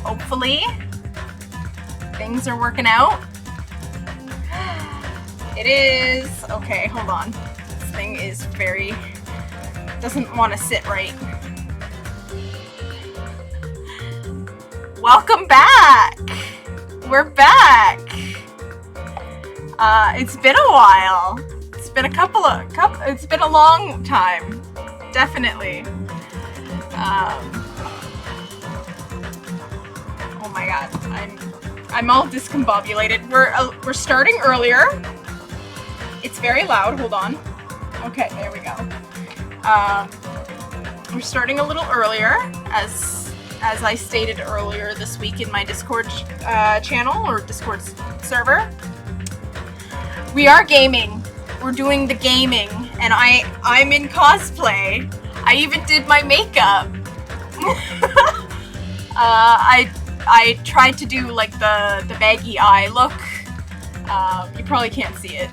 Hopefully, things are working out. It is. Okay, hold on. This thing is doesn't want to sit right. Welcome back! We're back! It's been a while. It's been it's been a long time. Definitely. Oh my god, I'm all discombobulated. We're starting earlier. It's very loud, hold on. Okay, there we go. We're starting a little earlier, as I stated earlier this week in my Discord channel, or Discord server. We are gaming. We're doing the gaming, and I'm in cosplay. I even did my makeup. I tried to do like the baggy eye look. You probably can't see it,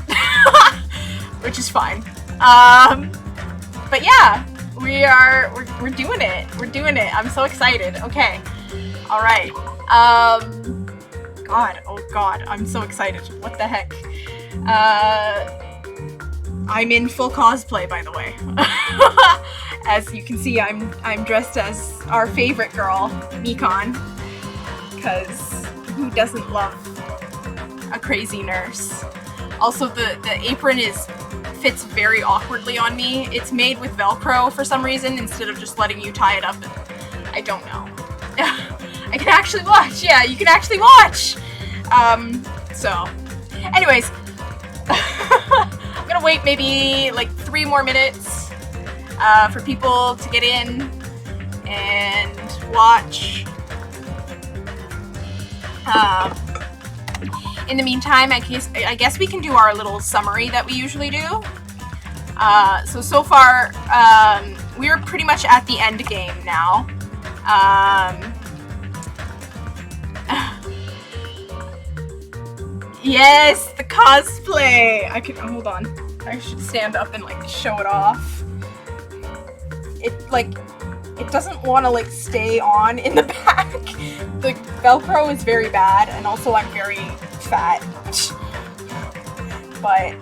which is fine. But yeah, we're doing it. We're doing it. I'm so excited. Okay. All right. Oh God, I'm so excited. What the heck? I'm in full cosplay, by the way. As you can see, I'm dressed as our favorite girl, Mikon, because who doesn't love a crazy nurse? Also, the apron fits very awkwardly on me. It's made with Velcro for some reason instead of just letting you tie it up. I don't know. I can actually watch. Yeah, you can actually watch. So, anyways, I'm gonna wait maybe like 3 more minutes for people to get in and watch. In the meantime, I guess we can do our little summary that we usually do. So far, we're pretty much at the end game now. Yes, the cosplay! Hold on. I should stand up and like show it off. It doesn't want to like stay on in the back. The Velcro is very bad, and also I'm very fat. But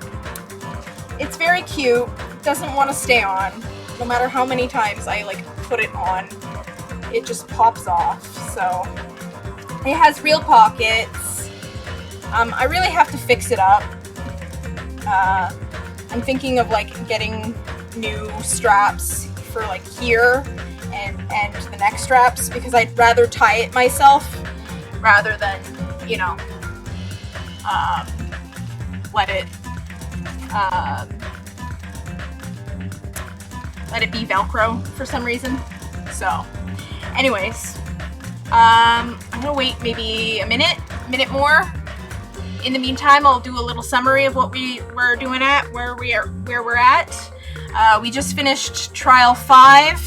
it's very cute. It doesn't want to stay on. No matter how many times I like put it on, it just pops off. So it has real pockets. I really have to fix it up. I'm thinking of like getting new straps for like here and the neck straps, because I'd rather tie it myself rather than, you know, let it be Velcro for some reason. So, anyways, I'm gonna wait maybe a minute more. In the meantime, I'll do a little summary of what we're doing where we're at. We just finished Trial 5.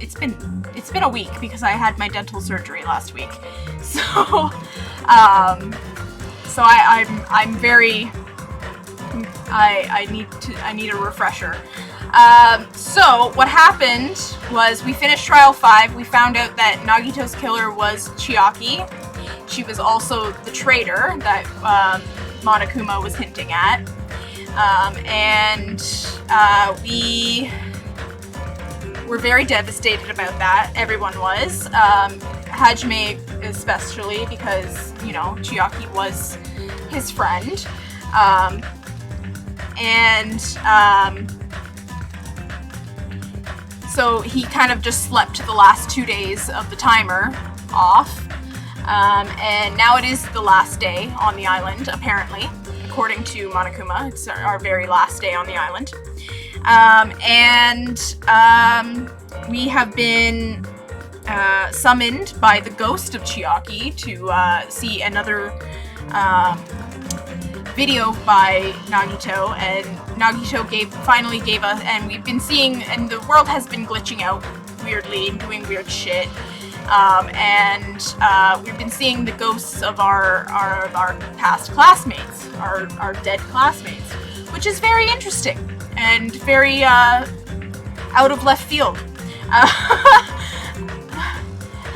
It's been a week because I had my dental surgery last week. So, I'm very. I need a refresher. So what happened was we finished Trial 5. We found out that Nagito's killer was Chiaki. She was also the traitor that Monokuma was hinting at. We were very devastated about that. Everyone was. Hajime especially, because, you know, Chiaki was his friend. So he kind of just slept the last 2 days of the timer off. And now it is the last day on the island, apparently, according to Monokuma. It's our very last day on the island. We have been summoned by the ghost of Chiaki to see another video by Nagito, and Nagito finally gave us, and we've been seeing, and the world has been glitching out weirdly and doing weird shit. We've been seeing the ghosts of our past classmates, our dead classmates, which is very interesting and very out of left field.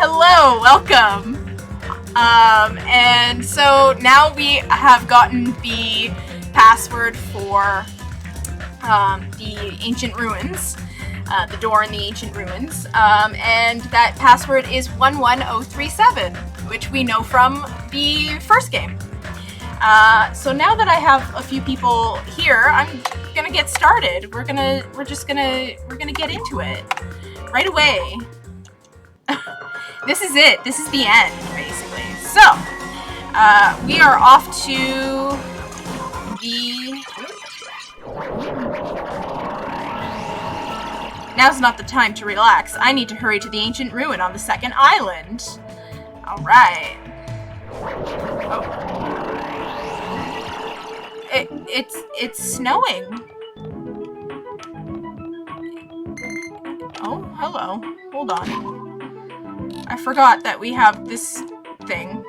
Hello, Hello, welcome. And so now we have gotten the password for the ancient ruins, the door in the ancient ruins, and that password is 11037, which we know from the first game. So now that I have a few people here, I'm gonna get started. We're gonna get into it right away. This is it. This is the end, basically. So, we are off to the... Now's not the time to relax. I need to hurry to the ancient ruin on the second island. Alright. Oh. It's snowing. Oh, hello. Hold on. I forgot that we have this thing.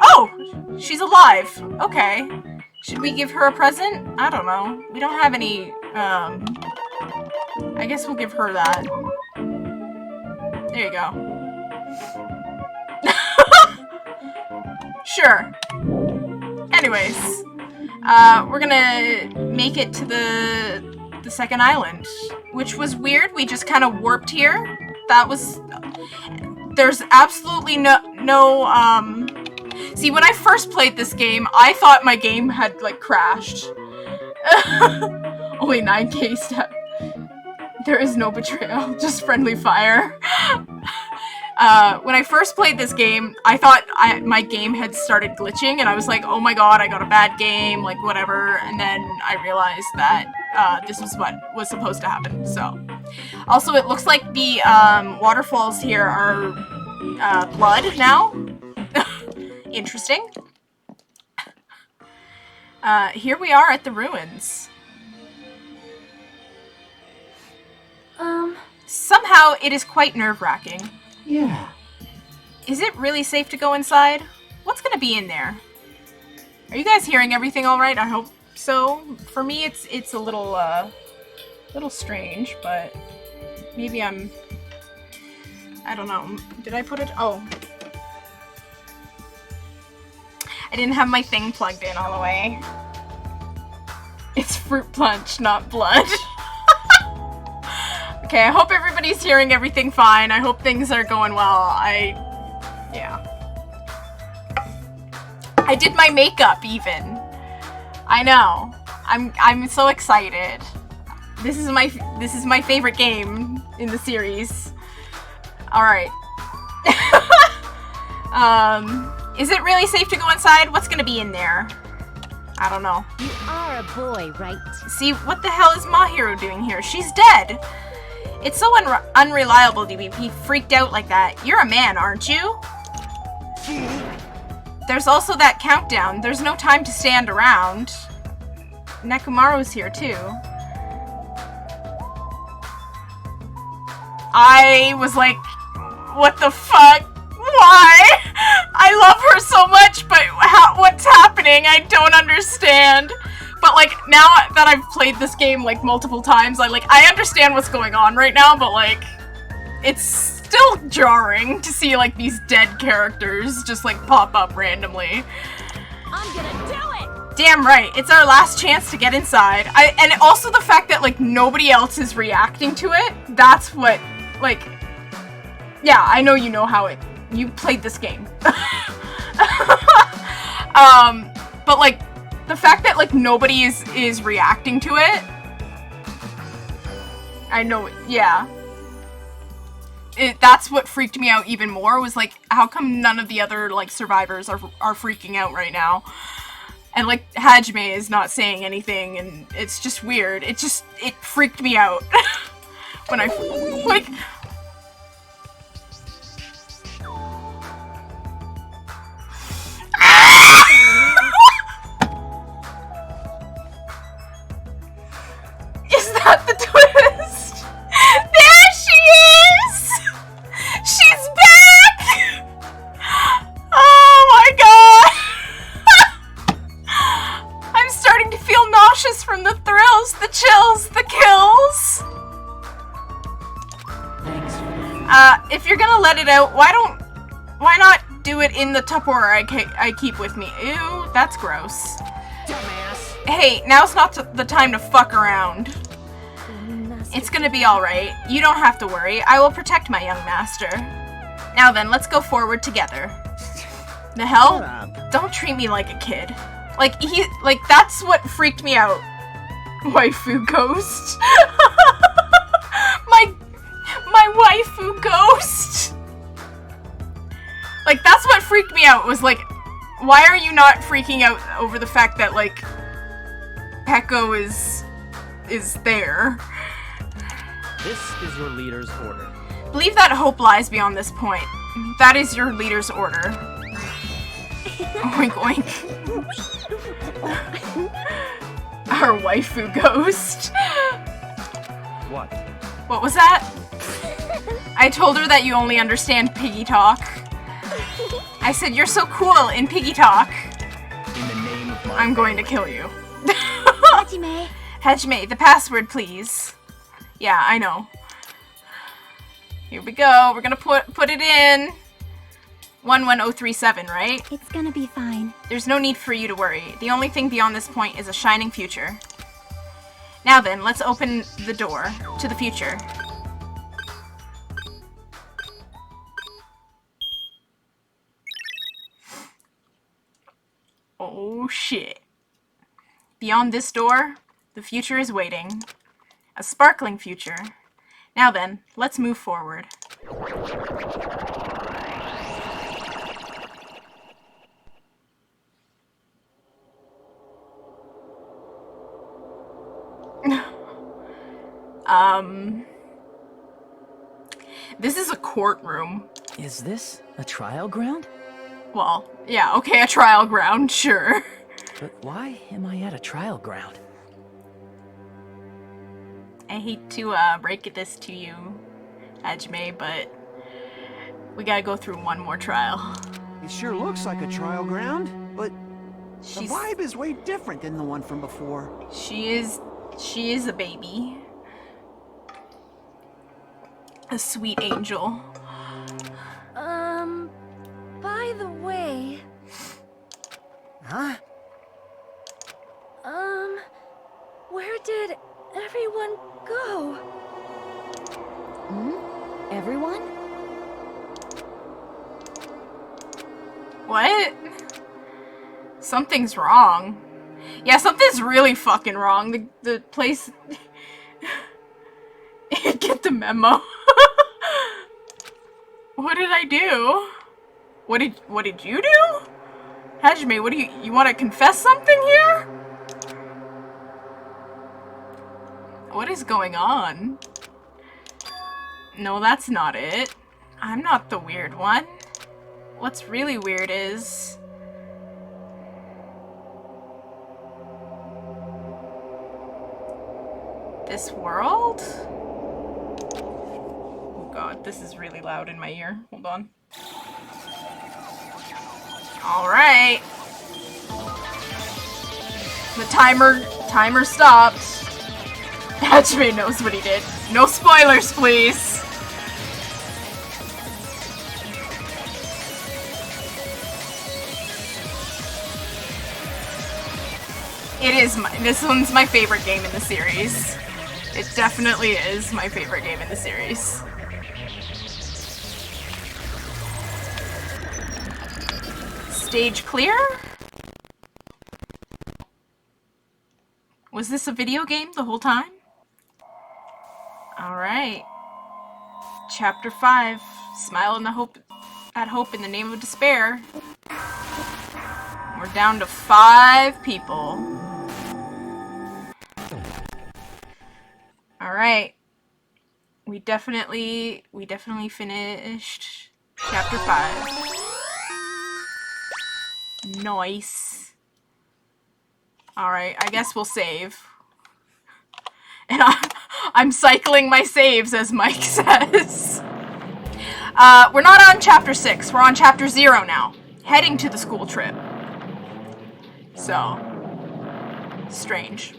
Oh! She's alive! Okay. Should we give her a present? I don't know. We don't have any, I guess we'll give her that. There you go. Sure. Anyways. We're gonna make it to the second island, which was weird. We just kind of warped here. That was... There's absolutely no... See, when I first played this game, I thought my game had, like, crashed. Only 9K step. There is no betrayal, just friendly fire. When I first played this game, I thought my game had started glitching, and I was like, oh my god, I got a bad game, like, whatever, and then I realized that this was what was supposed to happen, so. Also, it looks like the waterfalls here are blood now. Interesting. Here we are at the ruins. Somehow, it is quite nerve-wracking. Yeah. Is it really safe to go inside? What's gonna be in there? Are you guys hearing everything all right? I hope so. For me, it's a little strange, but maybe I don't know. Did I put it? Oh. I didn't have my thing plugged in all the way. It's fruit punch, not blood. Okay, I hope everybody's hearing everything fine. I hope things are going well. Yeah. I did my makeup even. I know. I'm so excited. This is my favorite game in the series. Alright. Is it really safe to go inside? What's gonna be in there? I don't know. You are a boy, right? See, what the hell is Mahiru doing here? She's dead! It's so unreliable to be freaked out like that. You're a man, aren't you? There's also that countdown. There's no time to stand around. Nekomaru's here, too. I was like, what the fuck? Why? I love her so much, but what's happening? I don't understand. But, like, now that I've played this game, like, multiple times, I understand what's going on right now, but, like, it's still jarring to see, like, these dead characters just, like, pop up randomly. I'm gonna do it! Damn right, it's our last chance to get inside. And also the fact that, like, nobody else is reacting to it, that's what, like, yeah, I know you know how you played this game. But, like, the fact that, like, nobody is reacting to it, I know, yeah. That's what freaked me out even more, was, like, how come none of the other, like, survivors are freaking out right now? And, like, Hajime is not saying anything, and it's just weird. It freaked me out. When I, like... Is that the twist? There she is! She's back! Oh my god! I'm starting to feel nauseous from the thrills, the chills, the kills. If you're gonna let it out, why not do it in the Tupperware I keep with me? Ew, that's gross. Dumbass. Hey, now's not the time to fuck around. It's gonna be alright. You don't have to worry. I will protect my young master. Now then, let's go forward together. The hell? Don't treat me like a kid. Like, that's what freaked me out. Waifu ghost. my waifu ghost. Like, that's what freaked me out, was like, why are you not freaking out over the fact that, like, Peko is there? This is your leader's order. Believe that hope lies beyond this point. That is your leader's order. Oink oink. Our waifu ghost. What? What was that? I told her that you only understand piggy talk. I said you're so cool in piggy talk. In the name of my I'm going to kill you. Hajime. Hajime, the password, please. Yeah, I know. Here we go. We're gonna put it in. 11037, right? It's gonna be fine. There's no need for you to worry. The only thing beyond this point is a shining future. Now then, let's open the door to the future. Oh shit. Beyond this door, the future is waiting. A sparkling future. Now then, let's move forward. This is a courtroom. Is this a trial ground? Well, yeah, okay, a trial ground, sure. But why am I at a trial ground? I hate to break this to you, Hajime, but we gotta go through one more trial. It sure looks like a trial ground, but the She's vibe is way different than the one from before. she is a baby. A sweet angel. By the way... Huh? Where did everyone go? Everyone? What? Something's wrong. Yeah, something's really fucking wrong. The place... Get the memo. What did I do? What did you do? Hajime, what do you want to confess something here? What is going on? No, that's not it. I'm not the weird one. What's really weird is... this world? Oh god, this is really loud in my ear. Hold on. Alright. The timer stopped. Hajime knows what he did. No spoilers, please. This one's my favorite game in the series. It definitely is my favorite game in the series. Stage clear? Was this a video game the whole time? Alright. Chapter 5. Smile at hope in the name of despair. We're down to 5 people. Alright. We definitely finished chapter 5. Nice. Alright, I guess we'll save. And I'm cycling my saves, as Mike says. We're not on chapter 6, we're on chapter 0 now. Heading to the school trip. So, strange.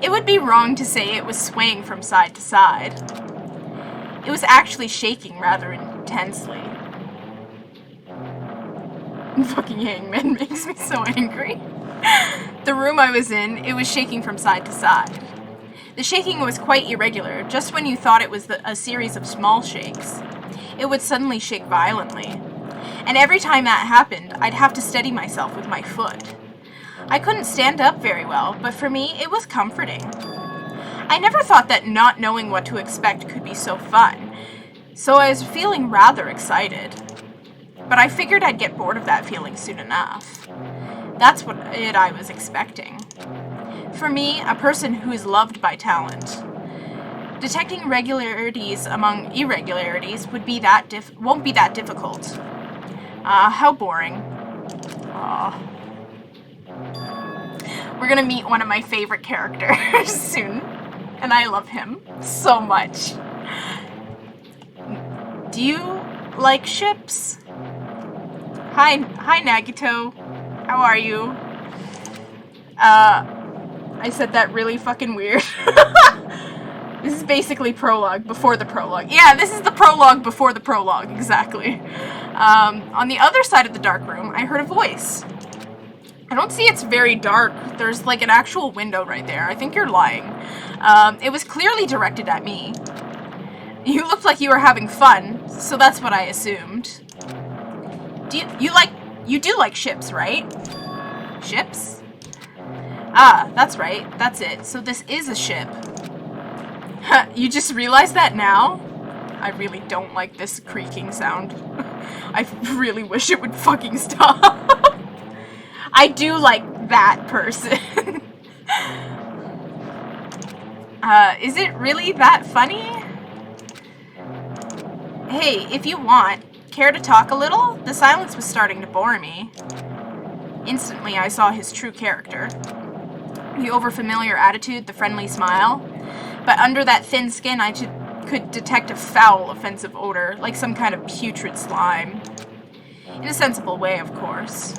It would be wrong to say it was swaying from side to side. It was actually shaking rather intensely. Fucking hangman makes me so angry. The room I was in, it was shaking from side to side. The shaking was quite irregular. Just when you thought it was a series of small shakes, it would suddenly shake violently. And every time that happened, I'd have to steady myself with my foot. I couldn't stand up very well, but for me, it was comforting. I never thought that not knowing what to expect could be so fun, so I was feeling rather excited. But I figured I'd get bored of that feeling soon enough. That's what I was expecting. For me, a person who is loved by talent, detecting regularities among irregularities won't be that difficult. How boring. Aw. We're gonna meet one of my favorite characters soon, and I love him so much. Do you like ships? Hi Nagito. How are you? I said that really fucking weird. This is basically prologue before the prologue. Yeah, this is the prologue before the prologue, exactly. On the other side of the dark room, I heard a voice. I don't see it's very dark. There's like an actual window right there. I think you're lying. It was clearly directed at me. You looked like you were having fun, so that's what I assumed. You do like ships, right? Ships? Ah, that's right. That's it. So this is a ship. You just realized that now? I really don't like this creaking sound. I really wish it would fucking stop. I do like that person. Is it really that funny? Hey, if you want, care to talk a little? The silence was starting to bore me. Instantly, I saw his true character. The overfamiliar attitude, the friendly smile. But under that thin skin, I could detect a foul, offensive odor, like some kind of putrid slime. In a sensible way, of course.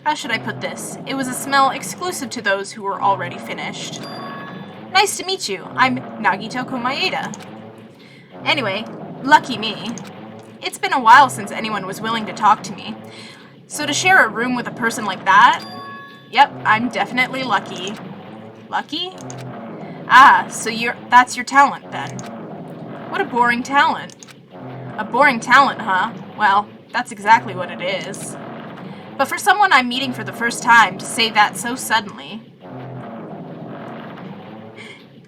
How should I put this? It was a smell exclusive to those who were already finished. Nice to meet you. I'm Nagito Komaeda. Anyway, lucky me. It's been a while since anyone was willing to talk to me. So to share a room with a person like that? Yep, I'm definitely lucky. Lucky? Ah, so that's your talent then. What a boring talent. A boring talent, huh? Well, that's exactly what it is. But for someone I'm meeting for the first time to say that so suddenly...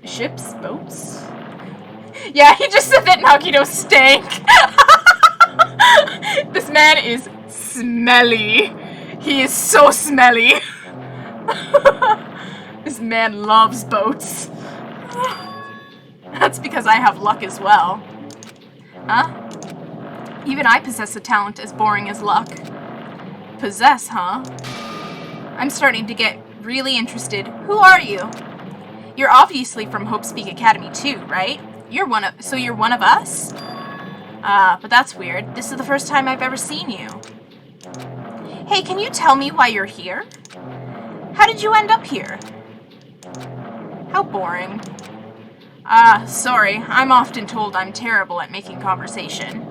Ships? Boats? Yeah, he just said that Nagito stank. This man is smelly. He is so smelly. This man loves boats. That's because I have luck as well. Huh? Even I possess a talent as boring as luck. Possess, huh? I'm starting to get really interested. Who are you? You're obviously from Hope Speak Academy too, right? You're one of us? But that's weird. This is the first time I've ever seen you. Hey, can you tell me why you're here? How did you end up here? How boring. Sorry. I'm often told I'm terrible at making conversation.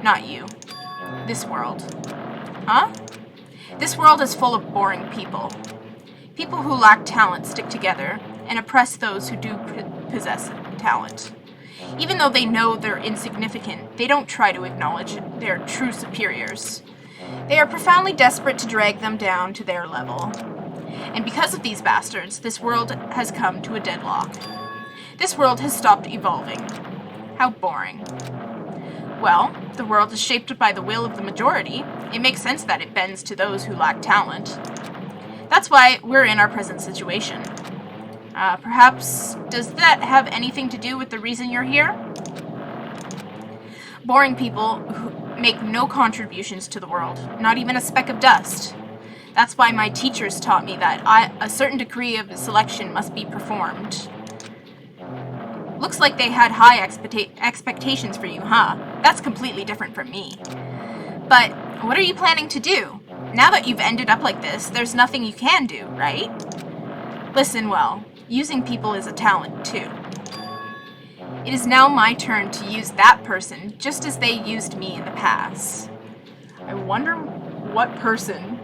Not you. This world. Huh? This world is full of boring people. People who lack talent stick together and oppress those who do possess talent. Even though they know they're insignificant, they don't try to acknowledge their true superiors. They are profoundly desperate to drag them down to their level. And because of these bastards, this world has come to a deadlock. This world has stopped evolving. How boring. Well, the world is shaped by the will of the majority. It makes sense that it bends to those who lack talent. That's why we're in our present situation. Perhaps, does that have anything to do with the reason you're here? Boring people who make no contributions to the world, not even a speck of dust. That's why my teachers taught me that a certain degree of selection must be performed. Looks like they had high expectations for you, huh? That's completely different from me. But what are you planning to do? Now that you've ended up like this, there's nothing you can do, right? Listen well. Using people is a talent, too. It is now my turn to use that person, just as they used me in the past. I wonder what person...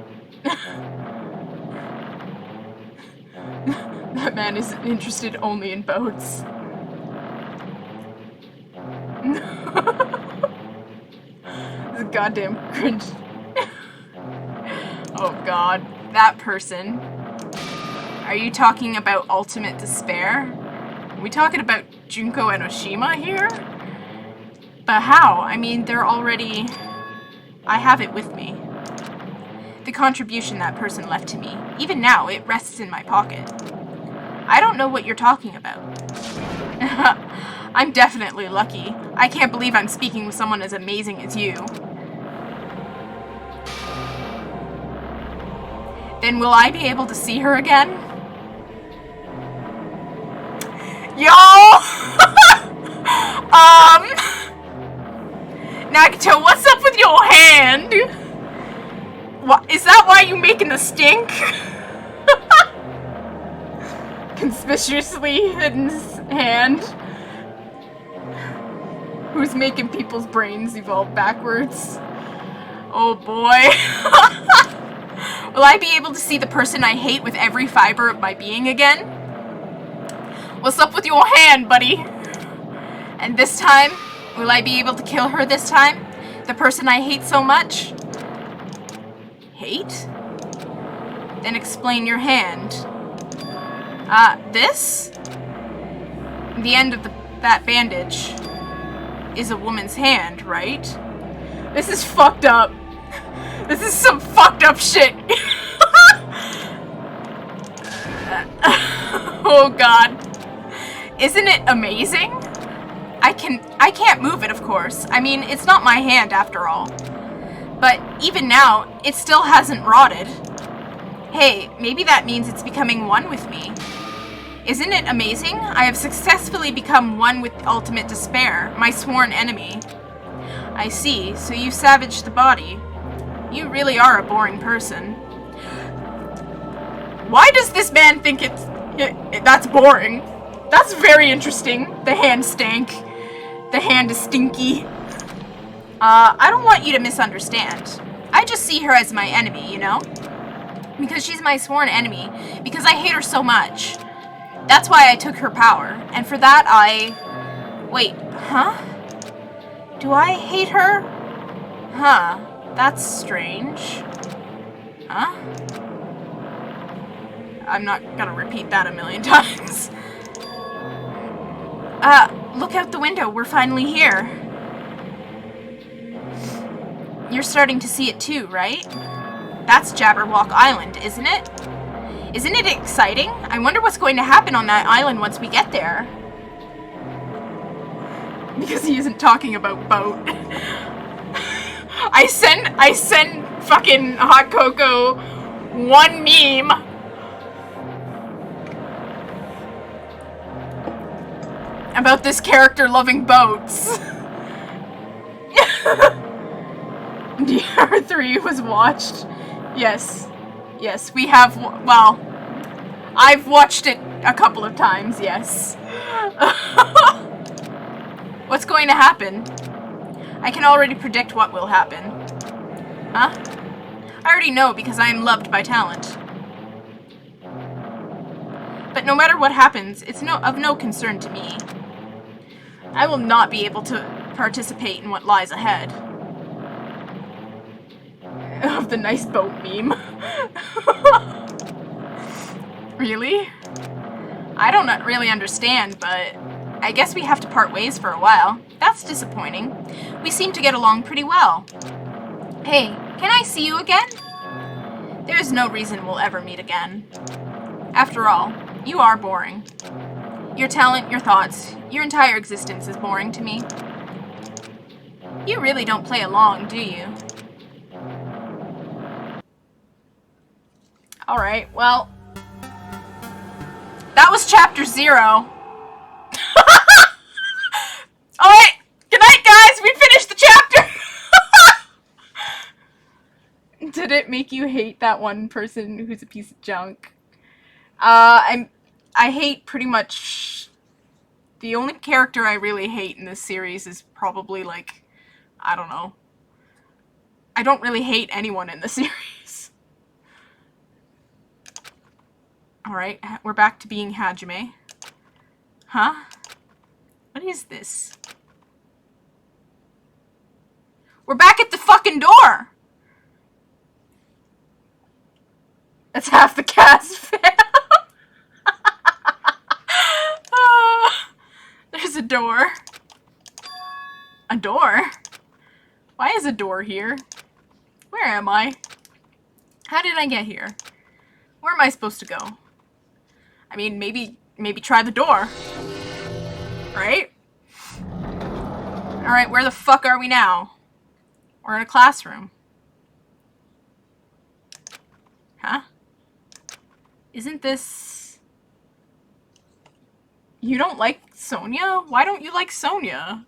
That man is interested only in boats. This is goddamn cringe. Oh god. That person. Are you talking about ultimate despair? Are we talking about Junko and Oshima here? But how? I mean, they're already... I have it with me. The contribution that person left to me. Even now, it rests in my pocket. I don't know what you're talking about. I'm definitely lucky. I can't believe I'm speaking with someone as amazing as you. Then will I be able to see her again? Yo! Nagito, what's up with your hand? What, is that why you making the stink? Conspicuously hidden hand. Who's making people's brains evolve backwards? Oh boy. Will I be able to see the person I hate with every fiber of my being again? What's up with your hand, buddy? And this time, will I be able to kill her this time? The person I hate so much? Hate? Then explain your hand. This? The end of that bandage is a woman's hand, right? This is fucked up. This is some fucked up shit. Oh god. Isn't it amazing? I can't move it, of course. I mean, it's not my hand after all. But even now, it still hasn't rotted. Hey, maybe that means it's becoming one with me. Isn't it amazing? I have successfully become one with ultimate despair, my sworn enemy. I see, so you savaged the body. You really are a boring person. Why does this man think that's boring? That's very interesting. The hand stank. The hand is stinky. I don't want you to misunderstand. I just see her as my enemy, you know? Because she's my sworn enemy. Because I hate her so much. That's why I took her power. And for that Wait, huh? Do I hate her? Huh. That's strange. Huh? I'm not gonna repeat that a million times. Look out the window. We're finally here. You're starting to see it too, right? That's Jabberwock Island, isn't it? Isn't it exciting? I wonder what's going to happen on that island once we get there. Because he isn't talking about boat. I send fucking Hot Cocoa one meme. About this character loving boats. DR3 was watched. Yes. Yes, we have, well, I've watched it a couple of times, yes. What's going to happen? I can already predict what will happen. Huh? I already know because I am loved by talent. But no matter what happens, it's of no concern to me. I will not be able to participate in what lies ahead. Of the nice boat meme. Really? I don't really understand, but I guess we have to part ways for a while. That's disappointing. We seem to get along pretty well. Hey, can I see you again? There is no reason we'll ever meet again. After all, you are boring. Your talent, your thoughts, your entire existence is boring to me. You really don't play along, do you? Alright, well, that was chapter 0. Alright, good night guys, we finished the chapter! Did it make you hate that one person who's a piece of junk? I hate pretty much The only character I really hate in this series is probably, like, I don't know. I don't really hate anyone in the series. Alright, we're back to being Hajime. Huh? What is this? We're back at the fucking door! That's half the cast, fam. There's a door. A door? Why is a door here? Where am I? How did I get here? Where am I supposed to go? I mean, maybe try the door. Right? Alright, where the fuck are we now? We're in a classroom. Huh? Isn't this... You don't like Sonia? Why don't you like Sonia?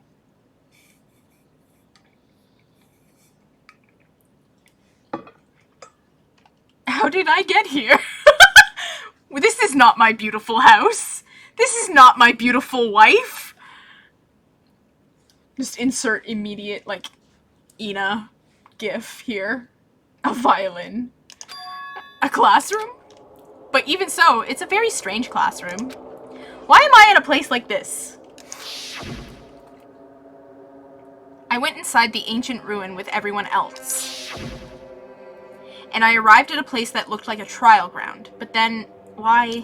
How did I get here? This is not my beautiful house. This is not my beautiful wife. Just insert immediate, like, Ina gif here. A violin. A classroom? But even so, it's a very strange classroom. Why am I in a place like this? I went inside the ancient ruin with everyone else. And I arrived at a place that looked like a trial ground. But then, why?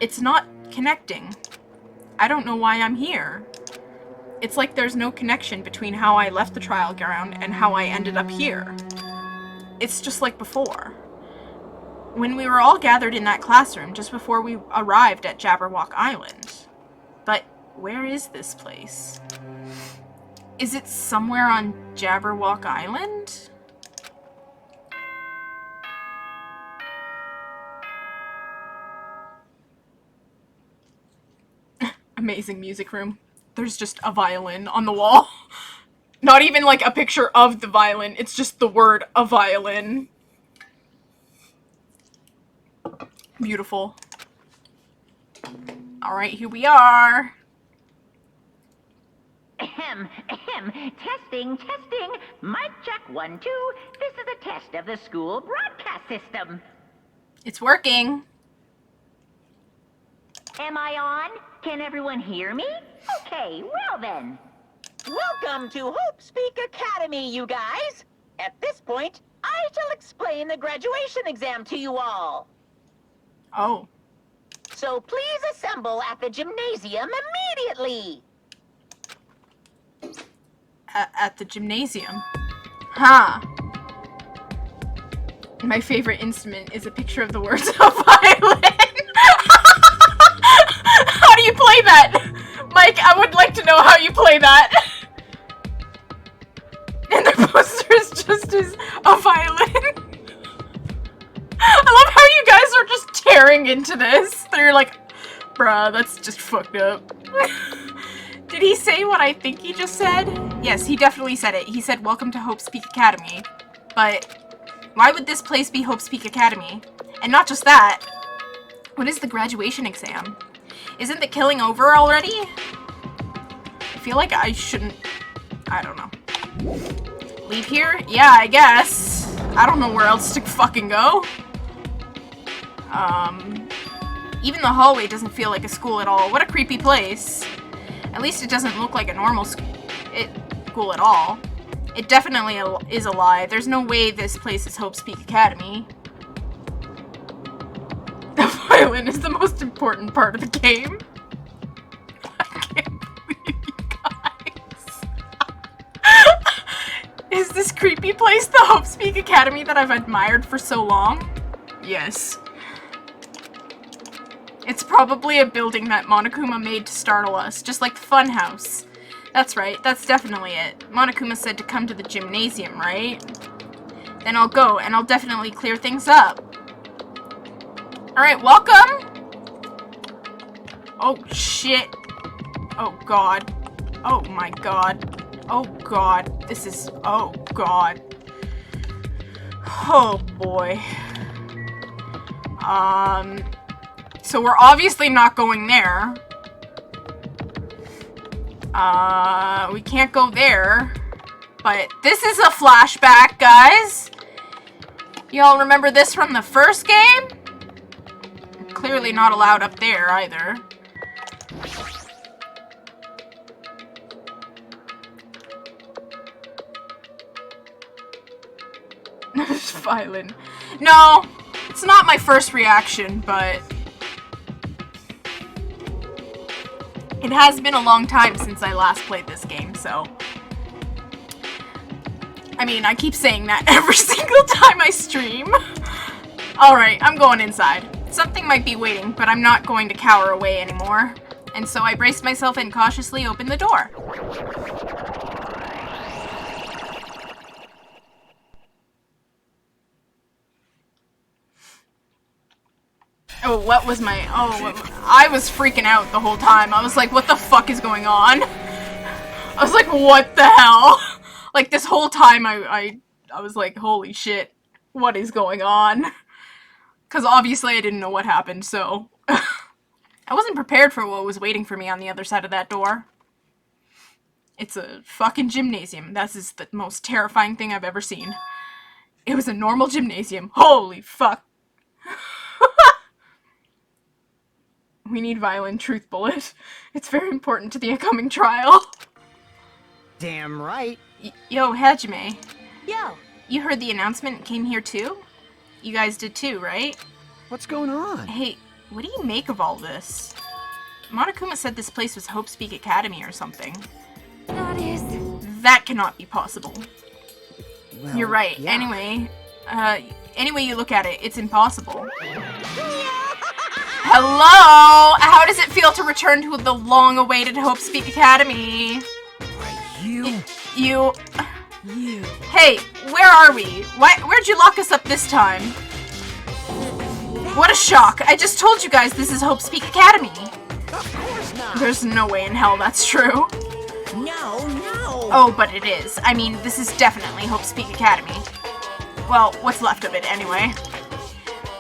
It's not connecting. I don't know why I'm here. It's like there's no connection between how I left the trial ground and how I ended up here. It's just like before. When we were all gathered in that classroom just before we arrived at Jabberwock Island. But where is this place? Is it somewhere on Jabberwock Island? Amazing music room. There's just a violin on the wall. Not even like a picture of the violin, it's just the word "a violin." Beautiful. Alright, here we are. Ahem, ahem. Testing, testing. Mic check 1, 2. This is a test of the school broadcast system. It's working. Am I on? Can everyone hear me? Okay, well then. Welcome to Hope Speak Academy, you guys. At this point, I shall explain the graduation exam to you all. Oh. So please assemble at the gymnasium immediately. At the gymnasium. Huh. My favorite instrument is a picture of the words of violin. How do you play that? Mike, I would like to know how you play that. And the poster is just as a violin. I love how you guys are just tearing into this. They're like, bruh, that's just fucked up. Did he say what I think he just said? Yes, he definitely said it. He said, welcome to Hope Speak Academy. But why would this place be Hope Speak Academy? And not just that. What is the graduation exam? Isn't the killing over already? I feel like I shouldn't... I don't know. Leave here? Yeah, I guess. I don't know where else to fucking go. Even the hallway doesn't feel like a school at all. What a creepy place. At least it doesn't look like a normal school at all. It definitely is a lie. There's no way this place is Hope Speak Academy. The violin is the most important part of the game. I can't believe you guys. Is this creepy place the Hope Speak Academy that I've admired for so long? Yes. It's probably a building that Monokuma made to startle us, just like the Funhouse. That's right, that's definitely it. Monokuma said to come to the gymnasium, right? Then I'll go, and I'll definitely clear things up. Alright, welcome! Oh, shit. Oh, God. Oh, my God. Oh, God. This is... Oh, God. Oh, boy. So we're obviously not going there. We can't go there. But this is a flashback, guys. Y'all remember this from the first game? Clearly not allowed up there either. Violin. No, it's not my first reaction, but it has been a long time since I last played this game, so I mean, I keep saying that every single time I stream. Alright, I'm going inside. Something might be waiting, but I'm not going to cower away anymore. And so I braced myself and cautiously opened the door. Oh, what was my... Oh, I was freaking out the whole time. I was like, what the fuck is going on? I was like, what the hell? Like, this whole time I was like, holy shit, what is going on? Because obviously I didn't know what happened, so... I wasn't prepared for what was waiting for me on the other side of that door. It's a fucking gymnasium. That is the most terrifying thing I've ever seen. It was a normal gymnasium. Holy fuck. We need violent truth bullet. It's very important to the upcoming trial. Damn right. Yo, Hajime. Yo, You heard the announcement and came here too? You guys did too, right? What's going on? Hey, what do you make of all this? Monokuma said this place was Hope Speak Academy or something. that is... That cannot be possible. Well, You're right. yeah. Anyway, any way you look at it, it's impossible. Hello! How does it feel to return to the long-awaited Hope Speak Academy? You. You... You. Hey, where are we? Where'd you lock us up this time? What a shock. I just told you guys this is Hope Speak Academy. Of course not. There's no way in hell that's true. No. Oh, but it is. I mean, this is definitely Hope Speak Academy. Well, what's left of it anyway.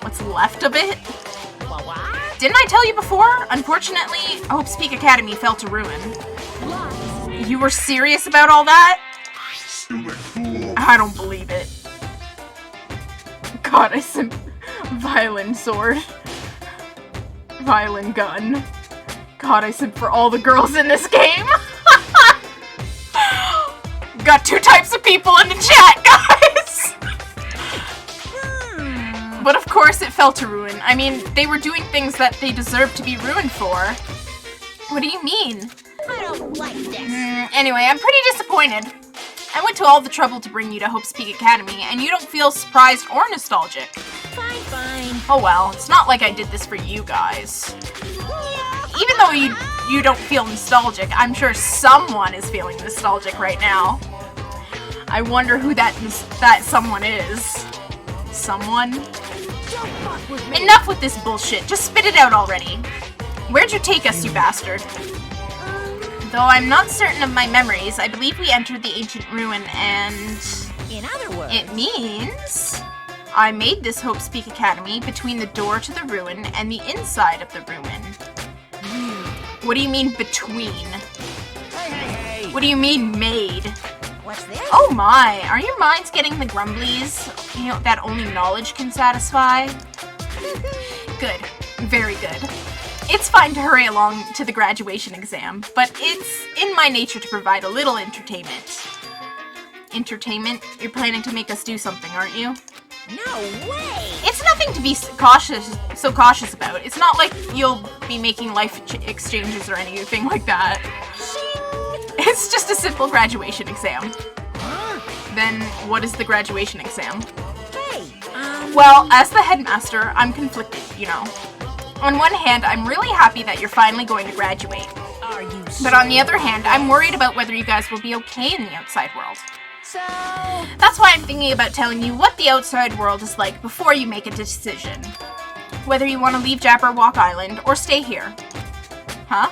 What's left of it? Didn't I tell you before? Unfortunately, Hope Speak Academy fell to ruin. You were serious about all that? I don't believe it. God, I simp... Violin sword. Violin gun. God, I simp for all the girls in this game. Got two types of people in the chat, guys! But of course it fell to ruin. I mean, they were doing things that they deserved to be ruined for. What do you mean? I don't like this. Anyway, I'm pretty disappointed. I went to all the trouble to bring you to Hope Speak Academy, and you don't feel surprised or nostalgic. Fine. Oh well, it's not like I did this for you guys. Even though you don't feel nostalgic, I'm sure someone is feeling nostalgic right now. I wonder who that someone is. Someone? Enough with this bullshit. Just spit it out already. Where'd you take us, you bastard? Though I'm not certain of my memories, I believe we entered the ancient ruin and... In other words... It means... I made this Hope Speak Academy between the door to the ruin and the inside of the ruin. What do you mean, between? Hey. What do you mean, made? What's this? Oh my, are your minds getting the grumblies? You know, that only knowledge can satisfy? Good. Very good. It's fine to hurry along to the graduation exam, but it's in my nature to provide a little entertainment. Entertainment? You're planning to make us do something, aren't you? No way! It's nothing to be so cautious about. It's not like you'll be making life exchanges or anything like that. It's just a simple graduation exam. Then what is the graduation exam? Hey, Well, as the headmaster, I'm conflicted, you know. On one hand, I'm really happy that you're finally going to graduate. are you But on the other hand, I'm worried about whether you guys will be okay in the outside world. so... That's why I'm thinking about telling you what the outside world is like before you make a decision. Whether you want to leave Jabberwock Island or stay here. Huh?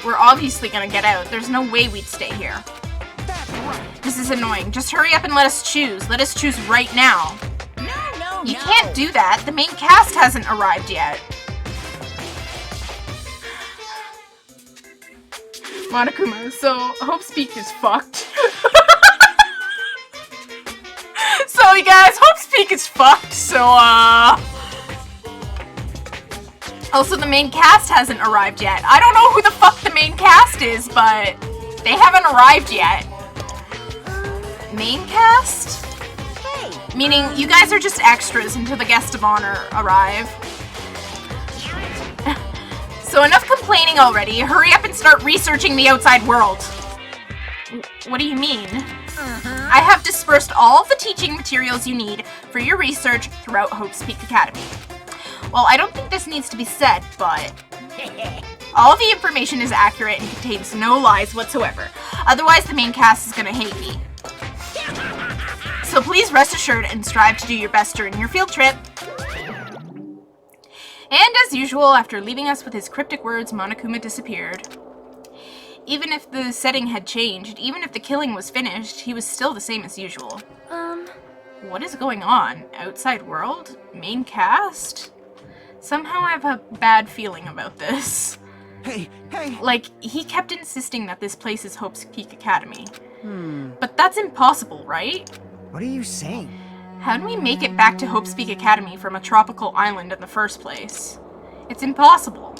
We're obviously gonna get out. There's no way we'd stay here. This is annoying. Just hurry up and let us choose. Let us choose right now. No, You can't do that. The main cast hasn't arrived yet. Monokuma, so Hope's Peak is fucked. So you guys, Hope's Peak is fucked, so also the main cast hasn't arrived yet. I don't know who the fuck the main cast is, but they haven't arrived yet. Main cast? Hey, Meaning you guys are just extras until the guest of honor arrive. So enough complaining already. Hurry up and start researching the outside world. What do you mean? I have dispersed all of the teaching materials you need for your research throughout Hope's Peak Academy. Well, I don't think this needs to be said, but all of the information is accurate and contains no lies whatsoever. Otherwise, the main cast is gonna hate me. So please rest assured and strive to do your best during your field trip. And as usual, after leaving us with his cryptic words, Monokuma disappeared. Even if the setting had changed, even if the killing was finished, he was still the same as usual. What is going on? Outside world? Main cast? Somehow I have a bad feeling about this. Hey, hey! Like, he kept insisting that this place is Hope's Peak Academy. But that's impossible, right? What are you saying? How do we make it back to Hope's Peak Academy from a tropical island in the first place? It's impossible.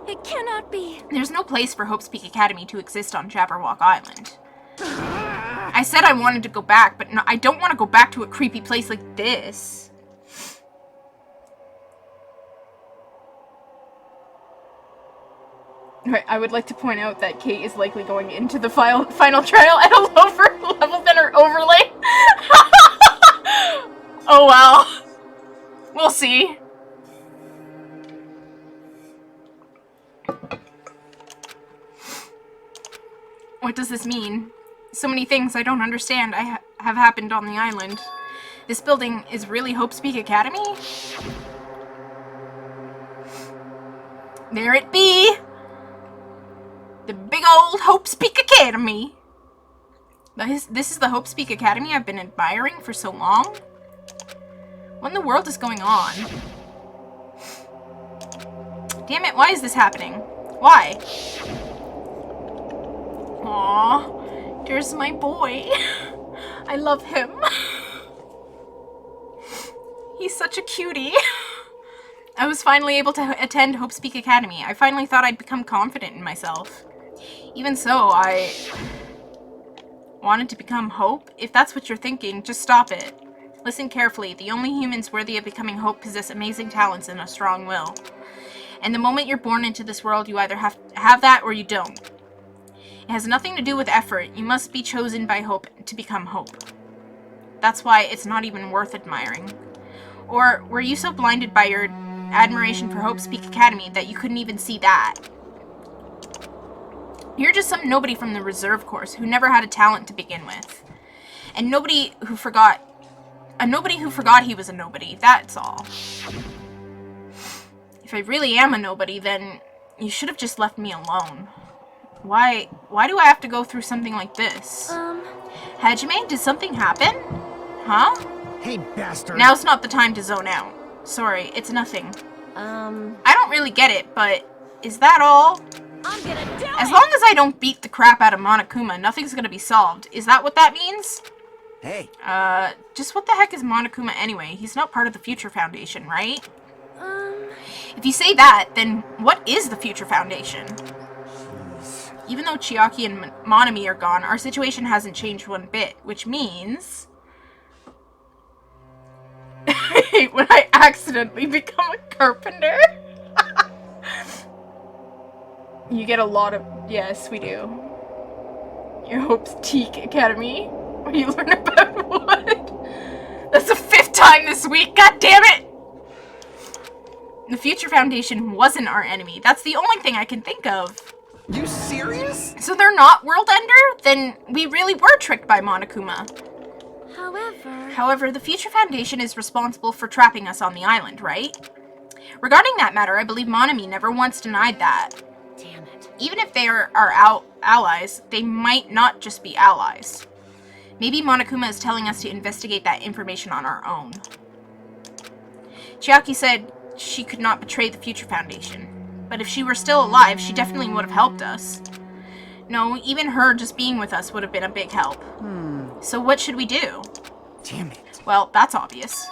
it cannot be. There's no place for Hope's Peak Academy to exist on Jabberwock Island. I said I wanted to go back, but no, I don't want to go back to a creepy place like this. Right, I would like to point out that Kate is likely going into the final trial at a lower level than her overlay. Oh well. We'll see. What does this mean? So many things I don't understand have happened on the island. This building is really Hope's Peak Academy? There it be! The big old Hope's Peak Academy! This is the Hope's Peak Academy I've been admiring for so long? What in the world is going on? Damn it, why is this happening? Why? Aww, there's my boy. I love him. He's such a cutie. I was finally able to attend Hope's Peak Academy. I finally thought I'd become confident in myself. Even so, I wanted to become Hope. If that's what you're thinking, just stop it. Listen carefully. The only humans worthy of becoming Hope possess amazing talents and a strong will. And the moment you're born into this world, you either have that or you don't. It has nothing to do with effort. You must be chosen by Hope to become Hope. That's why it's not even worth admiring. Or were you so blinded by your admiration for Hope's Peak Academy that you couldn't even see that? You're just some nobody from the reserve course who never had a talent to begin with. And nobody who forgot he was a nobody, that's all. If I really am a nobody, then you should have just left me alone. Why do I have to go through something like this? Hajime, did something happen? Huh? Hey, bastard! Now's not the time to zone out. Sorry, it's nothing. I don't really get it, but is that all? I'm gonna do As long as I don't beat the crap out of Monokuma, nothing's gonna be solved. Is that what that means? Hey! Just what the heck is Monokuma anyway? He's not part of the Future Foundation, right? If you say that, then what is the Future Foundation? Even though Chiaki and Monami are gone, our situation hasn't changed one bit, which means... I hate when I accidentally become a carpenter. You get a lot of... Yes, we do. Your Hope's Peak Academy, where you learn about wood. That's the 5th time this week, god damn it! The Future Foundation wasn't our enemy. That's the only thing I can think of. You serious? So they're not World Ender? Then we really were tricked by Monokuma. However, the Future Foundation is responsible for trapping us on the island, right? Regarding that matter, I believe Monami never once denied that. Damn it. Even if they are our allies, they might not just be allies. Maybe Monokuma is telling us to investigate that information on our own. Chiaki said she could not betray the Future Foundation. But if she were still alive, she definitely would have helped us. No, even her just being with us would have been a big help. So what should we do? Damn it. Well, that's obvious.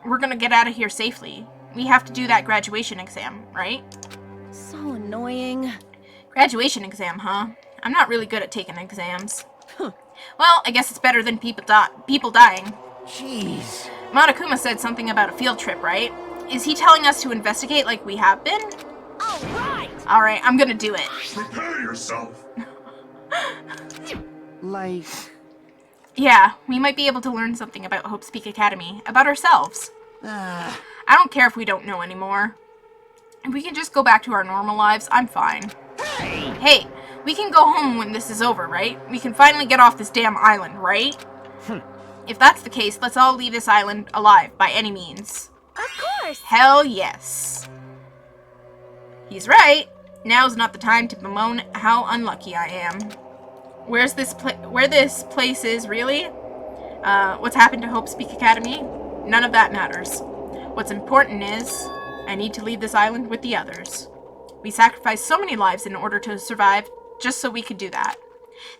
We're gonna get out of here safely. We have to do that graduation exam, right? So annoying. Graduation exam, huh? I'm not really good at taking exams. Well, I guess it's better than people dying. Jeez. Monokuma said something about a field trip, right? Is he telling us to investigate like we have been? Alright! Alright, I'm gonna do it. Prepare yourself. Like... Yeah, we might be able to learn something about Hope's Peak Academy, about ourselves. I don't care if we don't know anymore. If we can just go back to our normal lives, I'm fine. Hey, we can go home when this is over, right? We can finally get off this damn island, right? If that's the case, let's all leave this island alive, by any means. Of course! Hell yes. He's right. Now's not the time to bemoan how unlucky I am. Where this place is, really? What's happened to Hope's Peak Academy? None of that matters. What's important is, I need to leave this island with the others. We sacrificed so many lives in order to survive, just so we could do that.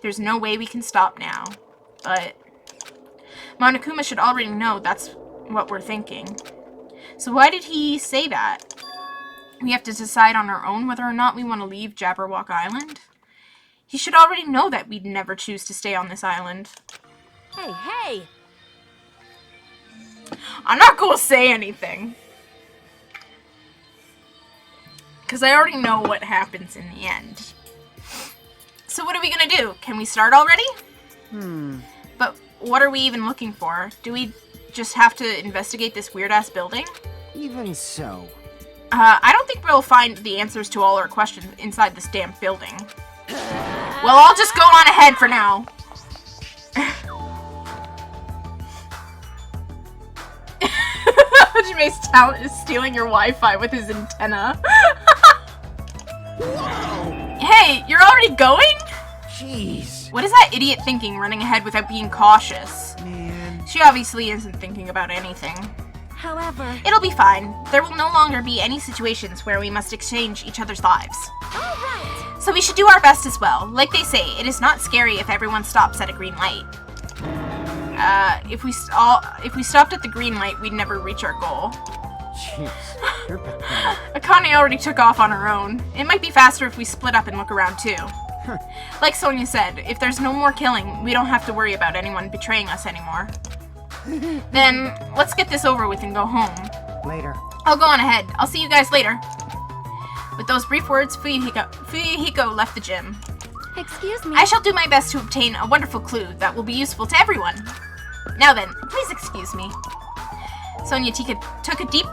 There's no way we can stop now. But Monokuma should already know that's what we're thinking. So why did he say that? We have to decide on our own whether or not we want to leave Jabberwock Island? He should already know that we'd never choose to stay on this island. Hey, hey! I'm not gonna say anything. Because I already know what happens in the end. So what are we gonna do? Can we start already? But what are we even looking for? Do we just have to investigate this weird-ass building? Even so. I don't think we'll find the answers to all our questions inside this damn building. Well, I'll just go on ahead for now. Jimay's talent is stealing your Wi-Fi with his antenna. Hey, you're already going? Jeez. What is that idiot thinking, running ahead without being cautious? Man. She obviously isn't thinking about anything. However... It'll be fine. There will no longer be any situations where we must exchange each other's lives. Alright! So we should do our best as well. Like they say, it is not scary if everyone stops at a green light. If we stopped at the green light, we'd never reach our goal. Jeez. You're pathetic. Akane already took off on her own. It might be faster if we split up and look around too. Like Sonia said, if there's no more killing, we don't have to worry about anyone betraying us anymore. Then, let's get this over with and go home. Later. I'll go on ahead. I'll see you guys later. With those brief words, Fuyuhiko left the gym. Excuse me. I shall do my best to obtain a wonderful clue that will be useful to everyone. Now then, please excuse me. Sonia took a deep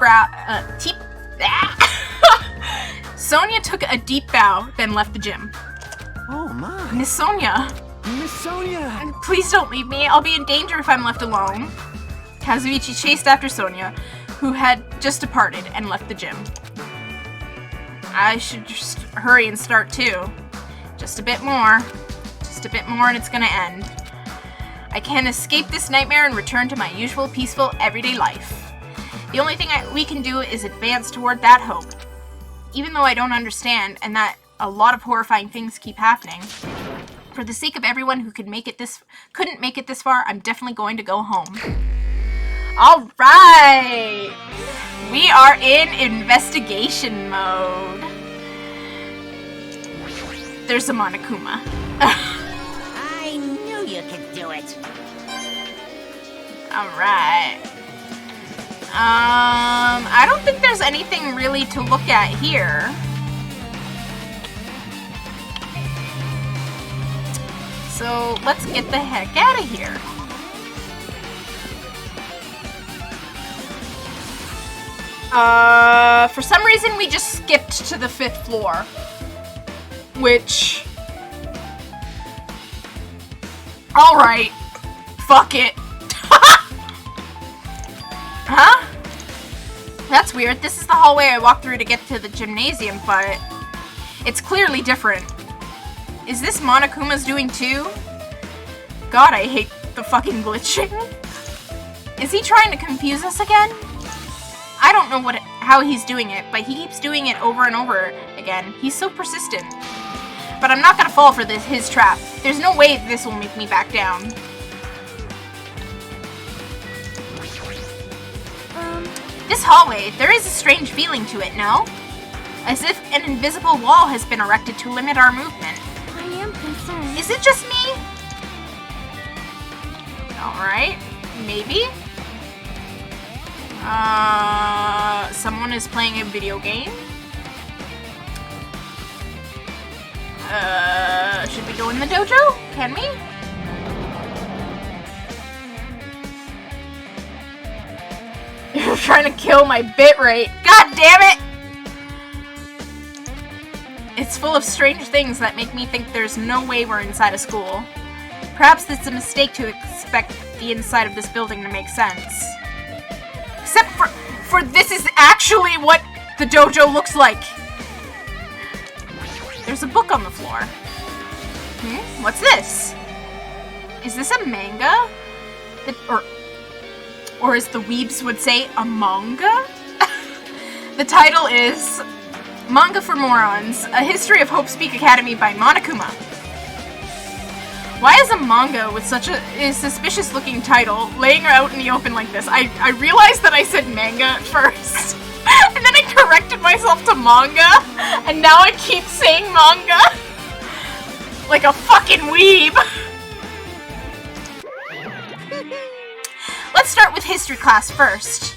Sonia took a deep bow, then left the gym. Oh my. Miss Sonia, Miss Sonia. please don't leave me. I'll be in danger if I'm left alone. Kazuichi chased after Sonia, who had just departed and left the gym. I should just hurry and start too. Just a bit more. Just a bit more and it's gonna end. I can escape this nightmare and return to my usual peaceful everyday life. The only thing we can do is advance toward that hope. Even though I don't understand and that a lot of horrifying things keep happening. For the sake of everyone who couldn't make it this far, I'm definitely going to go home. All right! We are in investigation mode. There's a Monokuma. I knew you could do it. Alright. I don't think there's anything really to look at here. So let's get the heck out of here. For some reason we just skipped to the 5th floor. Which... Alright. Fuck it. Huh? That's weird. This is the hallway I walked through to get to the gymnasium, but... It's clearly different. Is this Monokuma's doing too? God, I hate the fucking glitching. Is he trying to confuse us again? I don't know how he's doing it, but he keeps doing it over and over again. He's so persistent. But I'm not gonna fall for his trap. There's no way this will make me back down. This hallway, there is a strange feeling to it, no? As if an invisible wall has been erected to limit our movement. I am concerned. Is it just me? Alright, maybe? Someone is playing a video game? Should we go in the dojo? Can we? You're trying to kill my bitrate. God damn it! It's full of strange things that make me think there's no way we're inside a school. Perhaps it's a mistake to expect the inside of this building to make sense. Except for this is actually what the dojo looks like. There's a book on the floor. What's this? Is this a manga? Or as the weebs would say, a manga? The title is Manga for Morons, A History of Hope Speak Academy by Monokuma. Why is a manga with such a suspicious looking title laying out in the open like this? I realized that I said manga at first. And then I corrected myself to manga. And now I keep saying manga. Like a fucking weeb. Let's start with history class first.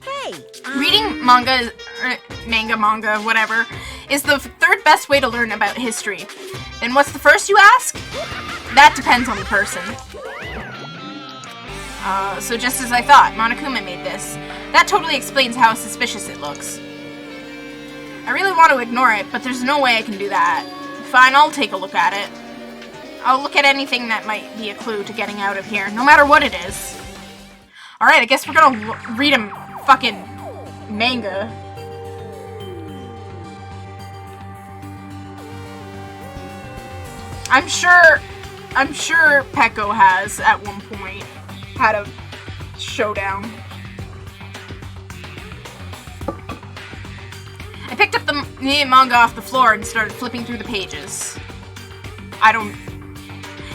Hey! Reading manga, whatever, is the third best way to learn about history. Then what's the first, you ask? That depends on the person. So just as I thought, Monokuma made this. That totally explains how suspicious it looks. I really want to ignore it, but there's no way I can do that. Fine, I'll take a look at it. I'll look at anything that might be a clue to getting out of here, no matter what it is. Alright, I guess we're gonna read a fucking manga. I'm sure Peko has, at one point, had a showdown. I picked up the manga off the floor and started flipping through the pages.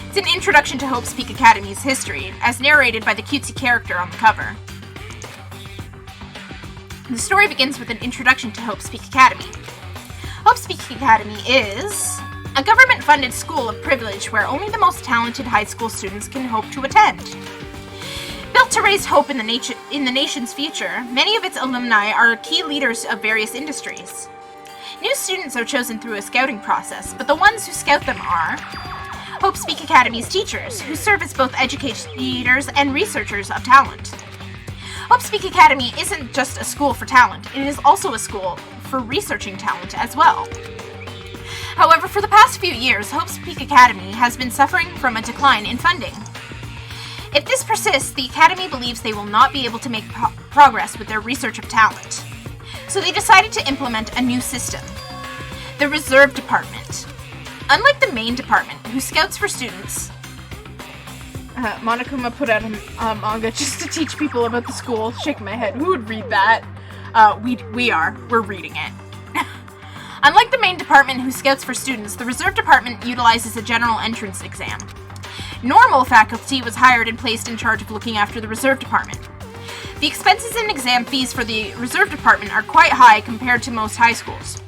It's an introduction to Hope's Peak Academy's history, as narrated by the cutesy character on the cover. The story begins with an introduction to Hope's Peak Academy. Hope's Peak Academy is a government-funded school of privilege where only the most talented high school students can hope to attend. Built to raise hope in the nation's future, many of its alumni are key leaders of various industries. New students are chosen through a scouting process, but the ones who scout them are Hope Speak Academy's teachers, who serve as both educators and researchers of talent. Hope Speak Academy isn't just a school for talent, it is also a school for researching talent as well. However, for the past few years, Hope Speak Academy has been suffering from a decline in funding. If this persists, the Academy believes they will not be able to make progress with their research of talent. So they decided to implement a new system, the Reserve Department. Unlike the main department, who scouts for students, Monokuma put out a manga just to teach people about the school. Shaking my head. Who would read that? We're reading it. Unlike the main department who scouts for students, the Reserve Department utilizes a general entrance exam. Normal faculty was hired and placed in charge of looking after the Reserve Department. The expenses and exam fees for the Reserve Department are quite high compared to most high schools.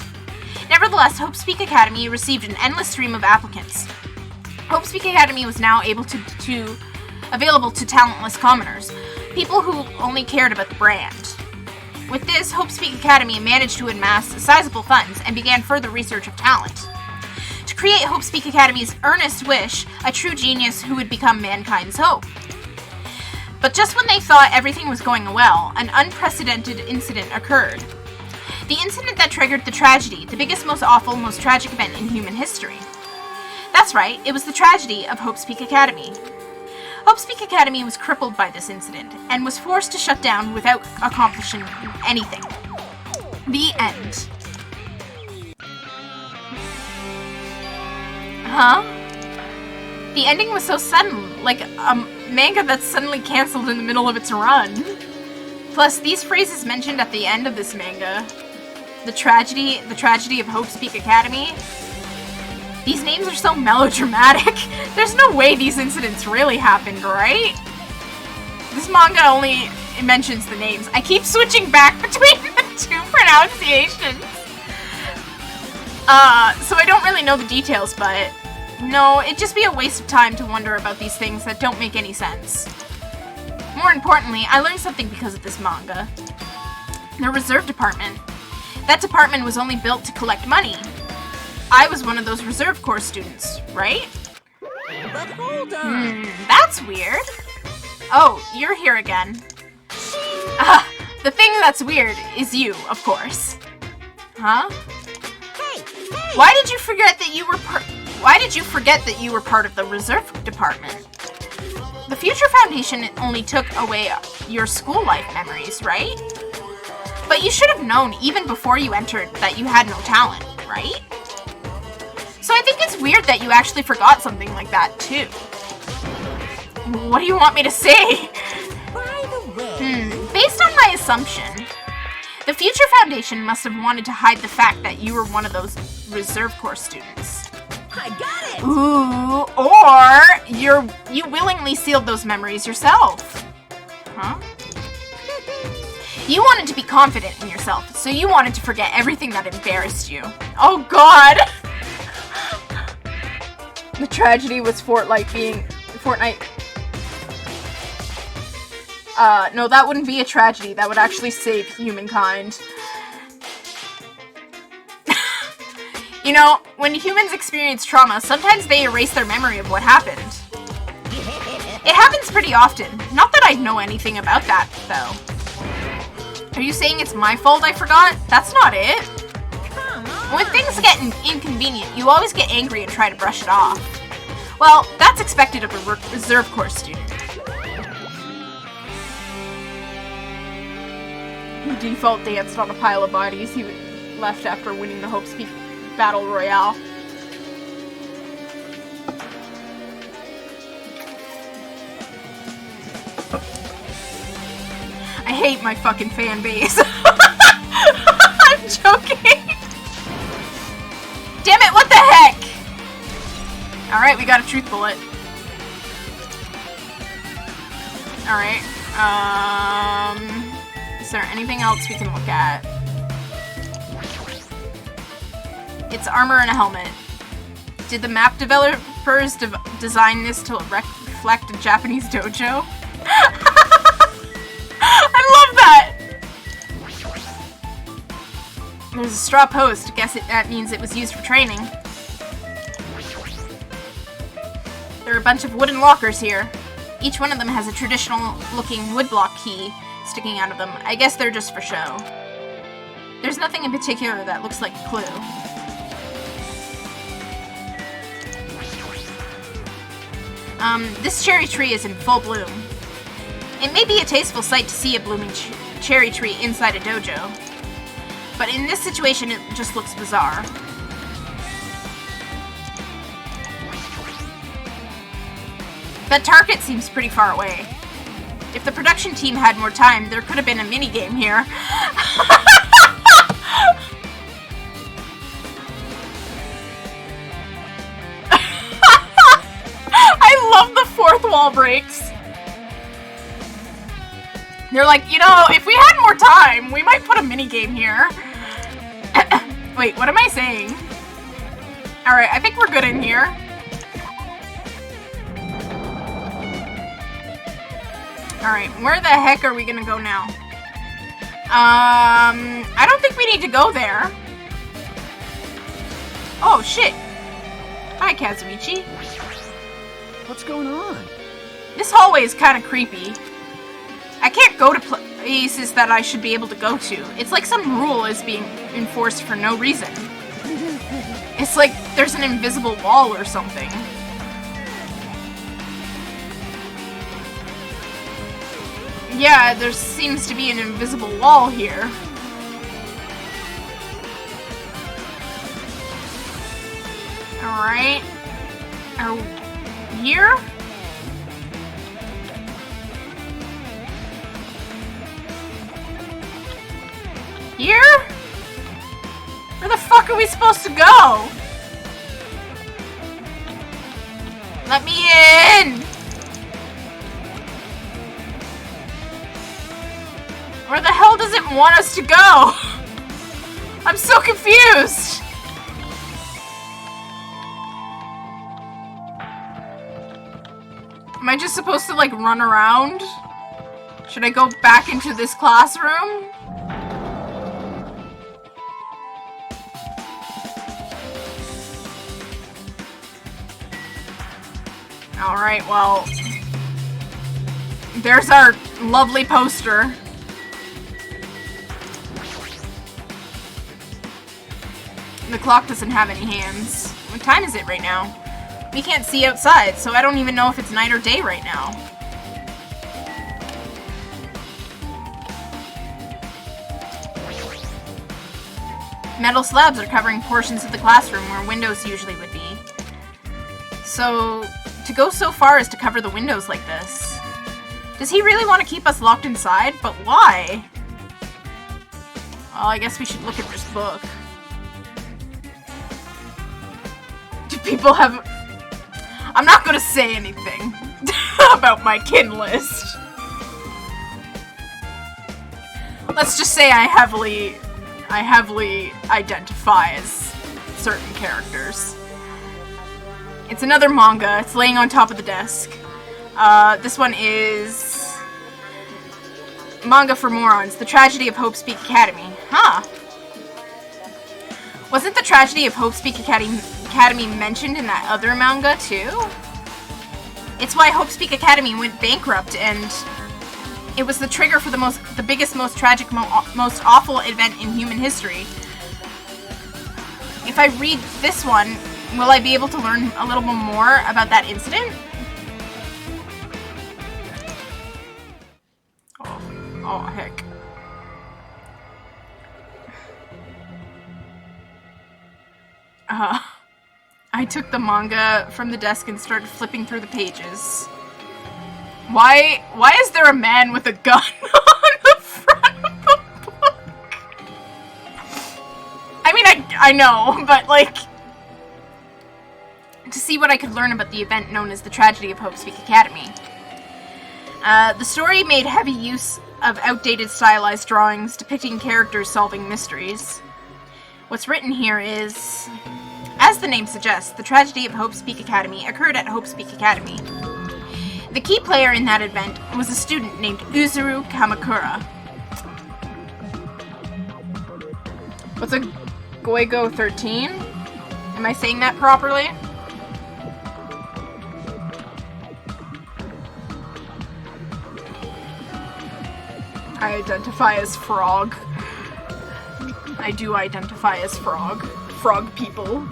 Nevertheless, Hope Speak Academy received an endless stream of applicants. Hope Speak Academy was now available to talentless commoners, people who only cared about the brand. With this, Hope Speak Academy managed to amass sizable funds and began further research of talent. To create Hope Speak Academy's earnest wish, a true genius who would become mankind's hope. But just when they thought everything was going well, an unprecedented incident occurred. The incident that triggered the tragedy, the biggest, most awful, most tragic event in human history. That's right, it was the tragedy of Hope Speak Academy. Hope Speak Academy was crippled by this incident, and was forced to shut down without accomplishing anything. The end. Huh? The ending was so sudden, like a manga that's suddenly cancelled in the middle of its run. Plus, these phrases mentioned at the end of this manga, the tragedy of Hope Speak Academy, These names are so melodramatic. There's no way these incidents really happened, right? This manga only mentions the names. I keep switching back between the two pronunciations. So I don't really know the details, but no, it'd just be a waste of time to wonder about these things that don't make any sense. More importantly, I learned something because of this manga. The reserve department. That department was only built to collect money. I was one of those reserve corps students, right? But hold on. That's weird. Oh, you're here again. The thing that's weird is you, of course. Huh? Hey! Why did you forget that you were part of the reserve department? The Future Foundation only took away your school life memories, right? But you should have known even before you entered that you had no talent, right? So I think it's weird that you actually forgot something like that, too. What do you want me to say? By the way... Based on my assumption, the Future Foundation must have wanted to hide the fact that you were one of those reserve corps students. I got it! Ooh, or you willingly sealed those memories yourself. Huh? You wanted to be confident in yourself, so you wanted to forget everything that embarrassed you. Oh god! The tragedy was Fortnite. No, that wouldn't be a tragedy. That would actually save humankind. You know, when humans experience trauma, sometimes they erase their memory of what happened. It happens pretty often. Not that I know anything about that, though. Are you saying it's my fault I forgot? That's not it. When things get inconvenient, you always get angry and try to brush it off. Well, that's expected of a reserve corps student. He default danced on a pile of bodies. He left after winning the Hope's Peak Battle Royale. I hate my fucking fan base. I'm joking. Damn it, what the heck? Alright, we got a truth bullet. Alright, is there anything else we can look at? It's armor and a helmet. Did the map developers design this to reflect a Japanese dojo? I love that! There's a straw post. Guess that means it was used for training. There are a bunch of wooden lockers here. Each one of them has a traditional-looking woodblock key sticking out of them. I guess they're just for show. There's nothing in particular that looks like a clue. This cherry tree is in full bloom. It may be a tasteful sight to see a blooming cherry tree inside a dojo, but in this situation it just looks bizarre. That target seems pretty far away. If the production team had more time, there could have been a mini-game here. I love the fourth wall breaks. They're like, you know, if we had more time, we might put a mini-game here. Wait, what am I saying? Alright, I think we're good in here. Alright, where the heck are we gonna go now? I don't think we need to go there. Oh, shit. Hi, Kazuichi. What's going on? This hallway is kind of creepy. I can't go to places that I should be able to go to. It's like some rule is being enforced for no reason. It's like there's an invisible wall or something. Yeah, there seems to be an invisible wall here. Alright. Here? Here? Where the fuck are we supposed to go? Let me in! Where the hell does it want us to go? I'm so confused! Am I just supposed to, like, run around? Should I go back into this classroom? Alright, well... There's our lovely poster. The clock doesn't have any hands. What time is it right now? We can't see outside, so I don't even know if it's night or day right now. Metal slabs are covering portions of the classroom where windows usually would be. So, to go so far as to cover the windows like this. Does he really want to keep us locked inside? But why? Well, I guess we should look at this book. Do people have... I'm not gonna say anything about my kin list. Let's just say I heavily identify as certain characters. It's another manga. It's laying on top of the desk. This one is Manga for Morons, The Tragedy of Hope Speak Academy. Huh. Wasn't The Tragedy of Hope Speak Academy mentioned in that other manga too? It's why Hope Speak Academy went bankrupt, and it was the trigger for the biggest, most tragic, most awful event in human history. If I read this one, will I be able to learn a little bit more about that incident? Oh heck. I took the manga from the desk and started flipping through the pages. Why is there a man with a gun on the front of the book? I mean, I know, but like... To see what I could learn about the event known as the Tragedy of Hope Speak Academy. The story made heavy use of outdated stylized drawings depicting characters solving mysteries. What's written here is... As the name suggests, the Tragedy of Hope Speak Academy occurred at Hope Speak Academy. The key player in that event was a student named Uzuru Kamakura. What's a Goigo 13? Am I saying that properly? I identify as frog. I do identify as frog. Frog people.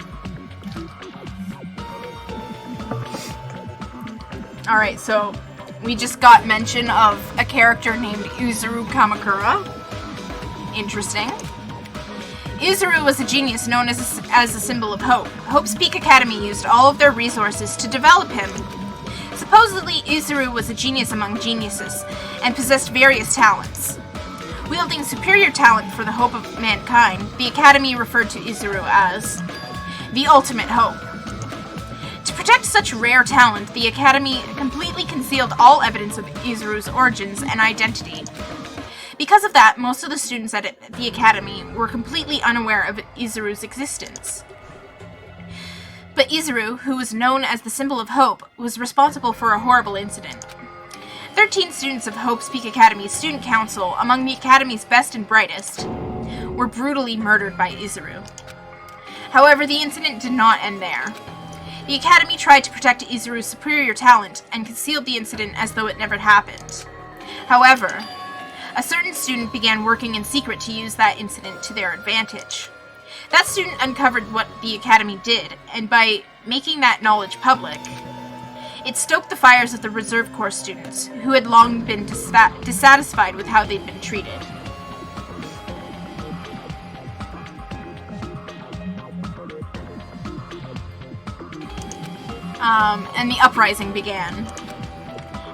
Alright, so we just got mention of a character named Uzuru Kamakura. Interesting. Uzuru was a genius known as a symbol of hope. Hope Speak Academy used all of their resources to develop him. Supposedly, Uzuru was a genius among geniuses, and possessed various talents. Wielding superior talent for the hope of mankind, the Academy referred to Uzuru as the ultimate hope. To protect such rare talent, the Academy completely concealed all evidence of Uzuru's origins and identity. Because of that, most of the students at the Academy were completely unaware of Uzuru's existence. But Uzuru, who was known as the symbol of hope, was responsible for a horrible incident. 13 students of Hope Speak Academy's student council, among the Academy's best and brightest, were brutally murdered by Uzuru. However, the incident did not end there. The Academy tried to protect Uzuru's superior talent and concealed the incident as though it never happened. However, a certain student began working in secret to use that incident to their advantage. That student uncovered what the Academy did, and by making that knowledge public, it stoked the fires of the Reserve Corps students, who had long been dissatisfied with how they'd been treated. And the uprising began.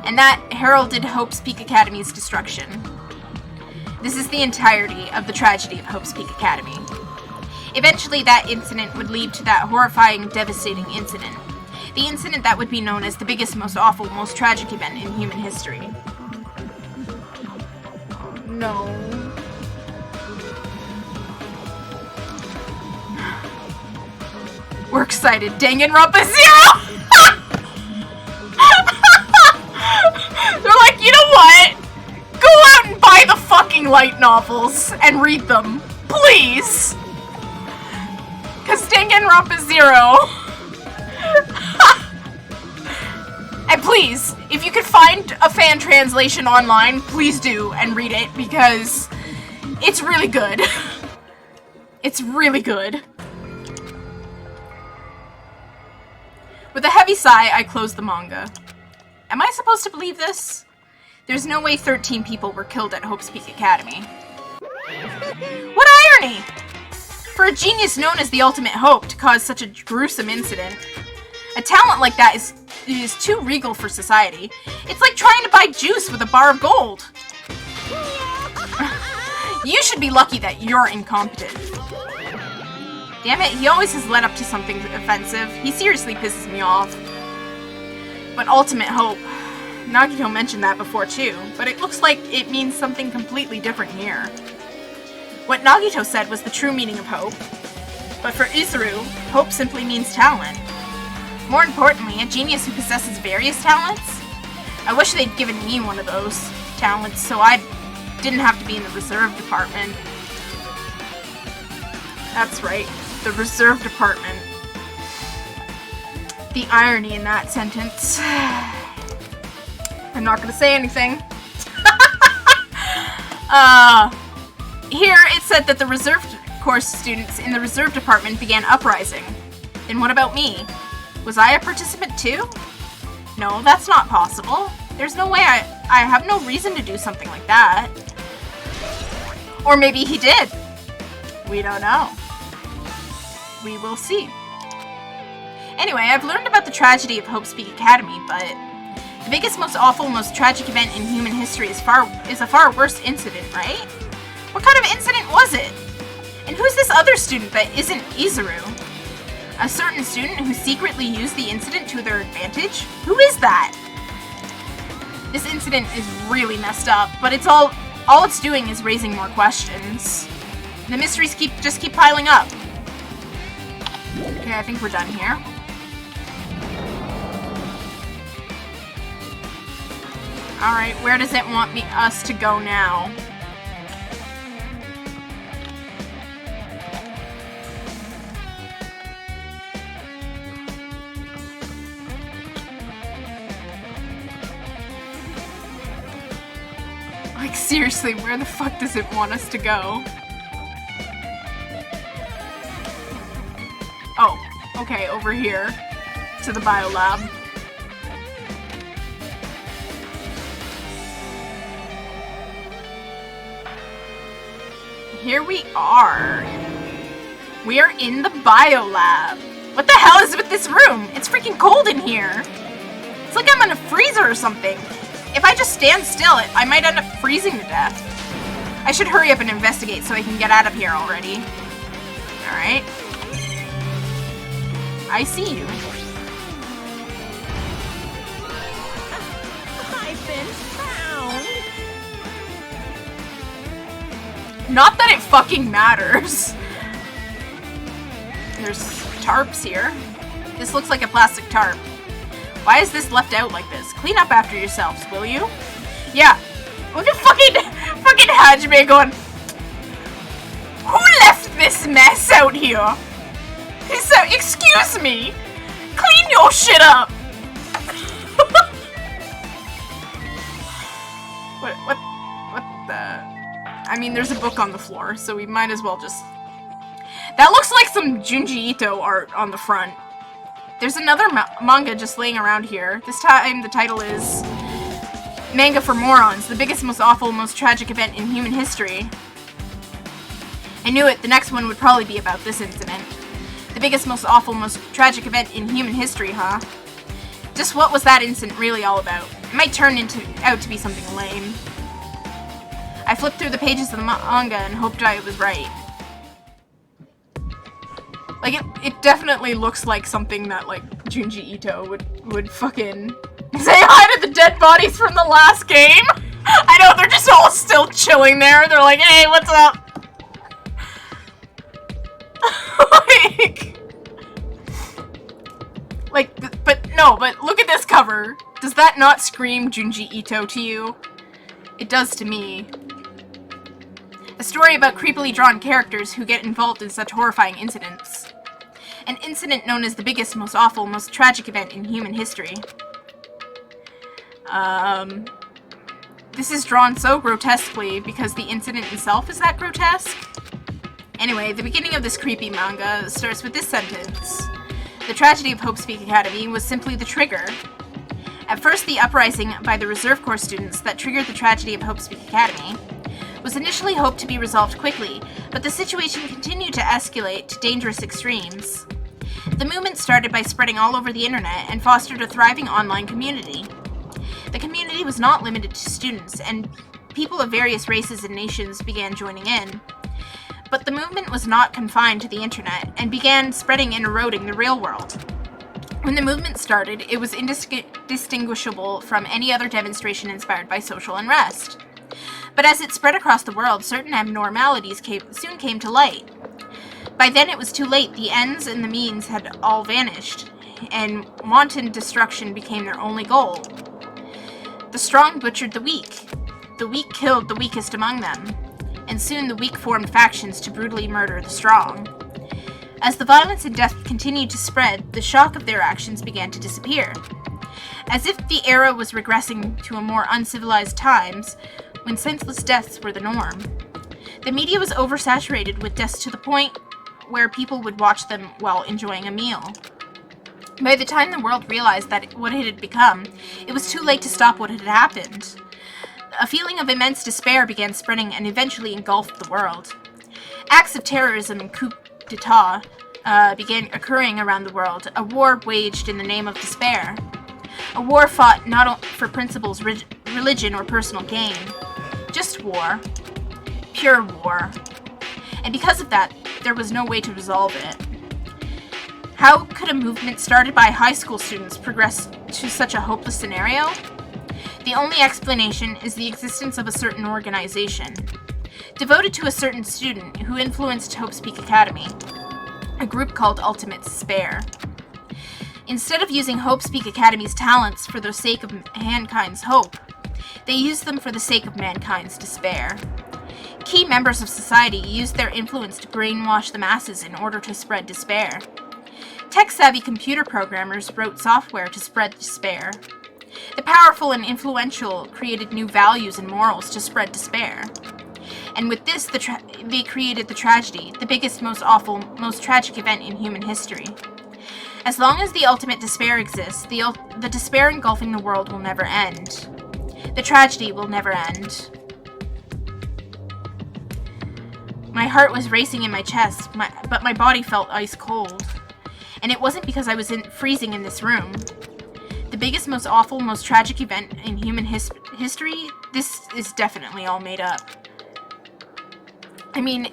And that heralded Hope Speak Academy's destruction. This is the entirety of the tragedy of Hope Speak Academy. Eventually, that incident would lead to that horrifying, devastating incident. The incident that would be known as the biggest, most awful, most tragic event in human history. No. We're excited. DanganRonpa 0! They're like, you know what? Go out and buy the fucking light novels and read them. Please! Because DanganRonpa 0... And please, if you could find a fan translation online, please do and read it, because it's really good. It's really good. With a heavy sigh, I closed the manga. Am I supposed to believe this? There's no way 13 people were killed at Hope's Peak Academy. What irony! For a genius known as the Ultimate Hope to cause such a gruesome incident. A talent like that is too regal for society. It's like trying to buy juice with a bar of gold. You should be lucky that you're incompetent. Damn it, he always has led up to something offensive. He seriously pisses me off. But Ultimate Hope. Nagito mentioned that before too, but it looks like it means something completely different here. What Nagito said was the true meaning of hope. But for Izuru, hope simply means talent. More importantly, a genius who possesses various talents? I wish they'd given me one of those talents so I didn't have to be in the reserve department. That's right, the reserve department. The irony in that sentence. I'm not gonna say anything. Here it said that the reserve course students in the reserve department began uprising. Then what about me? Was I a participant too? No, that's not possible. There's no way I have no reason to do something like that. Or maybe he did. We don't know. We will see. Anyway, I've learned about the tragedy of Hope's Peak Academy, but the biggest, most awful, most tragic event in human history is a far worse incident, right? What kind of incident was it? And who's this other student that isn't Izuru? A certain student who secretly used the incident to their advantage? Who is that? This incident is really messed up, but it's all it's doing is raising more questions. The mysteries just keep piling up. Okay, I think we're done here. Alright, where does it want us to go now? Like, seriously, where the fuck does it want us to go? Oh, okay, over here. To the biolab. Here we are. We are in the biolab. What the hell is with this room? It's freaking cold in here. It's like I'm in a freezer or something. If I just stand still, I might end up freezing to death. I should hurry up and investigate so I can get out of here already. Alright. I see you. I've been found. Not that it fucking matters. There's tarps here. This looks like a plastic tarp. Why is this left out like this? Clean up after yourselves, will you? Yeah. Look at fucking Hajime going, who left this mess out here? He said, excuse me. Clean your shit up. What the? I mean, there's a book on the floor, so we might as well just... That looks like some Junji Ito art on the front. There's another manga just laying around here. This time the title is Manga for Morons, the biggest, most awful, most tragic event in human history. I knew it, the next one would probably be about this incident. The biggest, most awful, most tragic event in human history, huh? Just what was that incident really all about? It might turn out to be something lame. I flipped through the pages of the manga and hoped I was right. Like, it definitely looks like something that, like, Junji Ito would fucking say hi to the dead bodies from the last game. I know, they're just all still chilling there. They're like, hey, what's up? but look at this cover. Does that not scream Junji Ito to you? It does to me. A story about creepily drawn characters who get involved in such horrifying incidents. An incident known as the biggest, most awful, most tragic event in human history. This is drawn so grotesquely because the incident itself is that grotesque. Anyway, the beginning of this creepy manga starts with this sentence. The tragedy of Hope's Peak Academy was simply the trigger. At first, the uprising by the Reserve Corps students that triggered the tragedy of Hope's Peak Academy was initially hoped to be resolved quickly, but the situation continued to escalate to dangerous extremes. The movement started by spreading all over the internet and fostered a thriving online community. The community was not limited to students, and people of various races and nations began joining in. But the movement was not confined to the internet, and began spreading and eroding the real world. When the movement started, it was indistinguishable from any other demonstration inspired by social unrest. But as it spread across the world, certain abnormalities soon came to light. By then it was too late. The ends and the means had all vanished, and wanton destruction became their only goal. The strong butchered the weak killed the weakest among them, and soon the weak formed factions to brutally murder the strong. As the violence and death continued to spread, the shock of their actions began to disappear. As if the era was regressing to a more uncivilized times, when senseless deaths were the norm. The media was oversaturated with deaths to the point where people would watch them while enjoying a meal. By the time the world realized what it had become, it was too late to stop what had happened. A feeling of immense despair began spreading and eventually engulfed the world. Acts of terrorism and coup d'etat began occurring around the world, a war waged in the name of despair. A war fought not for principles, religion, or personal gain. Just war. Pure war. And because of that, there was no way to resolve it. How could a movement started by high school students progress to such a hopeless scenario? The only explanation is the existence of a certain organization, devoted to a certain student who influenced Hope's Peak Academy, a group called Ultimate Despair. Instead of using Hope's Peak Academy's talents for the sake of mankind's hope, they used them for the sake of mankind's despair. Key members of society used their influence to brainwash the masses in order to spread despair. Tech-savvy computer programmers wrote software to spread despair. The powerful and influential created new values and morals to spread despair. And with this, they created the tragedy, the biggest, most awful, most tragic event in human history. As long as the ultimate despair exists, the despair engulfing the world will never end. The tragedy will never end. My heart was racing in my chest, but my body felt ice cold. And it wasn't because I was freezing in this room. The biggest, most awful, most tragic event in human history, this is definitely all made up. I mean,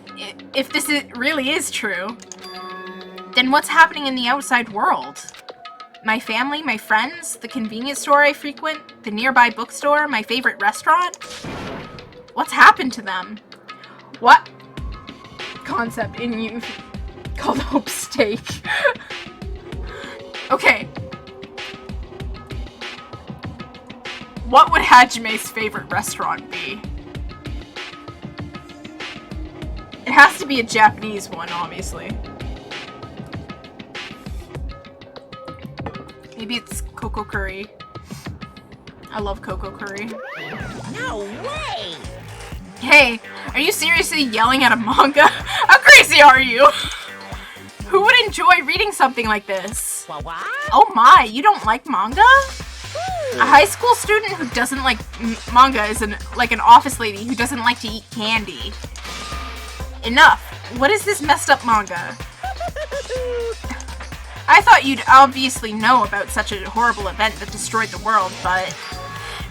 if this really is true, then what's happening in the outside world? My family, my friends, the convenience store I frequent, the nearby bookstore, my favorite restaurant? What's happened to them? What concept in you called Hope Steak? Okay. What would Hajime's favorite restaurant be? It has to be a Japanese one, obviously. Maybe it's Coco Curry. I love Coco Curry. No way! Hey, are you seriously yelling at a manga? How crazy are you? Who would enjoy reading something like this? What? Oh my, you don't like manga? A high school student who doesn't like manga is like an office lady who doesn't like to eat candy. Enough. What is this messed up manga? I thought you'd obviously know about such a horrible event that destroyed the world, but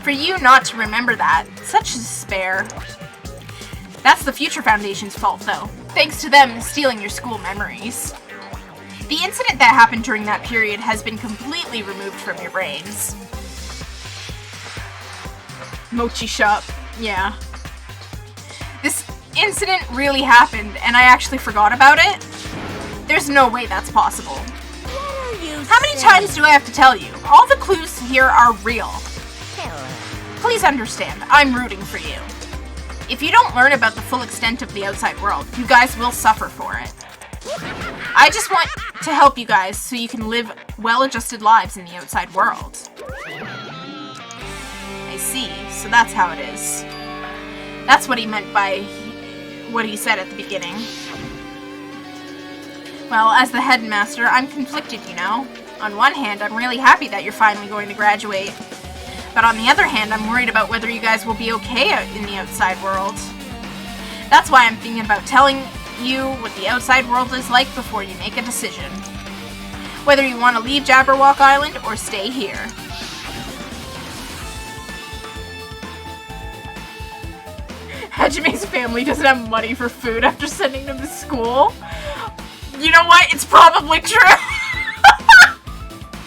for you not to remember that, such despair. That's the Future Foundation's fault, though. Thanks to them stealing your school memories. The incident that happened during that period has been completely removed from your brains. Mochi shop, yeah. This incident really happened, and I actually forgot about it. There's no way that's possible. What are you How many times do I have to tell you? All the clues here are real. Please understand, I'm rooting for you. If you don't learn about the full extent of the outside world, you guys will suffer for it. I just want to help you guys so you can live well-adjusted lives in the outside world. I see, so that's how it is. That's what he meant by what he said at the beginning. Well, as the headmaster, I'm conflicted, you know. On one hand, I'm really happy that you're finally going to graduate. But on the other hand, I'm worried about whether you guys will be okay out in the outside world. That's why I'm thinking about telling you what the outside world is like before you make a decision. Whether you want to leave Jabberwock Island or stay here. Hajime's family doesn't have money for food after sending them to school. You know what? It's probably true.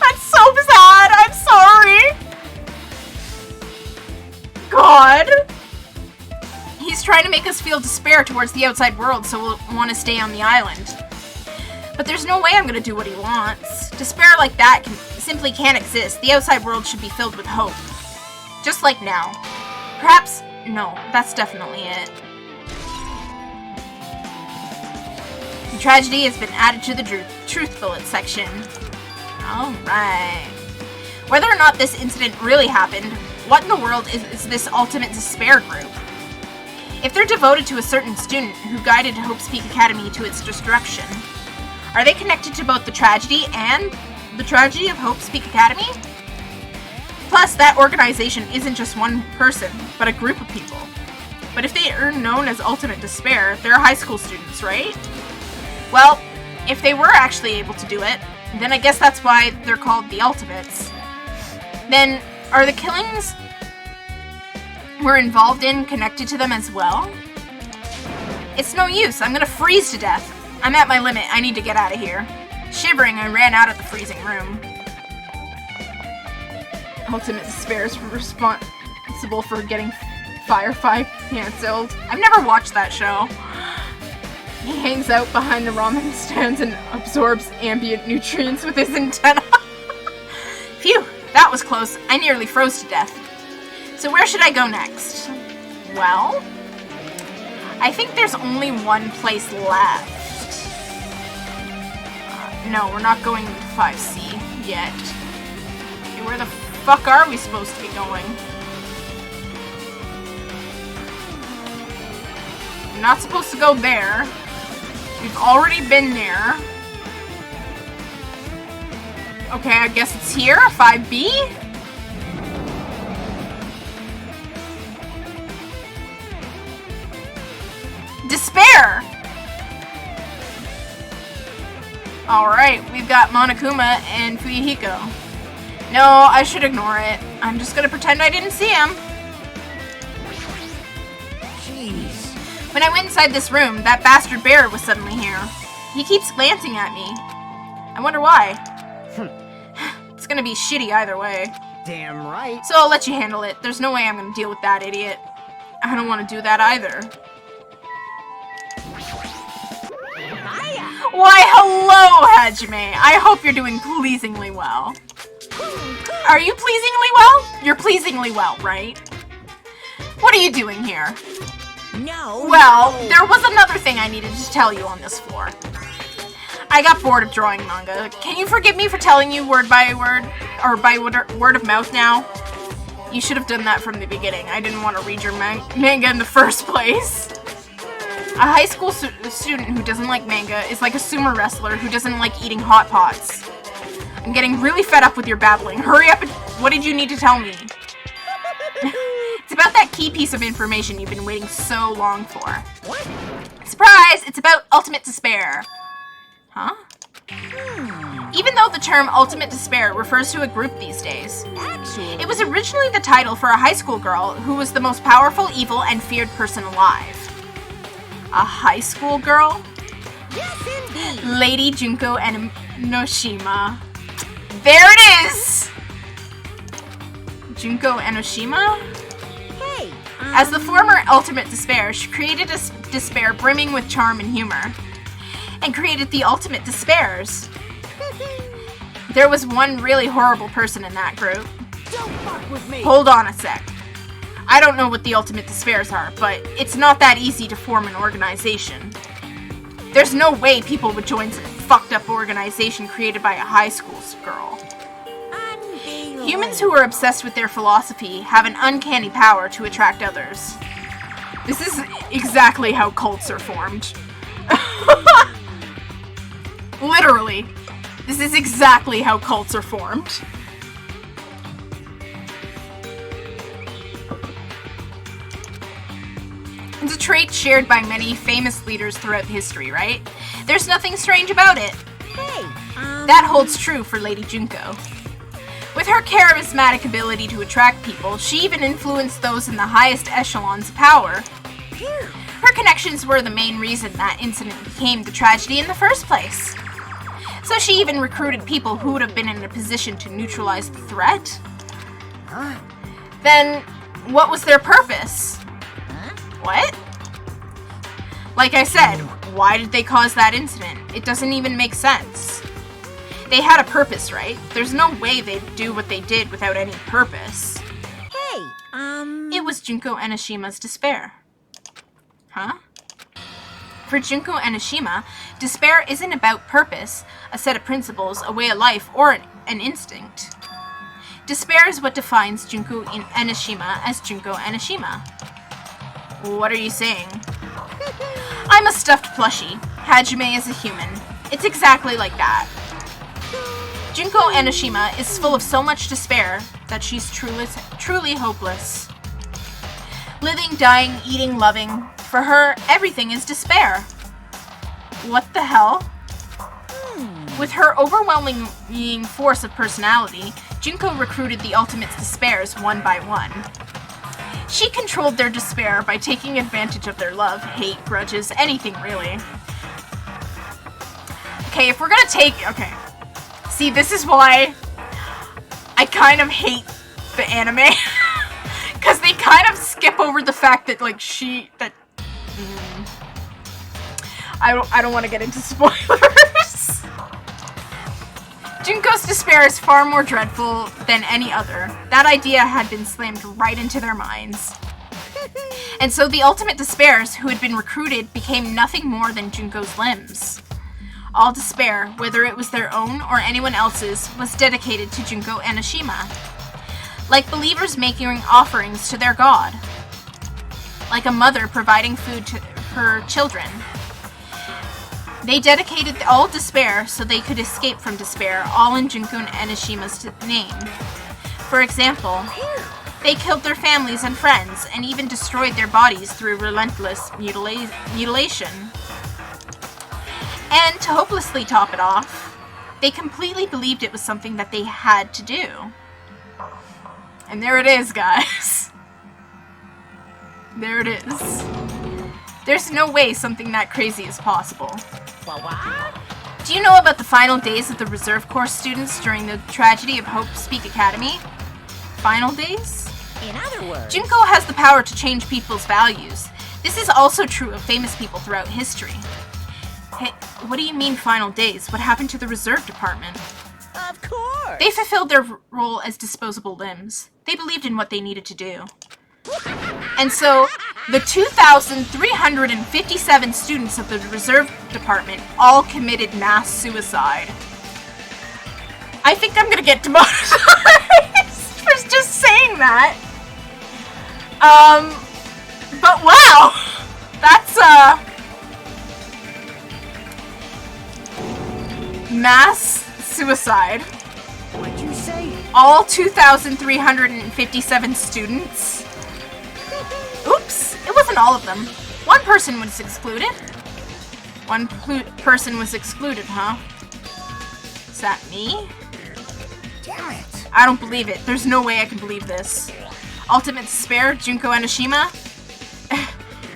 That's so sad. I'm sorry. God. He's trying to make us feel despair towards the outside world, so we'll want to stay on the island. But there's no way I'm going to do what he wants. Despair like that simply can't exist. The outside world should be filled with hope. Just like now. Perhaps... No, that's definitely it. The tragedy has been added to the truth bullet section. Alright. Whether or not this incident really happened, what in the world is this ultimate despair group? If they're devoted to a certain student who guided Hope's Peak Academy to its destruction, are they connected to both the tragedy and the tragedy of Hope's Peak Academy? Plus, that organization isn't just one person, but a group of people. But if they are known as Ultimate Despair, they're high school students, right? Well, if they were actually able to do it, then I guess that's why they're called the Ultimates. Then, are the killings we're involved in connected to them as well? It's no use, I'm gonna freeze to death. I'm at my limit, I need to get out of here. Shivering, I ran out of the freezing room. Ultimate Despair is responsible for getting Firefly cancelled. I've never watched that show. He hangs out behind the ramen stands and absorbs ambient nutrients with his antenna. Phew, that was close. I nearly froze to death. So where should I go next? Well, I think there's only one place left. No, we're not going to 5C yet. Okay, where the fuck are we supposed to be going? I'm not supposed to go there. We've already been there. Okay, I guess it's here, 5B? Despair! Alright, we've got Monokuma and Fuyuhiko. No, I should ignore it. I'm just gonna pretend I didn't see him. Jeez. When I went inside this room, that bastard bear was suddenly here. He keeps glancing at me. I wonder why. It's gonna be shitty either way. Damn right. So I'll let you handle it. There's no way I'm gonna deal with that idiot. I don't want to do that either. Why, hello, Hajime. I hope you're doing pleasingly well. Are you pleasingly well? You're pleasingly well, right? What are you doing here? No. Well, there was another thing I needed to tell you on this floor. I got bored of drawing manga. Can you forgive me for telling you word by word, or by word of mouth now? You should have done that from the beginning. I didn't want to read your manga in the first place. A high school student who doesn't like manga is like a sumo wrestler who doesn't like eating hot pots. I'm getting really fed up with your babbling. Hurry up and... What did you need to tell me? It's about that key piece of information you've been waiting so long for. What? Surprise! It's about Ultimate Despair. Huh? Even though the term Ultimate Despair refers to a group these days, Actually, it was originally the title for a high school girl who was the most powerful, evil, and feared person alive. A high school girl? yes indeed. Lady Junko Noshima. There it is! Junko Enoshima? Hey, As the former Ultimate Despair, she created a despair brimming with charm and humor. And created the Ultimate Despairs. There was one really horrible person in that group. don't fuck with me. Hold on a sec. I don't know what the Ultimate Despairs are, but it's not that easy to form an organization. There's no way people would join some fucked up organization created by a high school girl. Unbelievable. Humans who are obsessed with their philosophy have an uncanny power to attract others. This is exactly how cults are formed. Literally. This is exactly how cults are formed. It's a trait shared by many famous leaders throughout history, right? There's nothing strange about it. Hey, That holds true for Lady Junko. With her charismatic ability to attract people, she even influenced those in the highest echelons of power. here. Her connections were the main reason that incident became the tragedy in the first place. So she even recruited people who would have been in a position to neutralize the threat. Huh? Then, what was their purpose? What? Like I said, why did they cause that incident? It doesn't even make sense. They had a purpose, right? There's no way they'd do what they did without any purpose. Hey, It was Junko Enoshima's despair. Huh? For Junko Enoshima, despair isn't about purpose, a set of principles, a way of life, or an instinct. Despair is what defines Junko Enoshima as Junko Enoshima. What are you saying? I'm a stuffed plushie. Hajime is a human. It's exactly like that. Junko Enoshima is full of so much despair that she's truly hopeless. Living, dying, eating, loving. For her, everything is despair. What the hell? With her overwhelming force of personality, Junko recruited the Ultimate Despairs one by one. She controlled their despair by taking advantage of their love, hate, grudges, anything really. Okay, if we're gonna take... Okay. See, this is why I kind of hate the anime. Because they kind of skip over the fact that, like, I don't want to get into spoilers. Junko's despair is far more dreadful than any other. That idea had been slammed right into their minds. And so the Ultimate Despairs, who had been recruited, became nothing more than Junko's limbs. All despair, whether it was their own or anyone else's, was dedicated to Junko Enoshima. Like believers making offerings to their god. Like a mother providing food to her children. They dedicated all despair so they could escape from despair, all in Junko Enoshima's name. For example, they killed their families and friends, and even destroyed their bodies through relentless mutilation. And to hopelessly top it off, they completely believed it was something that they had to do. And there it is, guys. There it is. There's no way something that crazy is possible. What? Do you know about the final days of the Reserve Corps students during the tragedy of Hope Speak Academy? Final days? In other words, Junko has the power to change people's values. This is also true of famous people throughout history. Hey, what do you mean final days? What happened to the Reserve Department? of course. They fulfilled their role as disposable limbs. They believed in what they needed to do. And so, the 2,357 students of the Reserve Department all committed mass suicide. I think I'm gonna get demonetized for just saying that. But wow! That's, mass suicide. What'd you say? All 2,357 students. Oops, it wasn't all of them. One person was excluded. One person was excluded, huh? Is that me? Damn it. I don't believe it. There's no way I can believe this. Ultimate Despair, Junko Enoshima?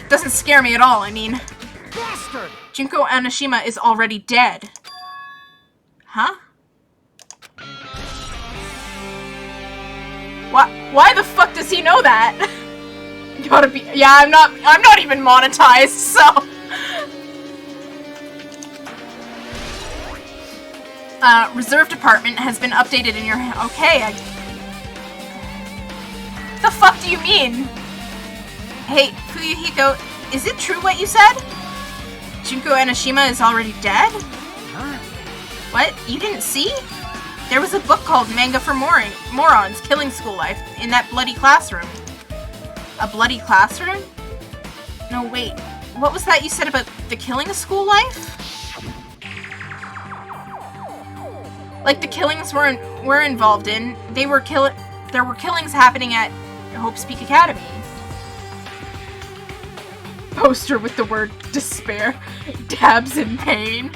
Doesn't scare me at all, I mean... Bastard. Junko Enoshima is already dead. Huh? Why the fuck does he know that? Gotta be. Yeah, I'm not even monetized, so. Reserve department has been updated in your. Okay, the fuck do you mean? Hey, Fuyuhiko, is it true what you said? Junko Enoshima is already dead? Huh? What? You didn't see? There was a book called Manga for Morons, Killing School Life, in that bloody classroom. A bloody classroom? No, wait. What was that you said about the killing school life? Like the killings we're involved in, there were killings happening at Hope's Peak Academy. Poster with the word despair. Dabs in pain.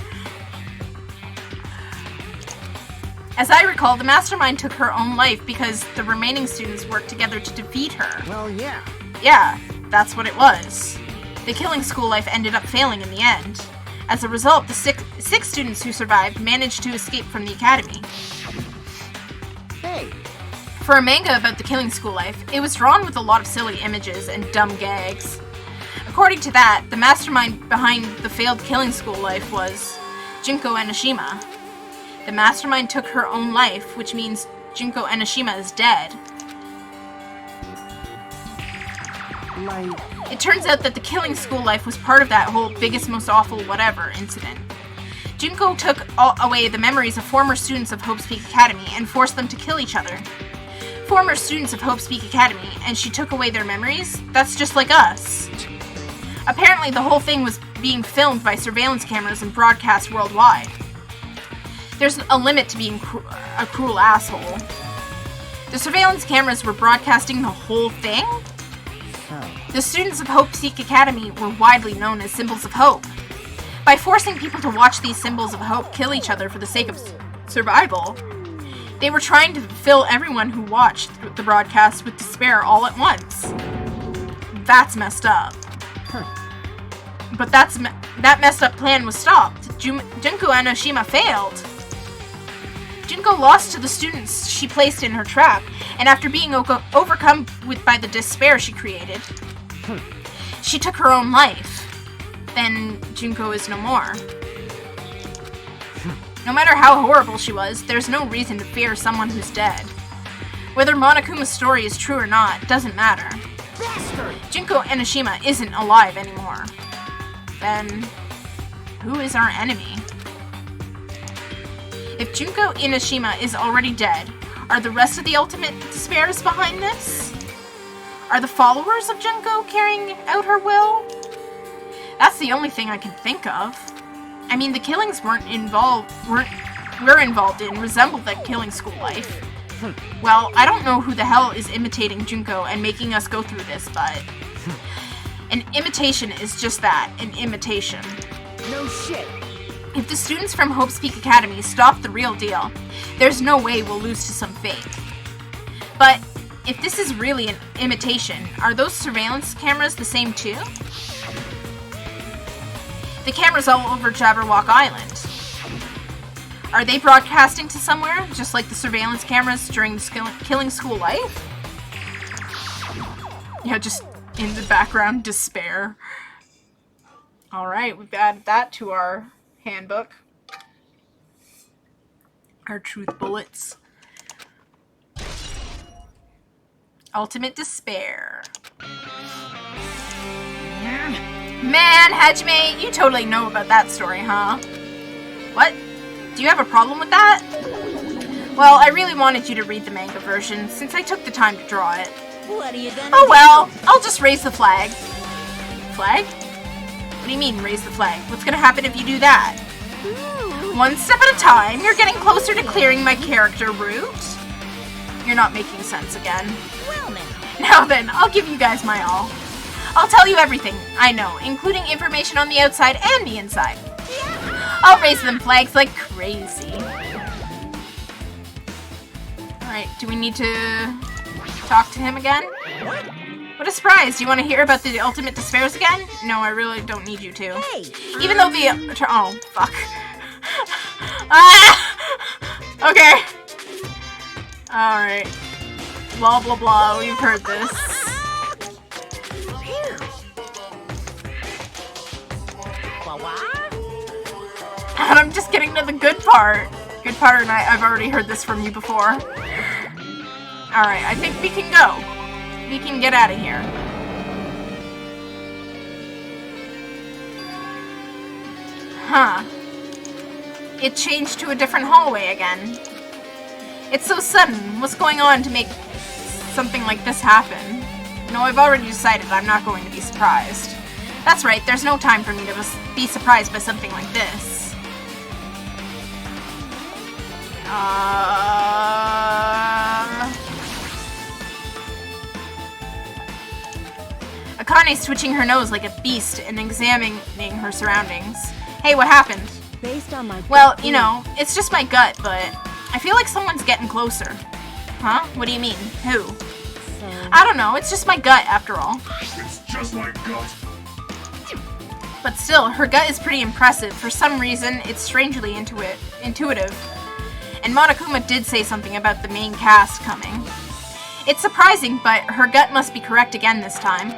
As I recall, the mastermind took her own life because the remaining students worked together to defeat her. Well, yeah. Yeah, that's what it was. The killing school life ended up failing in the end. As a result, the six students who survived managed to escape from the academy. Hey, For a manga about the killing school life, it was drawn with a lot of silly images and dumb gags. According to that, the mastermind behind the failed killing school life was Junko Enoshima. The mastermind took her own life, which means Junko Enoshima is dead. like, It turns out that the killing school life was part of that whole biggest, most awful whatever incident. Junko took away the memories of former students of Hope's Peak Academy and forced them to kill each other. Former students of Hope's Peak Academy, and she took away their memories? That's just like us. Apparently the whole thing was being filmed by surveillance cameras and broadcast worldwide. There's a limit to being a cruel asshole. The surveillance cameras were broadcasting the whole thing? The students of Hope's Peak Academy were widely known as symbols of hope. By forcing people to watch these symbols of hope kill each other for the sake of survival, they were trying to fill everyone who watched the broadcast with despair all at once. That's messed up. But that messed up plan was stopped. Junko Enoshima failed. Junko lost to the students she placed in her trap, and after being overcome by the despair she created, she took her own life. Then Junko is no more. No matter how horrible she was, there's no reason to fear someone who's dead. Whether Monokuma's story is true or not doesn't matter. Junko Enoshima isn't alive anymore. Then, who is our enemy? If Junko Enoshima is already dead, are the rest of the Ultimate Despairs behind this? Are the followers of Junko carrying out her will? That's the only thing I can think of. I mean, the killings we're involved in resemble that killing school life. Well, I don't know who the hell is imitating Junko and making us go through this, but an imitation is just that, an imitation. no shit. If the students from Hope's Peak Academy stop the real deal, there's no way we'll lose to some fake. But if this is really an imitation, are those surveillance cameras the same too? The cameras all over Jabberwock Island. Are they broadcasting to somewhere, just like the surveillance cameras during the killing school life? Yeah, just in the background, despair. Alright, we've added that to our handbook. Our truth bullets. Ultimate despair. Man, Hajime, you totally know about that story, huh? What? Do you have a problem with that? Well, I really wanted you to read the manga version, since I took the time to draw it. What are you gonna Oh well, I'll just raise the flag. Flag? What do you mean, raise the flag? What's gonna happen if you do that? One step at a time, you're getting closer to clearing my character route. You're not making sense again. Well, now. Now then, I'll give you guys my all. I'll tell you everything I know, including information on the outside and the inside. I'll raise them flags like crazy. Alright, do we need to talk to him again? What a surprise! Do you want to hear about the Ultimate Despairs again? No, I really don't need you to. Hey, Even though the... Oh, fuck. Ah! Okay. Alright. Blah blah blah, we've heard this. And I'm just getting to the good part. Good part, and I've already heard this from you before. Alright, I think we can go. We can get out of here. Huh. It changed to a different hallway again. It's so sudden. What's going on to make something like this happen? No, I've already decided I'm not going to be surprised. That's right, there's no time for me to be surprised by something like this. Akane's twitching her nose like a beast and examining her surroundings. Hey, what happened? Based on my Well, you know, it's just my gut, but I feel like someone's getting closer. Huh? What do you mean? Who? I don't know, it's just my gut after all. It's just my gut. But still, her gut is pretty impressive. For some reason, it's strangely intuitive. And Monokuma did say something about the main cast coming. It's surprising, but her gut must be correct again this time.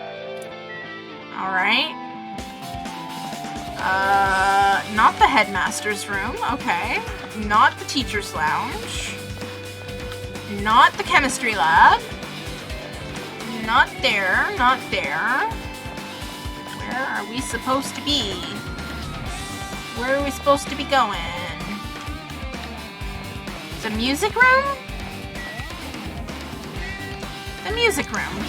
Alright. Not the headmaster's room. Okay. Not the teacher's lounge. Not the chemistry lab. Not there. Not there. Where are we supposed to be? Where are we supposed to be going? The music room? The music room.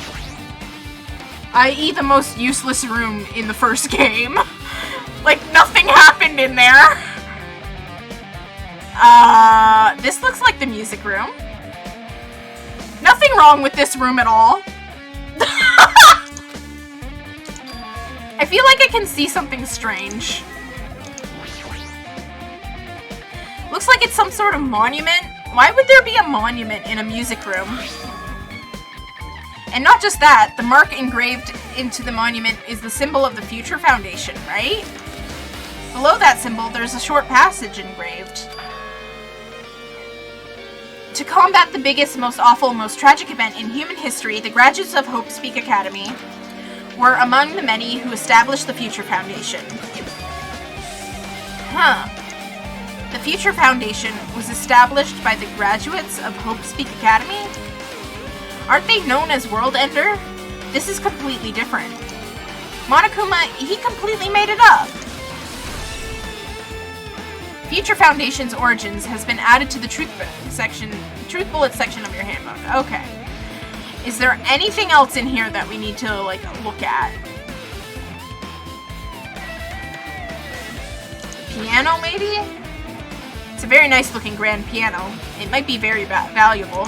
I.e. the most useless room in the first game. Like, nothing happened in there. This looks like the music room. Nothing wrong with this room at all. I feel like I can see something strange. Looks like it's some sort of monument. Why would there be a monument in a music room? And not just that, the mark engraved into the monument is the symbol of the Future Foundation, right? Below that symbol, there's a short passage engraved. To combat the biggest, most awful, most tragic event in human history, the graduates of Hope Speak Academy were among the many who established the Future Foundation. Huh. The Future Foundation was established by the graduates of Hope Speak Academy? Aren't they known as World Ender? This is completely different. Monokuma, he completely made it up. Future Foundation's origins has been added to the Truth Bullet section of your handbook. Okay. Is there anything else in here that we need to, like, look at? Piano, maybe? It's a very nice looking grand piano. It might be very valuable.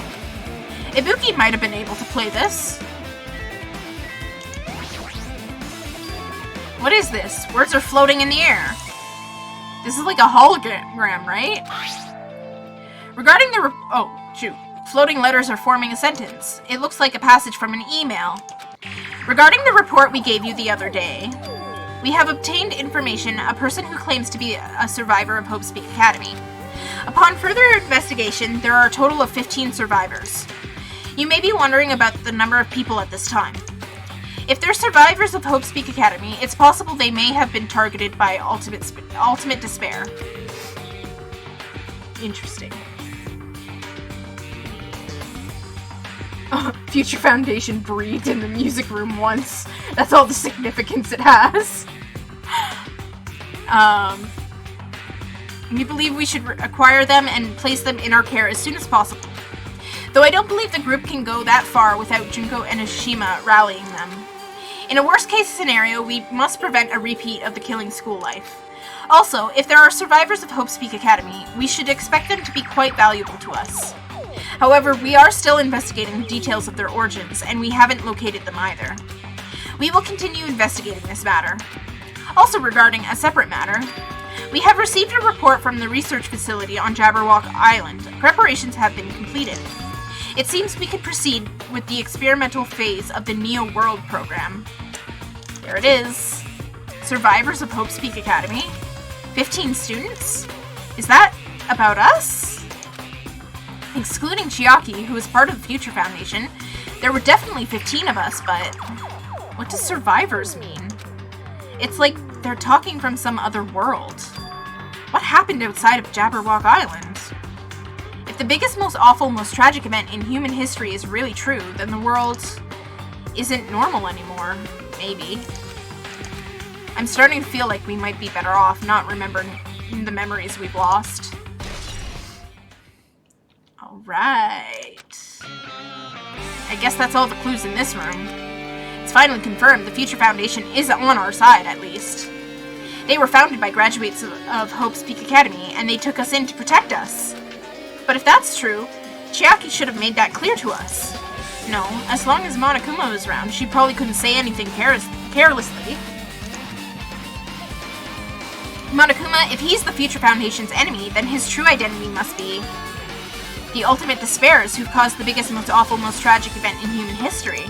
Ibuki might have been able to play this. What is this? Words are floating in the air. This is like a hologram, right? Regarding the floating letters are forming a sentence. It looks like a passage from an email. Regarding the report we gave you the other day, we have obtained information, a person who claims to be a survivor of Hope Speak Academy. Upon further investigation, there are a total of 15 survivors. You may be wondering about the number of people at this time. If they're survivors of Hope Speak Academy, it's possible they may have been targeted by ultimate despair. Interesting. Future Foundation breathed in the music room once. That's all the significance it has. We believe we should acquire them and place them in our care as soon as possible. Though I don't believe the group can go that far without Junko and Ashima rallying them. In a worst-case scenario, we must prevent a repeat of the killing school life. Also, if there are survivors of Hope Speak Academy, we should expect them to be quite valuable to us. However, we are still investigating the details of their origins, and we haven't located them either. We will continue investigating this matter. Also regarding a separate matter, we have received a report from the research facility on Jabberwock Island. Preparations have been completed. It seems we could proceed with the experimental phase of the Neo World program. There it is. Survivors of Hope Speak Academy. 15 students? Is that about us? Excluding Chiaki, who was part of the Future Foundation, there were definitely 15 of us, but what does survivors mean? It's like they're talking from some other world. What happened outside of Jabberwock Island? If the biggest, most awful, most tragic event in human history is really true, then the world isn't normal anymore. Maybe. I'm starting to feel like we might be better off not remembering the memories we've lost. Alright. I guess that's all the clues in this room. It's finally confirmed the Future Foundation is on our side, at least. They were founded by graduates of Hope's Peak Academy, and they took us in to protect us. But if that's true, Chiaki should have made that clear to us. No, as long as Monokuma was around, she probably couldn't say anything carelessly. Monokuma, if he's the Future Foundation's enemy, then his true identity must be the ultimate despairs who caused the biggest, most awful, most tragic event in human history.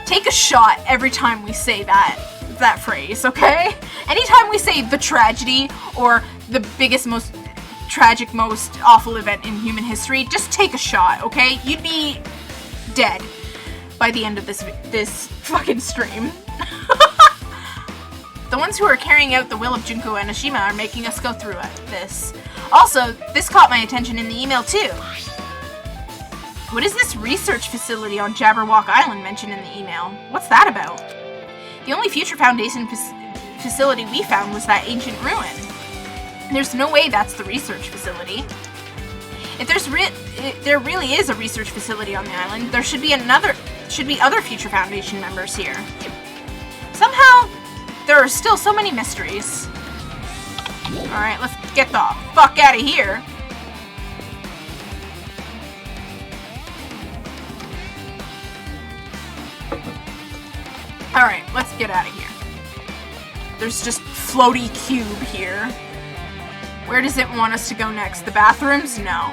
Take a shot every time we say that phrase, okay? Anytime we say the tragedy or the biggest, most tragic, most awful event in human history, just take a shot, okay? You'd be dead by the end of this fucking stream. The ones who are carrying out the will of Junko and Ashima are making us go through this. Also, this caught my attention in the email too. What is this research facility on Jabberwock Island mentioned in the email? What's that about? The only Future Foundation facility we found was that ancient ruin. There's no way that's the research facility. If there really is a research facility on the island, there should be other Future Foundation members here. Somehow, there are still so many mysteries. Alright, let's get the fuck out of here. Alright, let's get out of here. There's just floaty cube here. Where does it want us to go next? The bathrooms? No.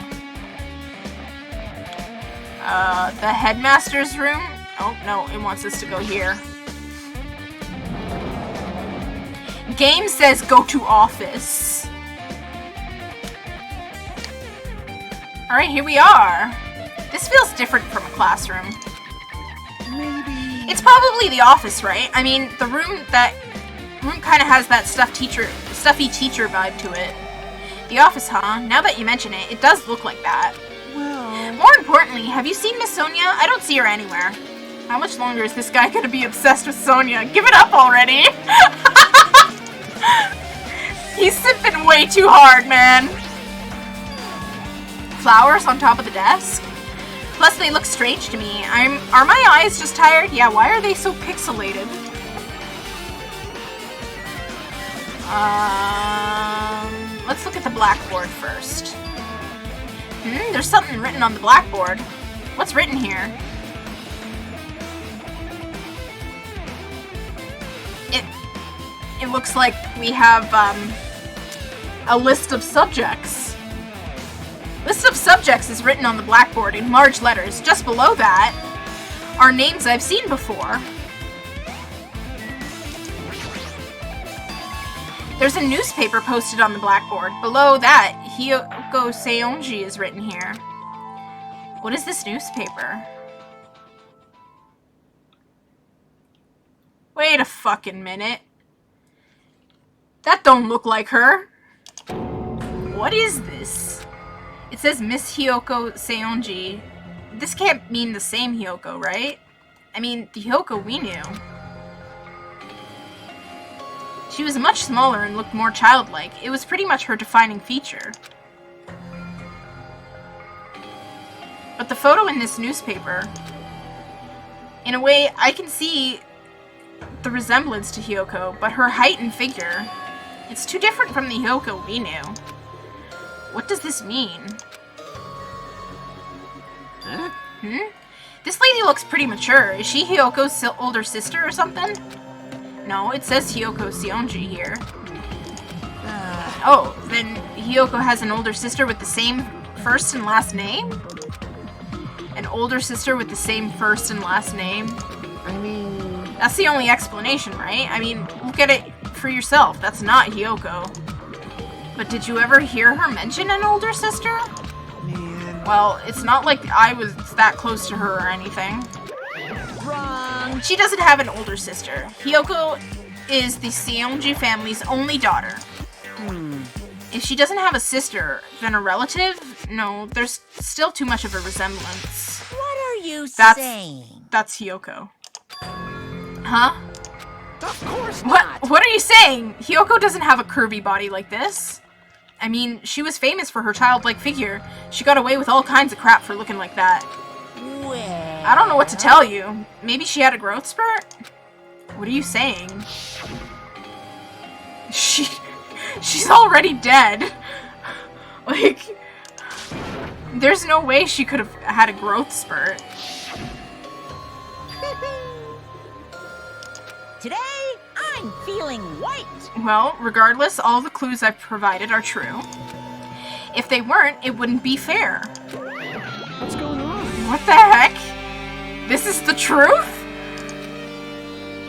The headmaster's room? Oh, no, it wants us to go here. Game says go to office. Alright, here we are. This feels different from a classroom. Maybe. It's probably the office, right? I mean, the room kind of has that stuffy teacher vibe to it. The office, huh? Now that you mention it, it does look like that. Well. More importantly, have you seen Miss Sonia? I don't see her anywhere. How much longer is this guy gonna be obsessed with Sonia? Give it up already! He's sipping way too hard, man. Flowers on top of the desk? Plus, they look strange to me. Are my eyes just tired? Yeah, why are they so pixelated? Let's look at the blackboard first. There's something written on the blackboard. What's written here? It looks like we have, a list of subjects. List of subjects is written on the blackboard in large letters. Just below that are names I've seen before. There's a newspaper posted on the blackboard. Below that, Hyoko Seonji is written here. What is this newspaper? Wait a fucking minute. That don't look like her. What is this? It says Miss Hyoko Seonji. This can't mean the same Hyoko, right? I mean, the Hyoko we knew. She was much smaller and looked more childlike. It was pretty much her defining feature. But the photo in this newspaper, in a way, I can see the resemblance to Hyoko, but her height and figure, it's too different from the Hyoko we knew. What does this mean? Huh? This lady looks pretty mature. Is she Hyoko's older sister or something? No, it says Hyoko Seonji here. Oh, then Hyoko has an older sister with the same first and last name? An older sister with the same first and last name? I mean... That's the only explanation, right? I mean, look at it for yourself. That's not Hyoko. But did you ever hear her mention an older sister? Man... Well, it's not like I was that close to her or anything. Wrong. She doesn't have an older sister. Hiyoko is the Seonji family's only daughter. If she doesn't have a sister, then a relative? No, there's still too much of a resemblance. What are you That's- saying? That's Hiyoko. Huh? Of course What are you saying? Hiyoko doesn't have a curvy body like this. I mean, she was famous for her childlike figure. She got away with all kinds of crap for looking like that. Well, I don't know what to tell you. Maybe she had a growth spurt? What are you saying? She's already dead. Like, there's no way she could have had a growth spurt. today I'm feeling white. Well, regardless, all the clues I've provided are true. If they weren't, it wouldn't be fair. What's going on? What the heck? This is the truth?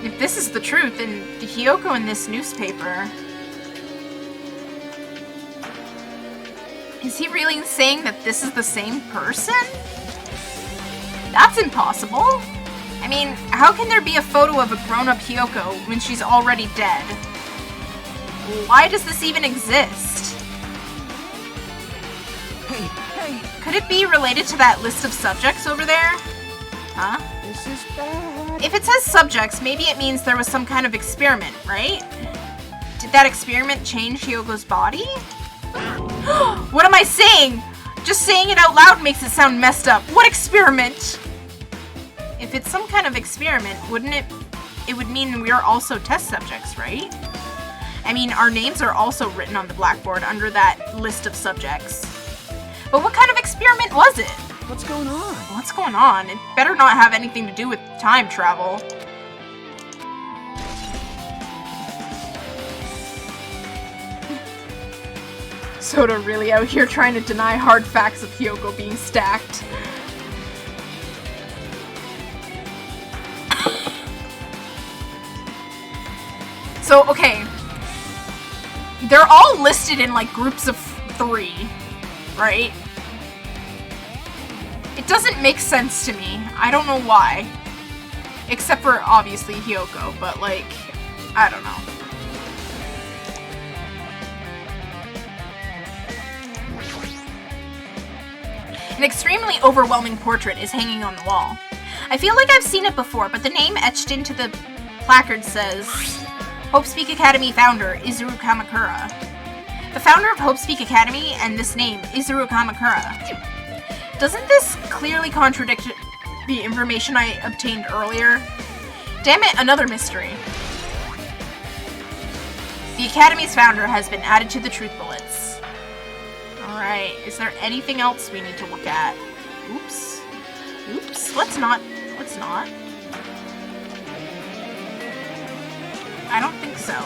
If this is the truth, then the Hiyoko in this newspaper... Is he really saying that this is the same person? That's impossible. I mean, how can there be a photo of a grown-up Hiyoko when she's already dead? Why does this even exist? Hey, Could it be related to that list of subjects over there? Huh? this is bad. If it says subjects, maybe it means there was some kind of experiment, right? Did that experiment change Hyogo's body? What am I saying? Just saying it out loud makes it sound messed up. What experiment? If it's some kind of experiment, wouldn't it... It would mean we are also test subjects, right? I mean, our names are also written on the blackboard under that list of subjects. But what kind of experiment was it? What's going on? What's going on? It better not have anything to do with time travel. Soda really out here trying to deny hard facts of Hiyoko being stacked. So, okay. They're all listed in, like, groups of 3, right? It doesn't make sense to me. I don't know why. Except for, obviously, Hiyoko, but, like, I don't know. An extremely overwhelming portrait is hanging on the wall. I feel like I've seen it before, but the name etched into the placard says, Hope Speak Academy founder, Izuru Kamakura. The founder of Hope Speak Academy and this name, Izuru Kamakura. Doesn't this clearly contradict the information I obtained earlier? Damn it, another mystery. The Academy's founder has been added to the truth bullets. Alright, is there anything else we need to look at? Oops. Oops, let's not. I don't think so.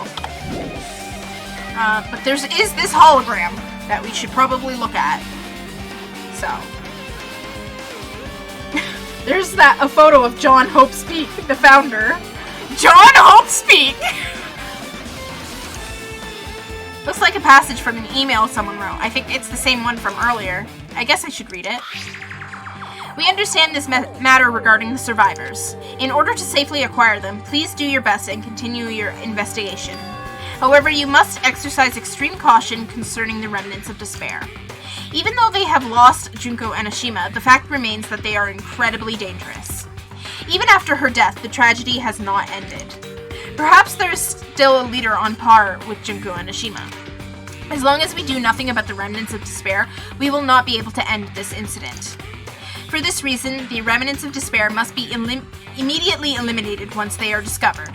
But is this hologram that we should probably look at. So. There's a photo of John Hopespeak, the founder. John Hopespeak! Looks like a passage from an email someone wrote. I think it's the same one from earlier. I guess I should read it. We understand this matter regarding the survivors. In order to safely acquire them, please do your best and continue your investigation. However, you must exercise extreme caution concerning the remnants of despair. Even though they have lost Junko Enoshima, the fact remains that they are incredibly dangerous. Even after her death, the tragedy has not ended. Perhaps there is still a leader on par with Junko Enoshima. As long as we do nothing about the remnants of despair, we will not be able to end this incident. For this reason, the remnants of despair must be immediately eliminated once they are discovered.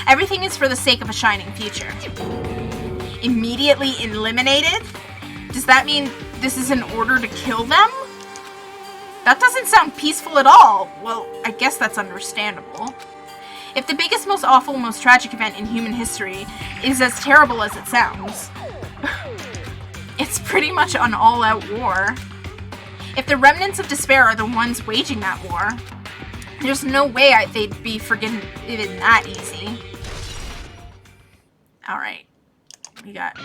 Everything is for the sake of a shining future. Immediately eliminated? Does that mean this is an order to kill them? That doesn't sound peaceful at all. Well, I guess that's understandable. If the biggest, most awful, most tragic event in human history is as terrible as it sounds, it's pretty much an all-out war. If the remnants of despair are the ones waging that war, there's no way they'd be forgiven that easy. Alright. We got...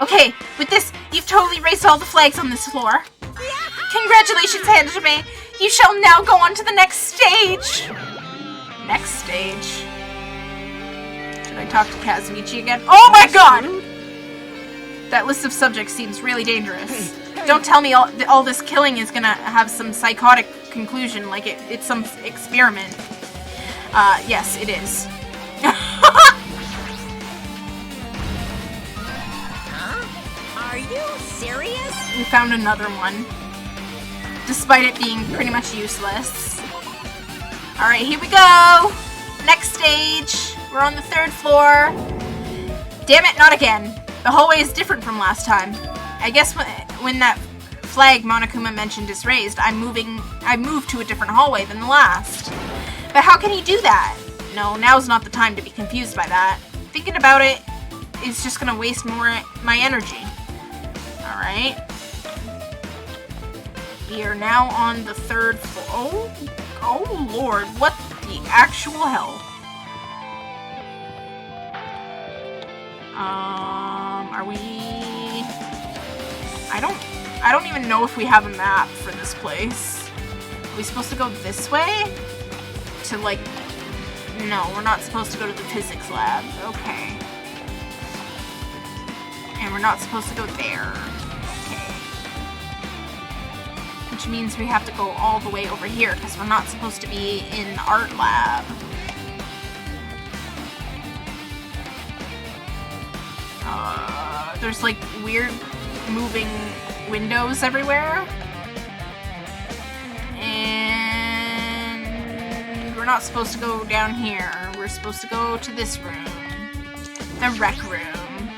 Okay, with this, you've totally erased all the flags on this floor. Congratulations, Hajime! You shall now go on to the next stage! Next stage? Should I talk to Kazuichi again? Oh my god! That list of subjects seems really dangerous. Don't tell me all this killing is gonna have some psychotic conclusion, like it's some experiment. Yes, it is. Are you serious? We found another one. Despite it being pretty much useless. Alright, here we go! Next stage! We're on the 3rd floor. Damn it, not again. The hallway is different from last time. I guess when that flag Monokuma mentioned is raised, I moved to a different hallway than the last. But how can he do that? No, now's not the time to be confused by that. Thinking about it is just gonna waste more my energy. Alright. We are now on the 3rd floor. Oh lord, what the actual hell? Are we... I don't even know if we have a map for this place. Are we supposed to go this way? To like... No, we're not supposed to go to the physics lab. Okay. And we're not supposed to go there. Okay. Which means we have to go all the way over here, because we're not supposed to be in the art lab. There's like weird moving windows everywhere. And we're not supposed to go down here. We're supposed to go to this room. The rec room.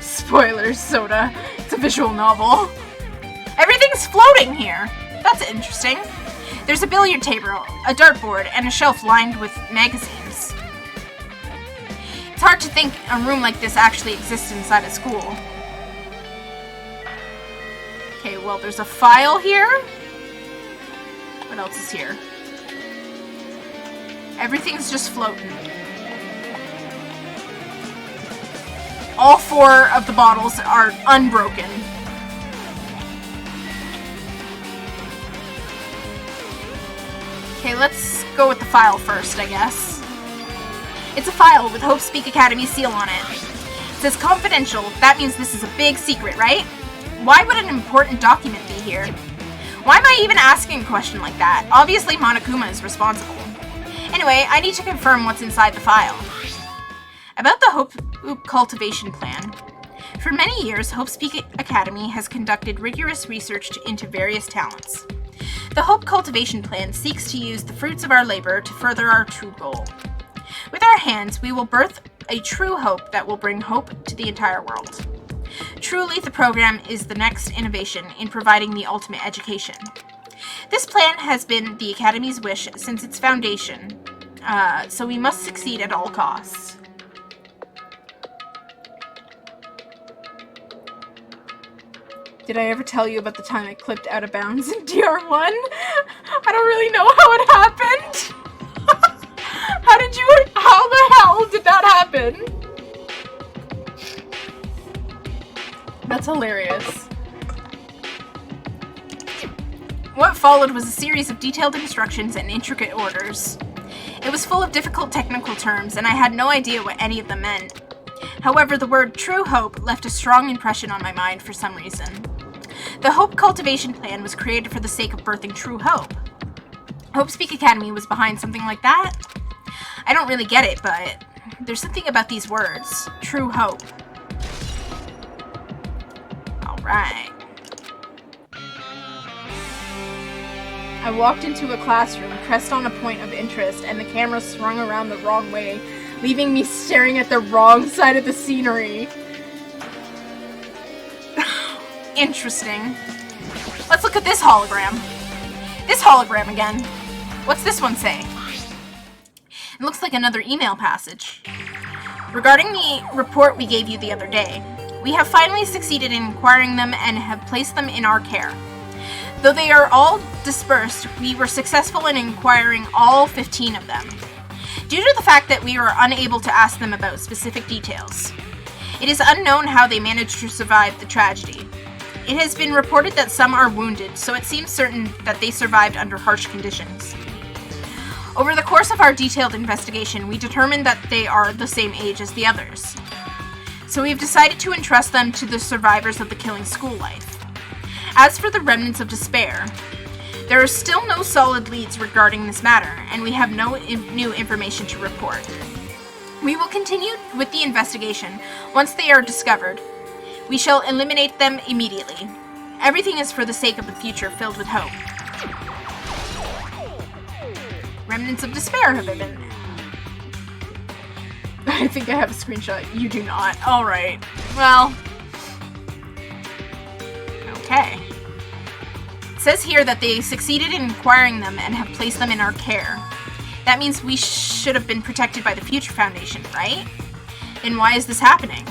Spoilers, Soda. It's a visual novel. Everything's floating here. That's interesting. There's a billiard table, a dartboard, and a shelf lined with magazines. It's hard to think a room like this actually exists inside a school. Okay, well, there's a file here. What else is here? Everything's just floating. All 4 of the bottles are unbroken. Okay, let's go with the file first, I guess. It's a file with Hope Speak Academy's seal on it. It says confidential. That means this is a big secret, right? Why would an important document be here? Why am I even asking a question like that? Obviously, Monokuma is responsible. Anyway, I need to confirm what's inside the file. About the Hope Cultivation Plan. For many years, Hope Speak Academy has conducted rigorous research into various talents. The Hope Cultivation Plan seeks to use the fruits of our labor to further our true goal. With our hands, we will birth a true hope that will bring hope to the entire world. Truly, the program is the next innovation in providing the ultimate education. This plan has been the Academy's wish since its foundation, so we must succeed at all costs. Did I ever tell you about the time I clipped out of bounds in DR1? I don't really know how it happened. How the hell did that happen? That's hilarious. What followed was a series of detailed instructions and intricate orders. It was full of difficult technical terms, and I had no idea what any of them meant. However, the word true hope left a strong impression on my mind for some reason. The Hope Cultivation Plan was created for the sake of birthing true hope. Hope Speak Academy was behind something like that? I don't really get it, but there's something about these words. True hope. Alright. I walked into a classroom, pressed on a point of interest, and the camera swung around the wrong way, leaving me staring at the wrong side of the scenery. Interesting. Let's look at this hologram. This hologram again. What's this one say? It looks like another email passage. Regarding the report we gave you the other day, we have finally succeeded in acquiring them and have placed them in our care. Though they are all dispersed, we were successful in acquiring all 15 of them. due to the fact that we were unable to ask them about specific details. It is unknown how they managed to survive the tragedy. It has been reported that some are wounded, so it seems certain that they survived under harsh conditions. Over the course of our detailed investigation, we determined that they are the same age as the others. So we've decided to entrust them to the survivors of the killing school life. As for the remnants of despair, there are still no solid leads regarding this matter, and we have no new information to report. We will continue with the investigation once they are discovered. We shall eliminate them immediately. Everything is for the sake of the future filled with hope. Remnants of despair have been... I think I have a screenshot. You do not. Alright. Well... Okay. It says here that they succeeded in acquiring them and have placed them in our care. That means we should have been protected by the Future Foundation, right? Then why is this happening?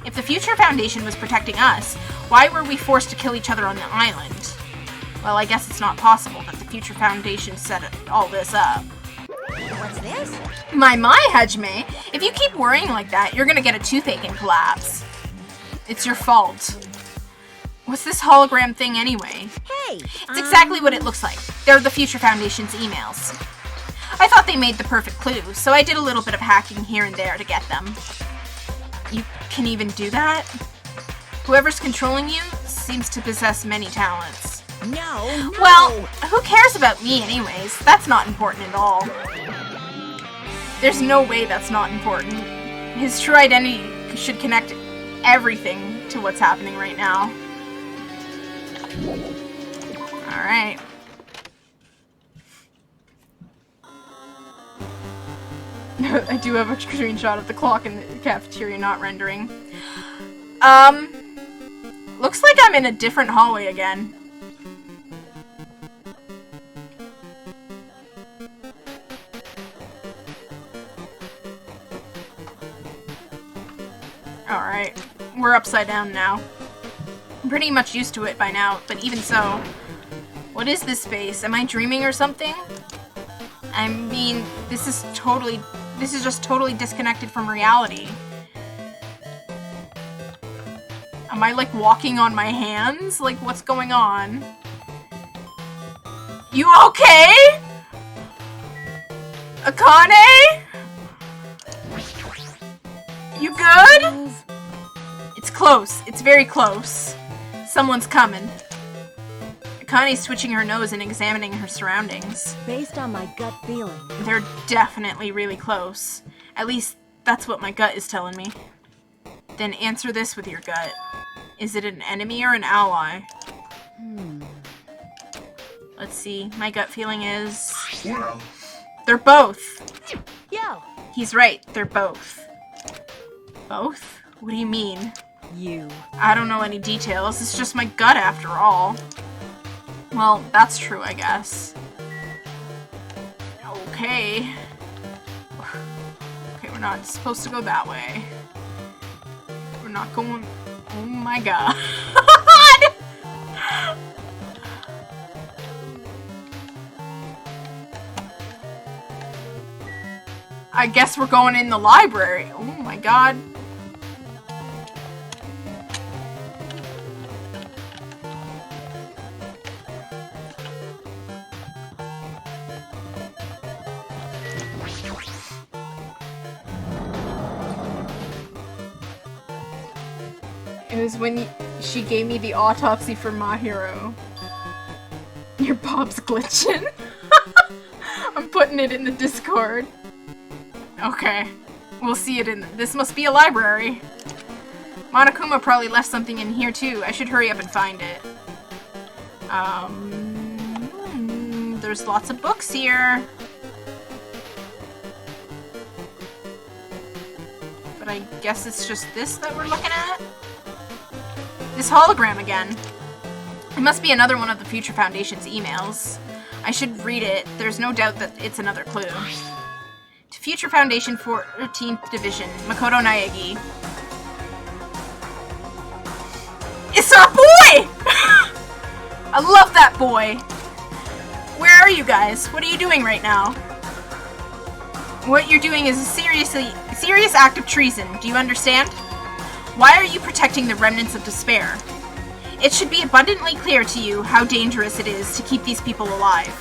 If the Future Foundation was protecting us, why were we forced to kill each other on the island? Well, I guess it's not possible that the Future Foundation set all this up. What's this? My, Hajime! If you keep worrying like that, you're gonna get a toothache and collapse. It's your fault. What's this hologram thing anyway? Hey! It's exactly what it looks like. They're the Future Foundation's emails. I thought they made the perfect clue, so I did a little bit of hacking here and there to get them. You can even do that? Whoever's controlling you seems to possess many talents. No! Well, who cares about me anyways? That's not important at all. There's no way that's not important. His true identity should connect everything to what's happening right now. Alright. I do have a screenshot of the clock in the cafeteria not rendering. Looks like I'm in a different hallway again. Alright, we're upside down now. I'm pretty much used to it by now, but even so. What is this space? Am I dreaming or something? I mean, this is just totally disconnected from reality. Am I, like, walking on my hands? Like, what's going on? You okay? Akane? You good? It's close. It's very close. Someone's coming. Akane's switching her nose and examining her surroundings. Based on my gut feeling. They're definitely really close. At least, that's what my gut is telling me. Then answer this with your gut. Is it an enemy or an ally? Let's see. My gut feeling is... Well, they're both. Yo! He's right. They're both. Both? What do you mean? You. I don't know any details. It's just my gut after all. Well, that's true, I guess. Okay. Okay, we're not supposed to go that way. We're not going... Oh my god. I guess we're going in the library. Oh my god. It was when she gave me the autopsy for Mahiro. Your Bob's glitching. I'm putting it in the Discord. Okay. We'll see it in... This must be a library. Monokuma probably left something in here too. I should hurry up and find it. There's lots of books here. But I guess it's just this that we're looking at? This hologram again. It must be another one of the Future Foundation's emails. I should read it. There's no doubt that it's another clue. To Future Foundation 14th Division, Makoto Naegi. It's our boy! I love that boy! Where are you guys? What are you doing right now? What you're doing is a serious act of treason. Do you understand? Why are you protecting the remnants of despair? It should be abundantly clear to you how dangerous it is to keep these people alive.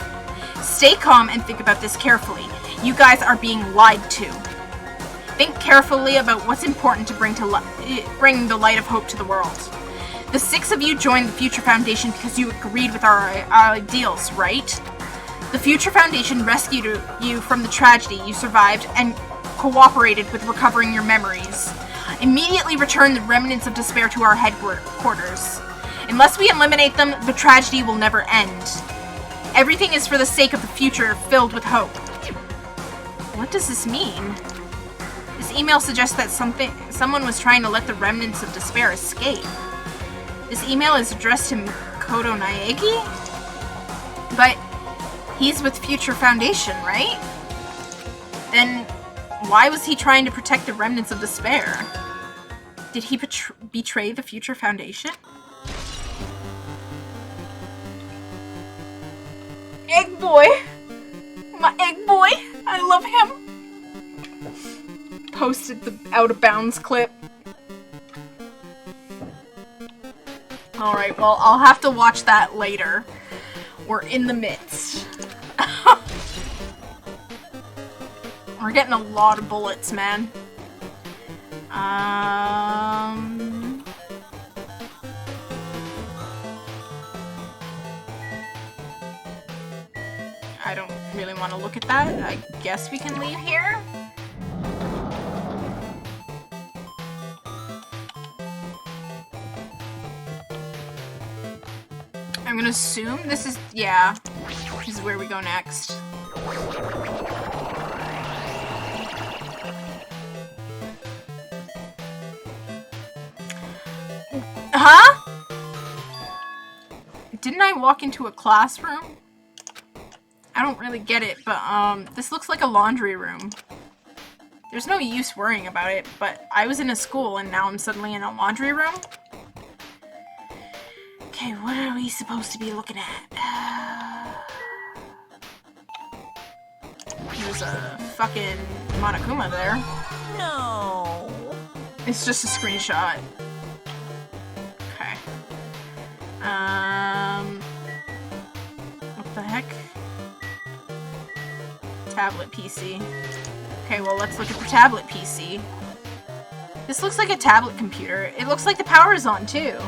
Stay calm and think about this carefully. You guys are being lied to. Think carefully about what's important to bring the light of hope to the world. The 6 of you joined the Future Foundation because you agreed with our ideals, right? The Future Foundation rescued you from the tragedy you survived and cooperated with recovering your memories. Immediately return the remnants of despair to our headquarters. Unless we eliminate them, the tragedy will never end. Everything is for the sake of the future filled with hope. What does this mean? This email suggests that someone was trying to let the remnants of despair escape. This email is addressed to Kodo Naegi? But he's with Future Foundation, right? Then why was he trying to protect the remnants of despair? Did he betray the Future Foundation? Egg boy! My egg boy! I love him! Posted the out of bounds clip. Alright, well, I'll have to watch that later. We're in the midst. We're getting a lot of bullets, man. I don't really want to look at that. I guess we can leave here. I'm gonna assume this is, yeah, this is where we go next. Huh? Didn't I walk into a classroom? I don't really get it, but this looks like a laundry room. There's no use worrying about it, but I was in a school and now I'm suddenly in a laundry room? Okay, what are we supposed to be looking at? There's a fucking Monokuma there. No. It's just a screenshot. Okay. What the heck? Tablet PC. Okay, well, let's look at the tablet PC. This looks like a tablet computer. It looks like the power is on, too.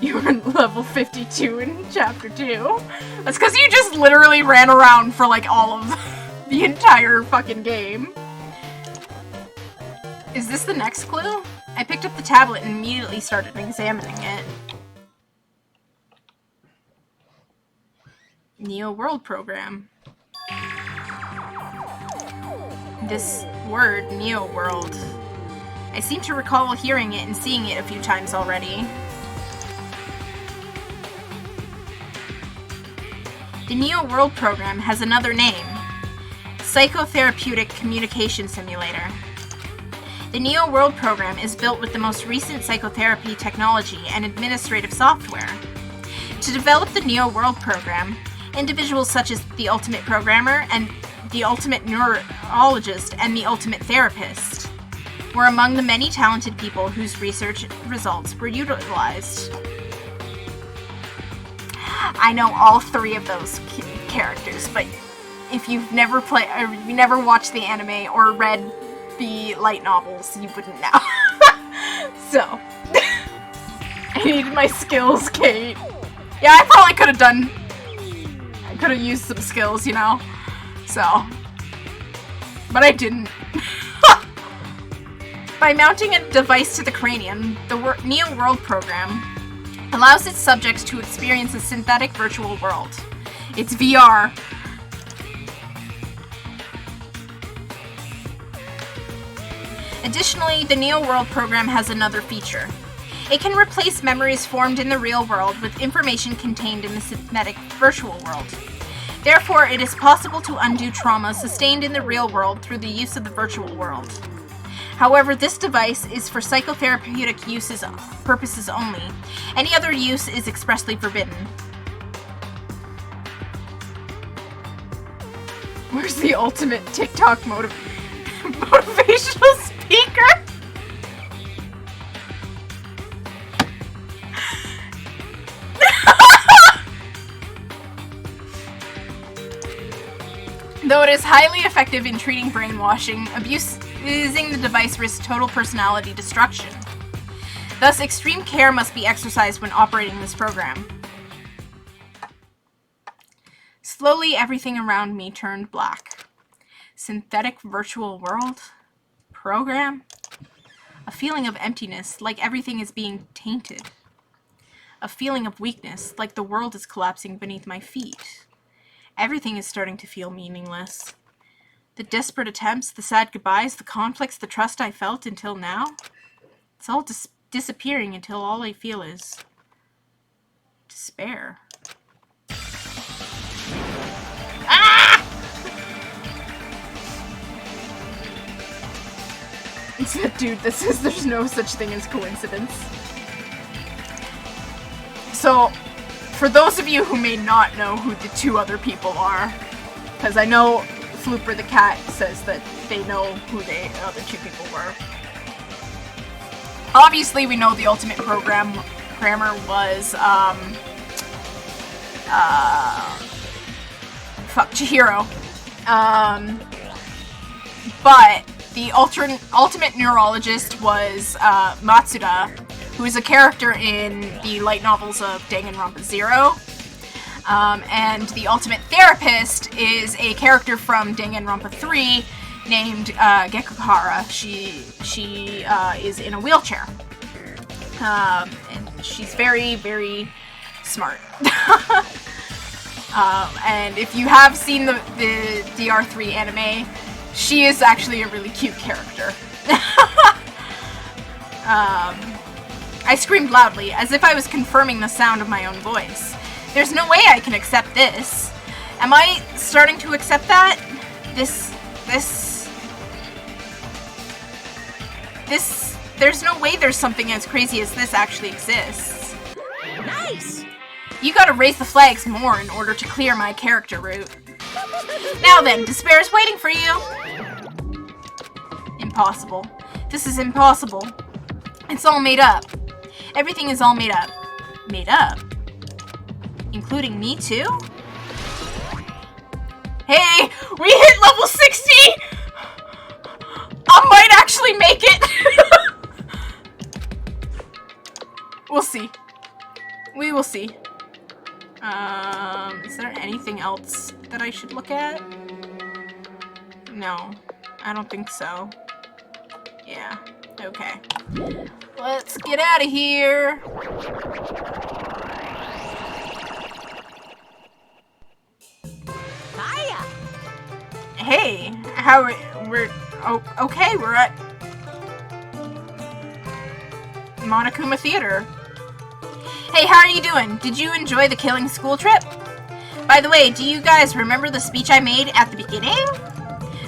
You were level 52 in chapter 2. That's because you just literally ran around for, like, all of the entire fucking game. Is this the next clue? I picked up the tablet and immediately started examining it. Neo World Program. This word, Neo World. I seem to recall hearing it and seeing it a few times already. The Neo World Program has another name, Psychotherapeutic Communication Simulator. The Neo World Program is built with the most recent psychotherapy technology and administrative software. To develop the Neo World Program, individuals such as the Ultimate Programmer and the Ultimate Neurologist and the Ultimate Therapist were among the many talented people whose research results were utilized. I know all 3 of those characters, but if you've never played, or you never watched the anime or read the light novels, you wouldn't know. So, I needed my skills, Kate. Yeah, I probably could have used some skills, you know? So, but I didn't. By mounting a device to the cranium, the Neo World Program allows its subjects to experience a synthetic virtual world. It's VR. Additionally, the Neo World Program has another feature. It can replace memories formed in the real world with information contained in the synthetic virtual world. Therefore, it is possible to undo trauma sustained in the real world through the use of the virtual world. However, this device is for psychotherapeutic purposes only. Any other use is expressly forbidden. Where's the ultimate TikTok motivational speaker? Though it is highly effective in treating brainwashing, abusing the device risks total personality destruction. Thus, extreme care must be exercised when operating this program. Slowly, everything around me turned black. Synthetic virtual world? Program? A feeling of emptiness, like everything is being tainted. A feeling of weakness, like the world is collapsing beneath my feet. Everything is starting to feel meaningless. The desperate attempts, the sad goodbyes, the conflicts, the trust I felt until now. It's all disappearing until all I feel is despair. Ah! Dude, this is, there's no such thing as coincidence. So, for those of you who may not know who the two other people are, because I know Flooper the cat says that they know who the other two people were. Obviously, we know the ultimate programmer was, Chihiro. But the ultimate neurologist was, Matsuda, who is a character in the light novels of DanganRonpa 0. And the ultimate therapist is a character from DanganRonpa 3 named Gekukahara. She is in a wheelchair. And she's very, very smart. And if you have seen the DR3 anime, she is actually a really cute character. I screamed loudly, as if I was confirming the sound of my own voice. There's no way I can accept this. Am I starting to accept that? There's no way there's something as crazy as this actually exists. Nice! You gotta raise the flags more in order to clear my character route. Now then, despair is waiting for you! Impossible. This is impossible. It's all made up. Everything is all made up. Made up? Including me too? Hey! We hit level 60! I might actually make it! We'll see. We will see. Is there anything else that I should look at? No, I don't think so. Yeah, okay. Let's get out of here. Hiya! Hey, how we're okay, we're at Monokuma Theater. Hey, how are you doing? Did you enjoy the killing school trip? By the way, do you guys remember the speech I made at the beginning?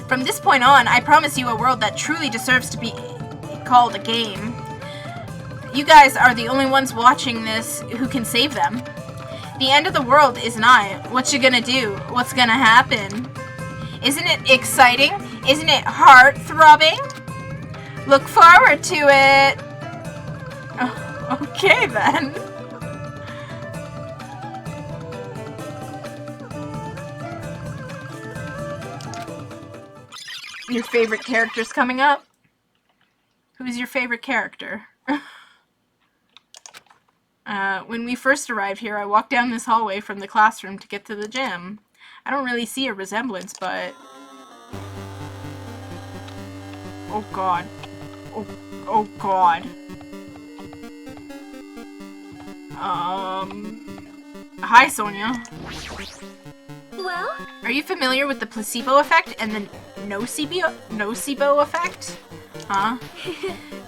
From this point on, I promise you a world that truly deserves to be called a game. You guys are the only ones watching this who can save them. The end of the world is nigh. What you gonna do? What's gonna happen? Isn't it exciting? Isn't it heart-throbbing? Look forward to it. Oh, okay then. Your favorite character's coming up? Who's your favorite character? When we first arrived here, I walked down this hallway from the classroom to get to the gym. I don't really see a resemblance, but... Oh god. Oh god. Hi, Sonia. Well? Are you familiar with the placebo effect and the nocebo effect? Huh?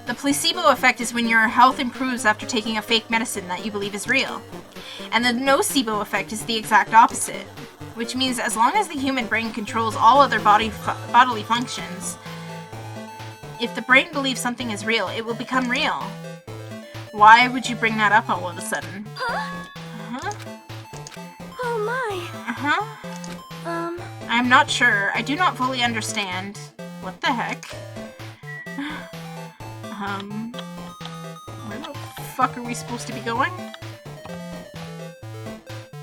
The placebo effect is when your health improves after taking a fake medicine that you believe is real. And the nocebo effect is the exact opposite. Which means as long as the human brain controls all other bodily functions, if the brain believes something is real, it will become real. Why would you bring that up all of a sudden? Huh? Uh-huh. Oh my. Uh-huh. I'm not sure. I do not fully understand. What the heck? Where the fuck are we supposed to be going?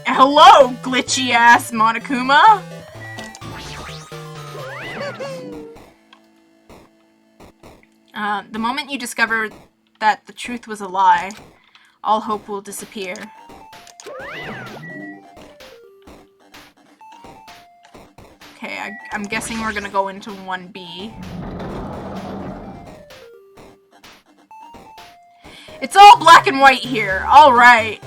Hello, glitchy-ass Monokuma! The moment you discover that the truth was a lie, all hope will disappear. Okay, I'm guessing we're gonna go into 1B. It's all black and white here. Alright.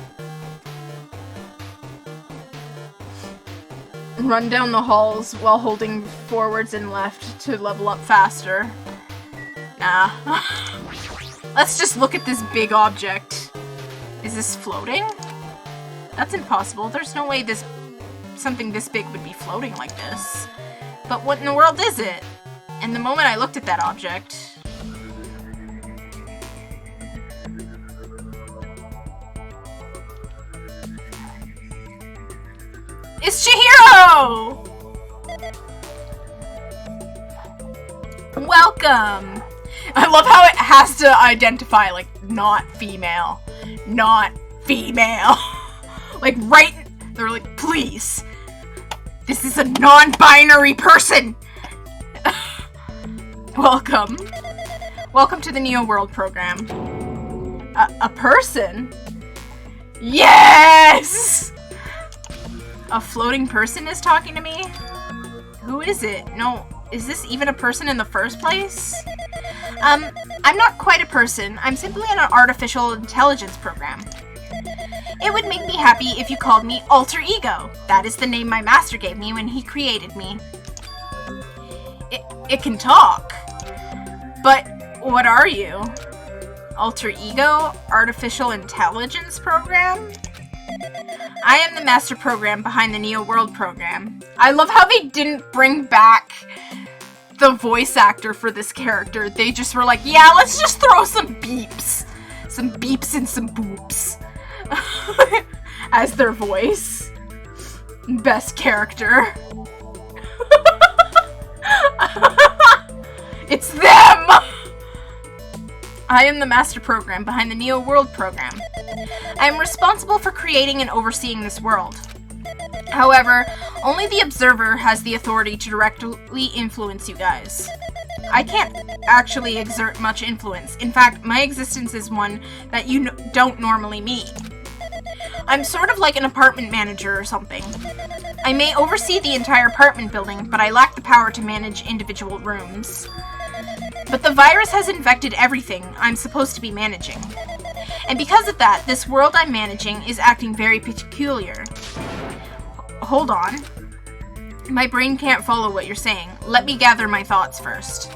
Run down the halls while holding forwards and left to level up faster. Nah. Let's just look at this big object. Is this floating? That's impossible. There's no way something this big would be floating like this. But what in the world is it? And the moment I looked at that object... It's Chihiro! Welcome! I love how it has to identify, like, not female. Not female. Like, right... They're like, please. This is a non-binary person! Welcome. Welcome to the Neo World program. A person? Yes! A floating person is talking to me? Who is it? No, is this even a person in the first place? I'm not quite a person. I'm simply an artificial intelligence program. It would make me happy if you called me Alter Ego. That is the name my master gave me when he created me. It can talk. But what are you? Alter Ego? Artificial Intelligence Program? I am the master program behind the Neo World program. I love how they didn't bring back the voice actor for this character. They just were like, yeah, let's just throw some beeps. Some beeps and some boops. As their voice. Best character. It's them! I am the master program behind the Neo World program. I am responsible for creating and overseeing this world. However, only the observer has the authority to directly influence you guys. I can't actually exert much influence. In fact, my existence is one that you don't normally meet. I'm sort of like an apartment manager or something. I may oversee the entire apartment building, but I lack the power to manage individual rooms. But the virus has infected everything I'm supposed to be managing. And because of that, this world I'm managing is acting very peculiar. Hold on. My brain can't follow what you're saying. Let me gather my thoughts first.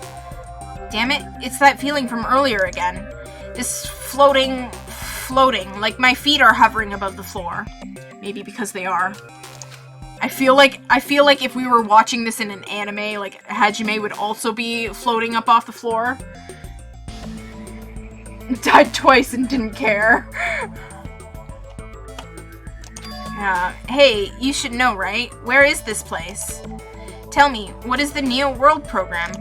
Damn it, it's that feeling from earlier again. This floating, like my feet are hovering above the floor. Maybe because they are. I feel like if we were watching this in an anime, like Hajime would also be floating up off the floor. Died twice and didn't care. Hey, you should know, right? Where is this place? Tell me, what is the Neo World program?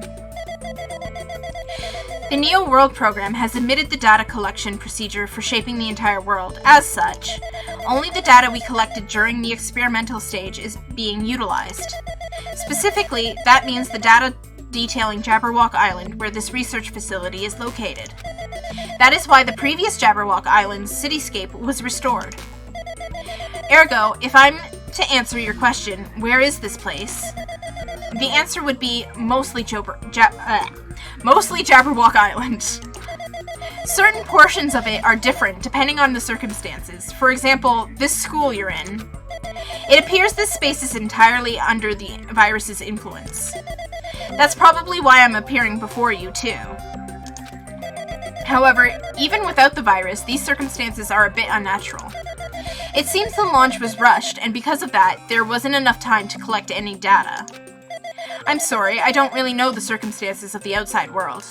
The Neo World program has omitted the data collection procedure for shaping the entire world. As such, only the data we collected during the experimental stage is being utilized. Specifically, that means the data detailing Jabberwock Island, where this research facility is located. That is why the previous Jabberwock Island's cityscape was restored. Ergo, if I'm to answer your question, where is this place? The answer would be mostly Jabberwock Island. Certain portions of it are different depending on the circumstances. For example, this school you're in. It appears this space is entirely under the virus's influence. That's probably why I'm appearing before you, too. However, even without the virus, these circumstances are a bit unnatural. It seems the launch was rushed, and because of that, there wasn't enough time to collect any data. I'm sorry, I don't really know the circumstances of the outside world.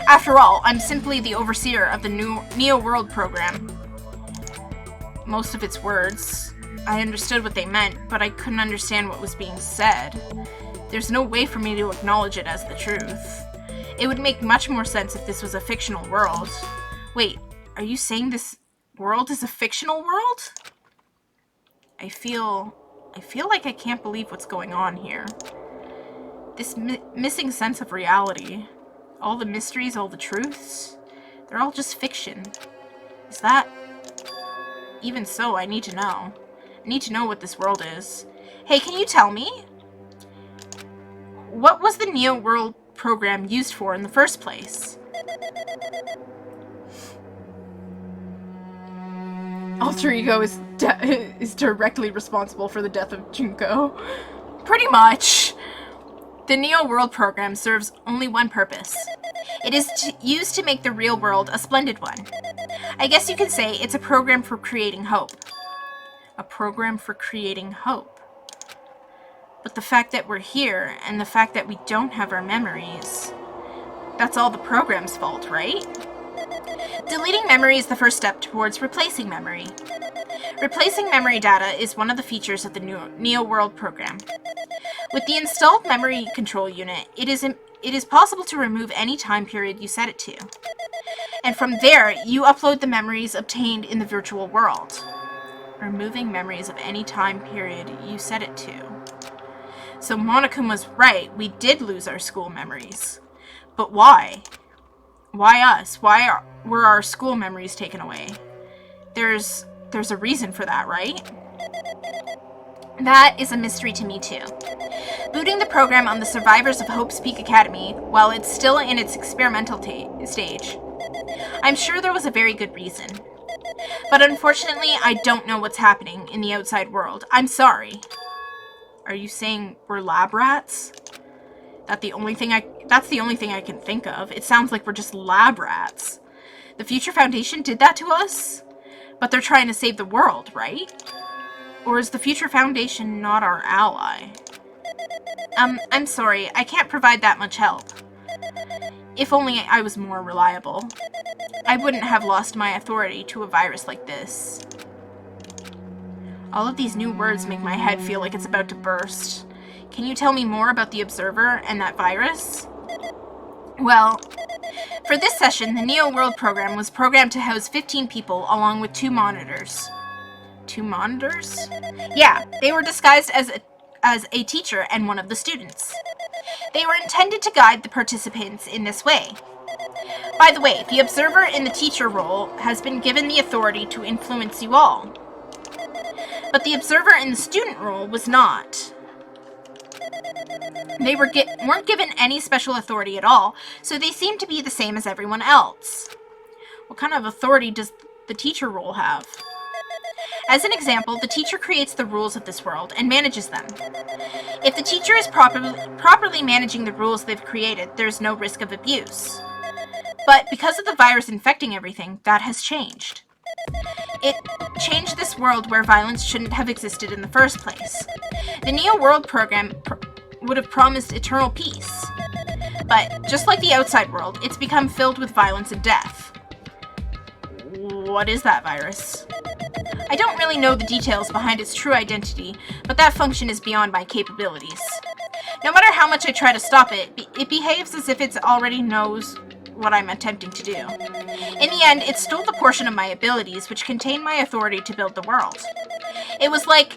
After all, I'm simply the overseer of the Neo World program. Most of its words. I understood what they meant, but I couldn't understand what was being said. There's no way for me to acknowledge it as the truth. It would make much more sense if this was a fictional world. Wait, are you saying this world is a fictional world? I feel like I can't believe what's going on here. This missing sense of reality. All the mysteries, all the truths, they're all just fiction. Is that... Even so, I need to know. I need to know what this world is. Hey, can you tell me? What was the Neo World program used for in the first place? Alter Ego is directly responsible for the death of Junko. Pretty much. The Neo World program serves only one purpose. It is used to make the real world a splendid one. I guess you could say it's a program for creating hope. A program for creating hope. But the fact that we're here, and the fact that we don't have our memories, that's all the program's fault, right? Deleting memory is the first step towards replacing memory. Replacing memory data is one of the features of the Neo World program. With the installed memory control unit, it is possible to remove any time period you set it to. And from there, you upload the memories obtained in the virtual world. Removing memories of any time period you set it to. So Monokuma was right, we did lose our school memories. But why? Why us? Why were our school memories taken away? There's a reason for that, right? That is a mystery to me too. Booting the program on the survivors of Hope's Peak Academy while it's still in its experimental stage. I'm sure there was a very good reason. But unfortunately, I don't know what's happening in the outside world. I'm sorry. Are you saying we're lab rats? That's the only thing I can think of. It sounds like we're just lab rats. The Future Foundation did that to us? But they're trying to save the world, right? Or is the Future Foundation not our ally? I'm sorry, I can't provide that much help. If only I was more reliable. I wouldn't have lost my authority to a virus like this. All of these new words make my head feel like it's about to burst. Can you tell me more about the Observer and that virus? Well, for this session, the Neo World program was programmed to house 15 people along with 2 monitors. 2 monitors? Yeah, they were disguised as a teacher and one of the students. They were intended to guide the participants in this way. By the way, the Observer in the teacher role has been given the authority to influence you all. But the Observer in the student role was not. They weren't given any special authority at all, so they seemed to be the same as everyone else. What kind of authority does the teacher role have? As an example, the teacher creates the rules of this world and manages them. If the teacher is properly managing the rules they've created, there's no risk of abuse. But because of the virus infecting everything, that has changed. It changed this world where violence shouldn't have existed in the first place. The Neo World program would have promised eternal peace. But just like the outside world, it's become filled with violence and death. What is that virus? I don't really know the details behind its true identity, but that function is beyond my capabilities. No matter how much I try to stop it, it behaves as if it already knows what I'm attempting to do. In the end, it stole the portion of my abilities which contained my authority to build the world. It was like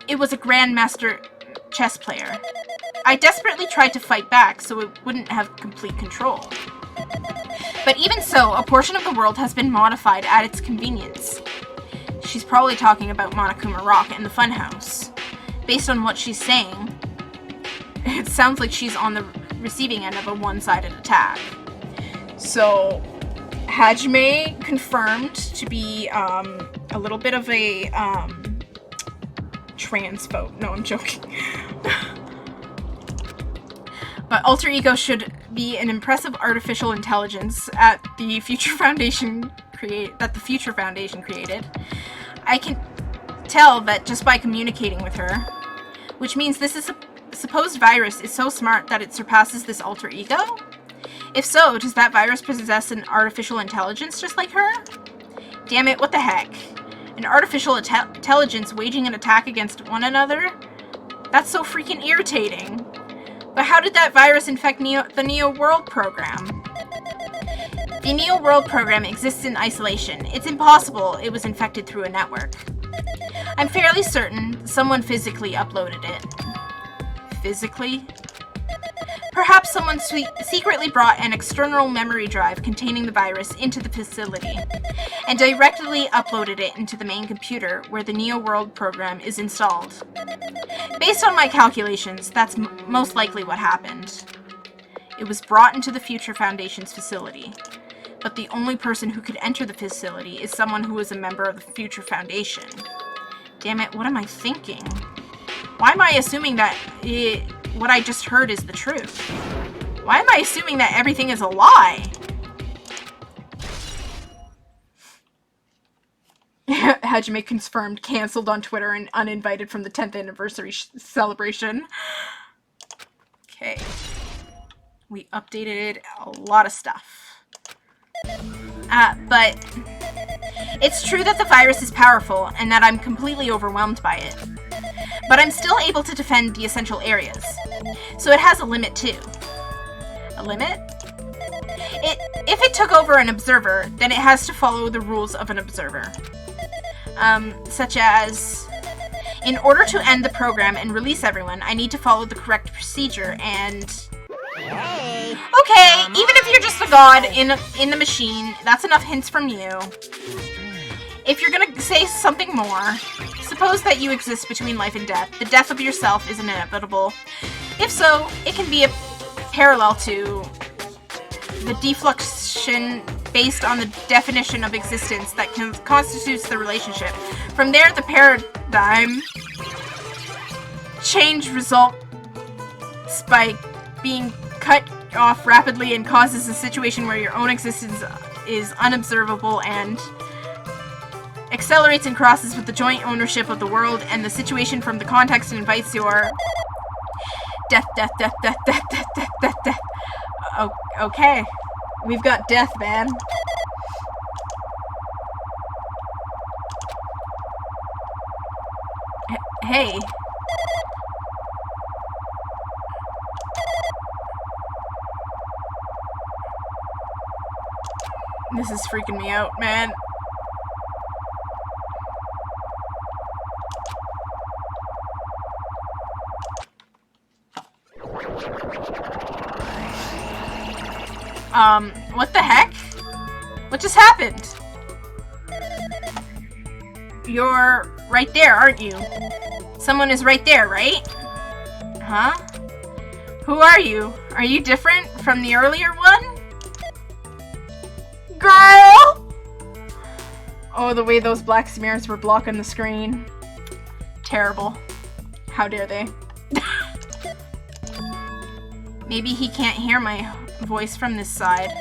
it was a grandmaster chess player. I desperately tried to fight back so it wouldn't have complete control. But even so, a portion of the world has been modified at its convenience. She's probably talking about Monokuma Rock and the Funhouse. Based on what she's saying, it sounds like she's on the receiving end of a one-sided attack. So, Hajime confirmed to be a little bit of a transphobe. No, I'm joking. But Alter Ego should be an impressive artificial intelligence at the Future Foundation created. I can tell that just by communicating with her, which means this is a supposed virus is so smart that it surpasses this Alter Ego? If so, does that virus possess an artificial intelligence just like her? Damn it, what the heck? An artificial intelligence waging an attack against one another? That's so freaking irritating. But how did that virus infect the Neo World program? The Neo World program exists in isolation. It's impossible it was infected through a network. I'm fairly certain someone physically uploaded it. Physically? Perhaps someone secretly brought an external memory drive containing the virus into the facility and directly uploaded it into the main computer where the Neo World program is installed. Based on my calculations, that's most likely what happened. It was brought into the Future Foundation's facility, but the only person who could enter the facility is someone who is a member of the Future Foundation. Damn it, what am I thinking? Why am I assuming that what I just heard is the truth? Why am I assuming that everything is a lie? Hajime confirmed, cancelled on Twitter, and uninvited from the 10th anniversary celebration. Okay. We updated a lot of stuff. But it's true that the virus is powerful and that I'm completely overwhelmed by it. But I'm still able to defend the essential areas. So it has a limit too. A limit? If it took over an observer, then it has to follow the rules of an observer. Such as, in order to end the program and release everyone, I need to follow the correct procedure and... Hey! Okay, even if you're just a god in the machine, that's enough hints from you. If you're gonna say something more, suppose that you exist between life and death. The death of yourself is inevitable. If so, it can be a parallel to the defluxion based on the definition of existence that constitutes the relationship. From there, the paradigm change results by being cut off rapidly and causes a situation where your own existence is unobservable and accelerates and crosses with the joint ownership of the world and the situation from the context and invites your death. Okay. We've got death, man. Hey. This is freaking me out, man. What the heck? What just happened? You're right there, aren't you? Someone is right there, right? Huh? Who are you? Are you different from the earlier one? Girl! Oh, the way those black smears were blocking the screen. Terrible. How dare they? Maybe he can't hear my voice from this side.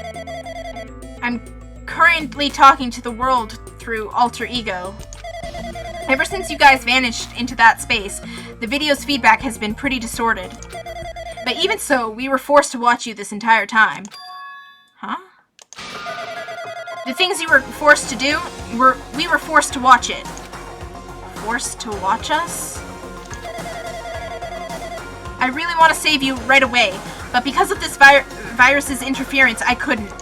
I'm currently talking to the world through alter ego. Ever since you guys vanished into that space, the video's feedback has been pretty distorted. But even so, we were forced to watch you this entire time. Huh? The things you were forced to do, we were forced to watch it. Forced to watch us? I really want to save you right away, but because of this virus's interference, I couldn't.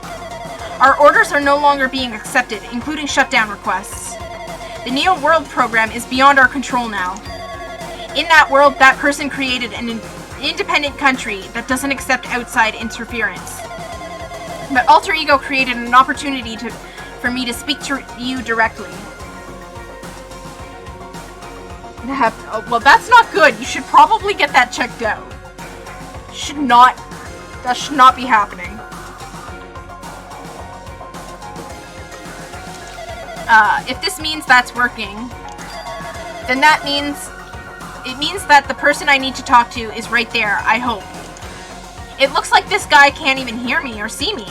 Our orders are no longer being accepted, including shutdown requests. The Neo World program is beyond our control now. In that world, that person created an independent country that doesn't accept outside interference. But Alter Ego created an opportunity for me to speak to you directly. Well, that's not good. You should probably get that checked out. That should not be happening. If this means that's working, then it means that the person I need to talk to is right there, I hope. It looks like this guy can't even hear me or see me.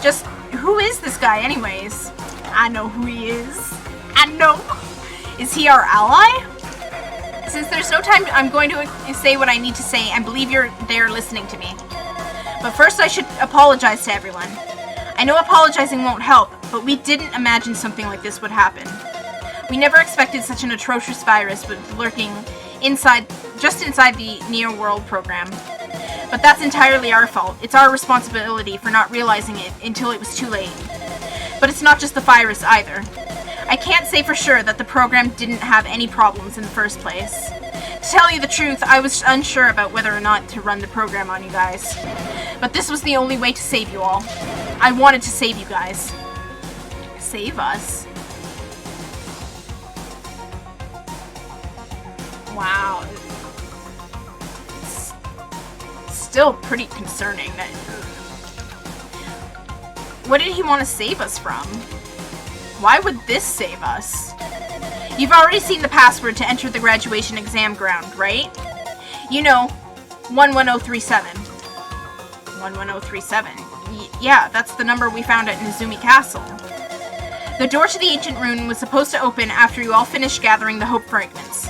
Just, who is this guy anyways? I know who he is. I know. Is he our ally? Since there's no time, I'm going to say what I need to say and believe you're there listening to me. But first I should apologize to everyone. I know apologizing won't help, but we didn't imagine something like this would happen. We never expected such an atrocious virus would be lurking just inside the Neo World program. But that's entirely our fault. It's our responsibility for not realizing it until it was too late. But it's not just the virus either. I can't say for sure that the program didn't have any problems in the first place. To tell you the truth, I was unsure about whether or not to run the program on you guys. But this was the only way to save you all. I wanted to save you guys. Save us? Wow. It's still pretty concerning that... What did he want to save us from? Why would this save us? You've already seen the password to enter the graduation exam ground, right? You know, 11037. 11037. Yeah, that's the number we found at Nezumi Castle. The door to the ancient rune was supposed to open after you all finished gathering the hope fragments.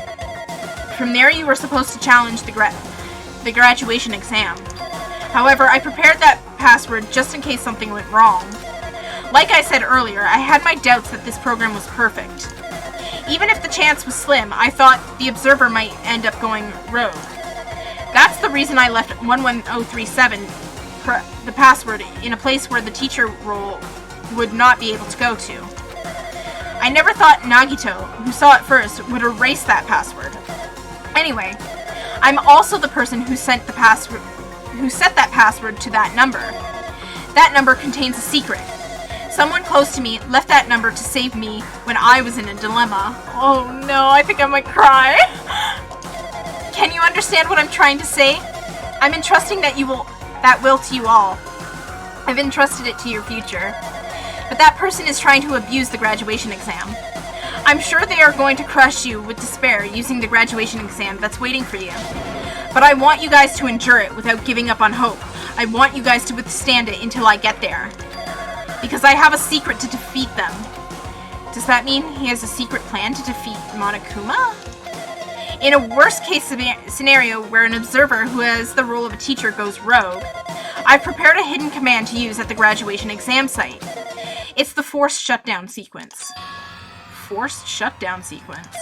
From there you were supposed to challenge the graduation exam. However, I prepared that password just in case something went wrong. Like I said earlier, I had my doubts that this program was perfect. Even if the chance was slim, I thought the observer might end up going rogue. That's the reason I left 11037, the password, in a place where the teacher role would not be able to go to. I never thought Nagito, who saw it first, would erase that password. Anyway, I'm also the person who set that password to that number. That number contains a secret. Someone close to me left that number to save me when I was in a dilemma. Oh no, I think I might cry. Can you understand what I'm trying to say? I'm entrusting that will to you all. I've entrusted it to your future. But that person is trying to abuse the graduation exam. I'm sure they are going to crush you with despair using the graduation exam that's waiting for you. But I want you guys to endure it without giving up on hope. I want you guys to withstand it until I get there. Because I have a secret to defeat them. Does that mean he has a secret plan to defeat Monokuma? In a worst-case scenario where an observer who has the role of a teacher goes rogue, I've prepared a hidden command to use at the graduation exam site. It's the forced shutdown sequence. Forced shutdown sequence.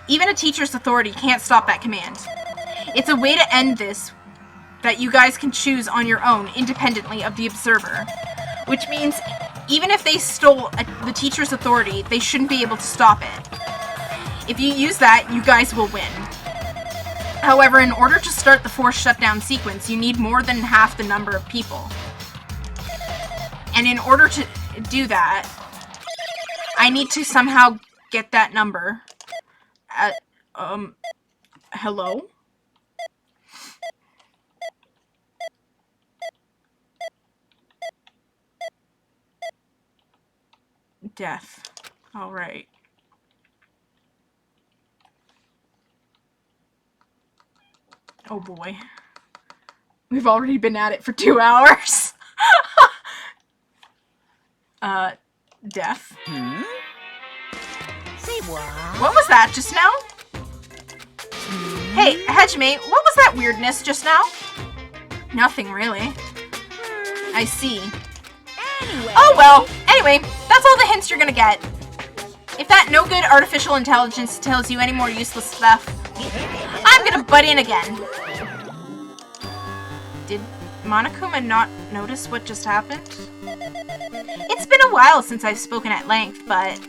Even a teacher's authority can't stop that command. It's a way to end this that you guys can choose on your own, independently of the observer. Which means, even if they stole the teacher's authority, they shouldn't be able to stop it. If you use that, you guys will win. However, in order to start the forced shutdown sequence, you need more than half the number of people. And in order to do that, I need to somehow get that number. Hello? Death. Alright. Oh boy. We've already been at it for 2 hours. Death. Say what? What was that just now? Hey, Hajime, what was that weirdness just now? Nothing really. I see. Anyway. Oh well, anyway, that's all the hints you're gonna get. If that no-good artificial intelligence tells you any more useless stuff, I'm gonna butt in again. Did Monokuma not notice what just happened? It's been a while since I've spoken at length, but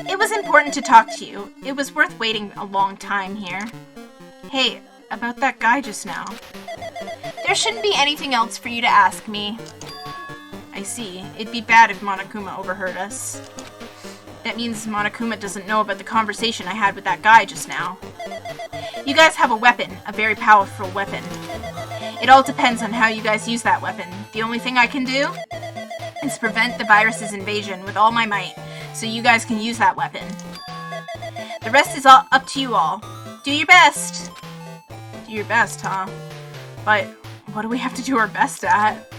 it was important to talk to you. It was worth waiting a long time here. Hey, about that guy just now. There shouldn't be anything else for you to ask me. I see. It'd be bad if Monokuma overheard us. That means Monokuma doesn't know about the conversation I had with that guy just now. You guys have a weapon, a very powerful weapon. It all depends on how you guys use that weapon. The only thing I can do is prevent the virus's invasion with all my might, so you guys can use that weapon. The rest is all up to you all. Do your best! Do your best, huh? But what do we have to do our best at?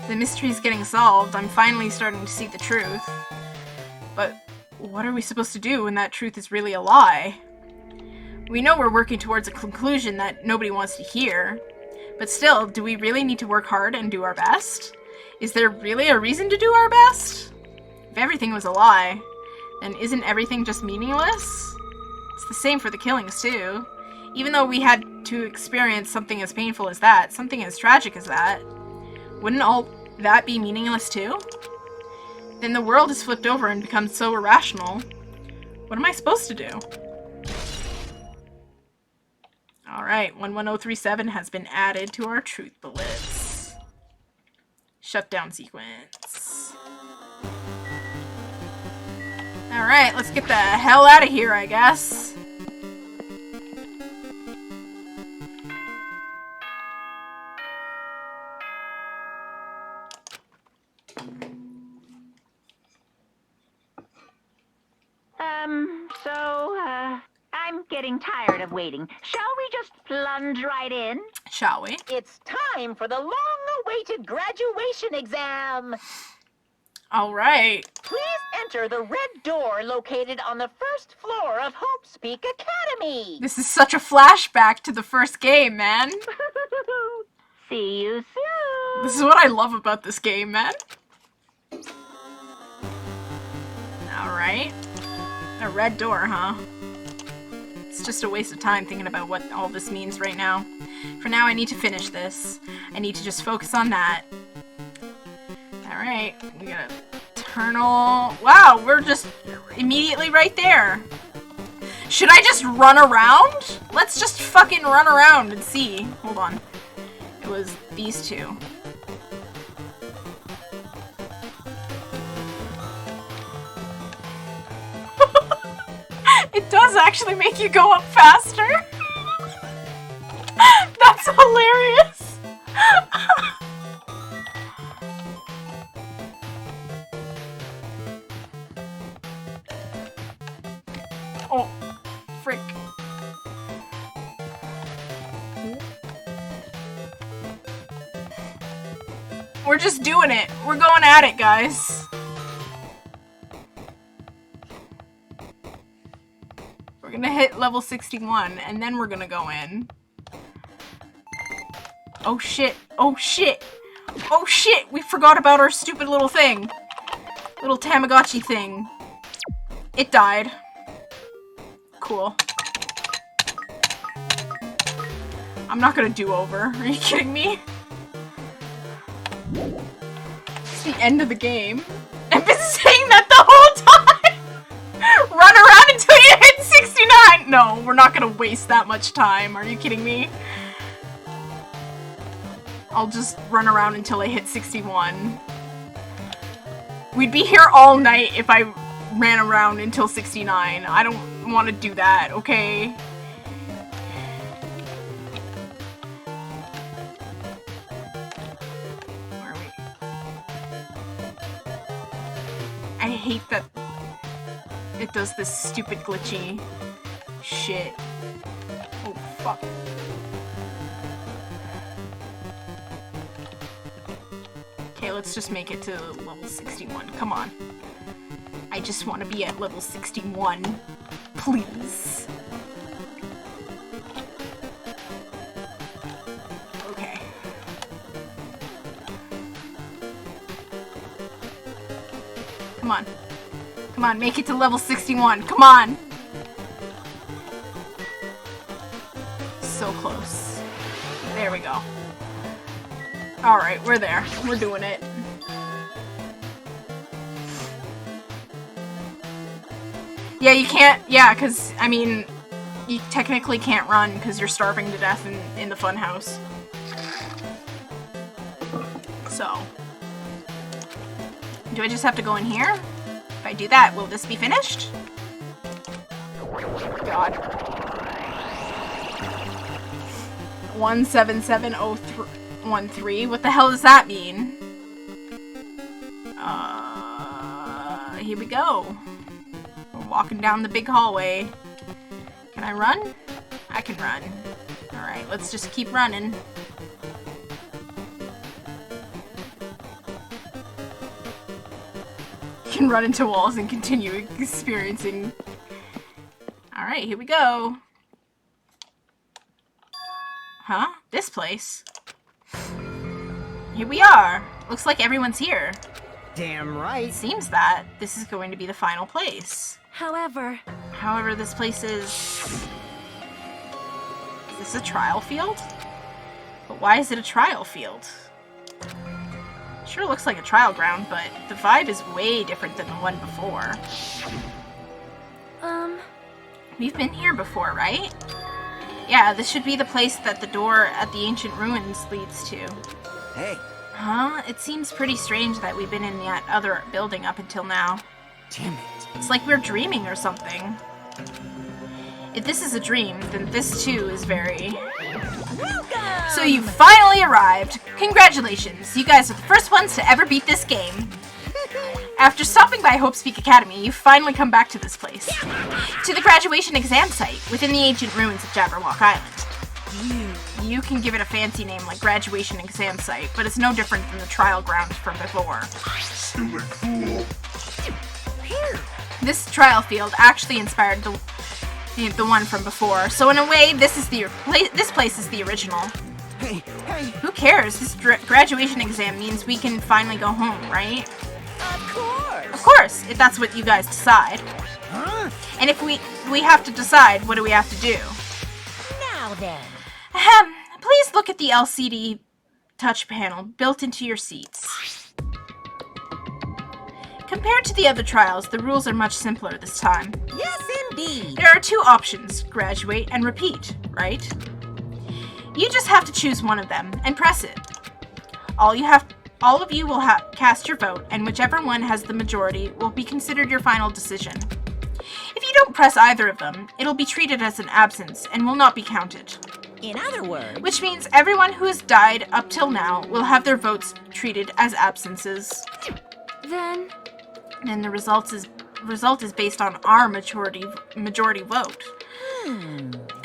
The mystery's getting solved. I'm finally starting to see the truth. But what are we supposed to do when that truth is really a lie? We know we're working towards a conclusion that nobody wants to hear. But still, do we really need to work hard and do our best? Is there really a reason to do our best? If everything was a lie, then isn't everything just meaningless? It's the same for the killings, too. Even though we had to experience something as painful as that, something as tragic as that, wouldn't all that be meaningless, too? Then the world is flipped over and becomes so irrational. What am I supposed to do? Alright, 11037 has been added to our truth bullets. Shutdown sequence. Alright, let's get the hell out of here, I guess. I'm getting tired of waiting. Shall we just plunge right in? Shall we? It's time for the long-awaited graduation exam. Alright. Please enter the red door located on the first floor of Hope Speak Academy. This is such a flashback to the first game, man. See you soon. This is what I love about this game, man. Alright. A red door, huh? It's just a waste of time thinking about what all this means right now. For now, I need to finish this. I need to just focus on that. Alright, we got eternal... Wow, we're just immediately right there. Should I just run around? Let's just fucking run around and see. Hold on. It was these two. It does actually make you go up faster. That's hilarious. Oh, frick. We're just doing it. We're going at it, guys. We're gonna hit level 61, and then we're gonna go in. Oh shit. Oh shit. Oh shit! We forgot about our stupid little thing. Little Tamagotchi thing. It died. Cool. I'm not gonna do over. Are you kidding me? It's the end of the game. I've been saying that the whole time! Run around until you hit 69! No, we're not gonna waste that much time. Are you kidding me? I'll just run around until I hit 61. We'd be here all night if I ran around until 69. I don't want to do that, okay? Where are we? I hate that it does this stupid glitchy shit. Oh, fuck. Okay, let's just make it to level 61. Come on. I just want to be at level 61. Please. Okay. Come on. Come on, make it to level 61. Come on! So close. There we go. Alright, we're there. We're doing it. Yeah, you can't... Yeah, because, I mean, you technically can't run because you're starving to death in the funhouse. So. Do I just have to go in here? If I do that, will this be finished? God. 1770313. What the hell does that mean? Here we go. We're walking down the big hallway. Can I run? I can run. Alright, let's just keep running. You can run into walls and continue experiencing. Alright, here we go. Huh? This place? Here we are. Looks like everyone's here. Damn right. It seems that this is going to be the final place. However, However, this place is... Is this a trial field? But why is it a trial field? Sure looks like a trial ground, but the vibe is way different than the one before. We've been here before, right? Yeah, this should be the place that the door at the ancient ruins leads to. Hey, Huh? It seems pretty strange that we've been in that other building up until now. damn it. It's like we're dreaming or something. If this is a dream, then this too is very... welcome! So you finally arrived! Congratulations! You guys are the first ones to ever beat this game. After stopping by Hope Speak Academy, you've finally come back to this place. To the graduation exam site within the ancient ruins of Jabberwock Island. You can give it a fancy name like graduation exam site, but it's no different than the trial ground from before. Stupid fool. This trial field actually inspired the one from before, so in a way, this place is the original. Hey, hey. Who cares? This graduation exam means we can finally go home, right? Of course! Of course, if that's what you guys decide. Huh? And if we have to decide, what do we have to do? Now then. Ahem. Please look at the LCD touch panel built into your seats. Compared to the other trials, the rules are much simpler this time. Yes, indeed. There are two options, graduate and repeat, right? You just have to choose one of them and press it. All of you will cast your vote, and whichever one has the majority will be considered your final decision. If you don't press either of them, it'll be treated as an absence and will not be counted. In other words, Which means everyone who has died up till now will have their votes treated as absences. then And the result is based on our majority vote.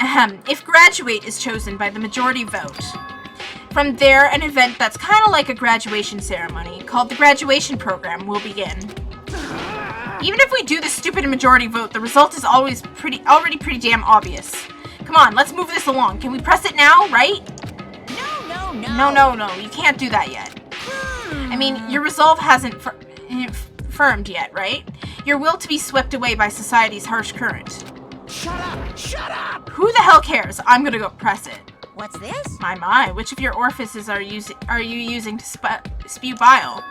Ahem. If graduate is chosen by the majority vote, from there an event that's kind of like a graduation ceremony called the graduation program will begin. Even if we do the stupid majority vote, the result is already pretty damn obvious. Come on, let's move this along. Can we press it now, right? No, you can't do that yet. I mean, your resolve hasn't firmed yet, right? Your will to be swept away by society's harsh current. Shut up! Who the hell cares? I'm gonna go press it. what's this? My, which of your orifices are you using to spew bile?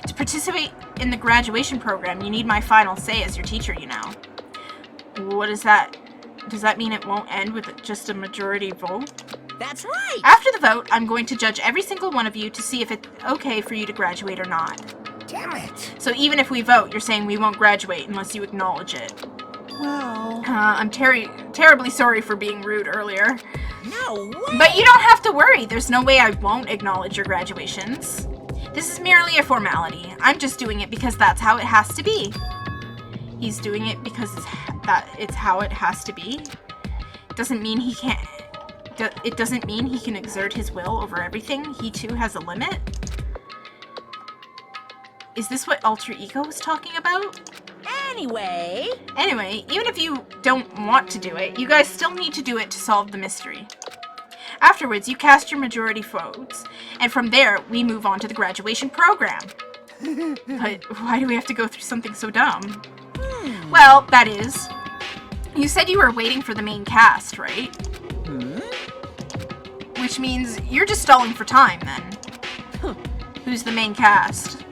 To participate in the graduation program, you need my final say as your teacher, you know. What is that? Does that mean it won't end with just a majority vote? That's right! After the vote, I'm going to judge every single one of you to see if it's okay for you to graduate or not. Damn it! So even if we vote, you're saying we won't graduate unless you acknowledge it. Well, I'm terribly sorry for being rude earlier. no way! But you don't have to worry. There's no way I won't acknowledge your graduations. This is merely a formality. I'm just doing it because that's how it has to be. He's doing it because it's how it has to be. It doesn't mean he can exert his will over everything. He too has a limit. Is this what alter ego was talking about? Anyway, Even if you don't want to do it, you guys still need to do it to solve the mystery. Afterwards, you cast your majority votes, and from there, we move on to the graduation program. But why do we have to go through something so dumb? Well, that is, you said you were waiting for the main cast, right? Which means you're just stalling for time, then. Who's the main cast?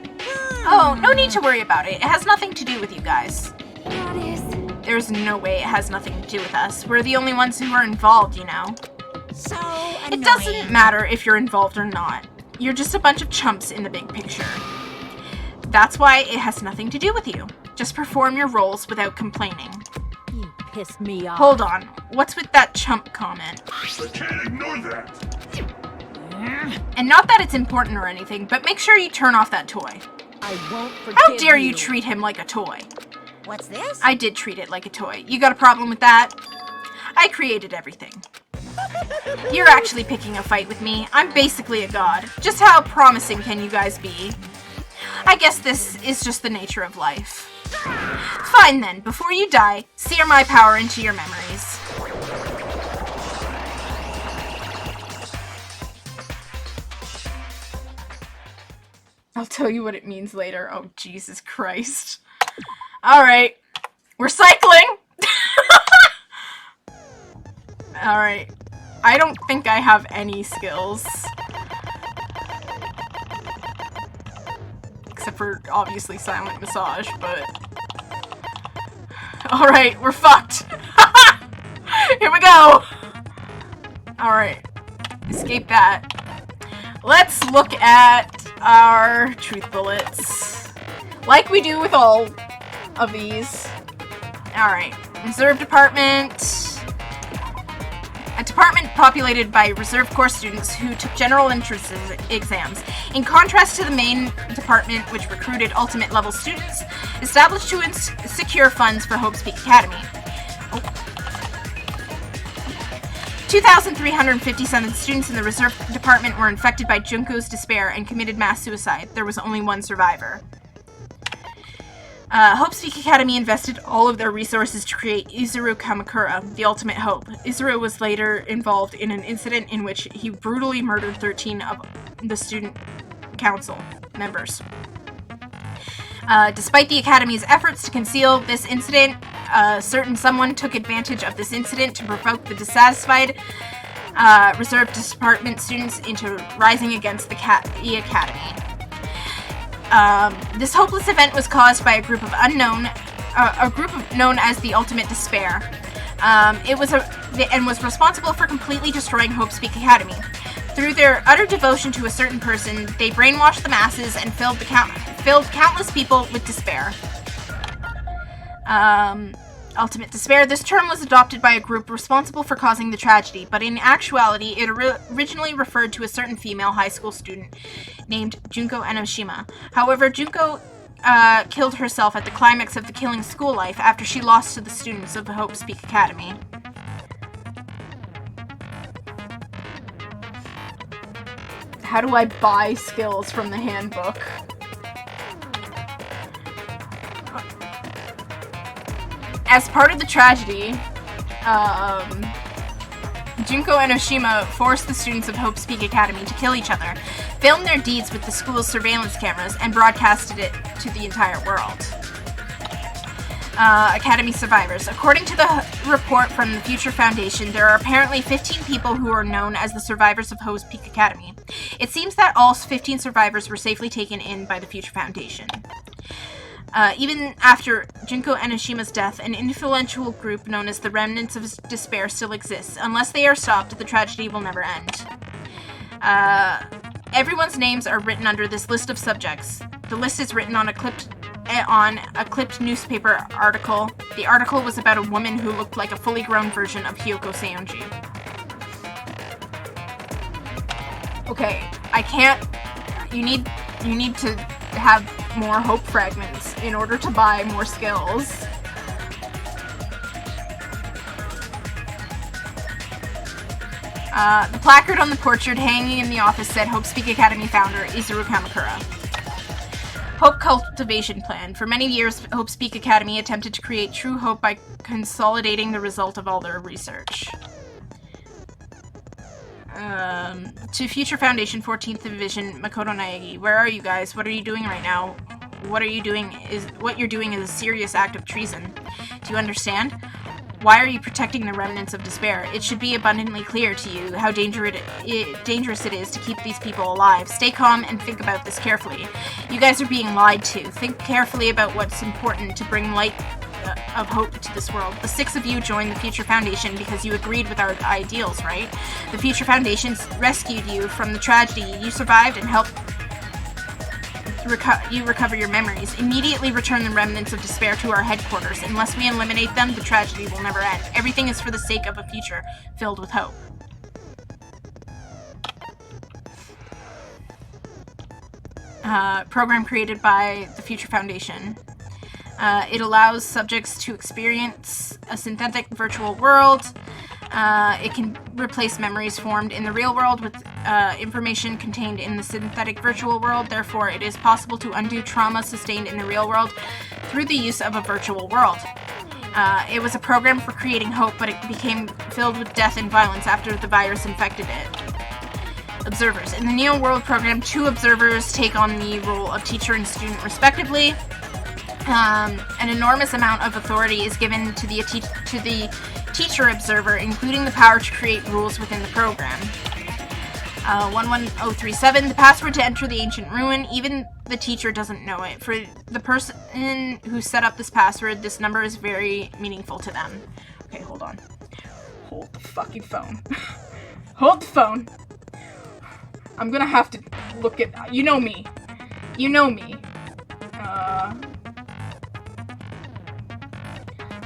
Oh, no need to worry about it. It has nothing to do with you guys. that is... There's no way it has nothing to do with us. We're the only ones who are involved, you know. so annoying. It doesn't matter if you're involved or not. You're just a bunch of chumps in the big picture. That's why it has nothing to do with you. Just perform your roles without complaining. You pissed me off. Hold on. What's with that chump comment? I can't ignore that. And not that it's important or anything, but make sure you turn off that toy. I won't forgive How dare you treat him like a toy? What's this? I did treat it like a toy. You got a problem with that? I created everything. You're actually picking a fight with me. I'm basically a god. Just how promising can you guys be? I guess this is just the nature of life. Fine then, before you die, sear my power into your memories. I'll tell you what it means later. Oh, Jesus Christ. Alright. We're cycling! Alright. I don't think I have any skills. Except for, obviously, silent massage, but... Alright, we're fucked! Here we go! Alright. Escape that. Let's look at our truth bullets. Like we do with all of these. Alright. Reserve department. A department populated by reserve corps students who took general entrance exams. In contrast to the main department, which recruited ultimate level students, established to secure funds for Hope's Peak Academy. 2,357 students in the reserve department were infected by Junko's despair and committed mass suicide. There was only one survivor. Hope's Peak Academy invested all of their resources to create Izuru Kamakura, the ultimate hope. Izuru was later involved in an incident in which he brutally murdered 13 of the student council members. Despite the Academy's efforts to conceal this incident, certain someone took advantage of this incident to provoke the dissatisfied reserve department students into rising against the Academy. This hopeless event was caused by a group known as the Ultimate Despair. It was responsible for completely destroying Hope's Peak Academy. Through their utter devotion to a certain person, they brainwashed the masses and filled countless people with despair. Ultimate Despair. This term was adopted by a group responsible for causing the tragedy, but in actuality, it originally referred to a certain female high school student named Junko Enoshima. However, Junko killed herself at the climax of the Killing School Life after she lost to the students of the Hope's Peak Academy. How do I buy skills from the handbook? As part of the tragedy, Junko Enoshima forced the students of Hope's Peak Academy to kill each other, filmed their deeds with the school's surveillance cameras, and broadcasted it to the entire world. Academy survivors. According to the report from the Future Foundation, there are apparently 15 people who are known as the survivors of Hope's Peak Academy. It seems that all 15 survivors were safely taken in by the Future Foundation. Even after Junko Enoshima's death, an influential group known as the Remnants of Despair still exists. Unless they are stopped, the tragedy will never end. Everyone's names are written under this list of subjects. The list is written on a clipped newspaper article. The article was about a woman who looked like a fully grown version of Hyoko Seonji. Okay, I can't... You need to have more hope fragments in order to buy more skills. The placard on the portrait hanging in the office said Hope's Peak Academy founder Izuru Kamakura. Hope Cultivation Plan. For many years, Hope's Peak Academy attempted to create true hope by consolidating the result of all their research. To Future Foundation 14th Division, Makoto Naegi. Where are you guys? What are you doing right now? What you're doing is a serious act of treason. Do you understand? Why are you protecting the remnants of despair? It should be abundantly clear to you how dangerous it is to keep these people alive. Stay calm and think about this carefully. You guys are being lied to. Think carefully about what's important to bring light of hope to this world. The 6 of you joined the Future Foundation because you agreed with our ideals, right? The Future Foundation rescued you from the tragedy. You survived and helped you recover your memories. Immediately return the remnants of despair to our headquarters. Unless we eliminate them, the tragedy will never end. Everything is for the sake of a future filled with hope. Program created by the Future Foundation. It allows subjects to experience a synthetic virtual world. It can replace memories formed in the real world with information contained in the synthetic virtual world. Therefore, it is possible to undo trauma sustained in the real world through the use of a virtual world. It was a program for creating hope, but it became filled with death and violence after the virus infected it. observers. In the Neo World program, 2 observers take on the role of teacher and student respectively. An enormous amount of authority is given to the teacher observer, including the power to create rules within the program. 11037, the password to enter the ancient ruin. Even the teacher doesn't know it. For the person who set up this password, this number is very meaningful to them. Okay, hold on. Hold the fucking phone. Hold the phone. I'm gonna have to look at... You know me. You know me.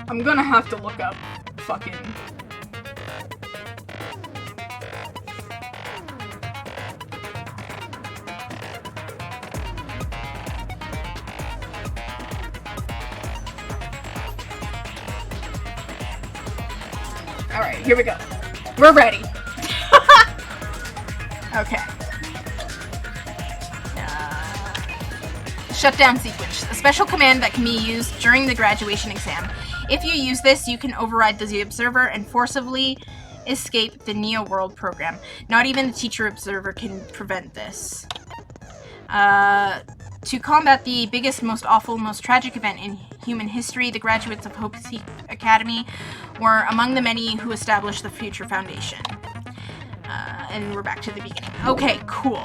I'm gonna have to look up fucking... Alright, here we go. We're ready. Okay. Shutdown sequence. A special command that can be used during the graduation exam. If you use this, you can override the observer and forcibly escape the Neo World program. Not even the teacher observer can prevent this. To combat the biggest, most awful, most tragic event in human history, the graduates of Hope Academy were among the many who established the future foundation. And we're back to the beginning. Okay, cool.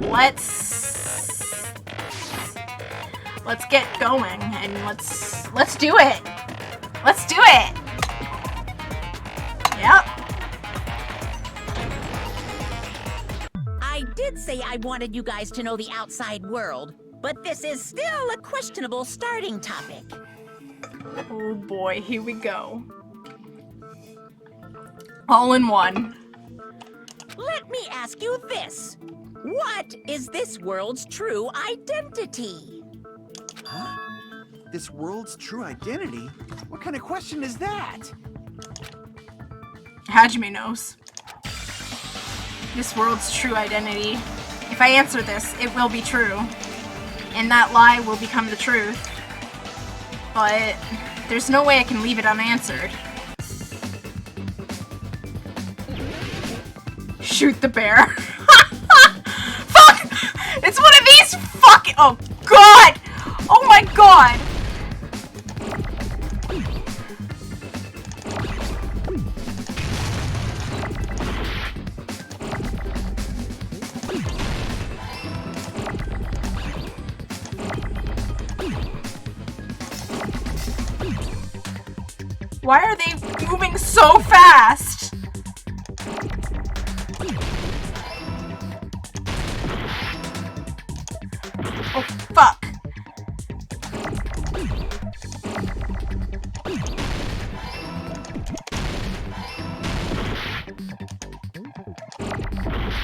Let's get going and let's do it. Let's do it. Yep. I did say I wanted you guys to know the outside world, but this is still a questionable starting topic. Oh boy, here we go. All in one. Let me ask you this. What is this world's true identity? Huh? This world's true identity? What kind of question is that? Hajime knows. This world's true identity. If I answer this, it will be true. And that lie will become the truth. But there's no way I can leave it unanswered. Shoot the bear. Fuck! It's one of these fucking... Oh, God! Oh my God! Why are they moving so fast? Oh, fuck.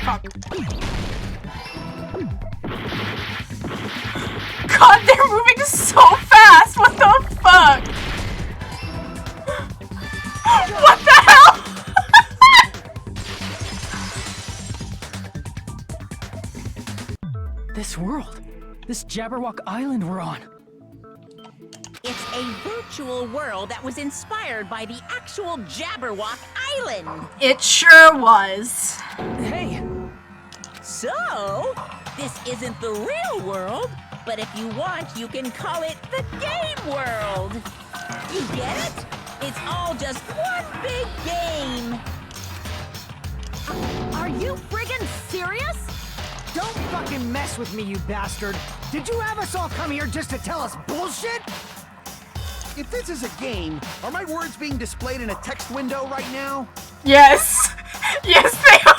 Fuck. God, they're moving so fast! What the fuck? What the hell? This world. This Jabberwock Island we're on. It's a virtual world that was inspired by the actual Jabberwock Island. It sure was. Hey! So, this isn't the real world, but if you want, you can call it the game world. You get it? It's all just one big game. Are you friggin' serious? Don't fucking mess with me, you bastard! Did you have us all come here just to tell us bullshit? If this is a game, are my words being displayed in a text window right now? Yes. Yes, they are.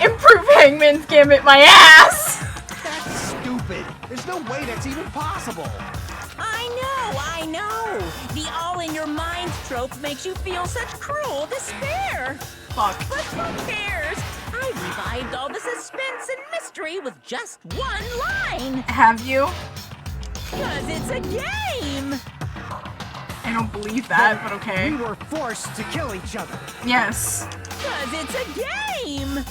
Improve Hangman's Gambit my ass. That's stupid. There's no way that's even possible. I know! The all-in-your-mind trope makes you feel such cruel despair! Fuck. But who cares? I revived all the suspense and mystery with just one line! Have you? 'Cause it's a game! I don't believe that, but okay. We were forced to kill each other. Yes. 'Cause it's a game!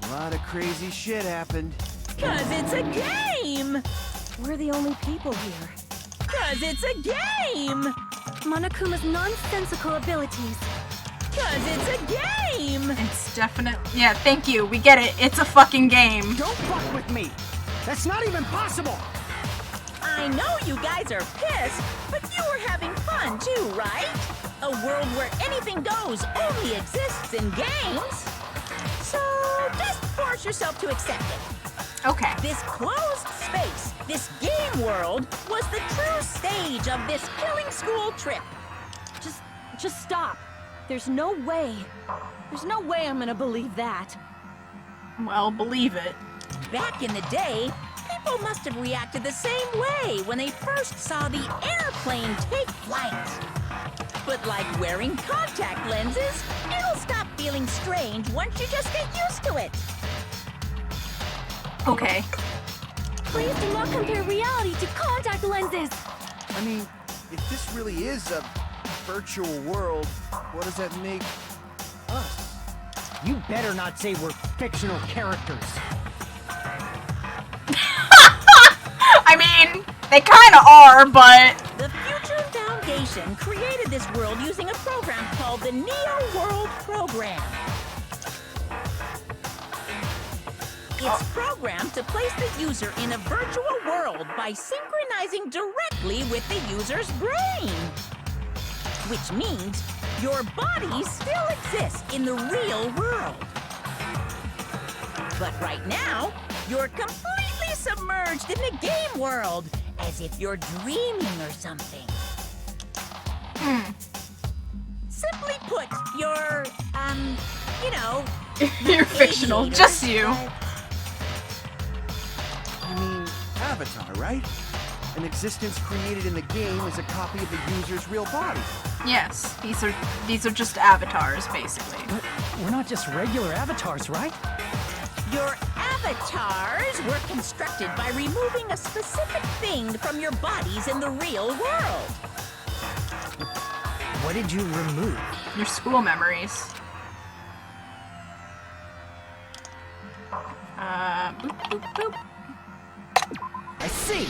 A lot of crazy shit happened. 'Cause it's a game! We're the only people here. 'Cause it's a game! Monokuma's nonsensical abilities. Because it's a game! It's definite. Yeah, thank you. We get it. It's a fucking game. Don't fuck with me! That's not even possible! I know you guys are pissed, but you were having fun too, right? A world where anything goes only exists in games. So just force yourself to accept it. Okay. This closed space, this game world, was the true stage of this killing school trip. Just stop. There's no way. There's no way I'm gonna believe that. Well, believe it. Back in the day, people must have reacted the same way when they first saw the airplane take flight. But like wearing contact lenses, it'll stop feeling strange once you just get used to it. Okay. Please do not compare reality to contact lenses. I mean, if this really is a virtual world, what does that make us? You better not say we're fictional characters. I mean, they kind of are, but The Future Foundation created this world using a program called the Neo World Program. It's programmed to place the user in a virtual world by synchronizing directly with the user's brain. Which means your body still exists in the real world. But right now, you're completely submerged in the game world, as if you're dreaming or something. Simply put, you're, you know... you're fictional. aviator, Just you. but- I mean, Avatar, right? An existence created in the game is a copy of the user's real body. Yes, these are just avatars, basically. But we're not just regular avatars, right? Your avatars were constructed by removing a specific thing from your bodies in the real world. What did you remove? Your school memories. Boop, boop, boop. I see!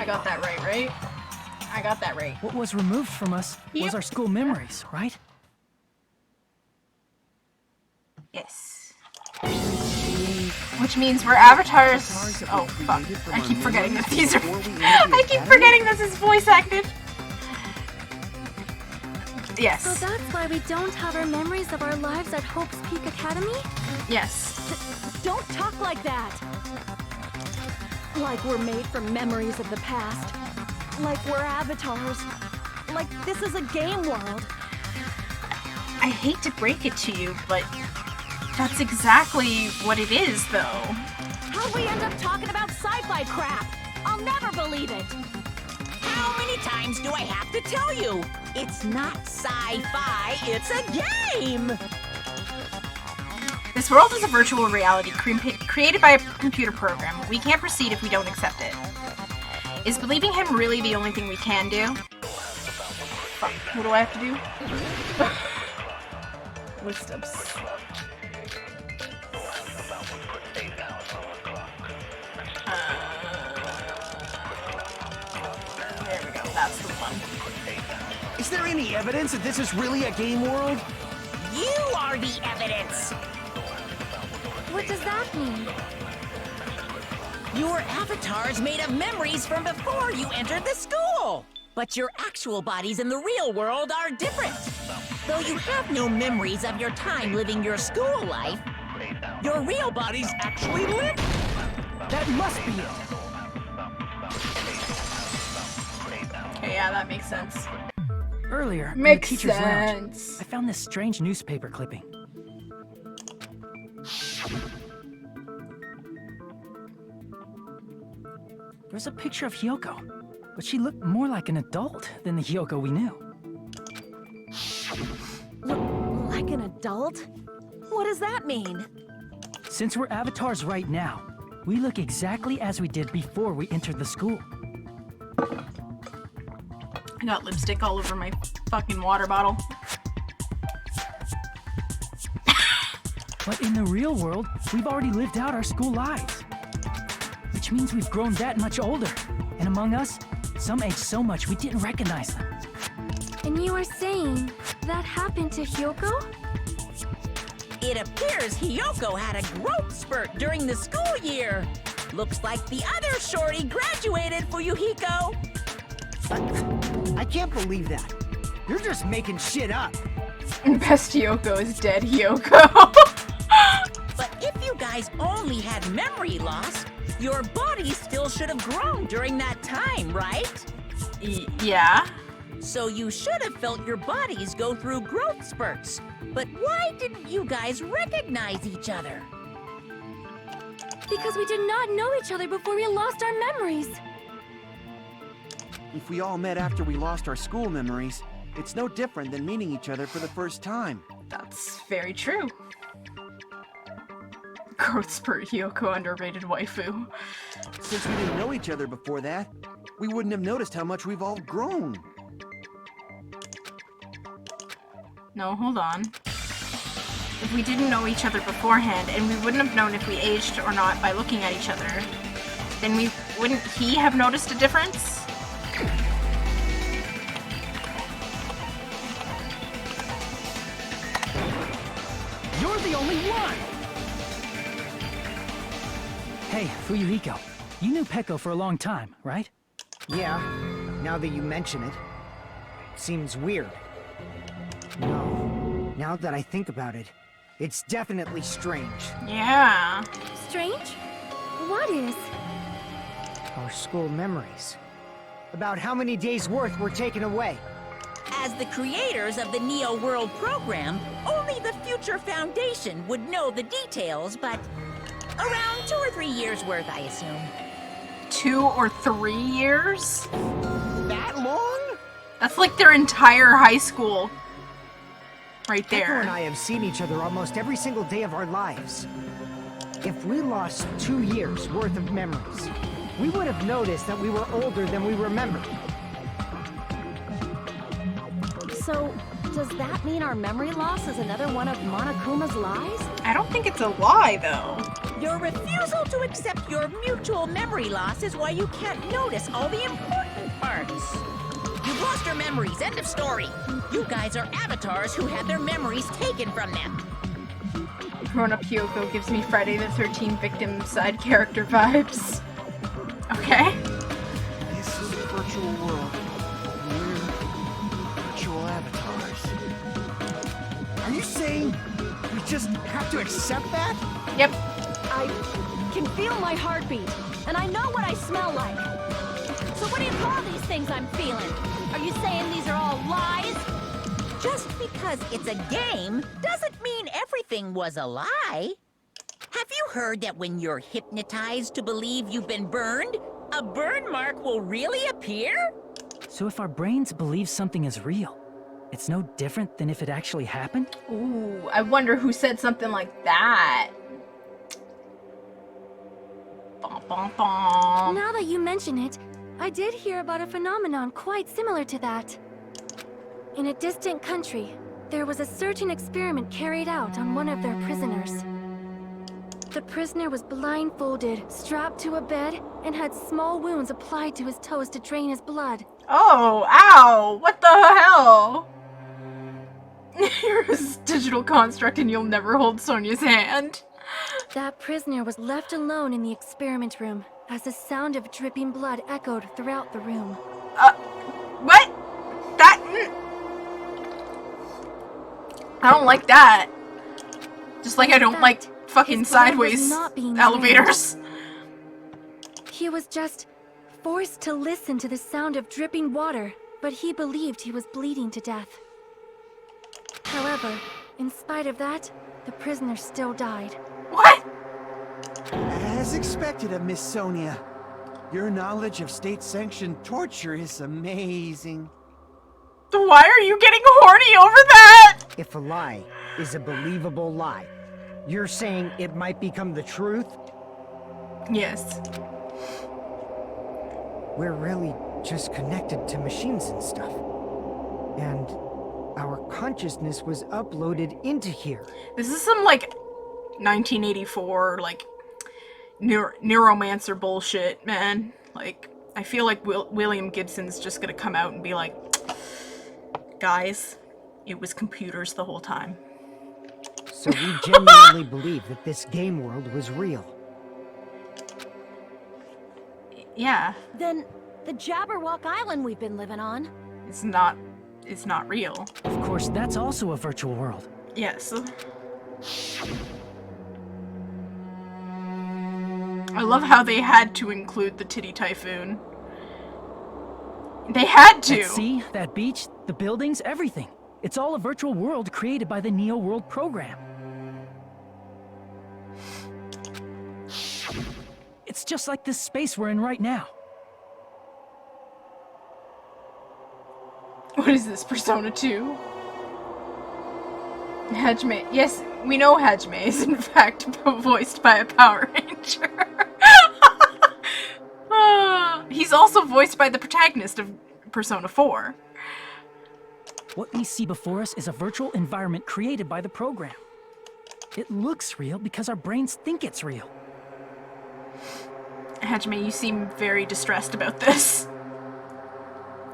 I got that right? I got that right. What was removed from us was our school memories, right? Yes. Which means we're avatars. Oh fuck! I keep forgetting that these are. I keep forgetting this is voice acted. Yes. So that's why we don't have our memories of our lives at Hope's Peak Academy? Yes. Don't talk like that! Like we're made from memories of the past. Like we're avatars. Like this is a game world. I hate to break it to you, but that's exactly what it is, though. How'd we end up talking about sci-fi crap? I'll never believe it! How many times do I have to tell you? It's not sci-fi, it's a game! This world is a virtual reality created by a computer program. We can't proceed if we don't accept it. Is believing him really the only thing we can do? Fuck, what do I have to do? Wisdoms. There we go, that's the one. Is there any evidence that this is really a game world? You are the evidence! What does that mean? Your avatar's made of memories from before you entered the school! But your actual bodies in the real world are different. Though you have no memories of your time living your school life, your real bodies actually live. That must be it! Okay, yeah, that makes sense. Earlier, in the Makes teacher's sense. lounge, I found this strange newspaper clipping. There's a picture of Hyoko, but she looked more like an adult than the Hyoko we knew. Like an adult? What does that mean? Since we're avatars right now, we look exactly as we did before we entered the school. I got lipstick all over my fucking water bottle. But in the real world, we've already lived out our school lives. Which means we've grown that much older. And among us, some aged so much we didn't recognize them. And you are saying that happened to Hyoko? It appears Hiyoko had a growth spurt during the school year. Looks like the other shorty graduated for Yuhiko. I can't believe that. You're just making shit up. Best Hyoko is dead Hyoko. But if you guys only had memory loss, your body still should have grown during that time, right? Yeah. So you should have felt your bodies go through growth spurts. But why didn't you guys recognize each other? Because we did not know each other before we lost our memories. If we all met after we lost our school memories, it's no different than meeting each other for the first time. That's very true. Growth spurt Hyoko, underrated waifu. Since we didn't know each other before that, we wouldn't have noticed how much we've all grown. No, hold on. If we didn't know each other beforehand, and we wouldn't have known if we aged or not by looking at each other, then wouldn't he have noticed a difference? You're the only one! Hey, Fuyuhiko, you knew Peko for a long time, right? Yeah, now that you mention it. Seems weird. No, now that I think about it, it's definitely strange. Yeah. Strange? What is? Our school memories. About how many days' worth were taken away. As the creators of the Neo World program, only the Future Foundation would know the details, but around 2 or 3 years worth, I assume. 2 or 3 years? That long? That's like their entire high school. Right Peko there. and I have seen each other almost every single day of our lives. If we lost 2 years worth of memories, we would have noticed that we were older than we remembered. So, does that mean our memory loss is another one of Monokuma's lies? I don't think it's a lie, though. Your refusal to accept your mutual memory loss is why you can't notice all the important parts. You've lost your memories, end of story. You guys are avatars who had their memories taken from them. Grown-up Hyoko gives me Friday the 13th victim side character vibes. Okay. This is a virtual world. We're virtual avatars. Are you saying we just have to accept that? Yep. I can feel my heartbeat, and I know what I smell like. So what do you call these things I'm feeling? Are you saying these are all lies? Just because it's a game doesn't mean everything was a lie. Have you heard that when you're hypnotized to believe you've been burned, a burn mark will really appear? So if our brains believe something is real, it's no different than if it actually happened? Ooh, I wonder who said something like that. Bum, bum, bum. Now that you mention it, I did hear about a phenomenon quite similar to that. In a distant country, there was a certain experiment carried out on one of their prisoners. The prisoner was blindfolded, strapped to a bed, and had small wounds applied to his toes to drain his blood. Oh, ow! What the hell? You're a digital construct and you'll never hold Sonia's hand. That prisoner was left alone in the experiment room, as the sound of dripping blood echoed throughout the room. What? That... I don't like that. Just like I don't like fucking his blood was sideways not being elevators. He was just forced to listen to the sound of dripping water, but he believed he was bleeding to death. However, in spite of that, the prisoner still died. What? As expected of Miss Sonia. Your knowledge of state-sanctioned torture is amazing. Why are you getting horny over that? If a lie is a believable lie, you're saying it might become the truth? Yes. We're really just connected to machines and stuff. And our consciousness was uploaded into here. This is some, like, 1984, like, neuromancer bullshit, man. Like, I feel like William Gibson's just gonna come out and be like, Guys, it was computers the whole time. So we genuinely believe that this game world was real. Yeah, Then the Jabberwock Island we've been living on. it's not real. Of course, that's also a virtual world. Yes. I love how they had to include the Titty Typhoon. They had to! That sea, that beach, the buildings, everything. It's all a virtual world created by the Neo World program. It's just like this space we're in right now. What is this, Persona 2? Hajime. Yes, we know Hajime is in fact voiced by a Power Ranger. He's also voiced by the protagonist of Persona 4. What we see before us is a virtual environment created by the program. It looks real because our brains think it's real. Hajime, you seem very distressed about this.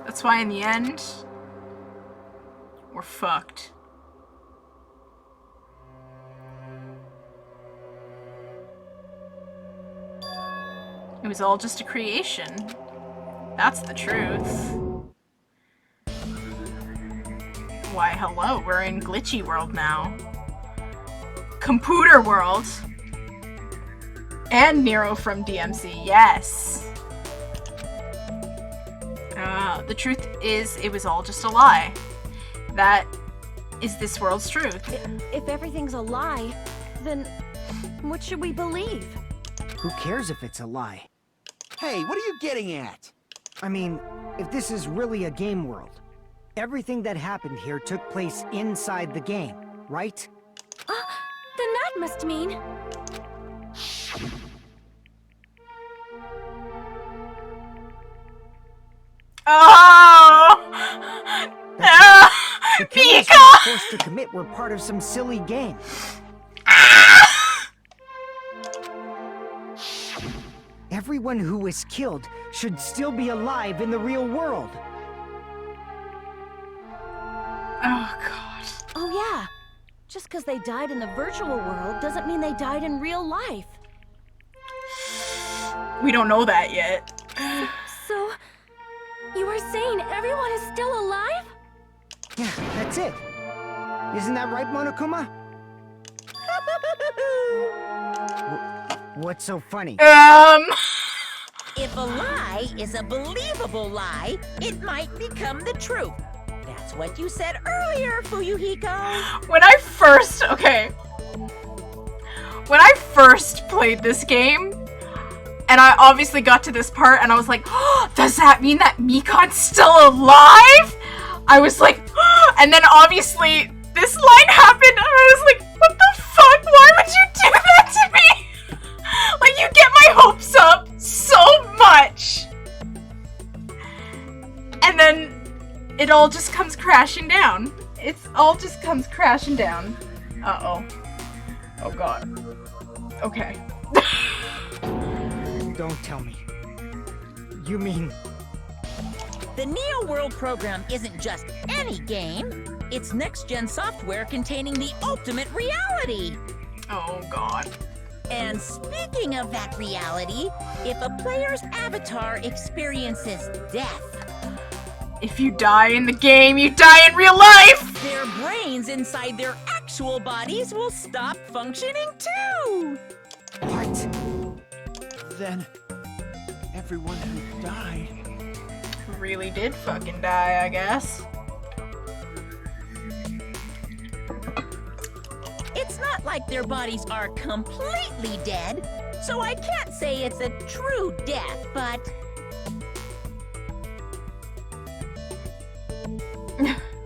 That's why in the end, we're fucked. It was all just a creation. That's the truth. Why, hello, we're in Glitchy World now. Computer World. And Nero from DMC, yes. The truth is, it was all just a lie. That is this world's truth. If everything's a lie, then what should we believe? Who cares if it's a lie? Hey, what are you getting at? I mean, if this is really a game world, everything that happened here took place inside the game, right? Then that must mean... Oh! The killers Mika! we were forced to commit were part of some silly game. Everyone who was killed should still be alive in the real world. Oh, God. Oh yeah. Just because they died in the virtual world doesn't mean they died in real life. We don't know that yet. So... you are saying everyone is still alive? Yeah, that's it. Isn't that right, Monokuma? What's so funny? If a lie is a believable lie, it might become the truth. That's what you said earlier, Fuyuhiko. When I first played this game, and I obviously got to this part, and I was like, oh, does that mean that Mikan's still alive? I was like, oh, and then obviously this line happened, and I was like, what the fuck? Why would you do that to me? Like, you get my hopes up so much. And then it all just comes crashing down. It's all just comes crashing down. Uh-oh. Oh, God. Okay. Don't tell me. You mean... The Neo World program isn't just any game. It's next-gen software containing the ultimate reality. Oh, God. And speaking of that reality, if a player's avatar experiences death, if you die in the game, you die in real life! their brains inside their actual bodies will stop functioning too! What? Then, everyone who died... really did fucking die, I guess. It's not like their bodies are completely dead, so I can't say it's a true death, but...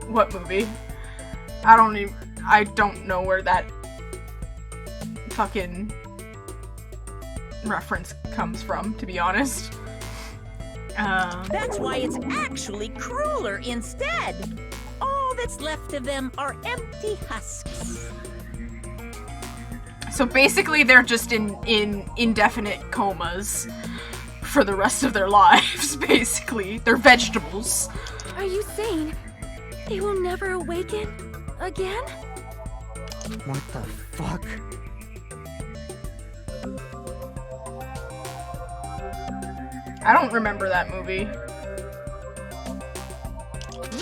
What movie? I don't know where that fucking reference comes from, to be honest. That's why it's actually crueler instead. All that's left of them are empty husks. So basically they're just in indefinite comas for the rest of their lives, basically. They're vegetables. Are you saying They will never awaken again? What the fuck? I don't remember that movie.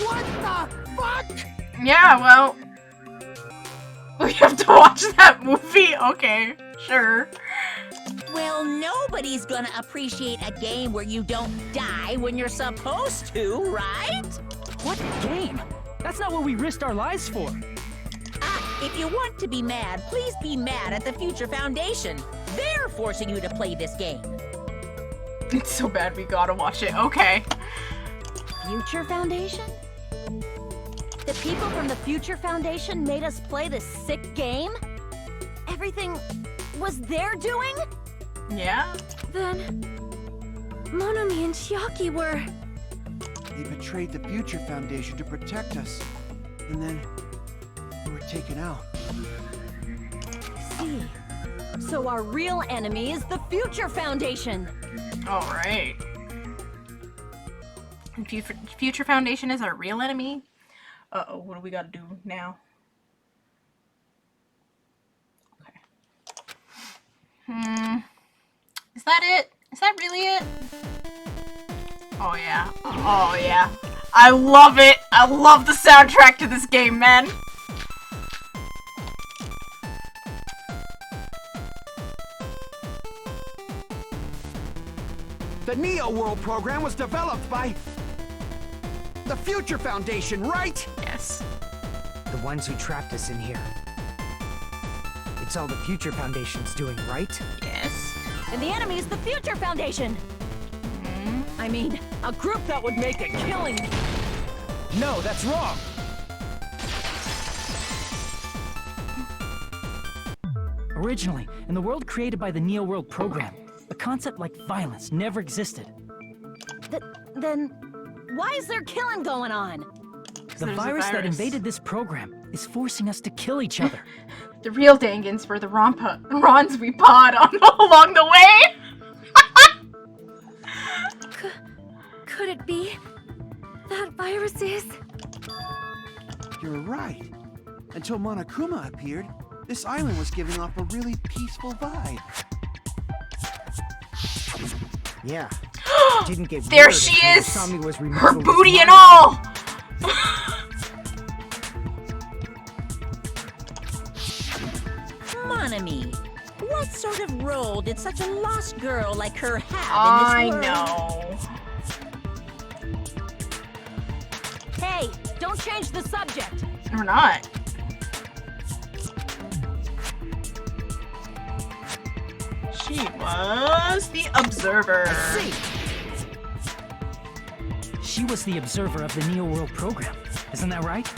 What the fuck? Yeah, well... We have to watch that movie? Okay, sure. Well, nobody's gonna appreciate a game where you don't die when you're supposed to, right? What game? That's not what we risked our lives for. If you want to be mad, please be mad at the Future Foundation. They're forcing you to play this game. It's so bad we gotta watch it. Okay. Future Foundation? The people from the Future Foundation made us play this sick game? Everything was their doing? Yeah? Then... Monomi and Chiaki were... They betrayed the Future Foundation to protect us. And then... we were taken out. See. So our real enemy is the Future Foundation. Alright. Future Foundation is our real enemy? Uh-oh, what do we gotta do now? Okay. Is that it? Is that really it? Oh yeah. Oh yeah. I love it! I love the soundtrack to this game, man! The Neo World program was developed by... the Future Foundation, right? Yes. The ones who trapped us in here. It's all the Future Foundation's doing, right? Yes. And the enemy is the Future Foundation. I mean, a group that would make a killing. No, that's wrong. Originally, in the world created by the Neo World program, a concept like violence never existed. Then, why is there killing going on? The virus that invaded this program is forcing us to kill each other. The real Dangans were the Rons we pawed on along the way! Could it be that virus is... You're right. Until Monokuma appeared, this island was giving off a really peaceful vibe. Yeah. Didn't get There weird she until is! Usami was Her removed booty as and well. all! Monomi, what sort of role did such a lost girl like her have I in this world? know. Hey, don't change the subject. Or not. She was the observer. See. She was the observer of the Neo World program. Isn't that right?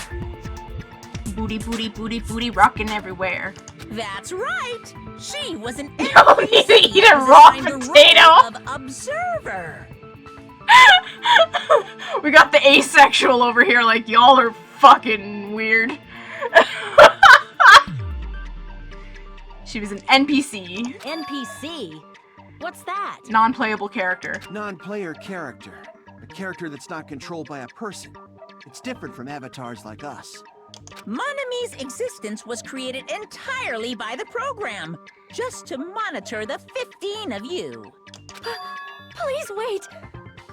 Booty, booty, booty, booty, rocking everywhere. That's right. She was an You don't need to eat a raw potato. of observer. We got the asexual over here, like, y'all are fucking weird. She was an NPC. NPC? What's that? Non-playable character. Non-player character. A character that's not controlled by a person. It's different from avatars like us. Monomi's existence was created entirely by the program, just to monitor the 15 of you. Please wait!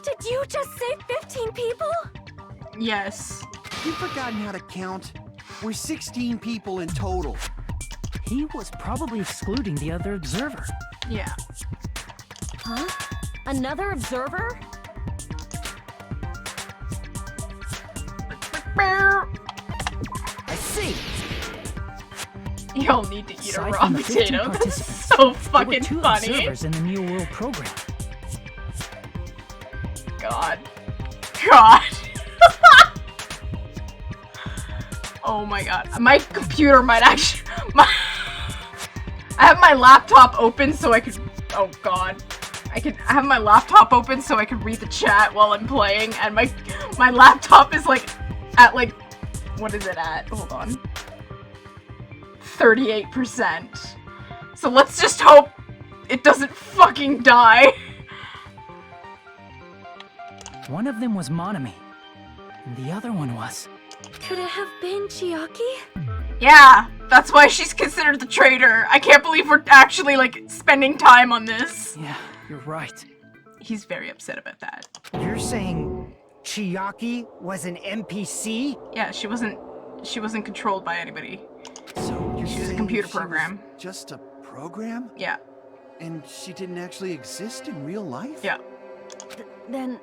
Did you just say 15 people? Yes. You've forgotten how to count? We're 16 people in total. He was probably excluding the other observer. Yeah. Huh? Another observer? I see. Y'all need to eat Aside a raw from the 15 potato. That's participants, so there were fucking 2 funny. observers in the Neo World program. God. God. Oh my god. My computer might actually... I have my laptop open so I could... Oh god. I have my laptop open so I could read the chat while I'm playing, and my laptop is like at like... What is it at? Hold on. 38%. So let's just hope it doesn't fucking die. One of them was Monomi, and the other one was... Could it have been Chiaki? Yeah, that's why she's considered the traitor. I can't believe we're actually, like, spending time on this. Yeah, you're right. He's very upset about that. You're saying Chiaki was an NPC? Yeah, she wasn't controlled by anybody. So you're She was a saying computer she was program. just a program? Yeah, And she didn't actually exist in real life? yeah, Then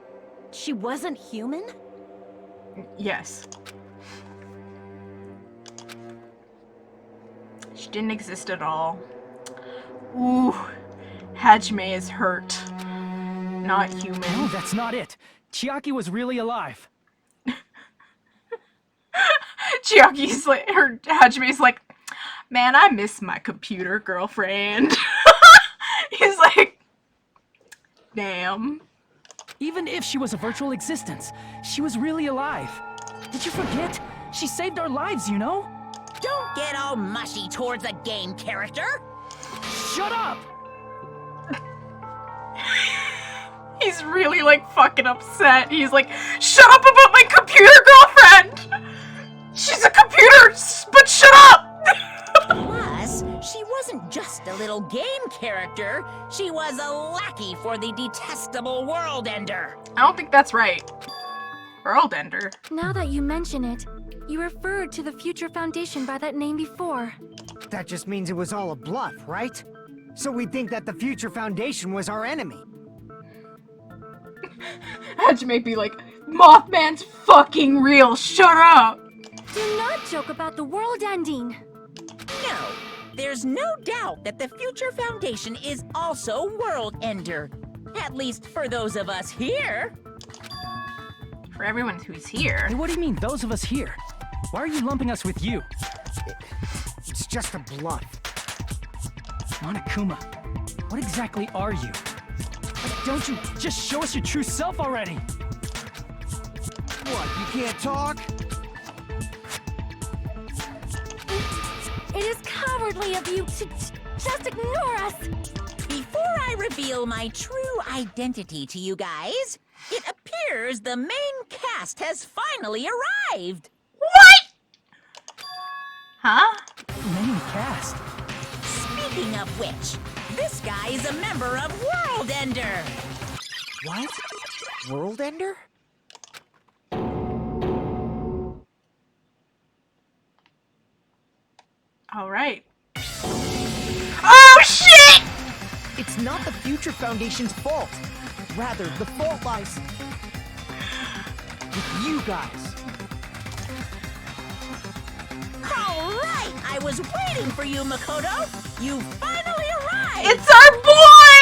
she wasn't human? yes. She didn't exist at all. Ooh, Hajime is hurt. Not human. No, that's not it. Chiaki was really alive. Chiaki's like, Hajime's like, man, I miss my computer girlfriend. He's like, damn. Even if she was a virtual existence, she was really alive. Did you forget? She saved our lives, you know? Don't get all mushy towards a game character. Shut up! He's really, like, fucking upset. He's like, shut up about my computer girlfriend! She's a computer, but shut up! Plus, she wasn't just a little game character. She was a lackey for the detestable World Ender. I don't think that's right. World Ender. Now that you mention it, you referred to the Future Foundation by that name before. That just means it was all a bluff, right? So we think that the Future Foundation was our enemy. Hajime be like, Mothman's fucking real, shut up! Do not joke about the world ending. No, there's no doubt that the Future Foundation is also World Ender. At least for those of us here. For everyone who's here. Hey, what do you mean, those of us here? Why are you lumping us with you? It's just a bluff. Monokuma, what exactly are you? Like, don't you just show us your true self already? What, you can't talk? It is cowardly of you to just ignore us. Before I reveal my true identity to you guys, it appears the main cast has finally arrived. What? Huh? Main cast. Speaking of which, this guy is a member of World Ender. What? World Ender? All right. Oh shit! It's not the Future Foundation's fault. Rather, the fault lies with you guys. All right, I was waiting for you, Makoto. You finally arrived. It's our boy!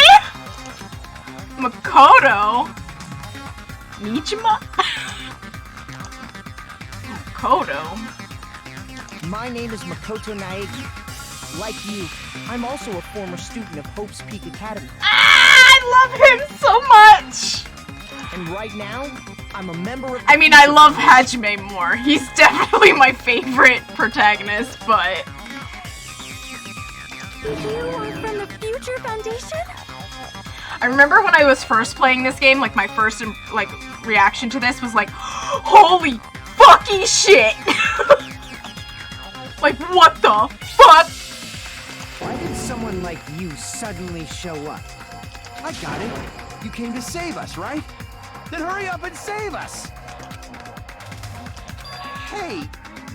Makoto? Nijima? Makoto? My name is Makoto Naegi. Like you, I'm also a former student of Hope's Peak Academy. I love him so much! And right now, I'm a member of... I mean, I love Hajime more. He's definitely my favorite protagonist, but... You are from the Future Foundation? I remember when I was first playing this game, like, my first, like, reaction to this was like, holy fucking shit! Like, what the fuck? Why did someone like you suddenly show up? I got it. You came to save us, right? Then hurry up and save us! Hey,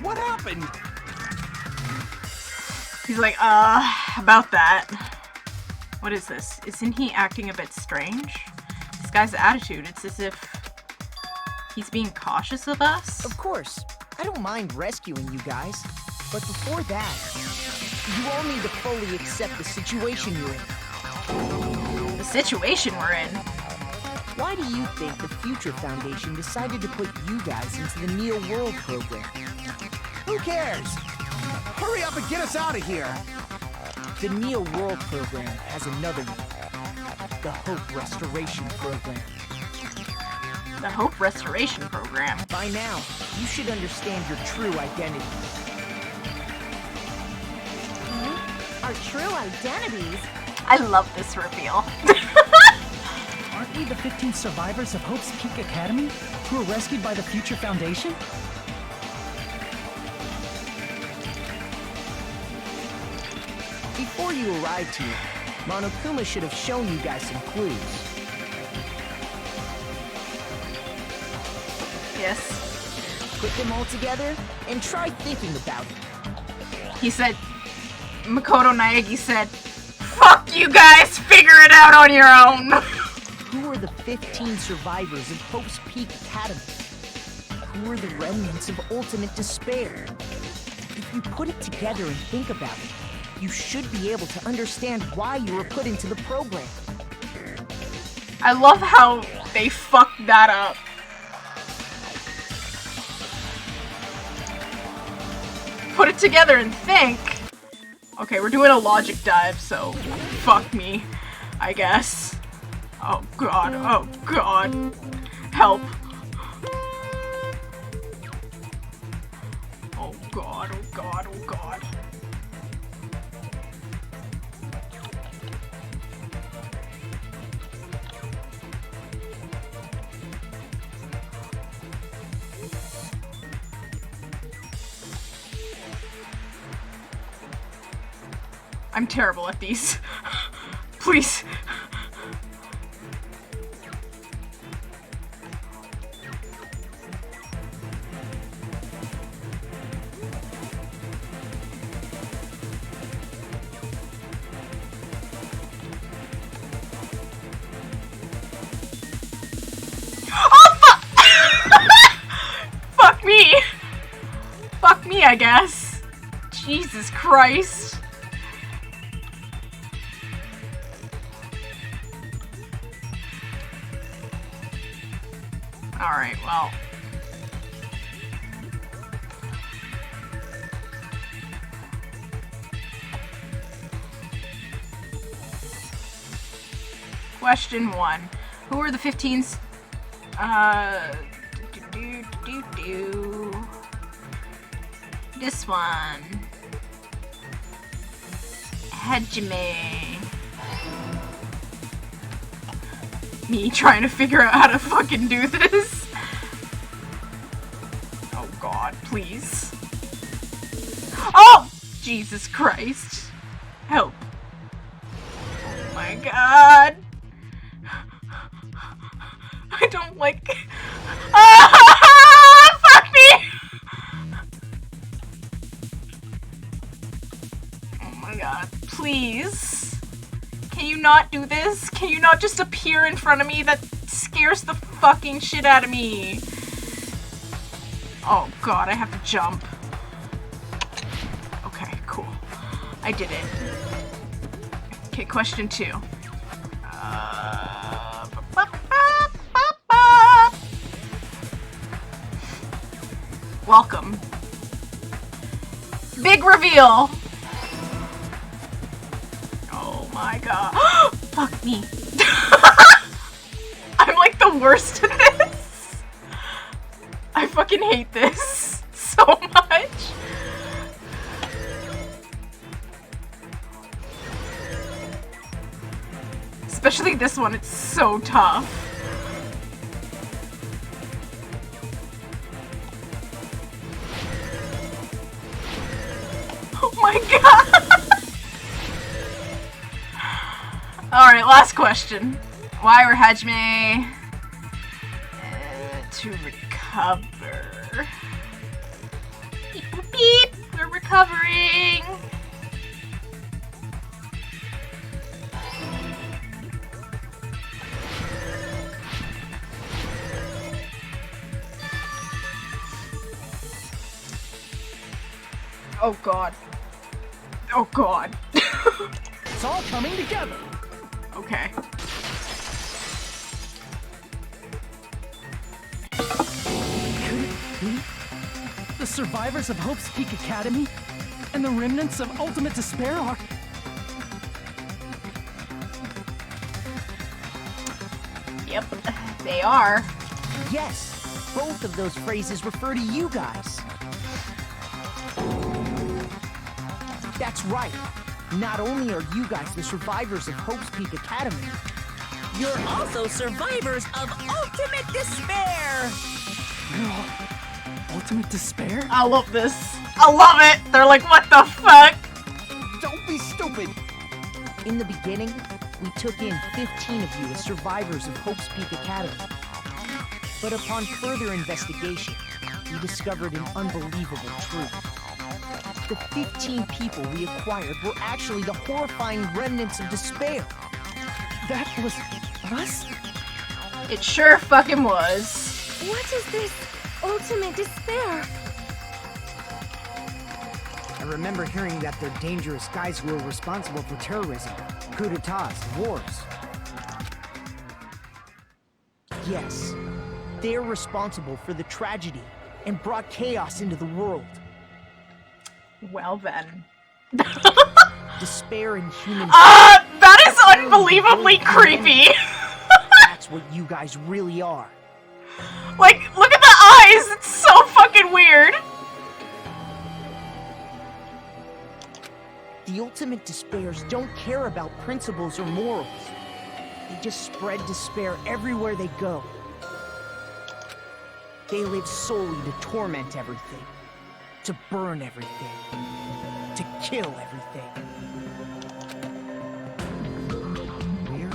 what happened? He's like, about that. What is this? Isn't he acting a bit strange? This guy's attitude, it's as if he's being cautious of us. Of course, I don't mind rescuing you guys. But before that, you all need to fully accept the situation you're in. The situation we're in? Why do you think the Future Foundation decided to put you guys into the Neo World program? Who cares? Hurry up and get us out of here! The Neo World program has another one. The Hope Restoration Program. The Hope Restoration Program. By now, you should understand your true identity. Our true identities? I love this reveal. Aren't we the 15 survivors of Hope's Peak Academy who were rescued by the Future Foundation? Before you arrived here, Monokuma should have shown you guys some clues. Yes. Put them all together and try thinking about it. He said, Makoto Naegi said, "Fuck you guys, figure it out on your own." Who are the 15 survivors of Hope's Peak Academy? Who are the remnants of ultimate despair? If you put it together and think about it, you should be able to understand why you were put into the program. I love how they fucked that up. Put it together and think. Okay, we're doing a logic dive, so fuck me, I guess. Oh god, oh god. Help. Oh god, oh god, oh god. I'm terrible at these. Please. Oh, fuck! Fuck me! Fuck me, I guess. Jesus Christ. Alright, well. Question 1. Who are the 15s? This one. Hajime. Me trying to figure out how to fucking do this. Oh god, please. Oh! Jesus Christ. Help. Oh my god. I don't like... Ah! Fuck me! Oh my god, please. Can you not do this? Can you not just appear in front of me? That scares the fucking shit out of me. Oh god, I have to jump. Okay, cool. I did it. Okay, question 2. Welcome. Big reveal! Oh my god. Fuck me. I'm like the worst at this. I fucking hate this so much. Especially this one, it's so tough. Oh my god! Alright, last question. Why were Hajime to recover? Beep boop beep! We're recovering! Oh god. Oh god. It's all coming together. Okay. Could it be the survivors of Hope's Peak Academy and the remnants of Ultimate Despair are... Yep, they are. Yes, both of those phrases refer to you guys. That's right. Not only are you guys the survivors of Hope's Peak Academy, You're also survivors of Ultimate Despair! Ultimate Despair? I love this. I love it. They're like, what the fuck? Don't be stupid. but in the beginning, we took in 15 of you as survivors of Hope's Peak Academy. But upon further investigation, we discovered an unbelievable truth. The 15 people we acquired were actually the horrifying remnants of despair. That was us? It sure fucking was. What is this ultimate despair? I remember hearing that they're dangerous guys who are responsible for terrorism, coup d'etats, wars. Yes, they're responsible for the tragedy and brought chaos into the world. Well then. Despair in human... That is unbelievably creepy. That's what you guys really are. Like, look at the eyes! It's so fucking weird! The ultimate despairs don't care about principles or morals. They just spread despair everywhere they go. They live solely to torment everything, to burn everything, to kill everything. We're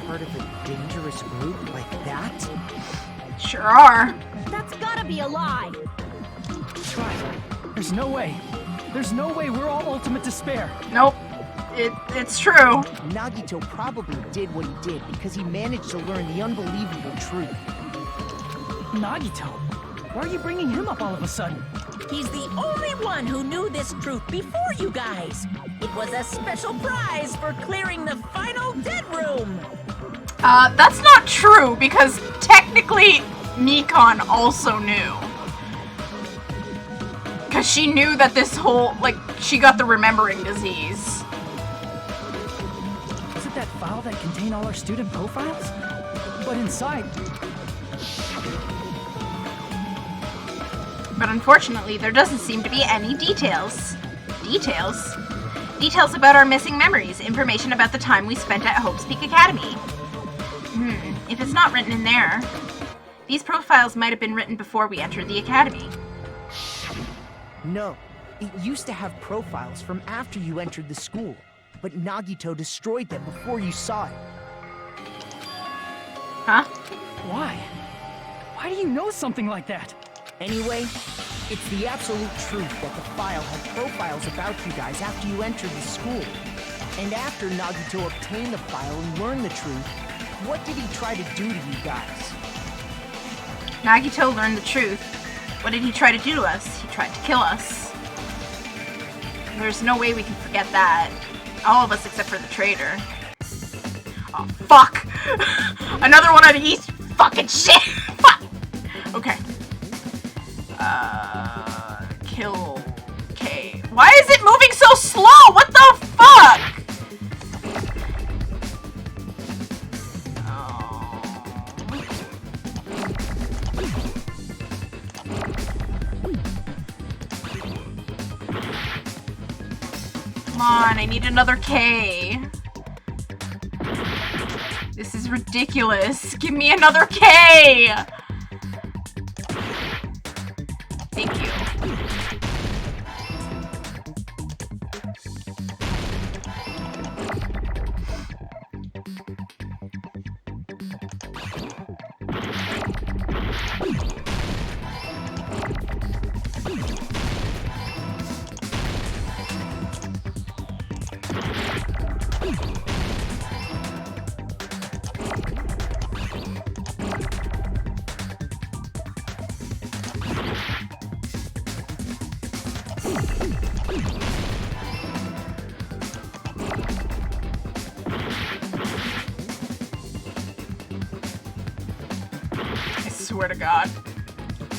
part of a dangerous group like that? Sure are. That's gotta be a lie. That's right. There's no way. There's no way we're all ultimate despair. Nope. It's true. Nagito probably did what he did because he managed to learn the unbelievable truth. Nagito? Why are you bringing him up all of a sudden? He's the only one who knew this truth before you guys. It was a special prize for clearing the final dead room. That's not true, because technically Mikan also knew. Because she knew that this whole, like, she got the remembering disease. Is it that file that contained all our student profiles? But inside... But unfortunately, there doesn't seem to be any details. Details? Details about our missing memories, information about the time we spent at Hope's Peak Academy. If it's not written in there, these profiles might have been written before we entered the academy. No, it used to have profiles from after you entered the school, but Nagito destroyed them before you saw it. Huh? Why? Why do you know something like that? Anyway, it's the absolute truth that the file had profiles about you guys after you entered the school. And after Nagito obtained the file and learned the truth, what did he try to do to you guys? Nagito learned the truth. What did he try to do to us? He tried to kill us. There's no way we can forget that. All of us except for the traitor. Oh, fuck! Another one of these fucking shit! Fuck! Okay. Kill K. Why is it moving so slow? What the fuck? Come on, I need another K. This is ridiculous. Give me another K! Thank you. I swear to God.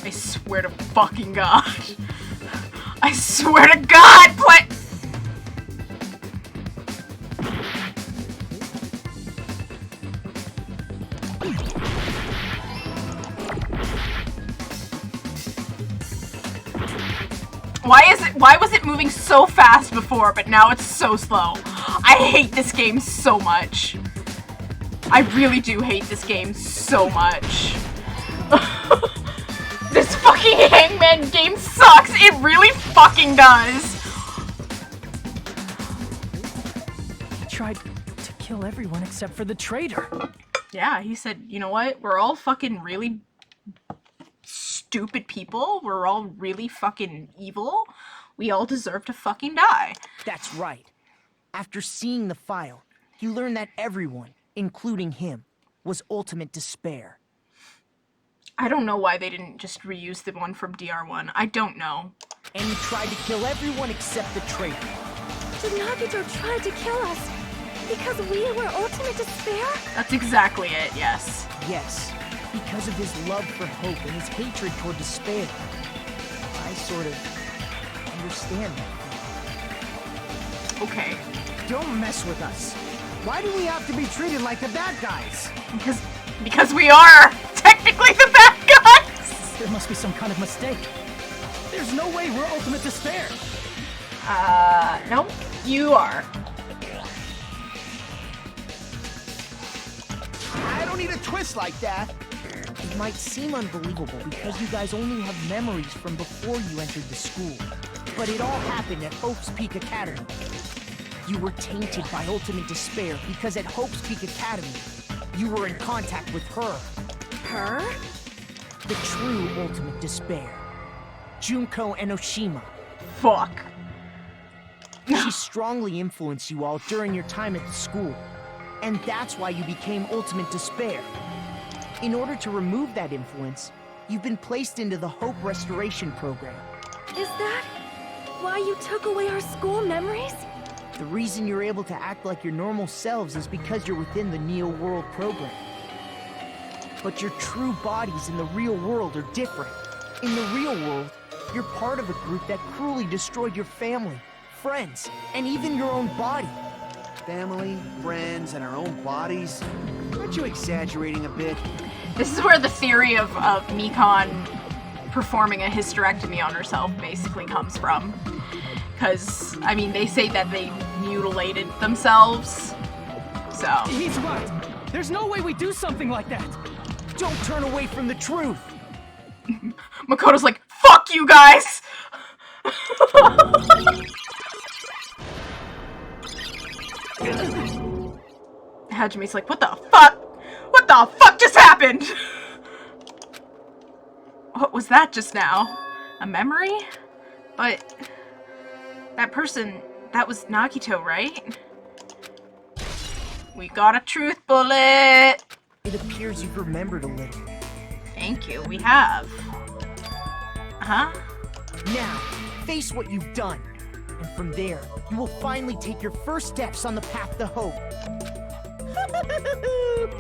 I swear to fucking God. I swear to God, play. Why was it moving so fast before, but now it's so slow? I hate this game so much. I really do hate this game so much. This fucking Hangman game sucks. It really fucking does. tried to kill everyone except for the traitor. Yeah, he said, you know what? We're all fucking really stupid people. We're all really fucking evil. We all deserve to fucking die. That's right. After seeing the file, you learn that everyone, including him, was ultimate despair. I don't know why they didn't just reuse the one from DR1. I don't know. And he tried to kill everyone except the traitor. Did Nagito try to kill us because we were ultimate despair? That's exactly it, yes. Yes, because of his love for hope and his hatred toward despair. I sort of understand that. Okay. Don't mess with us. Why do we have to be treated like the bad guys? Because we are technically the bad guys! There must be some kind of mistake. There's no way we're ultimate despair. Nope. You are. I don't need a twist like that. It might seem unbelievable because you guys only have memories from before you entered the school. But it all happened at Hope's Peak Academy. You were tainted by ultimate despair because at Hope's Peak Academy, you were in contact with her. Her? The true ultimate despair. Junko Enoshima. Fuck. She strongly influenced you all during your time at the school. And that's why you became ultimate despair. In order to remove that influence, you've been placed into the Hope Restoration Program. Is that why you took away our school memories? The reason you're able to act like your normal selves is because you're within the Neo World program. But your true bodies in the real world are different. In the real world, you're part of a group that cruelly destroyed your family, friends, and even your own body. Family, friends, and our own bodies? Aren't you exaggerating a bit? This is where the theory of Mikan performing a hysterectomy on herself basically comes from. Because, I mean, they say that they mutilated themselves. So. He's right. There's no way we do something like that. Don't turn away from the truth. Makoto's like, fuck you guys! Hajime's like, what the fuck? What the fuck just happened? What was that just now? A memory? But that person, that was Nagito, right? We got a truth bullet! It appears you've remembered a little. Thank you, we have. Uh-huh. Now, face what you've done. And from there, you will finally take your first steps on the path to hope.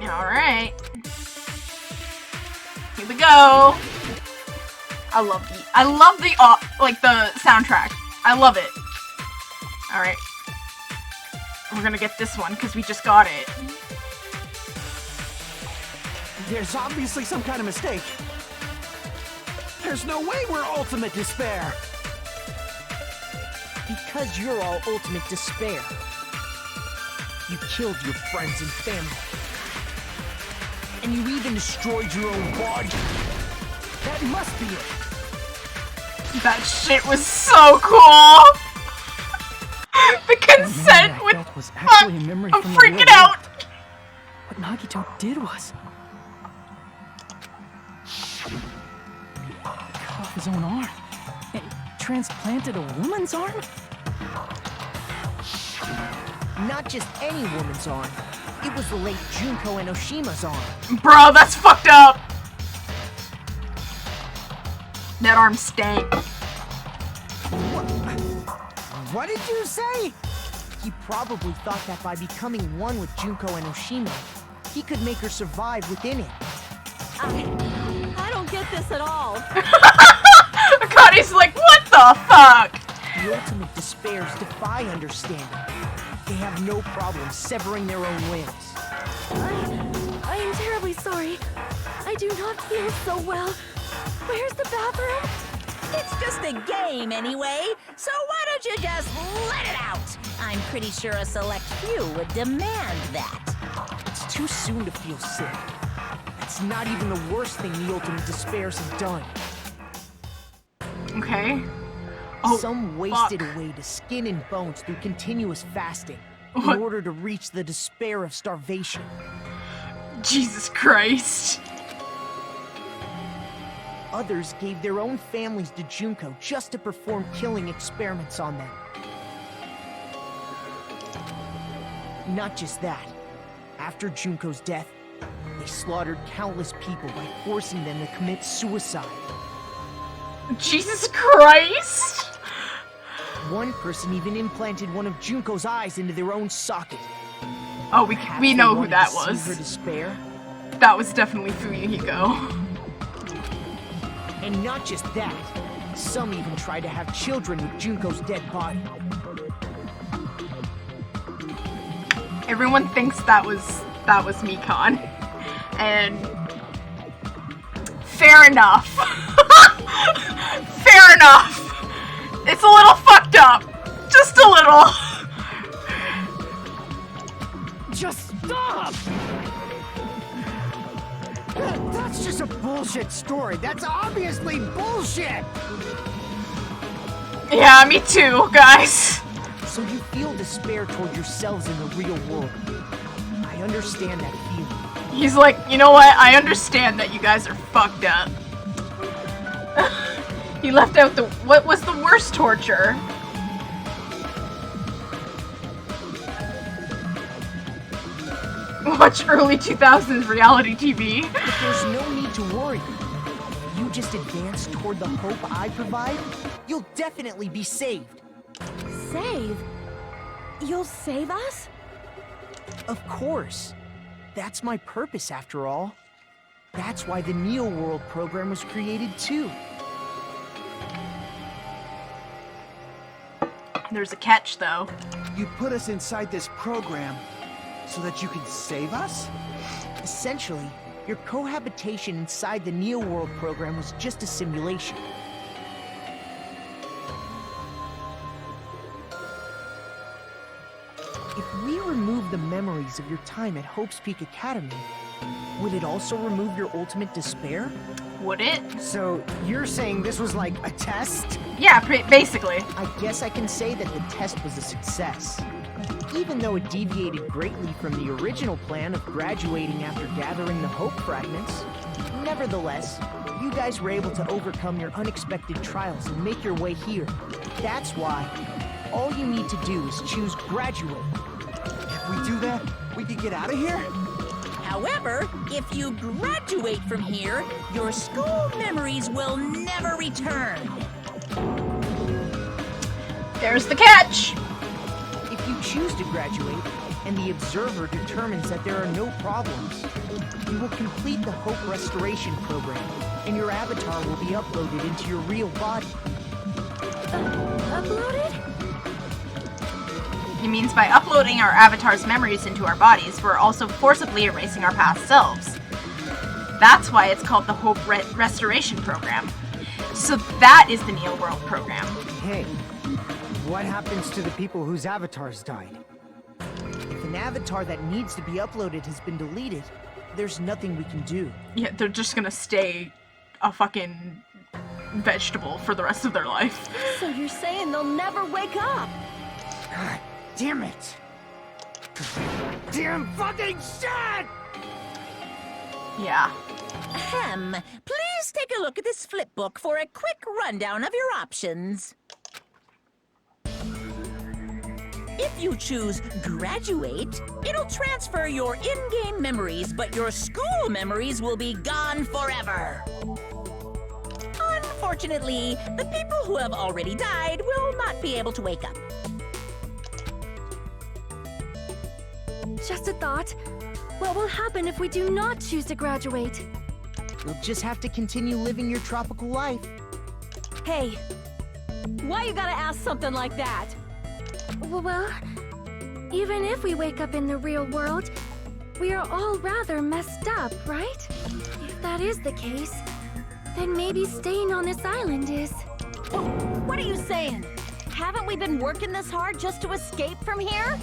Alright. Here we go. I love the like the soundtrack. I love it. Alright. We're gonna get this one because we just got it. There's obviously some kind of mistake. There's no way we're ultimate despair. Because you're all ultimate despair. You killed your friends and family. And you even destroyed your own body. That must be it. That shit was so cool! The consent The with that was actually a memory I'm from the real freaking out! world. What Nagito did was cut off his own arm and transplanted a woman's arm? Not just any woman's arm. It was the late Junko Enoshima's arm. Bro, that's fucked up! That arm stank. What did you say? He probably thought that by becoming one with Junko Enoshima, he could make her survive within it. I don't get this at all. Akani's like, what the fuck? The ultimate despairs defy understanding. They have no problem severing their own limbs. I am terribly sorry. I do not feel so well. Where's the bathroom? It's just a game anyway, so why don't you just let it out? I'm pretty sure a select few would demand that. It's too soon to feel sick. That's not even the worst thing the ultimate despairs have done. Okay. Oh, Some wasted away to skin and bones through continuous fasting. in order to reach the despair of starvation. Jesus Christ. Others gave their own families to Junko just to perform killing experiments on them. Not just that. After Junko's death, they slaughtered countless people by forcing them to commit suicide. Jesus Christ! One person even implanted one of Junko's eyes into their own socket. Oh, we know who that Perhaps they wanted to was. see her despair. That was definitely Fumihiko. And not just that, some even tried to have children with Junko's dead body. Everyone thinks that was Mikan. And fair enough. Fair enough. It's a little fucked up. Just a little. Just stop! That's just a bullshit story. That's obviously bullshit! Yeah, me too, guys. So you feel despair toward yourselves in the real world. I understand that feeling. He's like, you know what? I understand that you guys are fucked up. He left out what was the worst torture? Watch early 2000s reality TV. But there's no need to worry. If you just advance toward the hope I provide, you'll definitely be saved. Save? You'll save us? Of course. That's my purpose, after all. That's why the Neo World program was created, too. There's a catch, though. You put us inside this program so that you can save us? Essentially, your cohabitation inside the Neo World program was just a simulation. If we remove the memories of your time at Hope's Peak Academy, would it also remove your ultimate despair? Would it? So, you're saying this was like a test? Yeah, basically. I guess I can say that the test was a success. Even though it deviated greatly from the original plan of graduating after gathering the Hope fragments, nevertheless, you guys were able to overcome your unexpected trials and make your way here. That's why all you need to do is choose graduate. If we do that, we can get out of here? However, if you graduate from here, your school memories will never return. There's the catch. If you choose to graduate, and the observer determines that there are no problems, you will complete the Hope Restoration Program, and your avatar will be uploaded into your real body. Uploaded? It means by uploading our avatar's memories into our bodies, we're also forcibly erasing our past selves. That's why it's called the Hope Restoration Program. So that is the Neo World program. Hey, what happens to the people whose avatars died? If an avatar that needs to be uploaded has been deleted, there's nothing we can do. Yeah, they're just gonna stay a fucking vegetable for the rest of their life. So you're saying they'll never wake up? God damn it! Damn fucking shit! Yeah. Ahem. Please take a look at this flipbook for a quick rundown of your options. If you choose graduate, it'll transfer your in-game memories, but your school memories will be gone forever. Unfortunately, the people who have already died will not be able to wake up. Just a thought. What will happen if we do not choose to graduate? You'll just have to continue living your tropical life. Hey, why you gotta ask something like that? Well, even if we wake up in the real world, we are all rather messed up, right? If that is the case, then maybe staying on this island is... What are you saying? Haven't we been working this hard just to escape from here?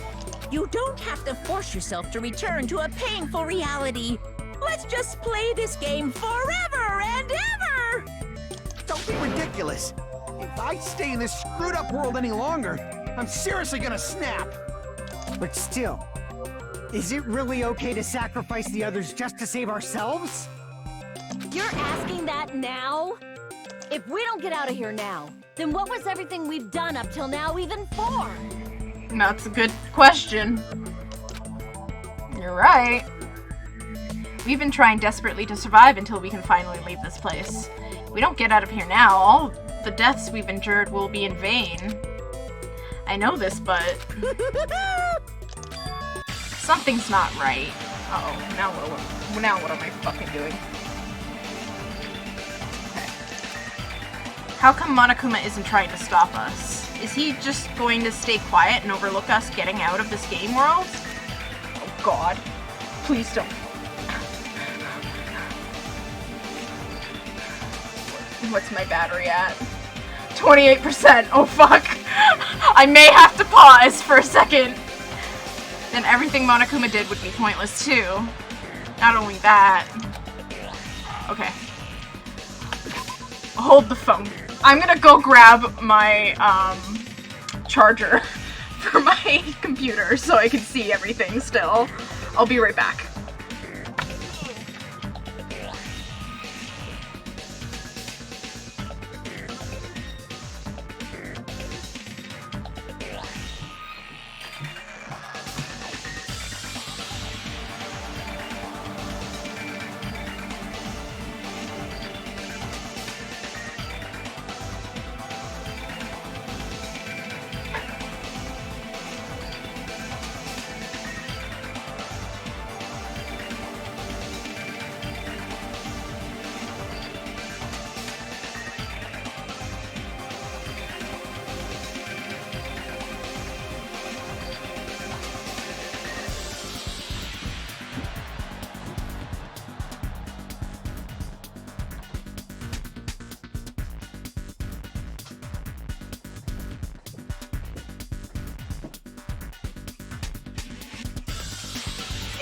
You don't have to force yourself to return to a painful reality. Let's just play this game forever and ever! Don't be ridiculous. If I stay in this screwed up world any longer, I'm seriously gonna snap. But still, is it really okay to sacrifice the others just to save ourselves? You're asking that now? If we don't get out of here now, then what was everything we've done up till now even for? That's a good question. You're right. We've been trying desperately to survive until we can finally leave this place. If we don't get out of here now, all the deaths we've endured will be in vain. I know this, but... something's not right. Uh-oh, now what am I fucking doing? Okay. How come Monokuma isn't trying to stop us? Is he just going to stay quiet and overlook us getting out of this game world? Oh god. Please don't. What's my battery at? 28%. Oh fuck. I may have to pause for a second. Then everything Monokuma did would be pointless too. Not only that. Okay. Hold the phone. I'm gonna go grab my charger for my computer so I can see everything still. I'll be right back.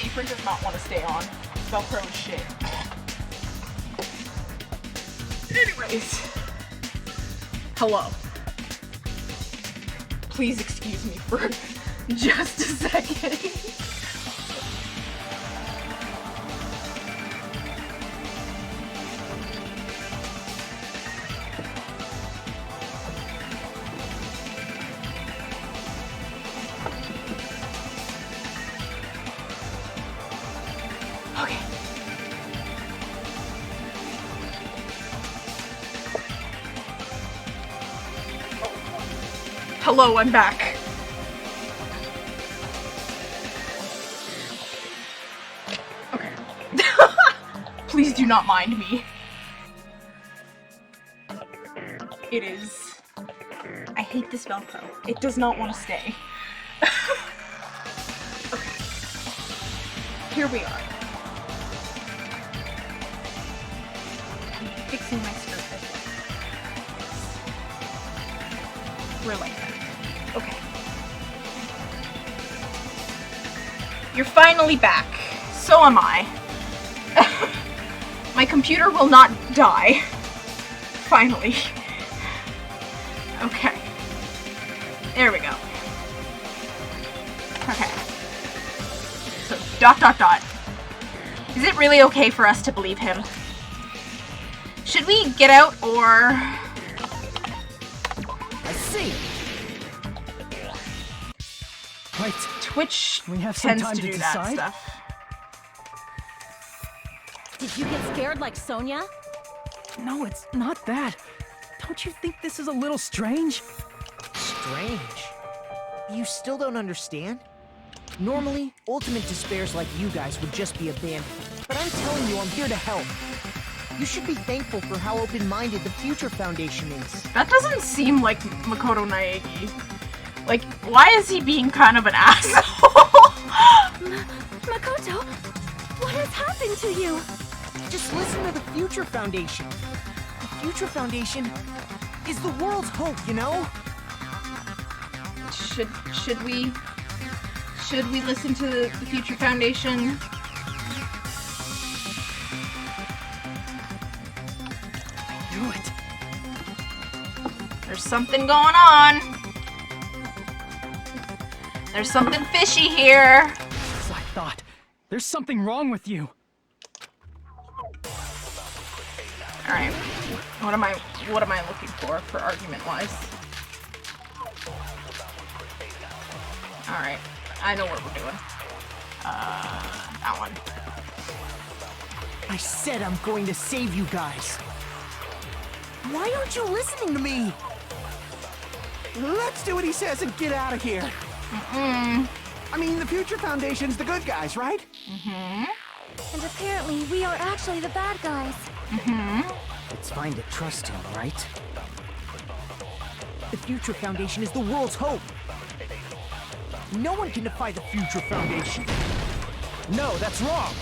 Apron does not want to stay on. Velcro is shit. Anyways. Hello. Please excuse me for just a second. Hello, I'm back. Okay. Please do not mind me. It is... I hate this Velcro. It does not want to stay. Okay. Here we are. I'm fixing my skirt as well. We're like that. Okay. You're finally back. So am I. My computer will not die. Finally. Okay. There we go. Okay. So, ... Is it really okay for us to believe him? Should we get out, or... I see. Wait, Twitch we have some tends time to to do that decide? stuff. Did you get scared like Sonia? No, it's not that. Don't you think this is a little strange? Strange? You still don't understand? Normally, ultimate despairs like you guys would just be abandoned. But I'm telling you, I'm here to help. You should be thankful for how open-minded the Future Foundation is. That doesn't seem like Makoto Naegi. Like, why is he being kind of an asshole? Makoto, what has happened to you? Just listen to the Future Foundation. The Future Foundation is the world's hope, you know? Should we listen to the Future Foundation? I knew it. There's something going on. There's something fishy here. As I thought. There's something wrong with you. Alright. What am I looking for argument-wise? Alright. I know what we're doing. That one. I said I'm going to save you guys. Why aren't you listening to me? Let's do what he says and get out of here. I mean, the Future Foundation's the good guys, right? And apparently, we are actually the bad guys. It's fine to trust him, right? The Future Foundation is the world's hope. No one can defy the Future Foundation. No, that's wrong.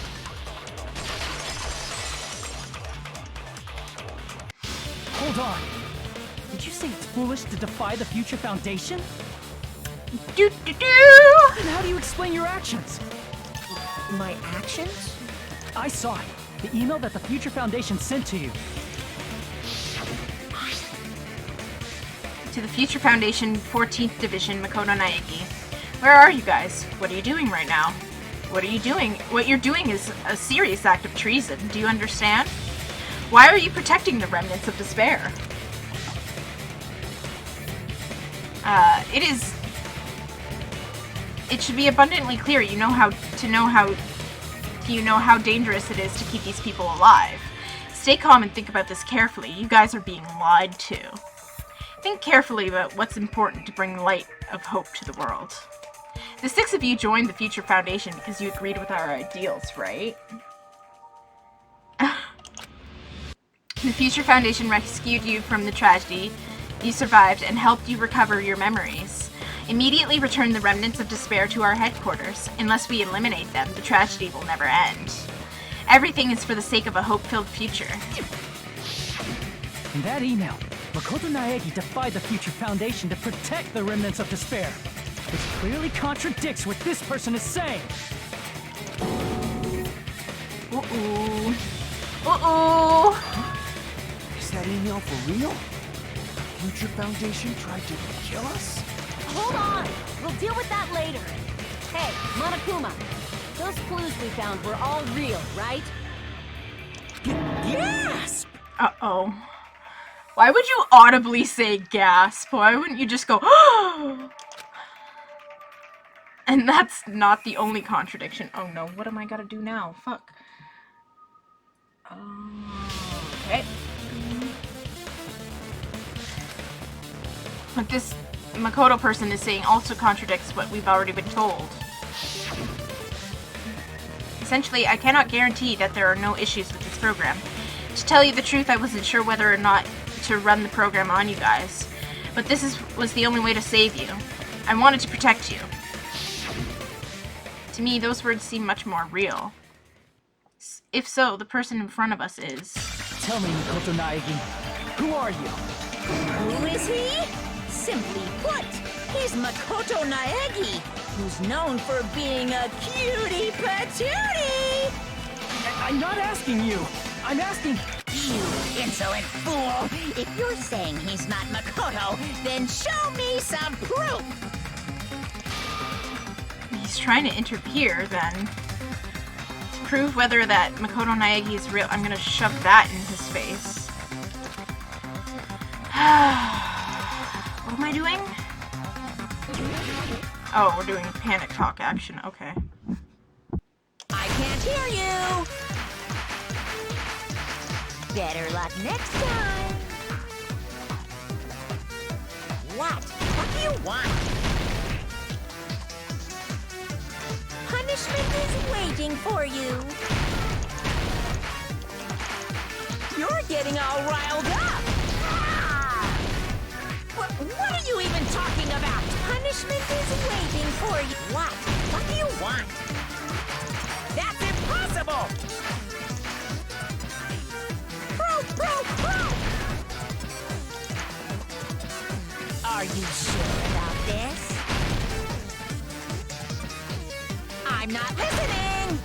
Hold on. Did you say it's foolish to defy the Future Foundation? Do. Then how do you explain your actions? My actions? I saw it. The email that the Future Foundation sent to you. To the Future Foundation, 14th Division, Makoto Naegi. Where are you guys? What are you doing right now? What are you doing? What you're doing is a serious act of treason. Do you understand? Why are you protecting the remnants of despair? It should be abundantly clear you know how dangerous it is to keep these people alive. Stay calm and think about this carefully. You guys are being lied to. Think carefully about what's important to bring light of hope to the world. The 6 of you joined the Future Foundation because you agreed with our ideals, right? The Future Foundation rescued you from the tragedy. You survived and helped you recover your memories. Immediately return the remnants of despair to our headquarters. Unless we eliminate them, the tragedy will never end. Everything is for the sake of a hope-filled future. In that email, Makoto Naegi defied the Future Foundation to protect the remnants of despair, which clearly contradicts what this person is saying. Uh-oh. Uh-oh. Is that email for real? The Future Foundation tried to kill us? Hold on! We'll deal with that later. Hey, Monokuma, those clues we found were all real, right? Gasp! Uh-oh. Why would you audibly say gasp? Why wouldn't you just go, oh? And that's not the only contradiction. Oh no, what am I gonna do now? Fuck. Okay. What this Makoto person is saying also contradicts what we've already been told. Essentially, I cannot guarantee that there are no issues with this program. To tell you the truth, I wasn't sure whether or not to run the program on you guys. But this was the only way to save you. I wanted to protect you. To me, those words seem much more real. If so, the person in front of us is... Tell me, Makoto Naegi, who are you? Who is he? Simply put, he's Makoto Naegi, who's known for being a cutie patootie! I'm not asking you. I'm asking... You insolent fool! If you're saying he's not Makoto, then show me some proof! He's trying to interfere, then. To prove whether that Makoto Naegi is real, I'm gonna shove that in his face. What am I doing? Oh, we're doing panic talk action. Okay. I can't hear you! Better luck next time! What? What do you want? Punishment is waiting for you! You're getting all riled up! Ah! What are you even talking about? Punishment is waiting for you! What? What do you want? That's impossible! Are you sure about this? I'm not listening!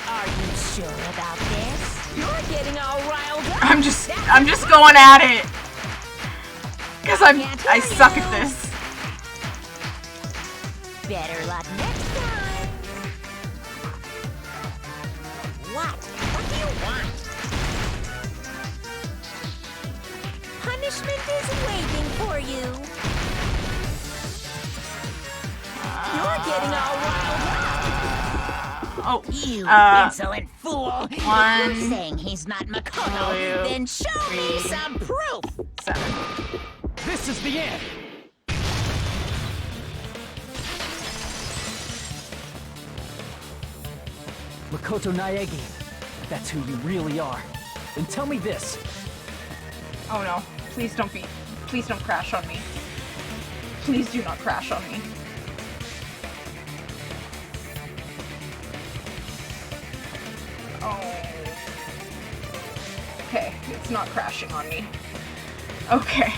Are you sure about this? You're getting all riled up. I'm just going at it. Because I suck at this. Better luck next time. What? What do you want? Punishment is waiting for you. You're getting all riled up. Oh, You insolent fool! If one, you're saying he's not Makoto, then show me some proof! 7. This is the end! Makoto Naegi, that's who you really are. Then tell me this. Oh no, please don't crash on me. Please do not crash on me. Oh. Okay, it's not crashing on me. Okay.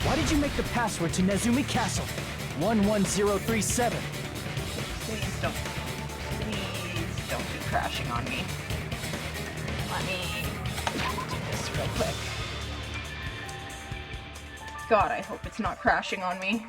Why did you make the password to Nezumi Castle? 11037. Please don't be crashing on me. Let me do this real quick. God, I hope it's not crashing on me.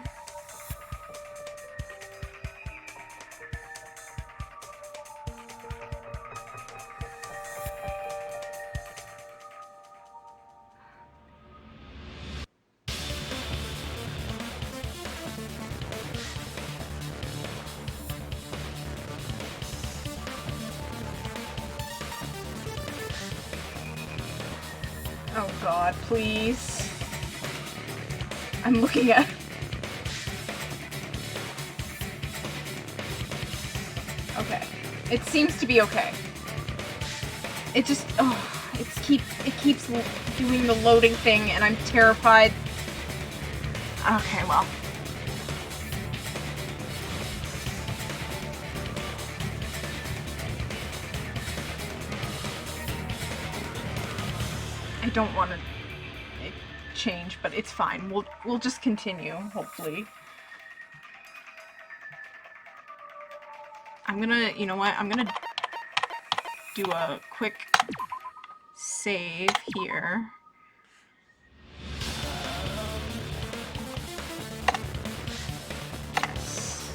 Oh God, please. I'm looking at... Okay. It seems to be okay. It just... Oh, it keeps doing the loading thing and I'm terrified. Okay, well. I don't want to change, but it's fine. We'll just continue, hopefully. I'm gonna, you know what? I'm gonna do a quick save here. Yes.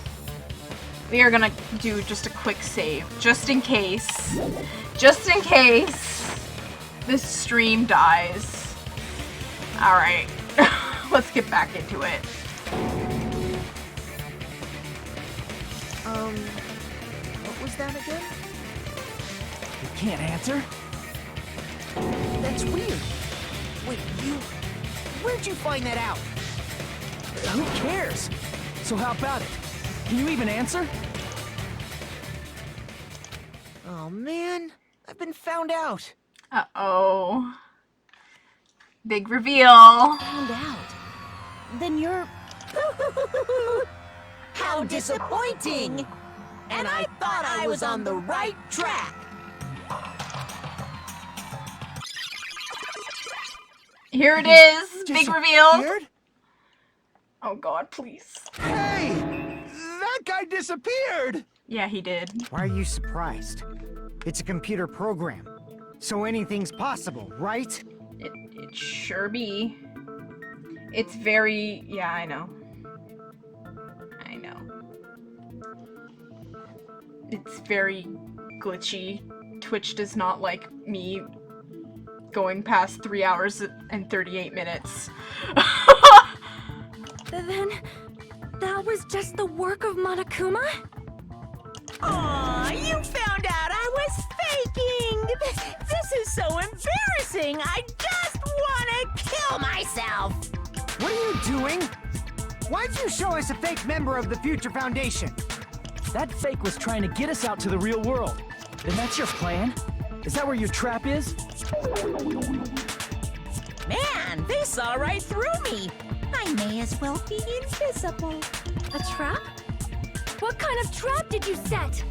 We are gonna do just a quick save, just in case this stream dies. Alright, let's get back into it. What was that again? You can't answer? That's weird. Wait, where'd you find that out? Who cares? So how about it? Can you even answer? Oh man, I've been found out. Uh-oh. Big reveal. Found out. Then you're... How disappointing! And I thought I was on the right track! Here it is. Big reveal. Disappeared? Oh God, please. Hey! That guy disappeared! Yeah, he did. Why are you surprised? It's a computer program, so anything's possible, right? It sure be. It's very... Yeah, I know. I know. It's very glitchy. Twitch does not like me going past 3 hours and 38 minutes. Then, that was just the work of Monokuma? Aw, you found out I was faking! This is so embarrassing! I just wanna kill myself! What are you doing? Why'd you show us a fake member of the Future Foundation? That fake was trying to get us out to the real world. Then that's your plan? Is that where your trap is? Man, they saw right through me! I may as well be invisible. A trap? What kind of trap did you set?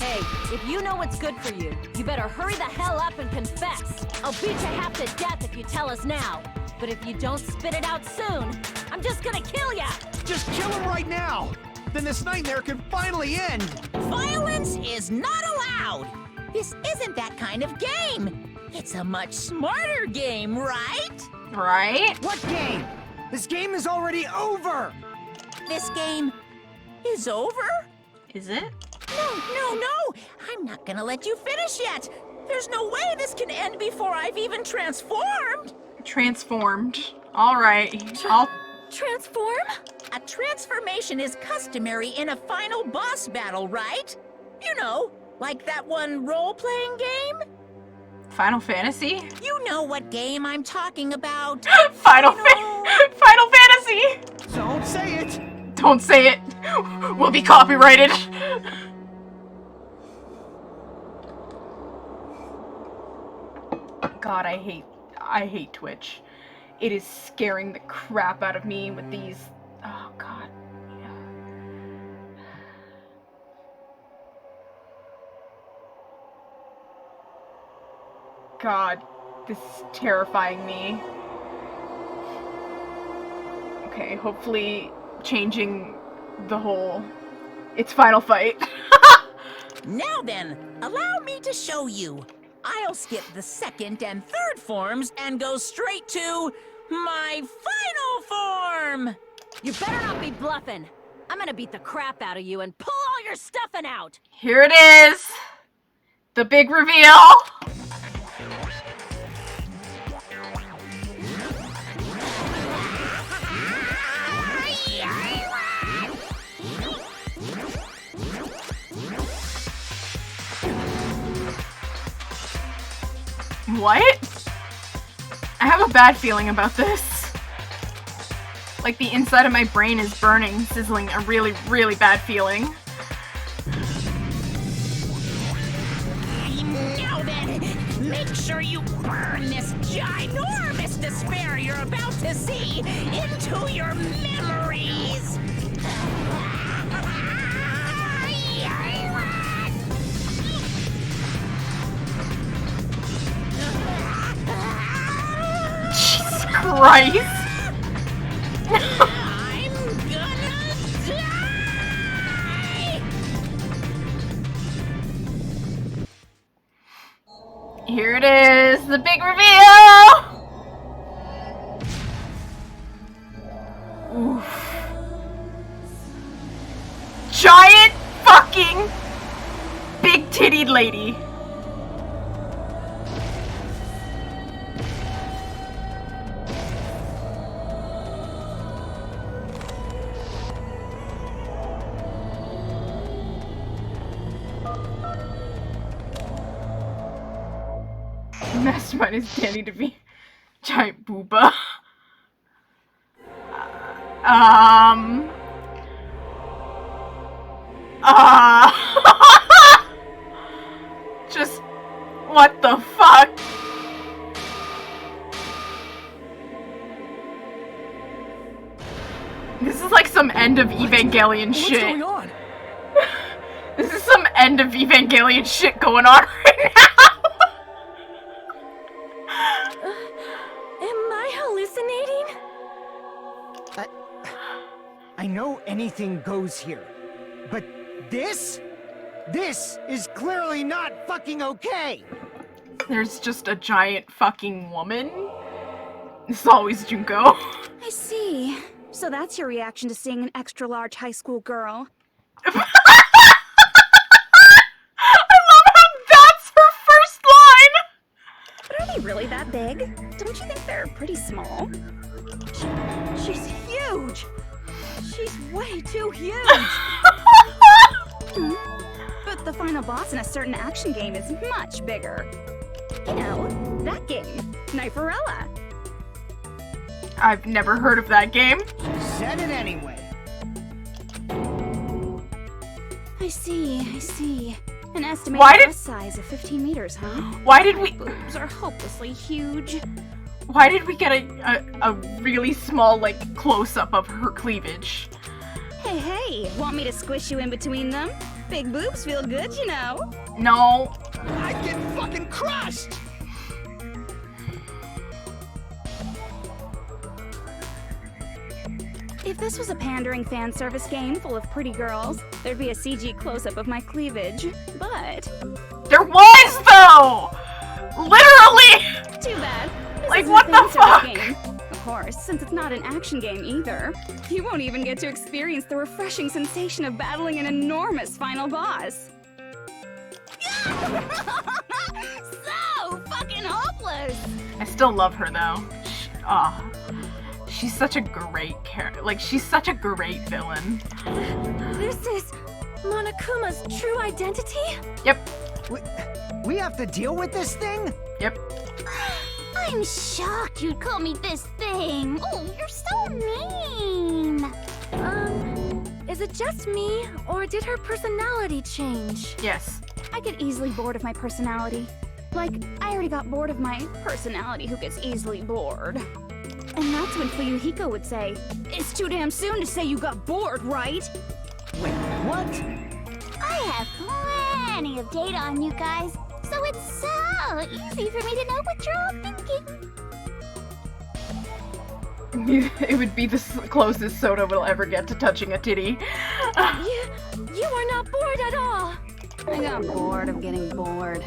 Hey, if you know what's good for you, you better hurry the hell up and confess. I'll beat you half to death if you tell us now. But if you don't spit it out soon, I'm just gonna kill ya! Just kill him right now! Then this nightmare can finally end! Violence is not allowed! This isn't that kind of game. It's a much smarter game, right? Right? What game? This game is already over! This game is over? Is it? No. I'm not gonna let you finish yet. There's no way this can end before I've even transformed. Transformed. Alright. I'll... Transform? A transformation is customary in a final boss battle, right? You know, like that one role-playing game? Final Fantasy? You know what game I'm talking about. Final Fantasy! Don't say it! Don't say it! We'll be copyrighted! God, I hate Twitch. It is scaring the crap out of me with these... Oh, God. God, this is terrifying me. Okay, hopefully changing the whole... It's Final Fight. Now then, allow me to show you. I'll skip the second and third forms and go straight to my final form! You better not be bluffing. I'm gonna beat the crap out of you and pull all your stuffing out! Here it is! The big reveal! What? I have a bad feeling about this. Like the inside of my brain is burning, sizzling, a really, really bad feeling. Now then, make sure you burn this ginormous despair you're about to see into your memories! Jesus Christ! I'm gonna die! Here it is, the big reveal! Oof. Giant fucking big-tittied lady. Mastermind is Danny to be giant booba. Just what the fuck? This is like some end of Evangelion shit. What's going on? This is some end of Evangelion shit going on right now. Am I hallucinating? I know anything goes here, but this is clearly not fucking okay! There's just a giant fucking woman. It's always Junko. I see. So that's your reaction to seeing an extra-large high school girl. I love how that's her first line! But are they really that big? Don't you think they're pretty small? She's huge! She's way too huge! But the final boss in a certain action game is much bigger. You know, that game, Kniferella. I've never heard of that game. Said it anyway. I see. An estimated Why did- bust size of 15 meters, huh? Why did we- Boobs are hopelessly huge. Why did we get a really small, like, close-up of her cleavage? Hey, want me to squish you in between them? Big boobs feel good, you know. No. I'd get fucking crushed! If this was a pandering fan service game full of pretty girls, there'd be a CG close-up of my cleavage. But there was though! Literally! Too bad. This Like, isn't what a the fan service fuck? Game. Of course, since it's not an action game either. You won't even get to experience the refreshing sensation of battling an enormous final boss. So fucking hopeless! I still love her though. She's such a great character. Like, she's such a great villain. This is Monokuma's true identity? Yep. We have to deal with this thing? Yep. I'm shocked you'd call me this thing. Oh, you're so mean. Is it just me, or did her personality change? Yes. I get easily bored of my personality. Like, I already got bored of my personality who gets easily bored. And that's when Fuyuhiko would say, "It's too damn soon to say you got bored, right?" Wait, what? I have plenty of data on you guys, so it's so easy for me to know what you're all thinking. It would be the closest Soda will ever get to touching a titty. You are not bored at all. I got bored of getting bored.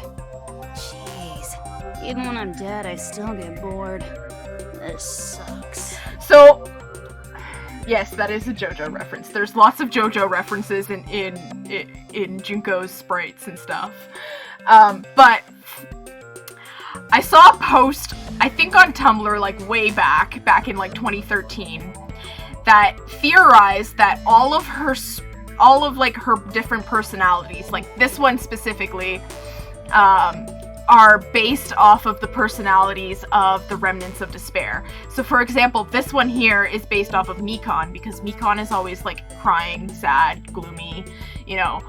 Jeez. Even when I'm dead, I still get bored. This sucks. So, yes, that is a JoJo reference. There's lots of JoJo references in Junko's sprites and stuff. But I saw a post, I think on Tumblr, like way back in like 2013, that theorized that all of her different personalities, like this one specifically, are based off of the personalities of the Remnants of Despair. So for example, this one here is based off of Mikon, because Mikon is always like crying, sad, gloomy, you know.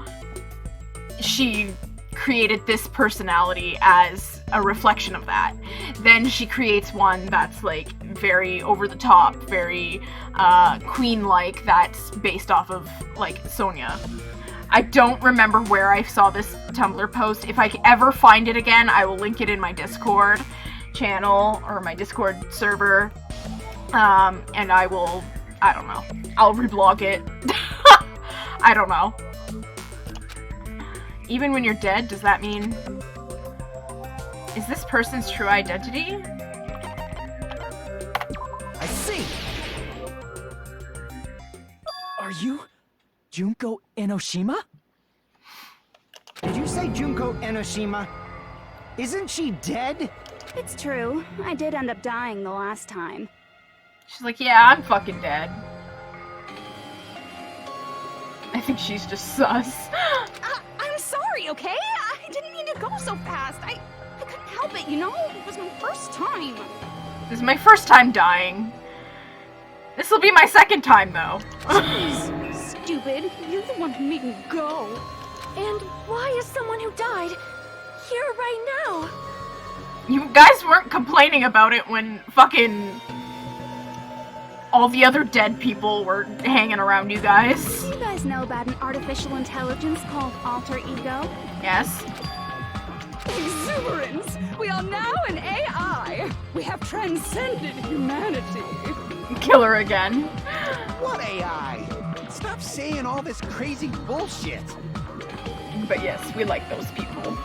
She created this personality as a reflection of that. Then she creates one that's like very over the top, very queen-like, that's based off of like Sonia. I don't remember where I saw this Tumblr post. If I ever find it again, I will link it in my Discord channel or my Discord server. And I don't know. I'll reblog it. I don't know. Even when you're dead, does that mean... Is this person's true identity? I see! Are you Junko Enoshima? Did you say Junko Enoshima? Isn't she dead? It's true. I did end up dying the last time. She's like, yeah, I'm fucking dead. I think she's just sus. I'm sorry, okay? I didn't mean to go so fast. I couldn't help it, you know? It was my first time. This is my first time dying. This will be my second time, though. Jeez, stupid. You're the one who made me go. And why is someone who died here right now? You guys weren't complaining about it when fucking all the other dead people were hanging around you guys. Do you guys know about an artificial intelligence called alter ego? Yes. Exuberance! We are now an AI! We have transcended humanity! Kill her again. What AI? Stop saying all this crazy bullshit. But yes, we like those people.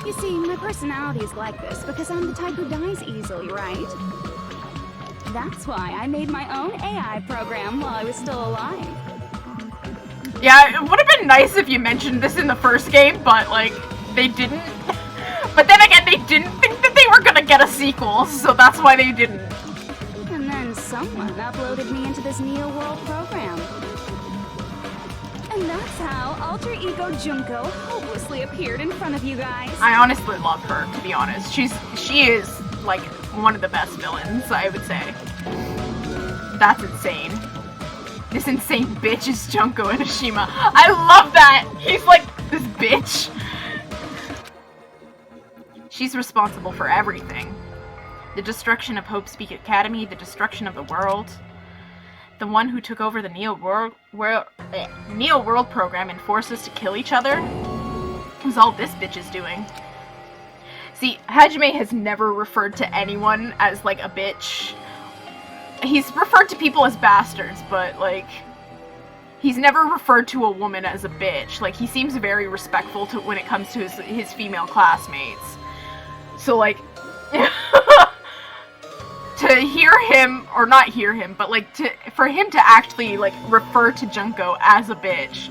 You see, my personality is like this because I'm the type who dies easily, right? That's why I made my own AI program while I was still alive. Yeah, it would have been nice if you mentioned this in the first game, but, like, they didn't. But then again, they didn't think that they were gonna get a sequel, so that's why they didn't. And then someone uploaded me into this Neo World program. And that's how Alter Ego Junko hopelessly appeared in front of you guys. I honestly love her, to be honest. She is, like, one of the best villains, I would say. That's insane. This insane bitch is Junko Enoshima. I love that! He's like, this bitch. She's responsible for everything. The destruction of Hope's Peak Academy, the destruction of the world. The one who took over the Neo World program and forced us to kill each other. Who's all this bitch is doing? See, Hajime has never referred to anyone as, like, a bitch he's referred to people as bastards, but like he's never referred to a woman as a bitch. Like he seems very respectful to when it comes to his female classmates. So like to hear him, or not hear him, but like for him to actually like refer to Junko as a bitch,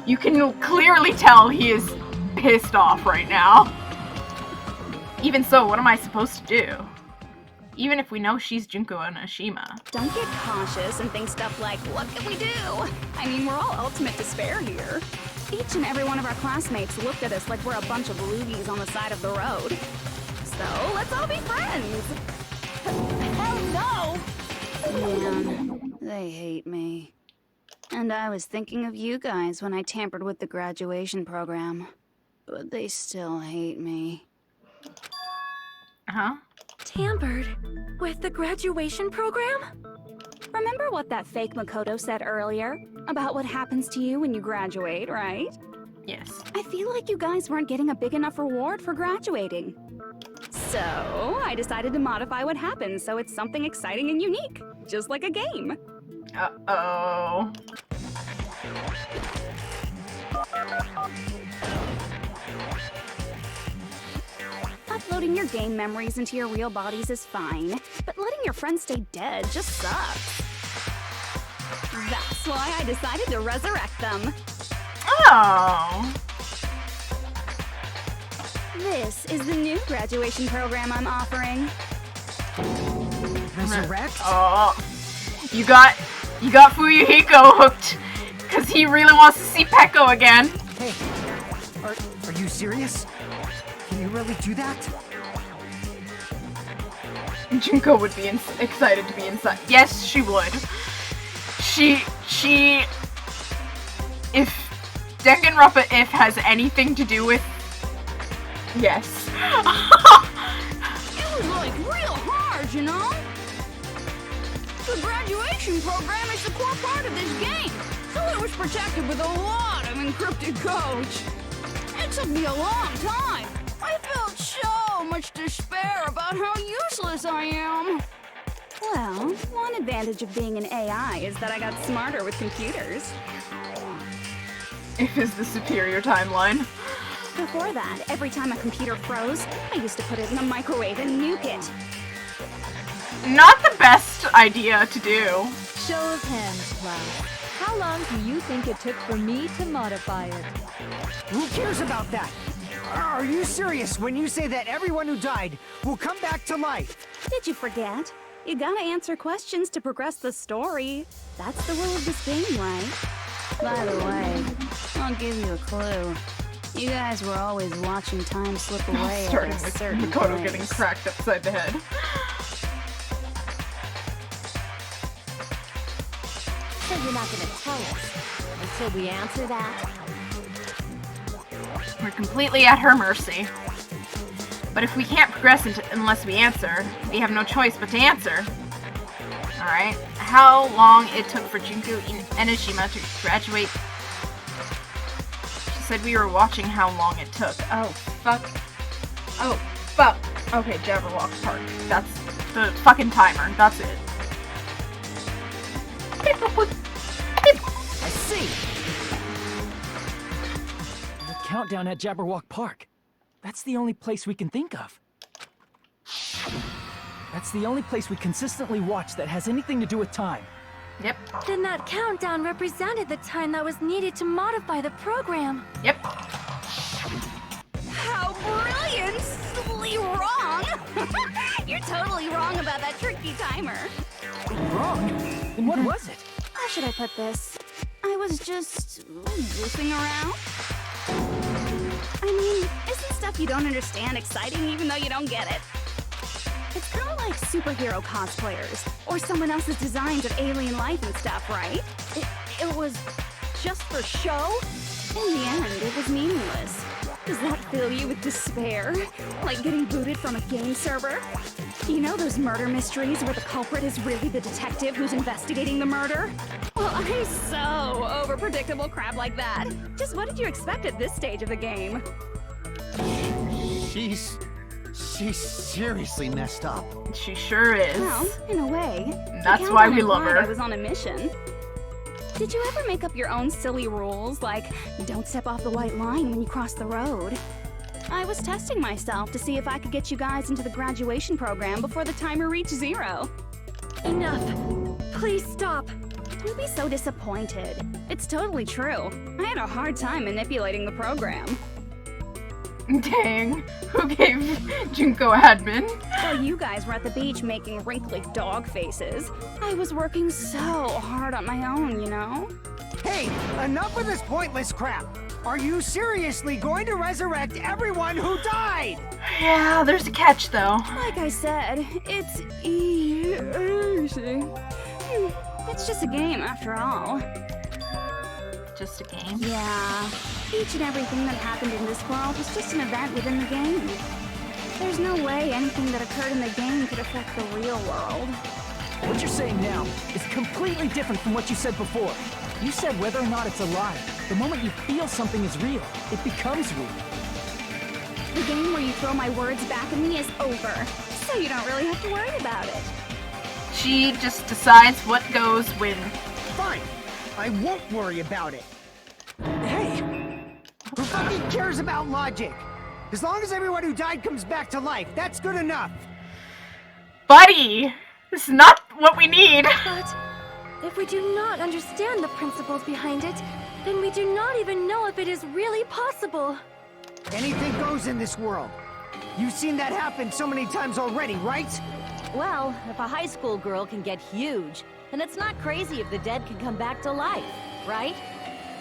you can clearly tell he is pissed off right now. Even so, what am I supposed to do? Even if we know she's Junko Onishima. Don't get cautious and think stuff like, what can we do? I mean, we're all ultimate despair here. Each and every one of our classmates looked at us like we're a bunch of loogies on the side of the road. So, let's all be friends. Hell no! Man, they hate me. And I was thinking of you guys when I tampered with the graduation program. But they still hate me. Huh? Tampered with the graduation program? Remember what that fake Makoto said earlier? About what happens to you when you graduate, right? Yes. I feel like you guys weren't getting a big enough reward for graduating. So, I decided to modify what happens so it's something exciting and unique. Just like a game. Uh-oh. Uploading your game memories into your real bodies is fine, but letting your friends stay dead just sucks. That's why I decided to resurrect them. Oh. This is the new graduation program I'm offering. Resurrect? Oh. You got Fuyuhiko hooked, because he really wants to see Peko again. Hey, are you serious? Can you really do that? Junko would be excited to be inside. Yes, she would. If DanganRonpa if has anything to do with... Yes. It was like real hard, you know? The graduation program is the core part of this game, so it was protected with a lot of encrypted codes. It took me a long time. I felt so much despair about how useless I am. Well, one advantage of being an AI is that I got smarter with computers. If is the superior timeline. Before that, every time a computer froze, I used to put it in the microwave and nuke it. Not the best idea to do. Show of hands, class. How long do you think it took for me to modify it? Who cares about that? Are you serious when you say that everyone who died will come back to life? Did you forget? You gotta answer questions to progress the story. That's the rule of this game, right? By the way, I'll give you a clue. You guys were always watching time slip away at Starting a with certain Makoto place. getting cracked upside the head. So you're not gonna tell us until we answer that? We're completely at her mercy. But if we can't progress unless we answer, we have no choice but to answer. Alright. How long it took for Junko Onishima to graduate? She said we were watching how long it took. Oh, fuck. Oh, fuck. Okay, Jabberwock Park. That's the fucking timer. That's it. I see. The countdown at Jabberwock Park. That's the only place we can think of. That's the only place we consistently watch that has anything to do with time. Yep. Then that countdown represented the time that was needed to modify the program. Yep. How brilliantly wrong! You're totally wrong about that tricky timer. Wrong? Then what was it? How should I put this? I was just goofing around. I mean, isn't stuff you don't understand exciting even though you don't get it? It's kind of like superhero cosplayers, or someone else's designs of alien life and stuff, right? It was just for show? In the end, it was meaningless. Does that fill you with despair? Like getting booted from a game server? You know those murder mysteries where the culprit is really the detective who's investigating the murder? Well, I'm so over predictable crap like that. Just what did you expect at this stage of the game? She's She's seriously messed up. She sure is. Well, in a way. That's the why countdown we love implied her. I was on a mission. Did you ever make up your own silly rules, like don't step off the white line when you cross the road? I was testing myself to see if I could get you guys into the graduation program before the timer reached 0. Enough. Please stop. Don't be so disappointed. It's totally true. I had a hard time manipulating the program. Dang. Who gave Junko admin? While you guys were at the beach making wrinkly dog faces, I was working so hard on my own, you know? Hey, enough of this pointless crap. Are you seriously going to resurrect everyone who died? Yeah, there's a catch though. Like I said, it's easy. It's just a game after all. Just a game? Yeah. Each and everything that happened in this world was just an event within the game. There's no way anything that occurred in the game could affect the real world. What you're saying now is completely different from what you said before. You said whether or not it's a lie. The moment you feel something is real, it becomes real. The game where you throw my words back at me is over, so you don't really have to worry about it. She just decides what goes when. Fine. I won't worry about it. Hey! Who fucking cares about logic? As long as everyone who died comes back to life, that's good enough. Buddy! This is not what we need! But if we do not understand the principles behind it, then we do not even know if it is really possible. Anything goes in this world. You've seen that happen so many times already, right? Well, if a high school girl can get huge, then it's not crazy if the dead can come back to life, right?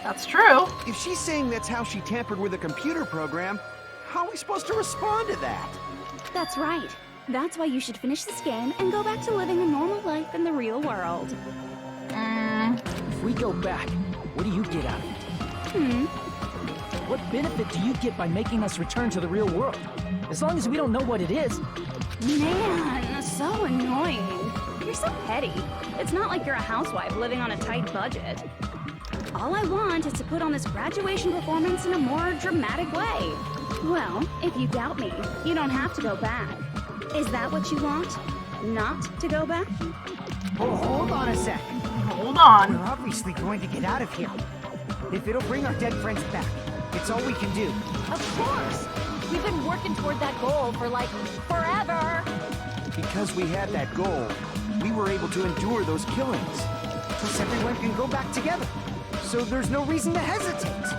That's true. If she's saying that's how she tampered with a computer program, how are we supposed to respond to that? That's right. That's why you should finish this game and go back to living a normal life in the real world. If we go back, what do you get out of it? What benefit do you get by making us return to the real world? As long as we don't know what it is. Man, so annoying. You're so petty. It's not like you're a housewife living on a tight budget. All I want is to put on this graduation performance in a more dramatic way. Well, if you doubt me, you don't have to go back. Is that what you want? Not to go back? Oh, hold on a sec. Hold on. We're obviously going to get out of here. If it'll bring our dead friends back, it's all we can do. Of course! We've been working toward that goal for like forever! Because we had that goal, we were able to endure those killings. Plus everyone can go back together. So there's no reason to hesitate.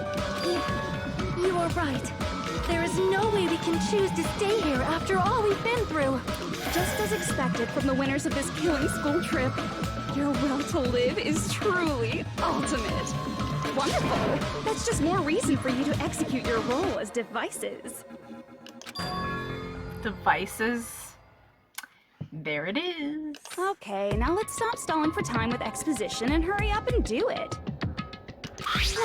You are right. There is no way we can choose to stay here after all we've been through. Just as expected from the winners of this killing school trip, your will to live is truly ultimate. Wonderful! That's just more reason for you to execute your role as devices. Devices. There it is. Okay, now let's stop stalling for time with exposition and hurry up and do it.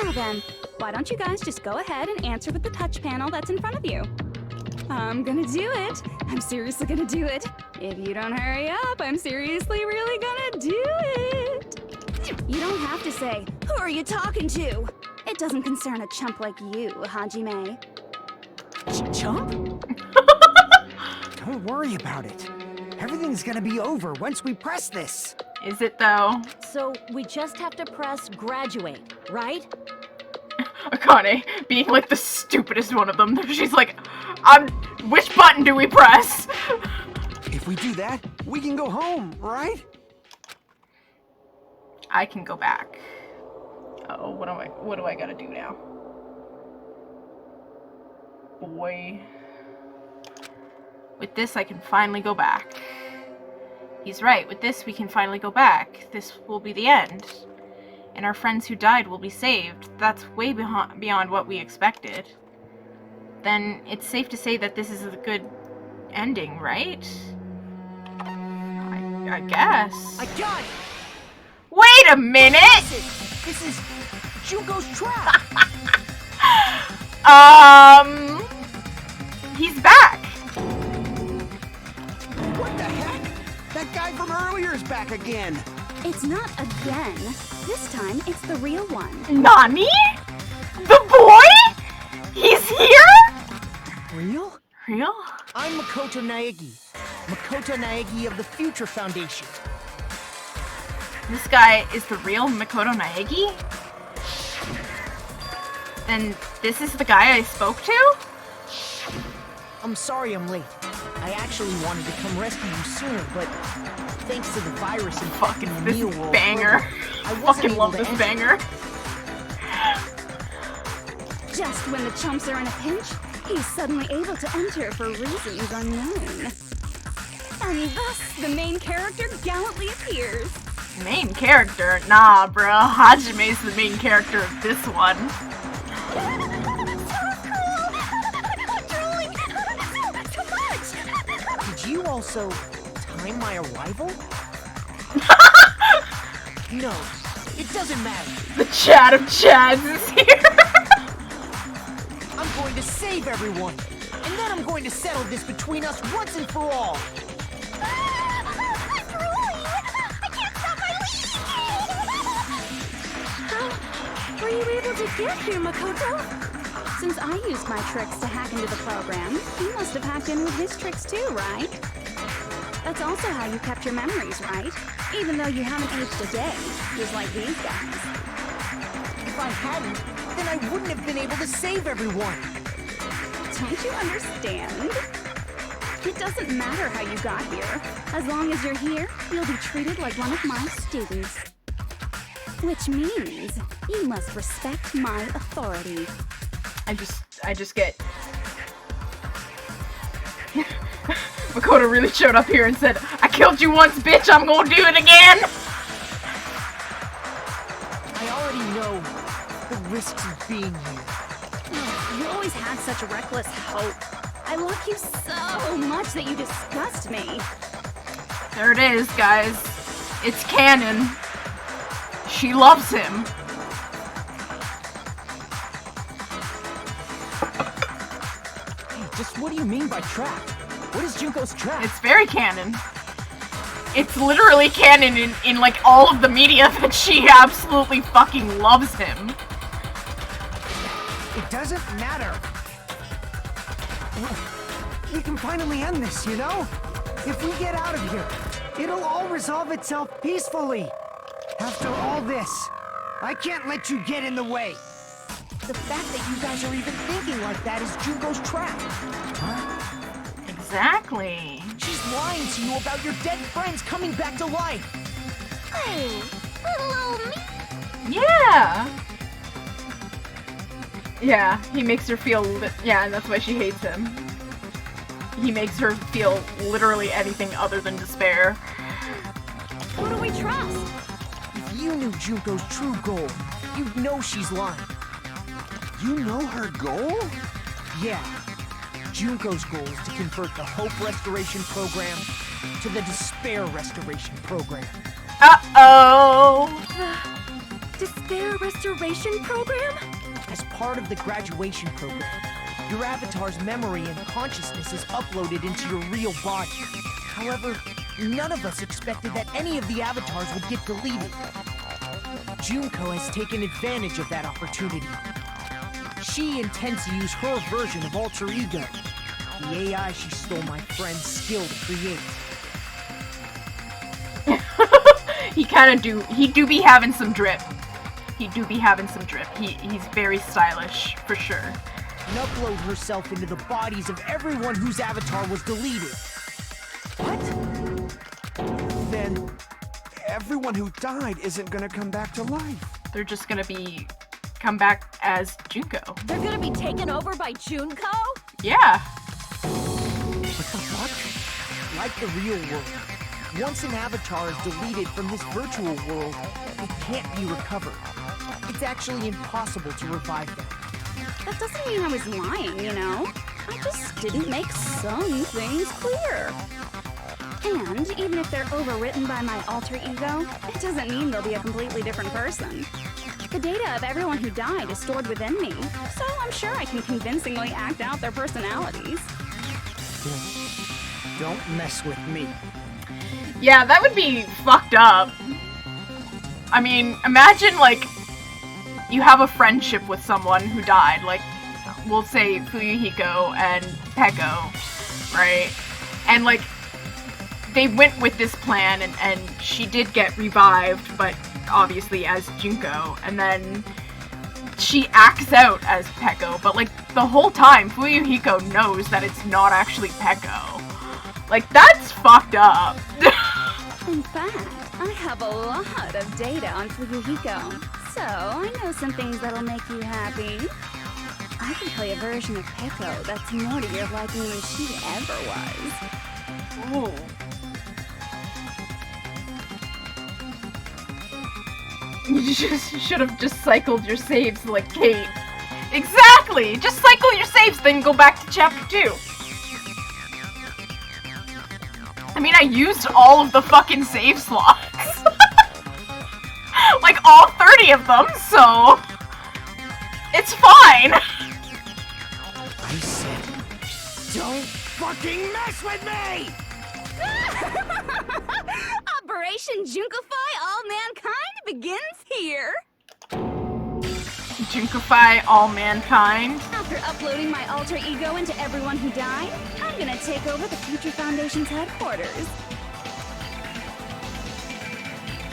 Now then, why don't you guys just go ahead and answer with the touch panel that's in front of you? I'm gonna do it. I'm seriously gonna do it. If you don't hurry up, I'm seriously really gonna do it. You don't have to say, who are you talking to? It doesn't concern a chump like you, Hajime. Chump? Don't worry about it. Everything's gonna be over once we press this. Is it though? So we just have to press graduate, right? Akane being like the stupidest one of them. She's like, which button do we press? If we do that, we can go home, right? I can go back. Oh, what do I gotta do now? Boy. With this, I can finally go back. He's right. With this, we can finally go back. This will be the end. And our friends who died will be saved. That's way beyond what we expected. Then it's safe to say that this is a good ending, right? I guess. I got it! Wait a minute! This is Junko's trap! He's back! What the heck? That guy from earlier is back again! It's not again. This time, it's the real one. Nani? The boy? He's here? Real? Real? I'm Makoto Naegi. Makoto Naegi of the Future Foundation. This guy is the real Makoto Naegi? And this is the guy I spoke to? I'm sorry I'm late. I actually wanted to come rescue you sooner, but thanks to the virus and fucking the This Neo World banger. program, I I wasn't fucking able love to this enter. banger. Just when the chumps are in a pinch, he's suddenly able to enter for reasons unknown. And thus, the main character gallantly appears. Main character? Nah, bro. Hajime's the main character of this one. Did you also time my arrival? No, it doesn't matter. The Chad of Chads is here. I'm going to save everyone, and then I'm going to settle this between us once and for all. How were you able to get here, Makoto? Since I used my tricks to hack into the program, you must have hacked in with his tricks too, right? That's also how you kept your memories, right? Even though you haven't aged a day, just like these guys. If I hadn't, then I wouldn't have been able to save everyone. Don't you understand? It doesn't matter how you got here. As long as you're here, you'll be treated like one of my students. Which means you must respect my authority. I just get... Makoto really showed up here and said, I killed you once, bitch, I'm gonna do it again! I already know the risks of being here. You always had such reckless hope. I love you so much that you disgust me. There it is, guys. It's canon. She loves him. Hey, just what do you mean by trap? What is Junko's trap? It's very canon. It's literally canon in like all of the media that she absolutely fucking loves him. It doesn't matter. We can finally end this, you know? If we get out of here, it'll all resolve itself peacefully. After all this, I can't let you get in the way. The fact that you guys are even thinking like that is Junko's trap. Exactly. She's lying to you about your dead friends coming back to life. Oh, little me. Yeah. Yeah, he makes her feel... Yeah, and that's why she hates him. He makes her feel literally anything other than despair. Who do we trust? If you knew Junko's true goal, you'd know she's lying. You know her goal? Yeah. Junko's goal is to convert the Hope Restoration Program to the Despair Restoration Program. Uh-oh! Despair Restoration Program? As part of the graduation program, your avatar's memory and consciousness is uploaded into your real body. However, none of us expected that any of the avatars would get deleted. Junko has taken advantage of that opportunity. She intends to use her version of Alter Ego, the AI she stole my friend's skill to create. He do be having some drip. He do be having some drip. He's very stylish, for sure. And upload herself into the bodies of everyone whose avatar was deleted. What? Then everyone who died isn't gonna come back to life. They're just gonna come back as Junko. They're gonna be taken over by Junko? Yeah. What the fuck? Like the real world, once an avatar is deleted from this virtual world, it can't be recovered. It's actually impossible to revive them. That doesn't mean I was lying, you know? I just didn't make some things clear. And even if they're overwritten by my alter ego, it doesn't mean they'll be a completely different person. The data of everyone who died is stored within me, so I'm sure I can convincingly act out their personalities. Don't mess with me. Yeah, that would be fucked up. I mean, imagine, like, you have a friendship with someone who died. Like, we'll say Fuyuhiko and Peko, right? And like, they went with this plan, and she did get revived, but obviously as Junko, and then she acts out as Peko, but like, the whole time, Fuyuhiko knows that it's not actually Peko. Like, that's fucked up. In fact, I have a lot of data on Fuyuhiko, so I know some things that'll make you happy. I can play a version of Peko that's more to your liking than she ever was. Ooh. You should have just cycled your saves like Kate. Exactly! Just cycle your saves, then go back to chapter 2. I mean, I used all of the fucking save slots. Like, all 30 of them, so... it's fine! I said, don't fucking mess with me! Operation Junkify All Mankind begins here! Junkify all mankind? After uploading my alter ego into everyone who died, I'm gonna take over the Future Foundation's headquarters.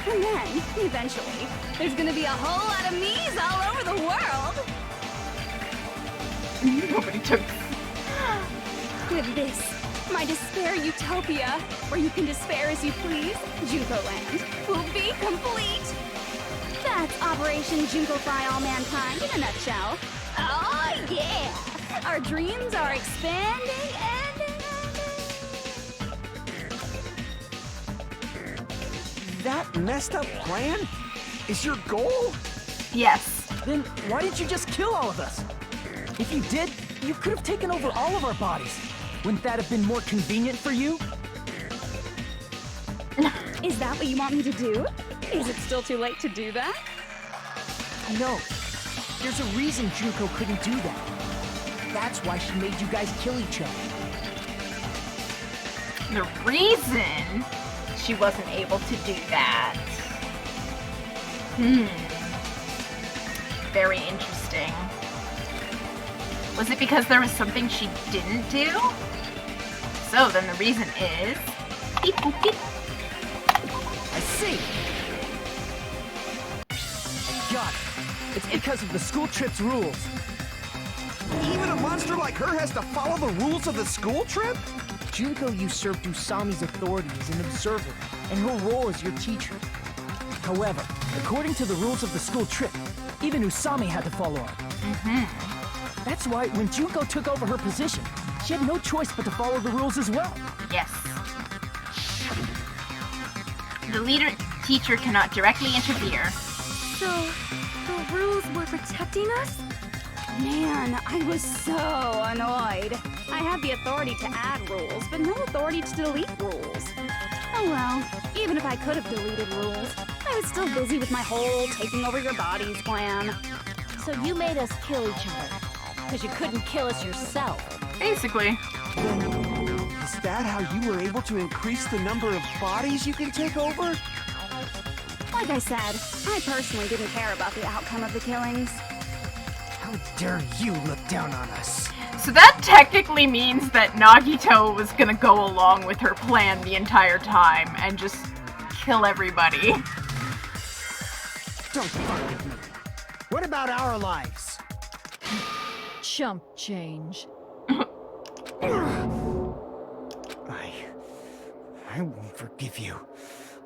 And then, eventually, there's gonna be a whole lot of me's all over the world! Nobody took... With this, my despair utopia, where you can despair as you please, Junko Land, will be complete! That's Operation Junkify All Mankind in a nutshell. Oh yeah! Our dreams are expanding and... That messed up plan is your goal? Yes. Then why didn't you just kill all of us? If you did, you could have taken over all of our bodies. Wouldn't that have been more convenient for you? Is that what you want me to do? Is it still too late to do that? No. There's a reason Junko couldn't do that. That's why she made you guys kill each other. The reason she wasn't able to do that. Very interesting. Was it because there was something she didn't do? So then the reason is... beep, boop, beep. I see! Got it. It's because of the school trip's rules. Even a monster like her has to follow the rules of the school trip? Junko usurped Usami's authority as an observer, and her role as your teacher. However, according to the rules of the school trip, even Usami had to follow up. That's why when Junko took over her position, she had no choice but to follow the rules as well. Yes. The leader teacher cannot directly interfere. So, the rules were protecting us? Man, I was so annoyed. I had the authority to add rules, but no authority to delete rules. Oh well, even if I could have deleted rules, I was still busy with my whole taking over your bodies plan. So you made us kill each other, because you couldn't kill us yourself. Basically. Is that how you were able to increase the number of bodies you can take over? Like I said, I personally didn't care about the outcome of the killings. How dare you look down on us? So that technically means that Nagito was gonna go along with her plan the entire time and just kill everybody. Don't fuck with me. What about our lives? Chump change. I won't forgive you.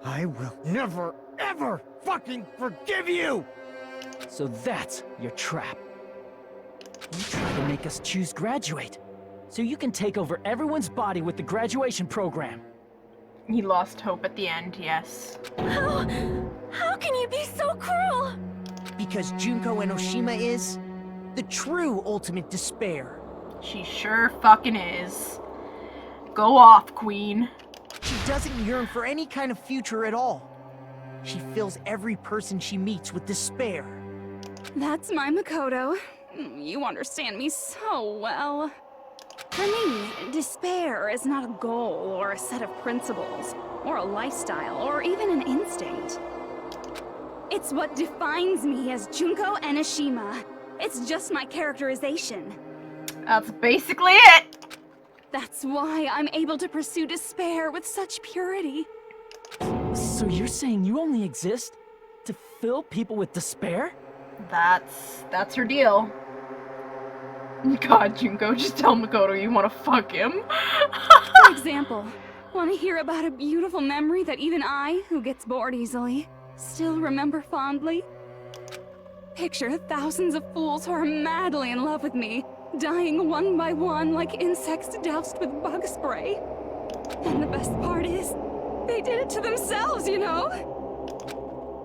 I will never, ever fucking forgive you! So that's your trap. You try to make us choose graduate, so you can take over everyone's body with the graduation program. He lost hope at the end, yes. How can you be so cruel? Because Junko Enoshima is the true ultimate despair. She sure fucking is. Go off, Queen. She doesn't yearn for any kind of future at all. She fills every person she meets with despair. That's my Makoto. You understand me so well. For me, despair is not a goal or a set of principles, or a lifestyle, or even an instinct. It's what defines me as Junko Enoshima. It's just my characterization. That's basically it. That's why I'm able to pursue despair with such purity. So you're saying you only exist to fill people with despair? That's her deal. God, Junko, just tell Makoto you want to fuck him. For example, want to hear about a beautiful memory that even I, who gets bored easily, still remember fondly? Picture thousands of fools who are madly in love with me, dying one by one like insects doused with bug spray. And the best part is, they did it to themselves, you know?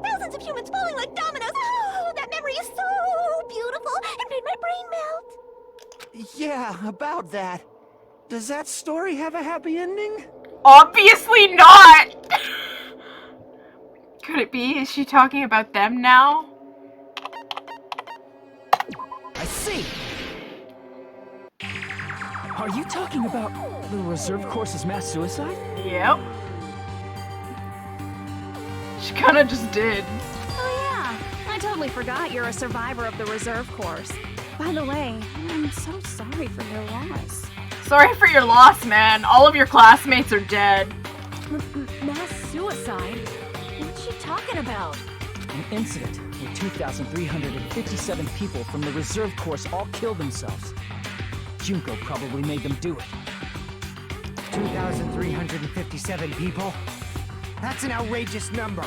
Thousands of humans falling like dominoes. Oh, that memory is so beautiful. It made my brain melt. Yeah, about that. Does that story have a happy ending? Obviously not! Could it be? Is she talking about them now? I see! Are you talking about the reserve course's mass suicide? Yep. She kinda just did. Oh yeah, I totally forgot you're a survivor of the reserve course. By the way, I'm so sorry for your loss. Sorry for your loss, man. All of your classmates are dead. Mass suicide? What's she talking about? An incident where 2,357 people from the reserve course all killed themselves. Junko probably made them do it. 2,357 people? That's an outrageous number.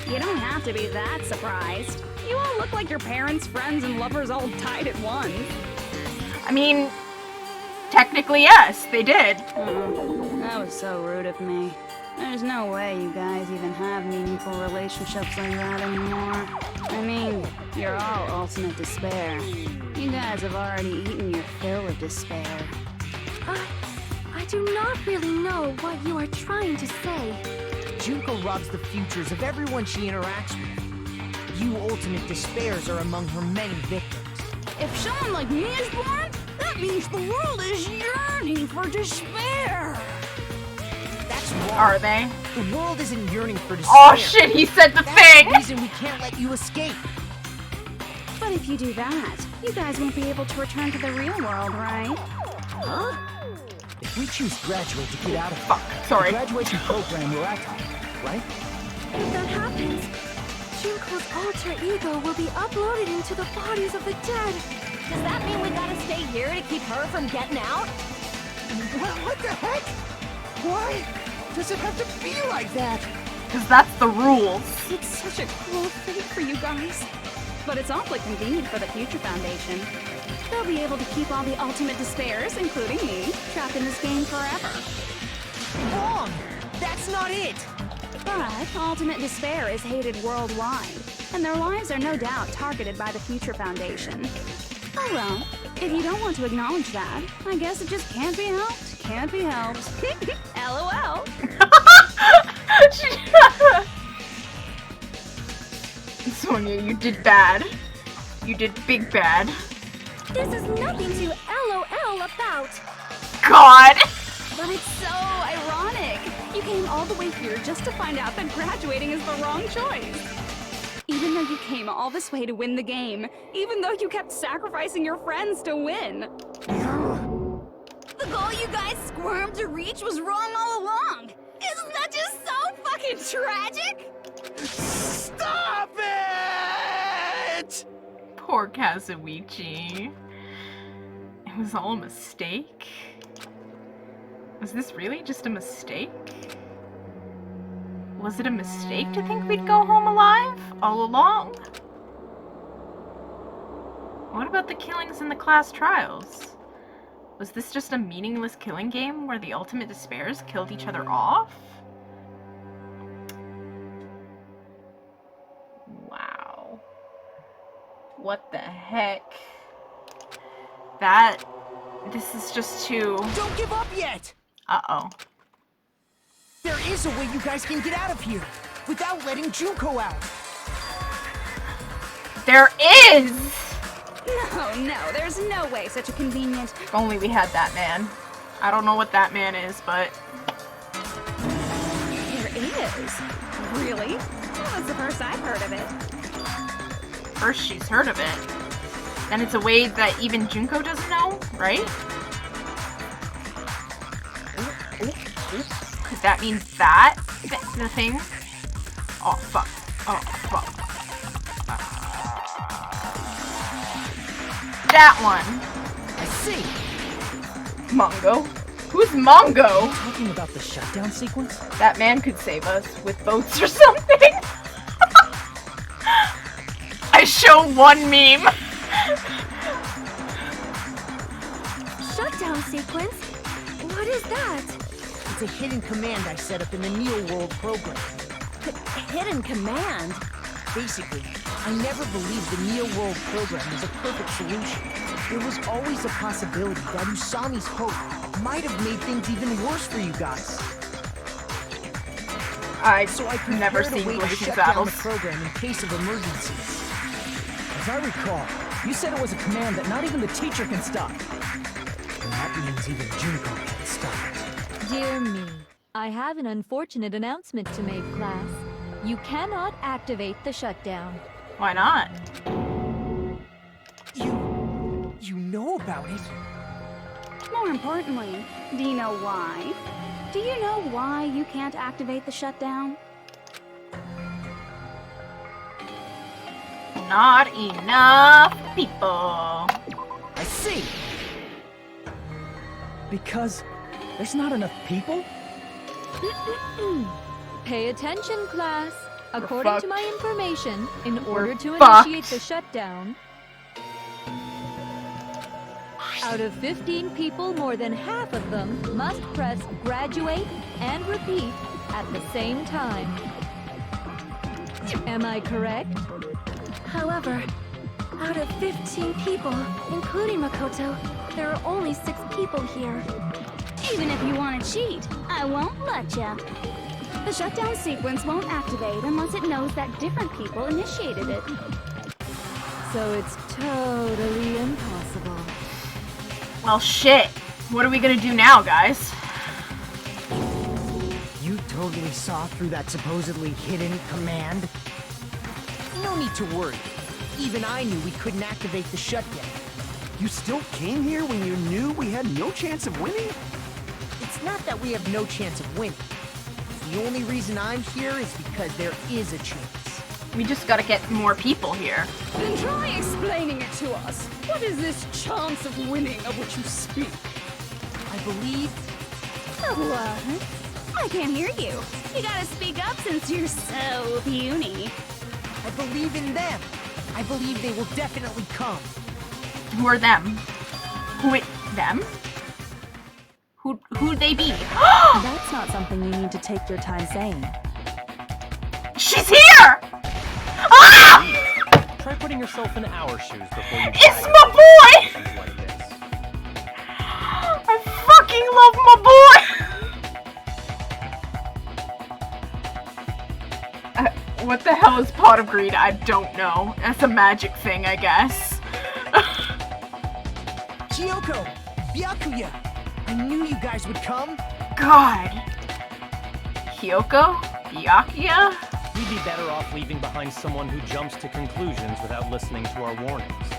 You don't have to be that surprised. You all look like your parents, friends, and lovers all died at once. I mean, technically yes, they did. That was so rude of me. There's no way you guys even have meaningful relationships like that anymore. I mean, you're all ultimate despair. You guys have already eaten your fill of despair. I do not really know what you are trying to say. Junko robs the futures of everyone she interacts with. You ultimate despairs are among her many victims. If someone like me is born, that means the world is yearning for despair. That's wrong. Are they? The world isn't yearning for despair. Oh shit, he said the That's thing! the reason we can't let you escape. But if you do that, you guys won't be able to return to the real world, right? Huh? If we choose graduate to get out of Sorry. the graduation program we're at, right? If that happens, Junko's alter ego will be uploaded into the bodies of the dead. Does that mean we gotta stay here to keep her from getting out? What the heck? Why does it have to be like that? Because that's the rules. It's such a cruel fate for you guys. But it's awfully convenient for the Future Foundation. They'll be able to keep all the ultimate despairs, including me, trapped in this game forever. Wrong! That's not it! But ultimate despair is hated worldwide, and their lives are no doubt targeted by the Future Foundation. Oh well, if you don't want to acknowledge that, I guess it just can't be helped. Can't be helped. LOL. Sonia, you did bad. You did big bad. This is nothing to LOL about. God! But it's so ironic. You came all the way here just to find out that graduating is the wrong choice. Even though you came all this way to win the game, even though you kept sacrificing your friends to win. The goal you guys squirmed to reach was wrong all along. Isn't that just so fucking tragic? Stop it! Poor Kazuichi. It was all a mistake? Was this really just a mistake? Was it a mistake to think we'd go home alive all along? What about the killings in the class trials? Was this just a meaningless killing game where the ultimate despairs killed each other off? Wow. What the heck? This is just too... Don't give up yet! Uh-oh. There is a way you guys can get out of here without letting Junko out. There is! No, there's no way such a convenient... If only we had that man. I don't know what that man is, but... There is? Really? That was the first I've heard of it. First she's heard of it. Then it's a way that even Junko doesn't know, right? Could that mean that? The thing? Oh, fuck. Oh, fuck. That one. I see. Mongo? Who's Mongo? Talking about the shutdown sequence? That man could save us with boats or something. I show one meme. Shutdown sequence? What is that? It's a hidden command I set up in the Neo World program. Hidden command? Basically, I never believed the Neo World program was a perfect solution. There was always a possibility that Usami's hope might have made things even worse for you guys. So I could never see to Glacier's shut down battles. the program in case of emergencies. As I recall, you said it was a command that not even the teacher can stop. And that means even Junko can't stop it. Dear me, I have an unfortunate announcement to make, class. You cannot activate the shutdown. Why not? You know about it? More importantly, do you know why? Do you know why you can't activate the shutdown? Not enough people. I see. Because there's not enough people? Pay attention, class. According to my information, in order to fucked. initiate the shutdown, out of 15 people, more than half of them must press graduate and repeat at the same time. Am I correct? However, out of 15 people, including Makoto, there are only 6 people here. Even if you want to cheat, I won't let ya. The shutdown sequence won't activate unless it knows that different people initiated it. So it's totally impossible. Well, shit. What are we gonna do now, guys? You totally saw through that supposedly hidden command? No need to worry. Even I knew we couldn't activate the shutdown. You still came here when you knew we had no chance of winning? It's not that we have no chance of winning. The only reason I'm here is because there is a chance. We just gotta get more people here. Then try explaining it to us. What is this chance of winning of which you speak? I believe... What? I can't hear you. You gotta speak up since you're so puny. I believe in them. I believe they will definitely come. Who are them? Them? Who'd they be? That's not something you need to take your time saying. She's here! Ah! Try putting yourself in our shoes before you. It's my boy! Like this. I fucking love my boy! What the hell is Pot of Greed? I don't know. That's a magic thing, I guess. Chiyoko! Byakuya! I knew you guys would come! God. Hyoko? Byakuya? We'd be better off leaving behind someone who jumps to conclusions without listening to our warnings.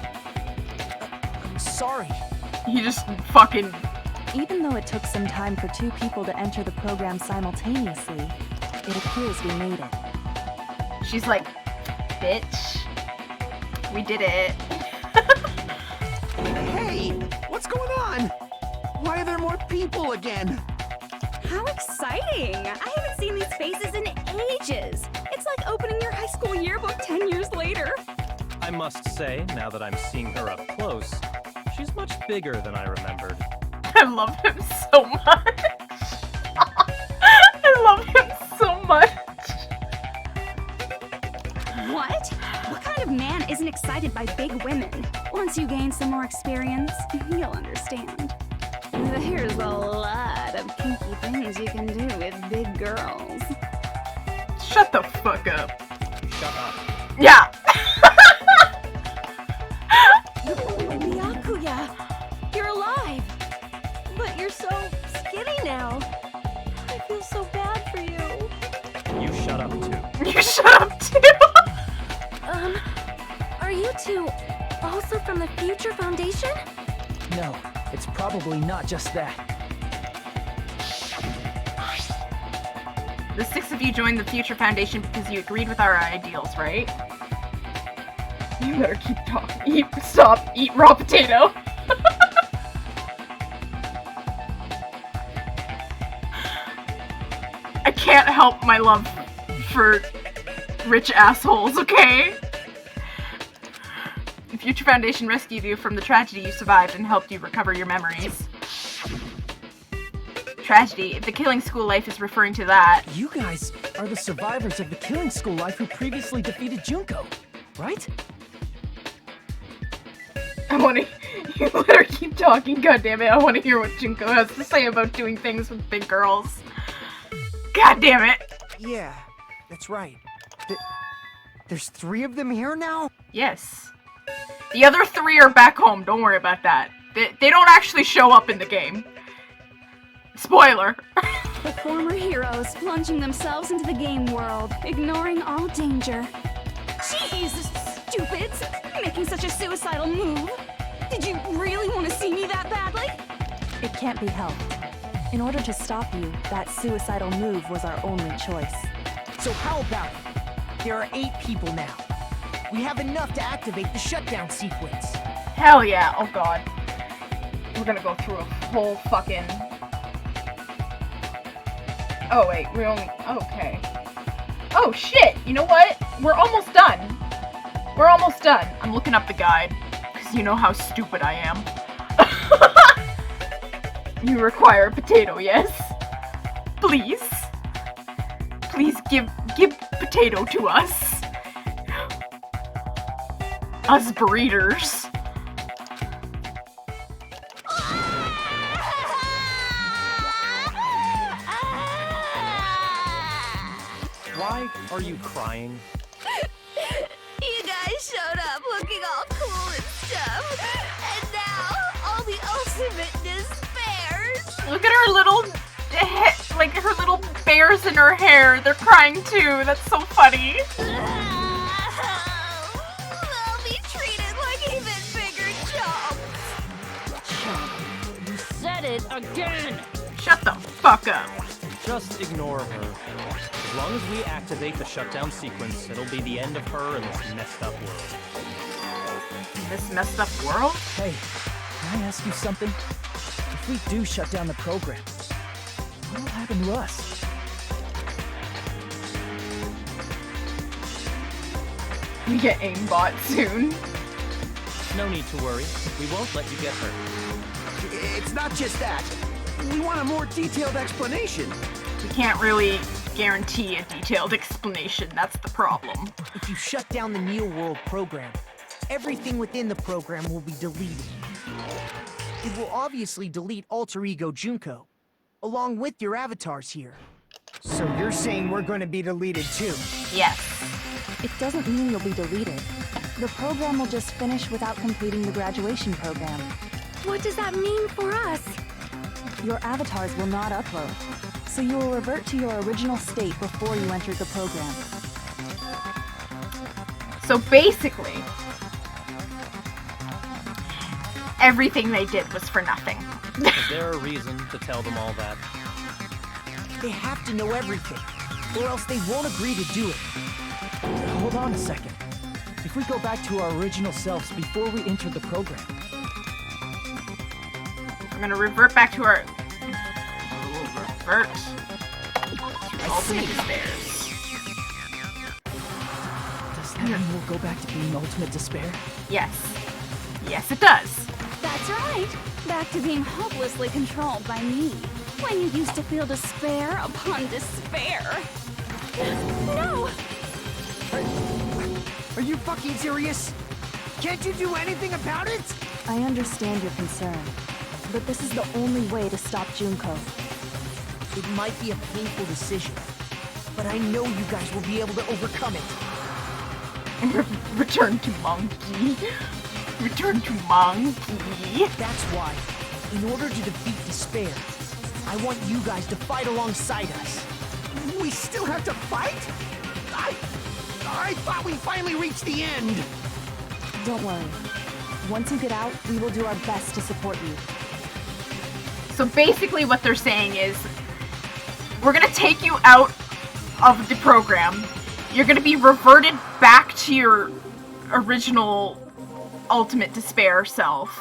I'm sorry. He just fucking... Even though it took some time for 2 people to enter the program simultaneously, it appears we made it. She's like, bitch. We did it. Hey, what's going on? Why are there more people again? How exciting! I haven't seen these faces in ages. It's like opening your high school yearbook 10 years later. I must say, now that I'm seeing her up close, she's much bigger than I remembered. I love him so much. I love him so much. What? What kind of man isn't excited by big women? Once you gain some more experience, you'll understand. There's a lot of kinky things you can do with big girls. Shut the fuck up. Shut up. Yeah. Byakuya! You're alive! But you're so skinny now. I feel so bad for you. You shut up too. You shut up too. Are you two also from from the Future Foundation? No, it's probably not just that. The 6 of you joined the Future Foundation because you agreed with our ideals, right? You better keep talking. Eat raw potato. I can't help my love for rich assholes, okay? The Future Foundation rescued you from the tragedy you survived and helped you recover your memories. Tragedy? The killing school life is referring to that. You guys are the survivors of the killing school life who previously defeated Junko, right? You better keep talking, goddammit. I want to hear what Junko has to say about doing things with big girls. God damn it! Yeah, that's right. There's 3 of them here now? Yes. The other 3 are back home, don't worry about that. They don't actually show up in the game. Spoiler. The former heroes plunging themselves into the game world, ignoring all danger. Jeez, stupids! Making such a suicidal move. Did you really want to see me that badly? It can't be helped. In order to stop you, that suicidal move was our only choice. So how about it? There are 8 people now. We have enough to activate the shutdown sequence. Hell yeah, oh god. We're gonna go through a whole fucking... Oh wait, we only... Okay. Oh shit, you know what? We're almost done. We're almost done. I'm looking up the guide, because you know how stupid I am. You require a potato, yes? Please? Please give potato to us. Us breeders. Why are you crying? You guys showed up looking all cool and stuff, and now all the ultimate despairs. Look at her little, like her little bears in her hair. They're crying too. That's so funny. They'll be treated like even bigger chumps. You said it again! Shut the fuck up. Just ignore her. As long as we activate the shutdown sequence, it'll be the end of her in this messed up world. This messed up world? Hey, can I ask you something? If we do shut down the program, what will happen to us? We get aimbot soon. No need to worry. We won't let you get hurt. It's not just that. We want a more detailed explanation. We can't really guarantee a detailed explanation. That's the problem. If you shut down the Neo World program, everything within the program will be deleted. It will obviously delete Alter Ego Junko, along with your avatars here. So you're saying we're going to be deleted too? Yes. It doesn't mean you'll be deleted. The program will just finish without completing the graduation program. What does that mean for us? Your avatars will not upload, so you will revert to your original state before you entered the program. So basically, everything they did was for nothing. Is there a reason to tell them all that? They have to know everything, or else they won't agree to do it. Hold on a second. If we go back to our original selves before we enter the program, We're gonna revert back to our... Revert to Ultimate Despairs. does that mean we'll go back to being Ultimate Despair? Yes. Yes, it does. That's right. Back to being hopelessly controlled by me. When you used to feel despair upon despair. No! Are you fucking serious? Can't you do anything about it? I understand your concern, but this is the only way to stop Junko. It might be a painful decision, but I know you guys will be able to overcome it. Return to Monkey. Return to Monkey. That's why, in order to defeat despair, I want you guys to fight alongside us. We still have to fight? I thought we finally reached the end. Don't worry. Once you get out, we will do our best to support you. So basically what they're saying is, we're gonna take you out of the program. You're gonna be reverted back to your original ultimate despair self.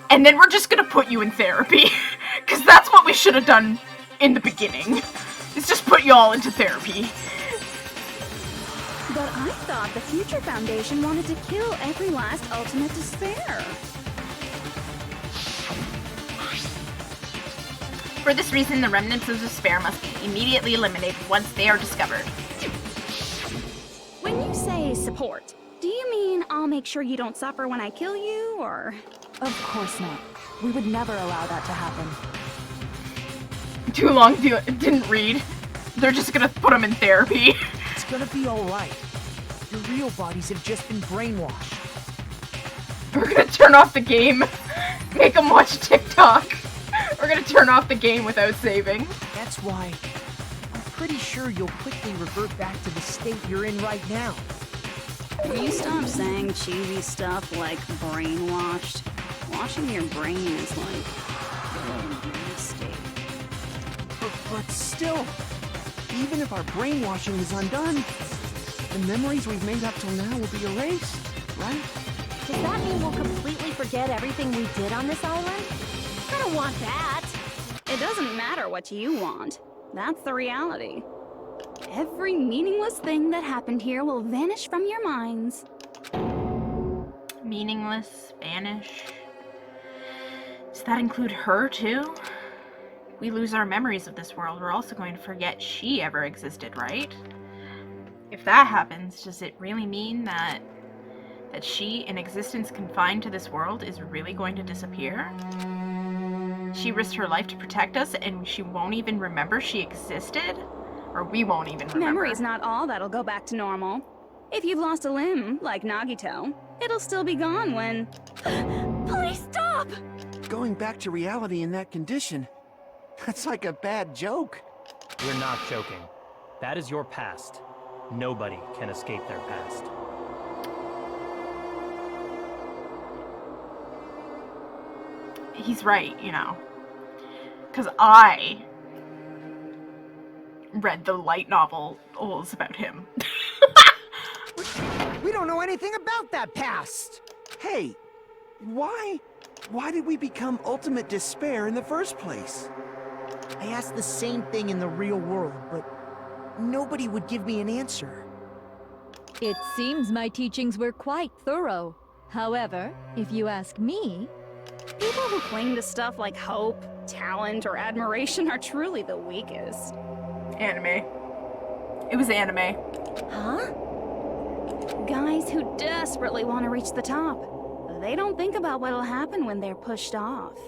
And then we're just gonna put you in therapy. Because that's what we should have done in the beginning. Is just put you all into therapy. But I thought the Future Foundation wanted to kill every last ultimate despair. For this reason, the remnants of despair must be immediately eliminated once they are discovered. When you say support, do you mean I'll make sure you don't suffer when I kill you, or...? Of course not. We would never allow that to happen. Too long, didn't read. They're just gonna put them in therapy. It's gonna be alright. Your real bodies have just been brainwashed. We're gonna turn off the game. Make them watch TikTok. We're gonna turn off the game without saving. That's why I'm pretty sure you'll quickly revert back to the state you're in right now. Will you stop saying cheesy stuff like brainwashed? Washing your brain is like nasty. But still, even if our brainwashing is undone, the memories we've made up till now will be erased, right? Does that mean we'll completely forget everything we did on this island? I don't want that. It doesn't matter what you want. That's the reality. Every meaningless thing that happened here will vanish from your minds. Meaningless, vanish. Does that include her, too? We lose our memories of this world, we're also going to forget she ever existed, right? If that happens, does it really mean that she, an existence confined to this world, is really going to disappear? She risked her life to protect us, and she won't even remember she existed? Or we won't even remember. Memory's not all that'll go back to normal. If you've lost a limb, like Nagito, it'll still be gone when... Please stop! Going back to reality in that condition, that's like a bad joke. We're not joking. That is your past. Nobody can escape their past. He's right, you know. Because I read the light novels about him. We don't know anything about that past! Hey, why did we become ultimate despair in the first place? I asked the same thing in the real world, but nobody would give me an answer. It seems my teachings were quite thorough. However, if you ask me... People who cling to stuff like hope, talent, or admiration are truly the weakest. Anime. It was anime. Huh? Guys who desperately want to reach the top. They don't think about what'll happen when they're pushed off.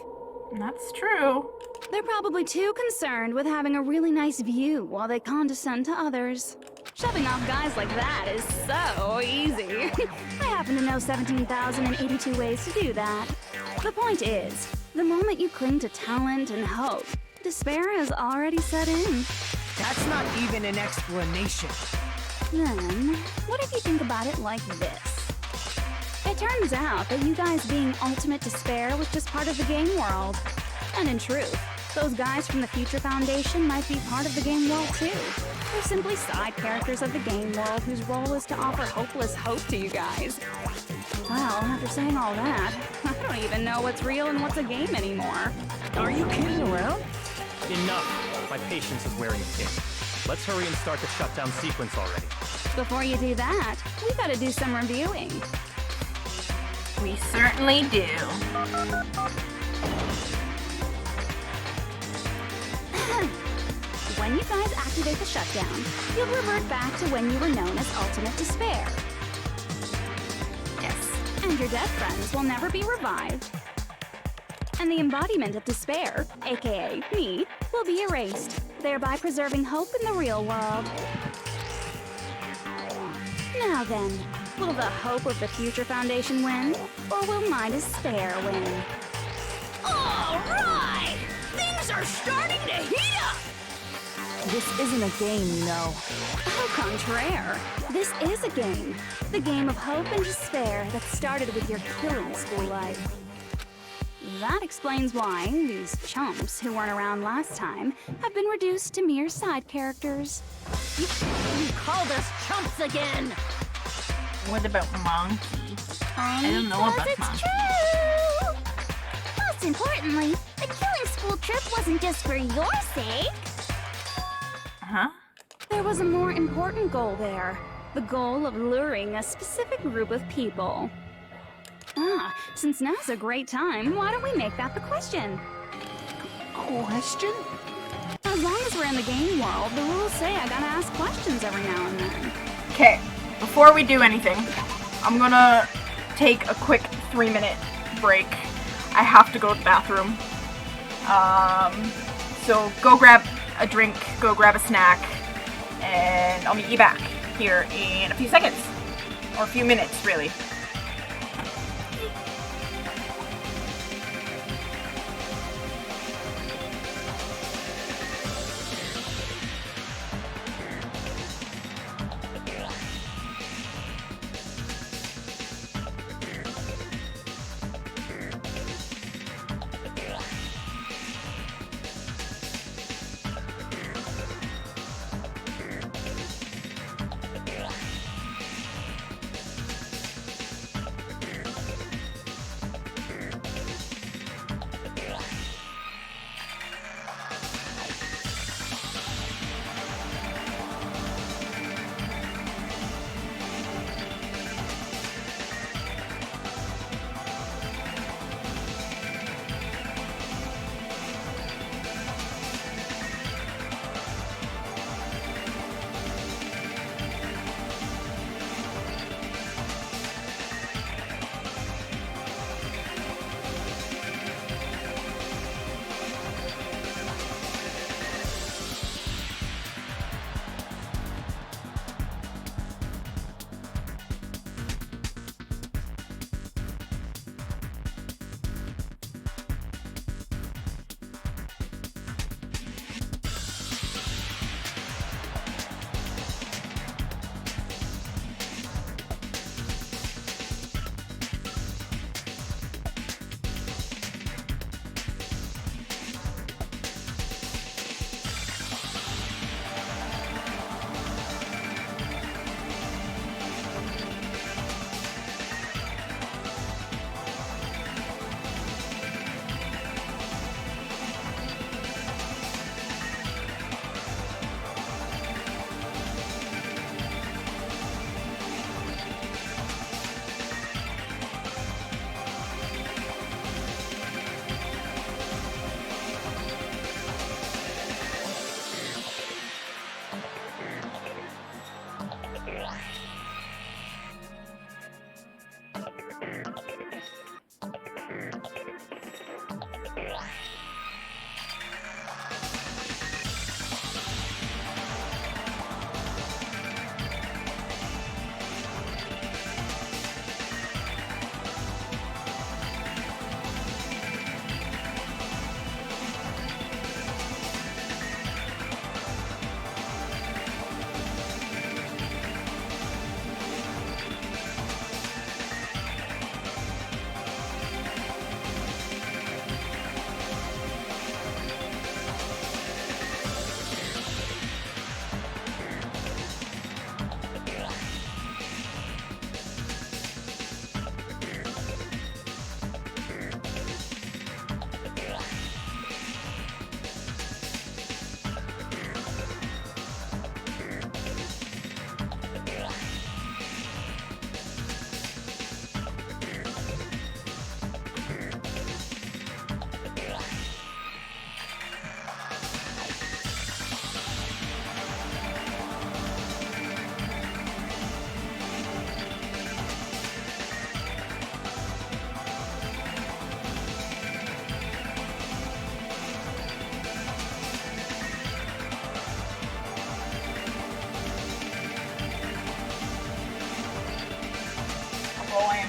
That's true. They're probably too concerned with having a really nice view while they condescend to others. Shoving off guys like that is so easy. I happen to know 17,082 ways to do that. The point is, the moment you cling to talent and hope, despair has already set in. That's not even an explanation. Then, what if you think about it like this? It turns out that you guys being ultimate despair was just part of the game world. And in truth, those guys from the Future Foundation might be part of the game world too. They're simply side characters of the game world whose role is to offer hopeless hope to you guys. Well, after saying all that, I don't even know what's real and what's a game anymore. Are you kidding around? Enough! My patience is wearing thin. Let's hurry and start the shutdown sequence already. Before you do that, we gotta do some reviewing. We certainly do. When you guys activate the shutdown, you'll revert back to when you were known as Ultimate Despair. Yes. And your dead friends will never be revived. And the embodiment of despair, aka me, will be erased, thereby preserving hope in the real world. Now then, will the hope of the Future Foundation win, or will my despair win? All right! Things are starting to heat up! This isn't a game, you know. Au contraire. This is a game. The game of hope and despair that started with your killing school life. That explains why these chumps who weren't around last time have been reduced to mere side characters. You called us chumps again! What about Monkey? I don't know about Because Monkey. it's true! Most importantly, the killing school trip wasn't just for your sake. Huh? There was a more important goal there. The goal of luring a specific group of people. Ah, since now's a great time, why don't we make that the question? Question? As long as we're in the game world, the rules say I gotta ask questions every now and then. Okay, before we do anything, I'm gonna take a quick 3-minute break. I have to go to the bathroom. So go grab a drink, go grab a snack, and I'll meet you back here in a few seconds. Or a few minutes, really.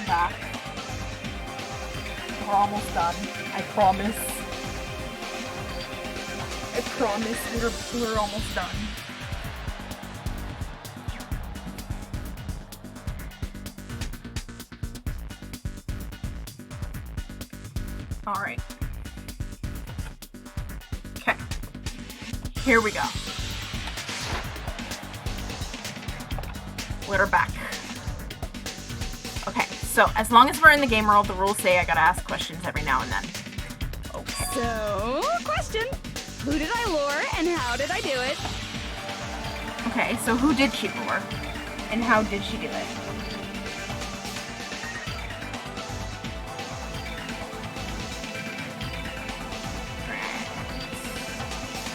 back. We're almost done. I promise. I promise we're almost done. Alright. Okay. Here we go. Let her back. Okay, so as long as we're in the game world, the rules say I gotta ask questions every now and then. Okay. So, question. Who did I lure and how did I do it? Okay, so who did she lure? And how did she do it?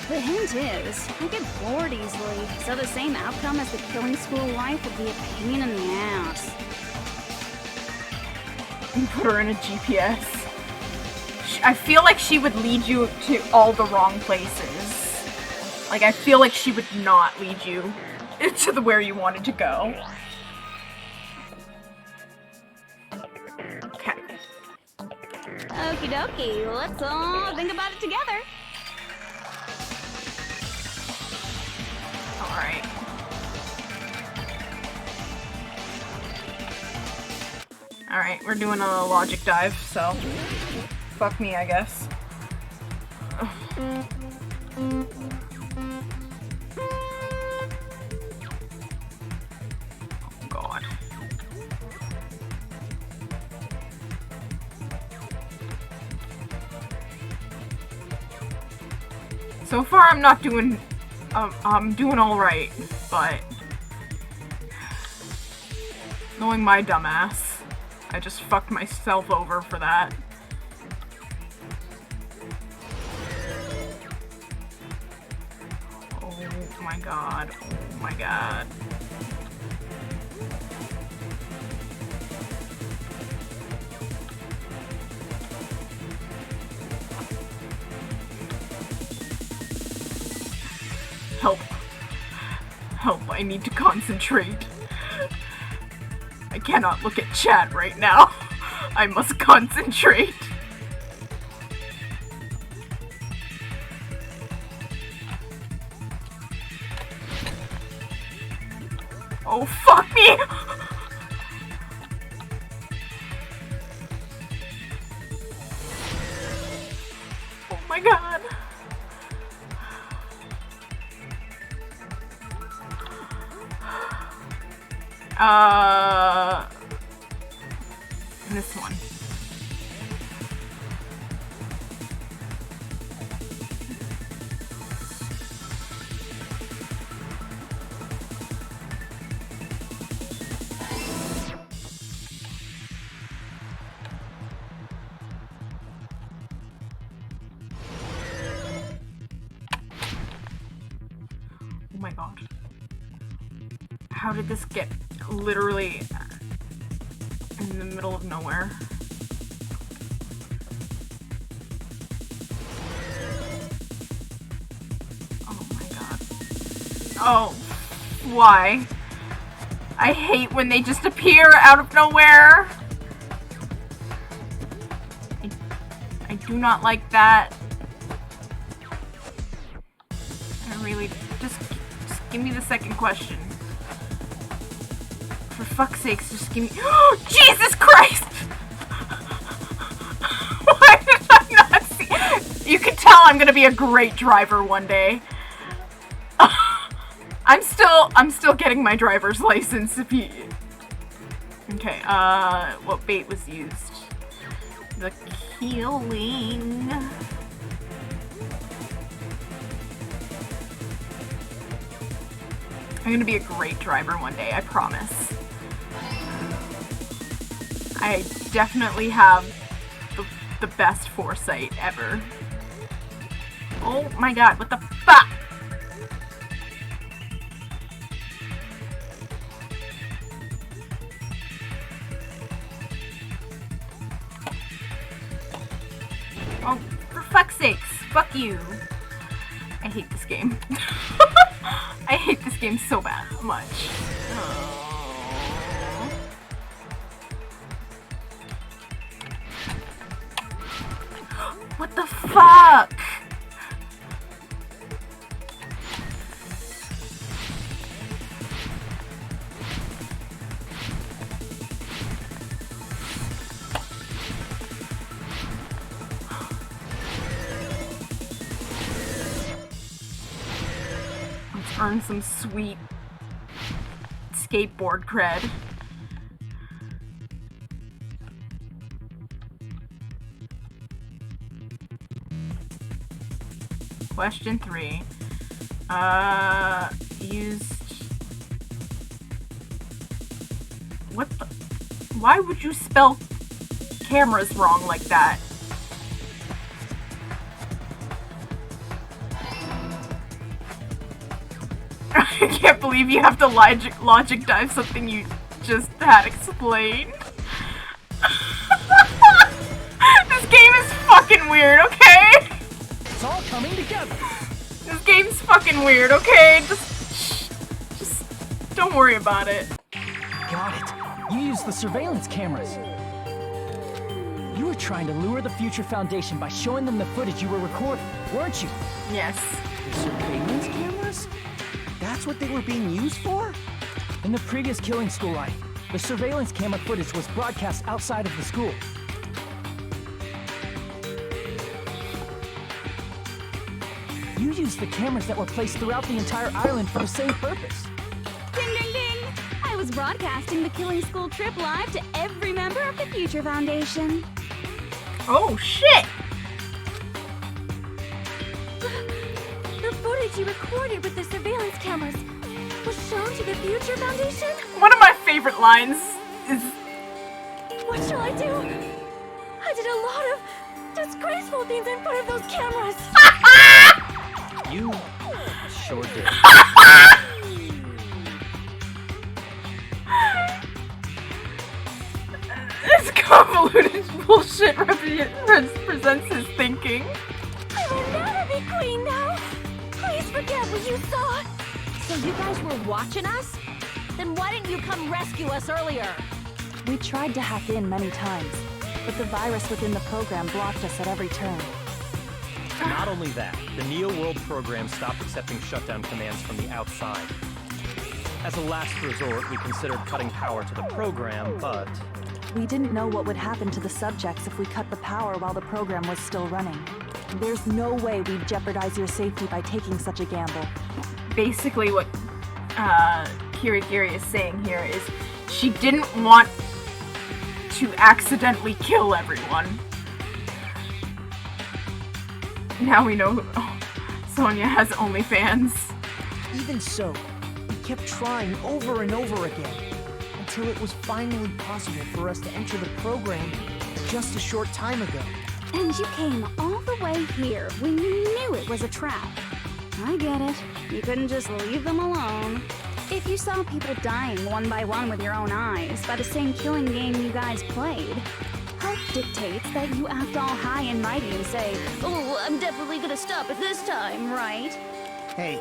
The hint is, I get bored easily, so the same outcome as the killing school life would be a pain in the ass. And put her in a GPS. I feel like she would lead you to all the wrong places. Like, I feel like she would not lead you to where you wanted to go. Okay. Okie dokie, let's all think about it together. Alright. Alright, we're doing a logic dive, so fuck me, I guess. Oh god. So far I'm not doing I'm doing alright, but knowing my dumbass, I just fucked myself over for that. Oh my god, oh my god. Help. Help, I need to concentrate. I cannot look at chat right now. I must concentrate. Oh, fuck me! Oh my god. This one. Oh my god. How did this get literally in the middle of nowhere? Oh my god. Oh, why? I hate when they just appear out of nowhere. I do not like that. I really, just give me the second question. For fuck's sakes, just give me— Jesus Christ! Why did I not see— You can tell I'm gonna be a great driver one day. I'm still getting my driver's license if you— Okay, what bait was used? The healing. I'm gonna be a great driver one day, I promise. I definitely have the best foresight ever. Oh my god, what the fuck? Oh, for fuck's sakes, fuck you. I hate this game. I hate this game so much. Oh. What the fuck? earn some sweet skateboard cred. Question 3. Used... What the... Why would you spell cameras wrong like that? I can't believe you have to logic dive something you just had explained. This game is fucking weird, okay? It's all coming together. This game's fucking weird, okay? Just don't worry about it. Got it. You used the surveillance cameras. You were trying to lure the Future Foundation by showing them the footage you were recording, weren't you? Yes. The surveillance cameras? That's what they were being used for? In the previous killing school life, the surveillance camera footage was broadcast outside of the school. You used the cameras that were placed throughout the entire island for the same purpose. Ding ding ding! I was broadcasting the Killing School trip live to every member of the Future Foundation. Oh shit! The footage you recorded with the surveillance cameras was shown to the Future Foundation? One of my favorite lines is... What shall I do? I did a lot of disgraceful things in front of those cameras. You sure did. This convoluted bullshit represents his thinking. I will never be queen now. Please forget what you saw. So you guys were watching us? Then why didn't you come rescue us earlier? We tried to hack in many times, but the virus within the program blocked us at every turn. Not only that, the Neo World program stopped accepting shutdown commands from the outside. As a last resort, we considered cutting power to the program, but... We didn't know what would happen to the subjects if we cut the power while the program was still running. There's no way we'd jeopardize your safety by taking such a gamble. Basically what Kirigiri is saying here is she didn't want to accidentally kill everyone. Now we know Sonia has OnlyFans. Even so, we kept trying over and over again, until it was finally possible for us to enter the program just a short time ago. And you came all the way here when you knew it was a trap. I get it. You couldn't just leave them alone. If you saw people dying one by one with your own eyes by the same killing game you guys played, health dictates that you act all high and mighty and say, "Oh, I'm definitely gonna stop it this time, right?" Hey,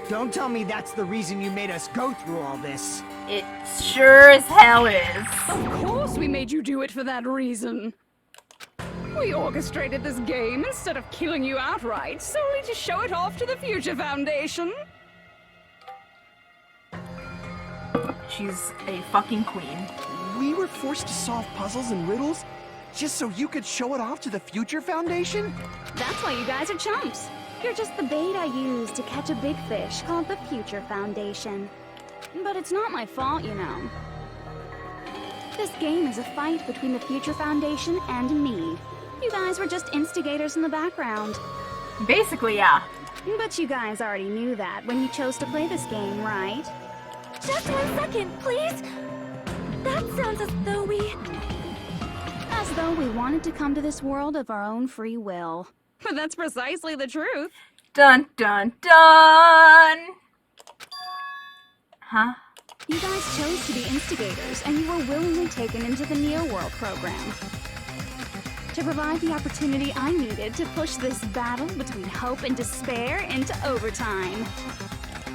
don't tell me that's the reason you made us go through all this. It sure as hell is. Of course we made you do it for that reason. We orchestrated this game instead of killing you outright, solely to show it off to the Future Foundation. She's a fucking queen. We were forced to solve puzzles and riddles just so you could show it off to the Future Foundation? That's why you guys are chumps. You're just the bait I used to catch a big fish called the Future Foundation. But it's not my fault, you know. This game is a fight between the Future Foundation and me. You guys were just instigators in the background. Basically, yeah. But you guys already knew that when you chose to play this game, right? Just 1 second, please. That sounds as though we wanted to come to this world of our own free will. But that's precisely the truth. Dun dun dun! Huh? You guys chose to be instigators, and you were willingly taken into the Neo World program to provide the opportunity I needed to push this battle between hope and despair into overtime.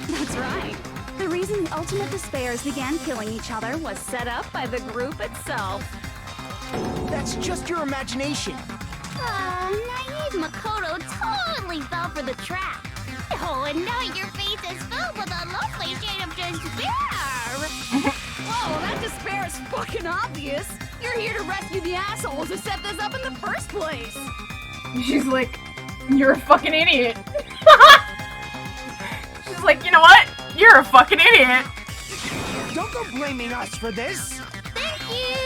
That's right. The reason the Ultimate Despairs began killing each other was set up by the group itself. That's just your imagination. Naive Makoto totally fell for the trap. Oh, and now your face is filled with a lovely shade of despair. Whoa, that despair is fucking obvious. You're here to rescue the assholes who set this up in the first place. She's like, you're a fucking idiot. He's like, you know what? You're a fucking idiot. Don't go blaming us for this. Thank you!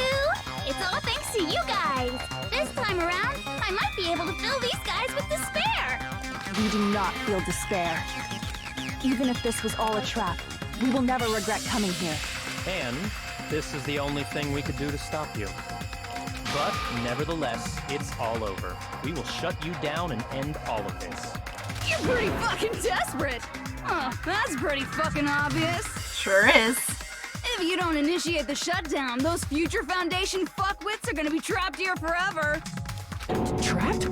It's all thanks to you guys. This time around, I might be able to fill these guys with despair. We do not feel despair. Even if this was all a trap, we will never regret coming here. And this is the only thing we could do to stop you. But nevertheless, it's all over. We will shut you down and end all of this. You're pretty fucking desperate. Oh, that's pretty fucking obvious. Sure is. If you don't initiate the shutdown, those future Foundation fuckwits are gonna be trapped here forever. Trapped?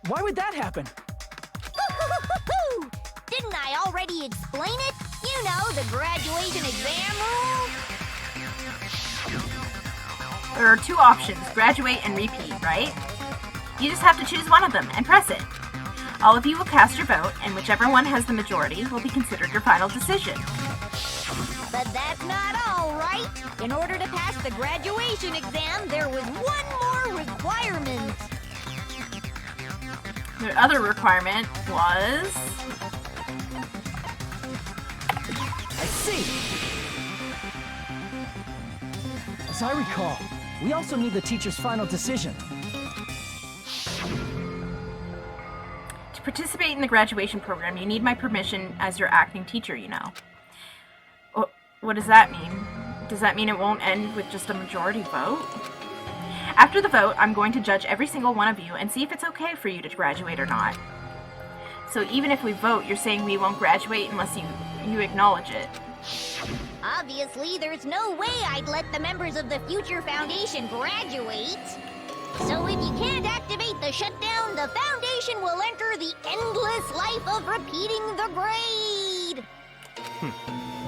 Why would that happen? Didn't I already explain it? You know, the graduation exam rules. There are two options, graduate and repeat, right? You just have to choose one of them and press it. All of you will cast your vote, and whichever one has the majority will be considered your final decision. But that's not all, right? In order to pass the graduation exam, there was one more requirement. The other requirement was... I see! As I recall, we also need the teacher's final decision. To participate in the graduation program, you need my permission as your acting teacher, you know. What does that mean? Does that mean it won't end with just a majority vote? After the vote, I'm going to judge every single one of you and see if it's okay for you to graduate or not. So even if we vote, you're saying we won't graduate unless you acknowledge it. Obviously, there's no way I'd let the members of the Future Foundation graduate. So if you can't activate the shutdown, the Foundation will enter the endless life of repeating the grade.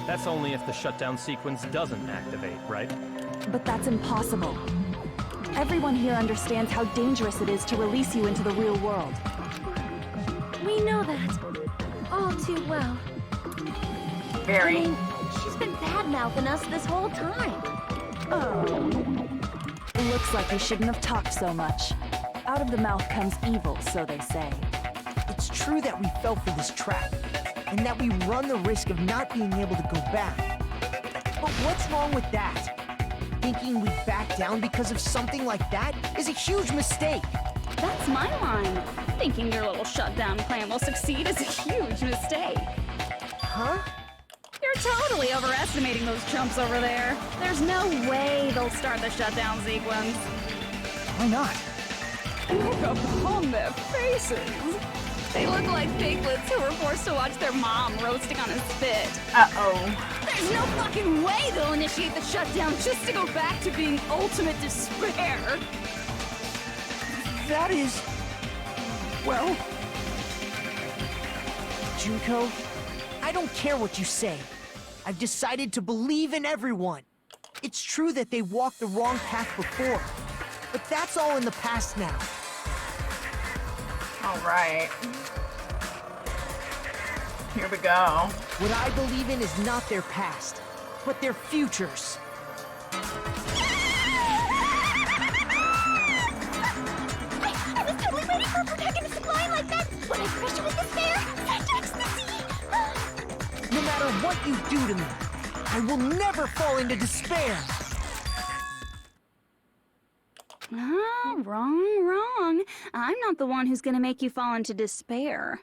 That's only if the shutdown sequence doesn't activate, right? But that's impossible. Everyone here understands how dangerous it is to release you into the real world. We know that all too well. Very. I mean, she's been bad-mouthing us this whole time. Oh. It looks like we shouldn't have talked so much. Out of the mouth comes evil, so they say. It's true that we fell for this trap, and that we run the risk of not being able to go back. But what's wrong with that? Thinking we back down because of something like that is a huge mistake. That's my line. Thinking your little shutdown plan will succeed is a huge mistake. Huh? You're totally overestimating those chumps over there. There's no way they'll start the shutdown sequence. Why not? Look upon their faces. They look like piglets who were forced to watch their mom roasting on a spit. Uh-oh. There's no fucking way they'll initiate the shutdown just to go back to being ultimate despair. That is... well... Junko, I don't care what you say. I've decided to believe in everyone. It's true that they walked the wrong path before, but that's all in the past now. All right. Here we go. What I believe in is not their past, but their futures. I was totally waiting for a protagonist to fly like that. When I crushed you with despair, I touched the sea. No matter what you do to me, I will never fall into despair. Oh, wrong. I'm not the one who's gonna make you fall into despair.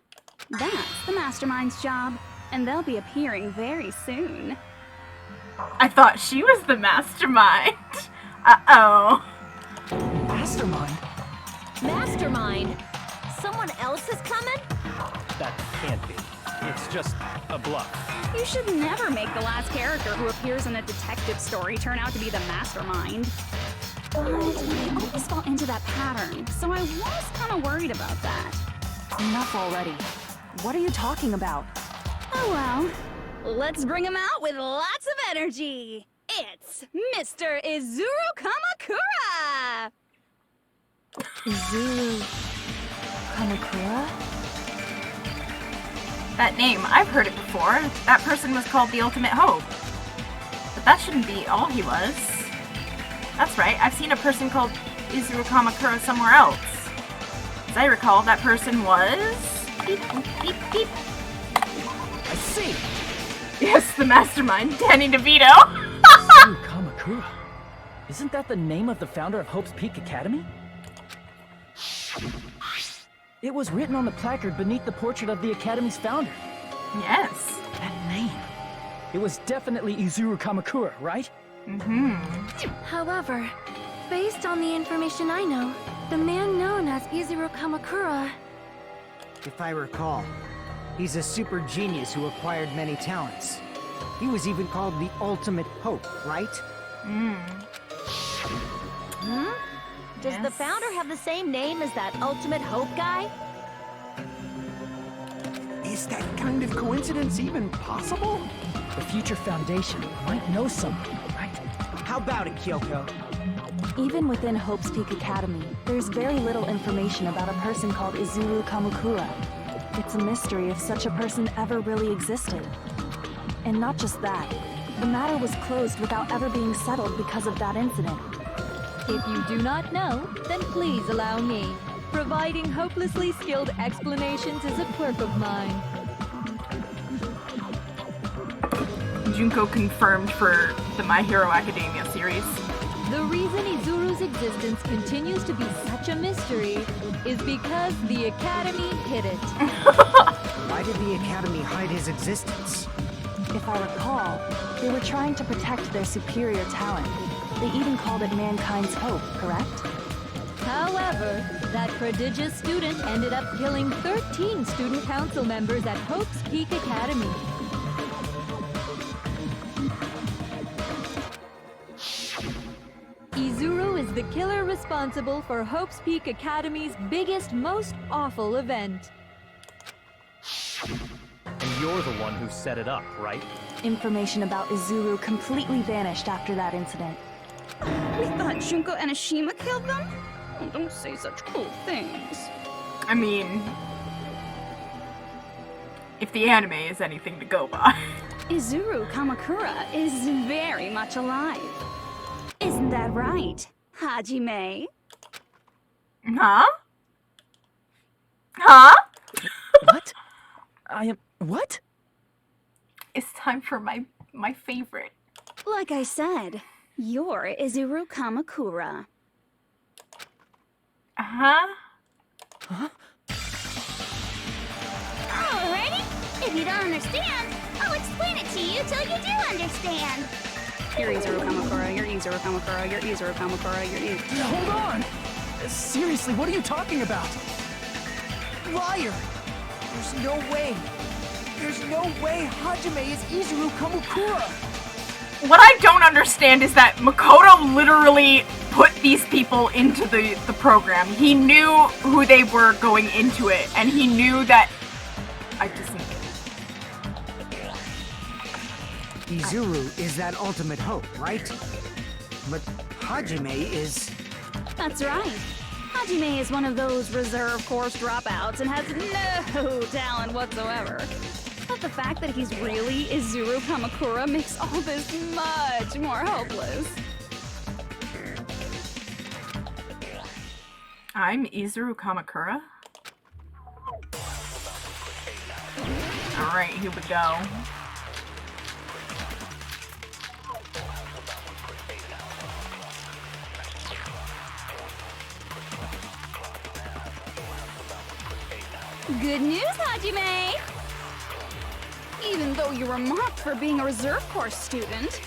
That's the Mastermind's job, and they'll be appearing very soon. I thought she was the mastermind. Uh-oh. Mastermind? Mastermind? Someone else is coming? That can't be. It's just a bluff. You should never make the last character who appears in a detective story turn out to be the mastermind. But I always fall into that pattern, so I was kind of worried about that. Enough already. What are you talking about? Oh well, let's bring him out with lots of energy. It's Mr. Izuru Kamakura! Izuru Kamakura? That name, I've heard it before. That person was called the Ultimate Hope. But that shouldn't be all he was. That's right, I've seen a person called Izuru Kamakura somewhere else. As I recall, that person was... beep, beep, beep. I see! Yes, the mastermind, Danny DeVito. Izuru Kamakura. Isn't that the name of the founder of Hope's Peak Academy? It was written on the placard beneath the portrait of the Academy's founder. Yes. That name. It was definitely Izuru Kamakura, right? However, based on the information I know, the man known as Izuru Kamakura... If I recall, he's a super genius who acquired many talents. He was even called the Ultimate Hope, right? Does the founder have the same name as that Ultimate Hope guy? Is that kind of coincidence even possible? The Future Foundation might know something, right? How about it, Kyoko? Even within Hope's Peak Academy, there's very little information about a person called Izuru Kamakura. It's a mystery if such a person ever really existed. And not just that, the matter was closed without ever being settled because of that incident. If you do not know, then please allow me. Providing hopelessly skilled explanations is a quirk of mine. Junko confirmed for the My Hero Academia series. The reason Izuru's existence continues to be such a mystery is because the Academy hid it. Why did the Academy hide his existence? If I recall, they were trying to protect their superior talent. They even called it Mankind's Hope, correct? However, that prodigious student ended up killing 13 student council members at Hope's Peak Academy. Izuru is the killer responsible for Hope's Peak Academy's biggest, most awful event. And you're the one who set it up, right? Information about Izuru completely vanished after that incident. We thought Junko and Ashima killed them? Oh, don't say such cruel things. I mean, if the anime is anything to go by. Izuru Kamakura is very much alive. Isn't that right, Hajime? Huh? Huh? What? I am... What? It's time for my favorite. Like I said, you're Izuru Kamakura. Huh? Alrighty, if you don't understand, I'll explain it to you till you do understand. You're Izuru Kamakura, you're Izuru Kamakura, you're Izuru Kamakura, you're Izuru... Hold on! Seriously, what are you talking about? Liar! There's no way. There's no way Hajime is Izuru Kamakura. What I don't understand is that Makoto literally put these people into the program. He knew who they were going into it, and he knew that... I just need... Izuru is that ultimate hope, right? But Hajime is... That's right. Hajime is one of those reserve course dropouts and has no talent whatsoever. But the fact that he's really Izuru Kamakura makes all this much more hopeless. I'm Izuru Kamakura? Alright, here we go. Good news, Hajime! Even though you were mocked for being a reserve course student,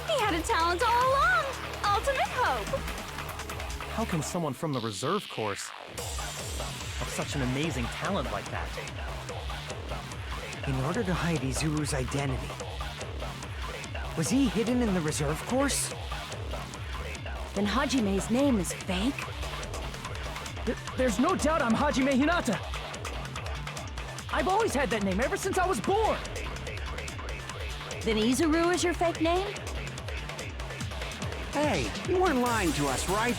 he had a talent all along! Ultimate Hope! How can someone from the reserve course have such an amazing talent like that? In order to hide Izuru's identity, was he hidden in the reserve course? Then Hajime's name is fake? There's no doubt I'm Hajime Hinata! I've always had that name ever since I was born! Then Izuru is your fake name? Hey, you weren't lying to us, right?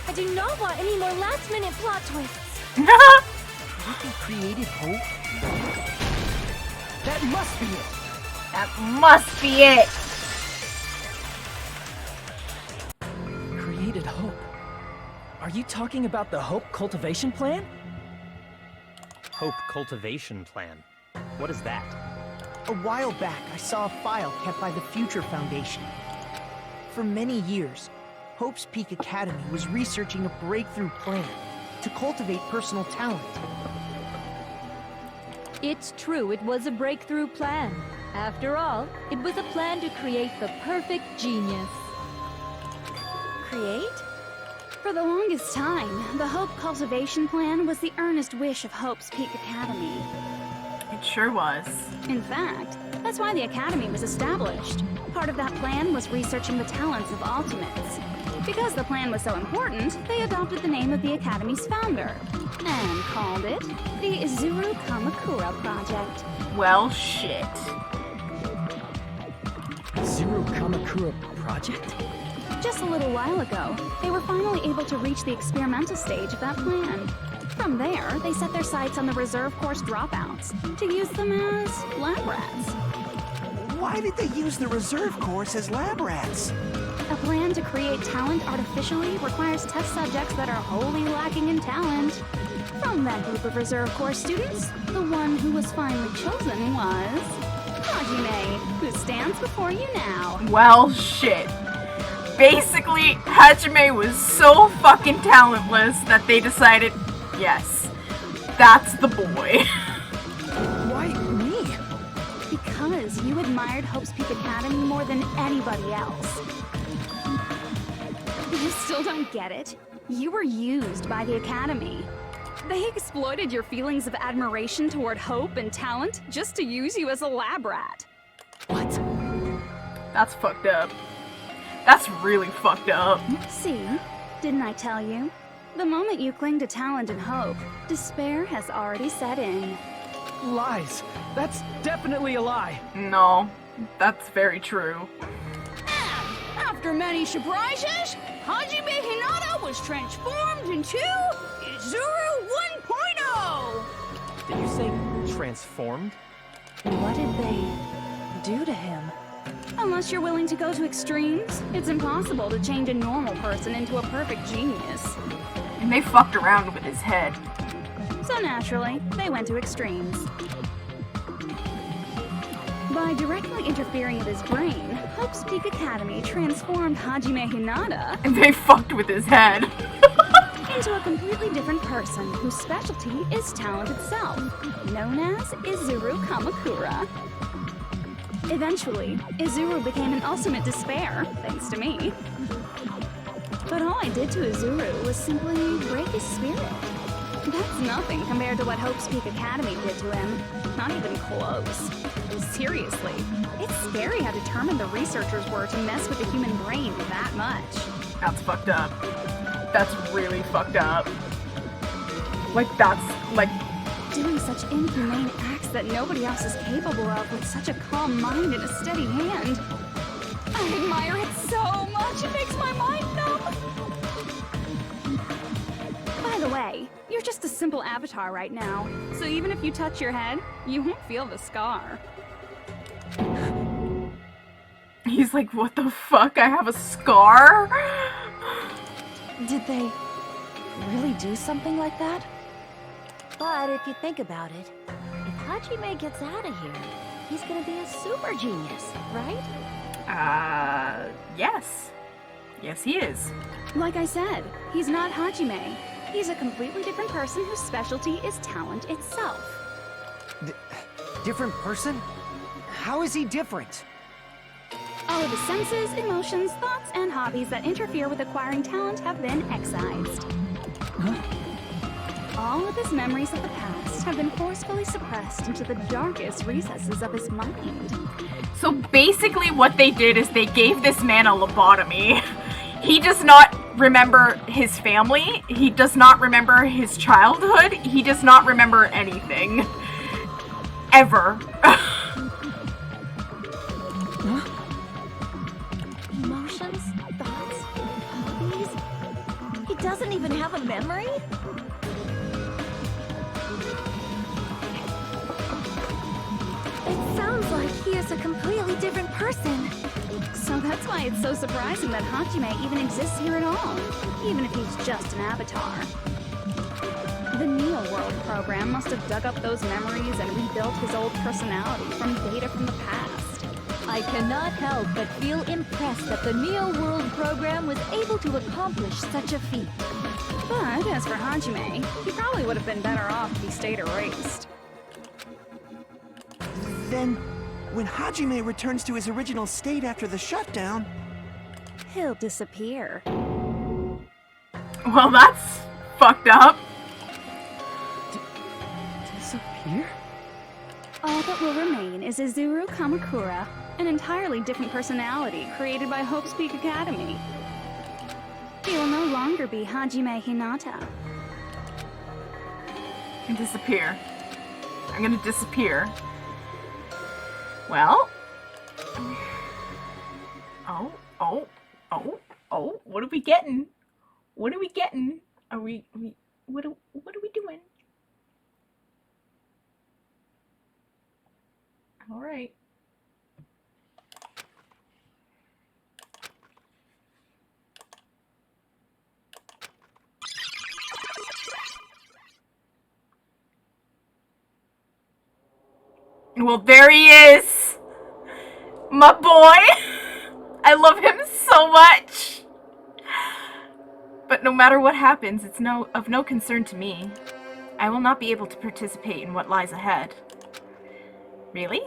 I do not want any more last-minute plot twists. He created hope? That must be it! That must be it! Created hope. Are you talking about the Hope Cultivation Plan? Hope Cultivation Plan. What is that? A while back, I saw a file kept by the Future Foundation. For many years, Hope's Peak Academy was researching a breakthrough plan to cultivate personal talent. It's true, it was a breakthrough plan. After all, it was a plan to create the perfect genius. Create? For the longest time, the Hope Cultivation Plan was the earnest wish of Hope's Peak Academy. It sure was. In fact, that's why the Academy was established. Part of that plan was researching the talents of Ultimates. Because the plan was so important, they adopted the name of the Academy's founder and called it the Izuru Kamakura Project. Well, shit. Zero Kamakura Project? Just a little while ago, they were finally able to reach the experimental stage of that plan. From there, they set their sights on the reserve course dropouts to use them as lab rats. Why did they use the reserve course as lab rats? A plan to create talent artificially requires test subjects that are wholly lacking in talent. From that group of reserve course students, the one who was finally chosen was Hajime, who stands before you now. Well, shit. Basically, Hajime was so fucking talentless that they decided, yes, that's the boy. Why me? Because you admired Hope's Peak Academy more than anybody else. You still don't get it? You were used by the Academy. They exploited your feelings of admiration toward Hope and talent just to use you as a lab rat. What? That's fucked up. That's really fucked up. See? Didn't I tell you? The moment you cling to talent and hope, despair has already set in. Lies. That's definitely a lie. No, that's very true. After many surprises, Hajime Hinata was transformed into Izuru 1.0! Did you say transformed? What did they do to him? Unless you're willing to go to extremes, it's impossible to change a normal person into a perfect genius. And they fucked around with his head. So naturally, they went to extremes. By directly interfering with his brain, Hope's Peak Academy transformed Hajime Hinata And they fucked with his head. into a completely different person whose specialty is talent itself, known as Izuru Kamakura. Eventually, Izuru became an ultimate despair, thanks to me. But all I did to Izuru was simply break his spirit. That's nothing compared to what Hope's Peak Academy did to him. Not even close. Seriously, it's scary how determined the researchers were to mess with the human brain that much. That's fucked up. That's really fucked up. Like, that's, like... Doing such inhumane acts that nobody else is capable of with such a calm mind and a steady hand. I admire it so much, it makes my mind numb. By the way, you're just a simple avatar right now, so even if you touch your head, you won't feel the scar. He's like, what the fuck? I have a scar? Did they really do something like that? But if you think about it, if Hajime gets out of here, he's gonna be a super genius, right? Yes. Yes, he is. Like I said, he's not Hajime. He's a completely different person whose specialty is talent itself. Different person? How is he different? All of his senses, emotions, thoughts, and hobbies that interfere with acquiring talent have been excised. All of his memories of the past have been forcefully suppressed into the darkest recesses of his mind. So basically what they did is they gave this man a lobotomy. He does not remember his family. He does not remember his childhood. He does not remember anything. Ever. Emotions, thoughts, hobbies? He doesn't even have a memory? It sounds like he is a completely different person. So that's why it's so surprising that Hajime even exists here at all, even if he's just an avatar. The Neo World program must have dug up those memories and rebuilt his old personality from data from the past. I cannot help but feel impressed that the Neo World program was able to accomplish such a feat. But as for Hajime, he probably would have been better off if he stayed erased. Then, when Hajime returns to his original state after the shutdown, He'll disappear. Well, that's fucked up. Disappear? All that will remain is Izuru Kamakura, an entirely different personality created by Hope's Peak Academy. He will no longer be Hajime Hinata. Disappear. I'm gonna disappear. Well. Oh, what are we getting? What are we getting? What are we doing? All right. Well, there he is. My boy. I love him so much. But no matter what happens, it's of no concern to me. I will not be able to participate in what lies ahead. Really?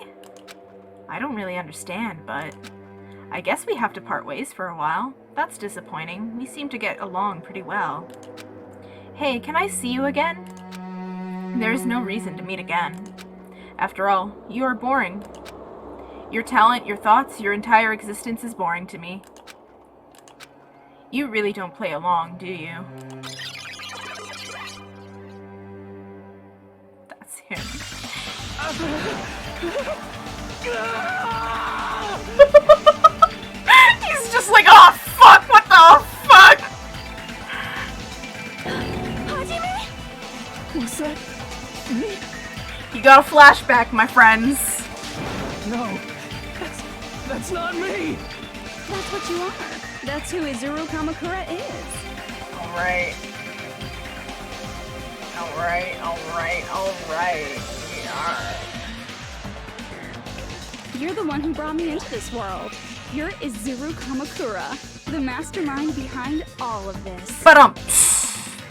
I don't really understand, but I guess we have to part ways for a while. That's disappointing. We seem to get along pretty well. Hey, can I see you again? There is no reason to meet again. After all, you are boring. Your talent, your thoughts, your entire existence is boring to me. You really don't play along, do you? That's him. He's just like, oh fuck, what the fuck? Hajime? Was that me? You got a flashback, my friends. No, that's not me. That's what you are. That's who Izuru Kamakura is. Alright. We are. You're the one who brought me into this world. You're Izuru Kamakura, the mastermind behind all of this. But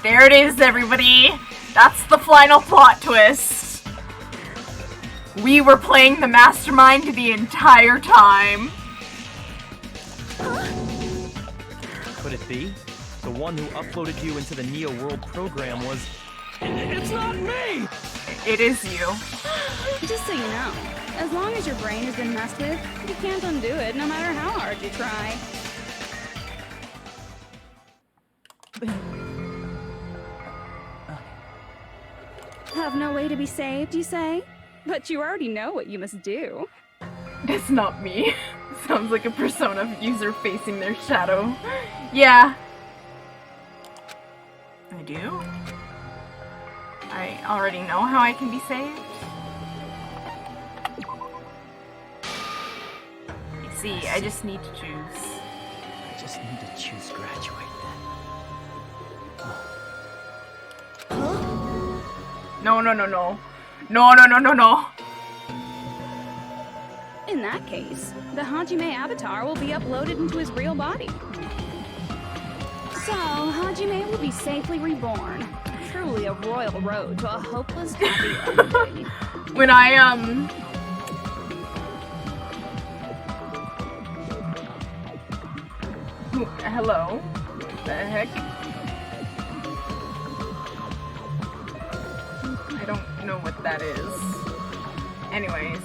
there it is, everybody. That's the final plot twist. We were playing the mastermind the entire time. Could it be? The one who uploaded you into the Neo World program was... It's not me! It is you. Just so you know, as long as your brain has been messed with, you can't undo it no matter how hard you try. Have no way to be saved, you say? But you already know what you must do. It's not me. Sounds like a Persona user facing their shadow. Yeah. I do? I already know how I can be saved? You see, I just need to choose. I just need to choose graduate then. No. In that case, the Hajime avatar will be uploaded into his real body. So, Hajime will be safely reborn. Truly a royal road to a hopeless happy ending. When I, hello? What the heck? I don't know what that is. Anyways,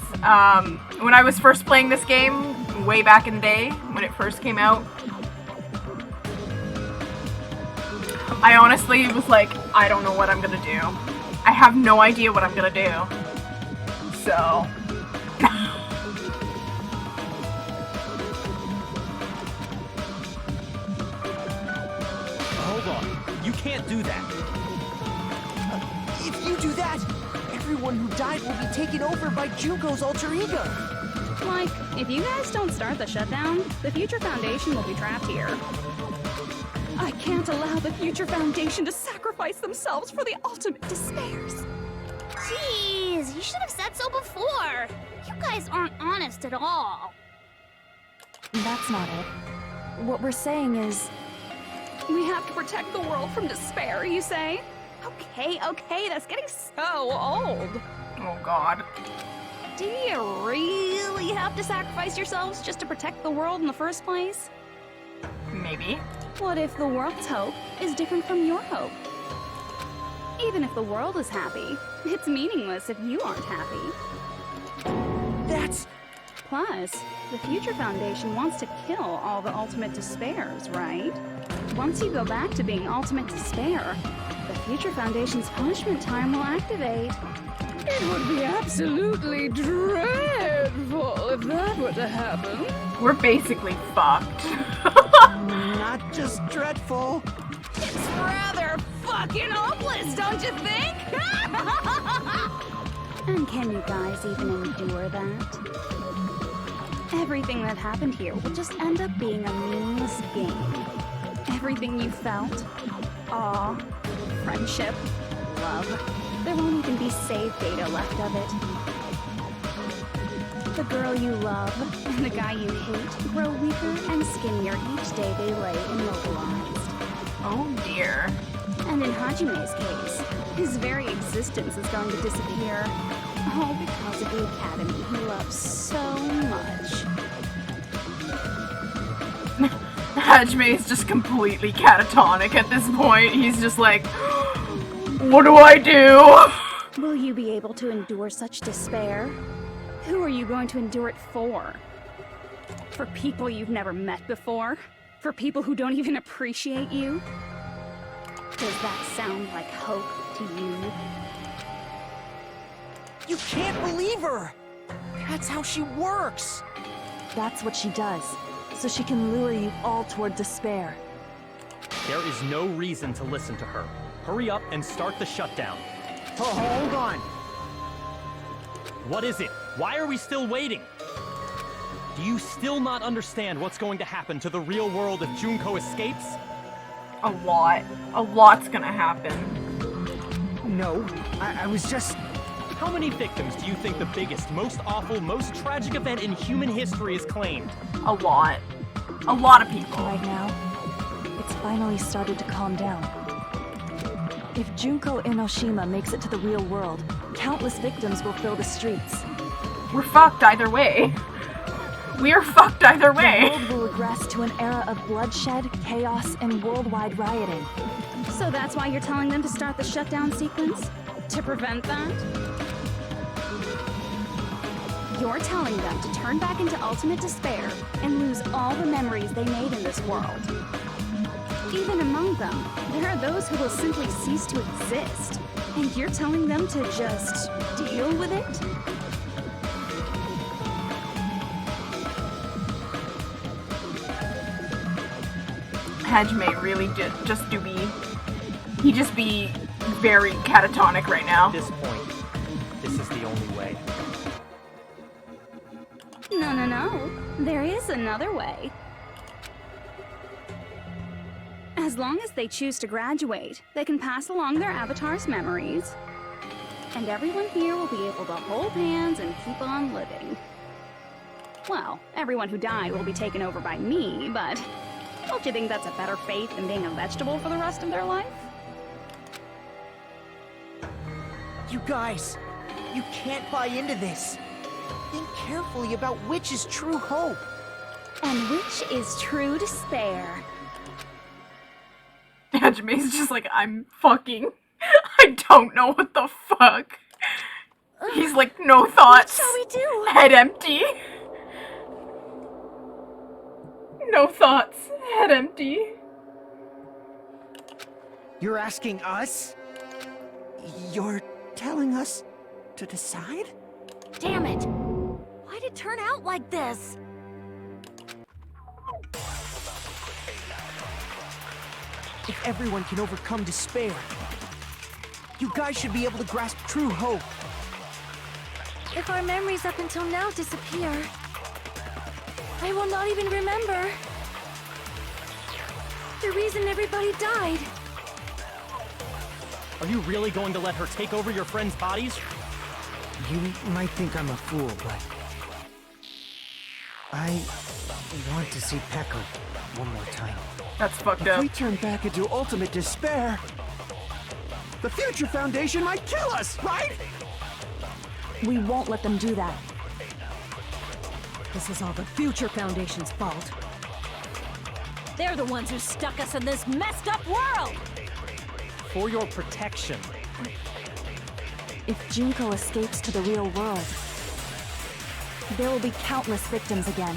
when I was first playing this game, way back in the day, when it first came out, I honestly was like, I don't know what I'm gonna do. I have no idea what I'm gonna do. So... Hold on. You can't do that. If you do that, everyone who died will be taken over by Junko's alter ego. Like, if you guys don't start the shutdown, the Future Foundation will be trapped here. I can't allow the Future Foundation to sacrifice sacrifice themselves for the ultimate despairs. Jeez, you should have said so before. You guys aren't honest at all. That's not it. What we're saying is... We have to protect the world from despair, you say? Okay, that's getting so old. Oh god. Do you really have to sacrifice yourselves just to protect the world in the first place? Maybe. What if the world's hope is different from your hope? Even if the world is happy, it's meaningless if you aren't happy. That's... Plus, the Future Foundation wants to kill all the ultimate despairs, right? Once you go back to being ultimate despair, the Future Foundation's punishment time will activate. It would be absolutely dreadful if that were to happen. We're basically fucked. Not just dreadful. It's rather fucking hopeless, don't you think? And can you guys even endure that? Everything that happened here will just end up being a meaningless game. Everything you felt, awe, friendship, love, there won't even be save data left of it. The girl you love and the guy you hate grow weaker and skinnier each day they lay immobilized. Oh dear. And in Hajime's case, his very existence is going to disappear. All because of the academy he loves so much. Hajime is just completely catatonic at this point. He's just like, what do I do? Will you be able to endure such despair? Who are you going to endure it for? For people you've never met before? For people who don't even appreciate you? Does that sound like hope to you? You can't believe her! That's how she works! That's what she does, so she can lure you all toward despair. There is no reason to listen to her. Hurry up and start the shutdown. Oh, hold on. What is it? Why are we still waiting? Do you still not understand what's going to happen to the real world if Junko escapes? A lot. A lot's gonna happen. No, I was just... How many victims do you think the biggest, most awful, most tragic event in human history has claimed? A lot. A lot of people. Right now, it's finally started to calm down. If Junko Enoshima makes it to the real world, countless victims will fill the streets. We're fucked either way. We're fucked either way. The world will regress to an era of bloodshed, chaos, and worldwide rioting. So that's why you're telling them to start the shutdown sequence? To prevent that? You're telling them to turn back into ultimate despair and lose all the memories they made in this world. Even among them, there are those who will simply cease to exist. And you're telling them to just deal with it? Hajime really he just be very catatonic right now. At this point, this is the only way. No. There is another way. As long as they choose to graduate, they can pass along their avatar's memories. And everyone here will be able to hold hands and keep on living. Well, everyone who died will be taken over by me, but don't you think that's a better fate than being a vegetable for the rest of their life? You guys, you can't buy into this. Think carefully about which is true hope. And which is true despair. Hajime's just like, I don't know what the fuck. He's like, no thoughts. What shall we do? Head empty. No thoughts. Head empty. You're asking us? You're telling us to decide? Damn it! Why'd it turn out like this? If everyone can overcome despair, you guys should be able to grasp true hope. If our memories up until now disappear, I will not even remember the reason everybody died. Are you really going to let her take over your friends' bodies? You might think I'm a fool, but I want to see Pekka one more time. That's fucked If up. we turn back into ultimate despair, the Future Foundation might kill us, right? We won't let them do that. This is all the Future Foundation's fault. They're the ones who stuck us in this messed up world! For your protection. If Junko escapes to the real world, there will be countless victims again.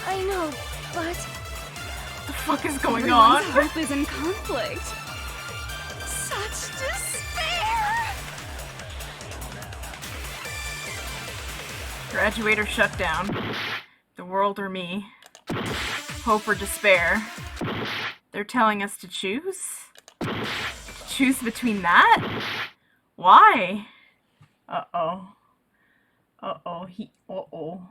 I know, but... The fuck is going Everyone's on? hope is in conflict. Such despair! Graduate or shut down. The world or me. Hope or despair. They're telling us to choose? Choose between that? Why? Uh-oh. Uh-oh. Uh-oh.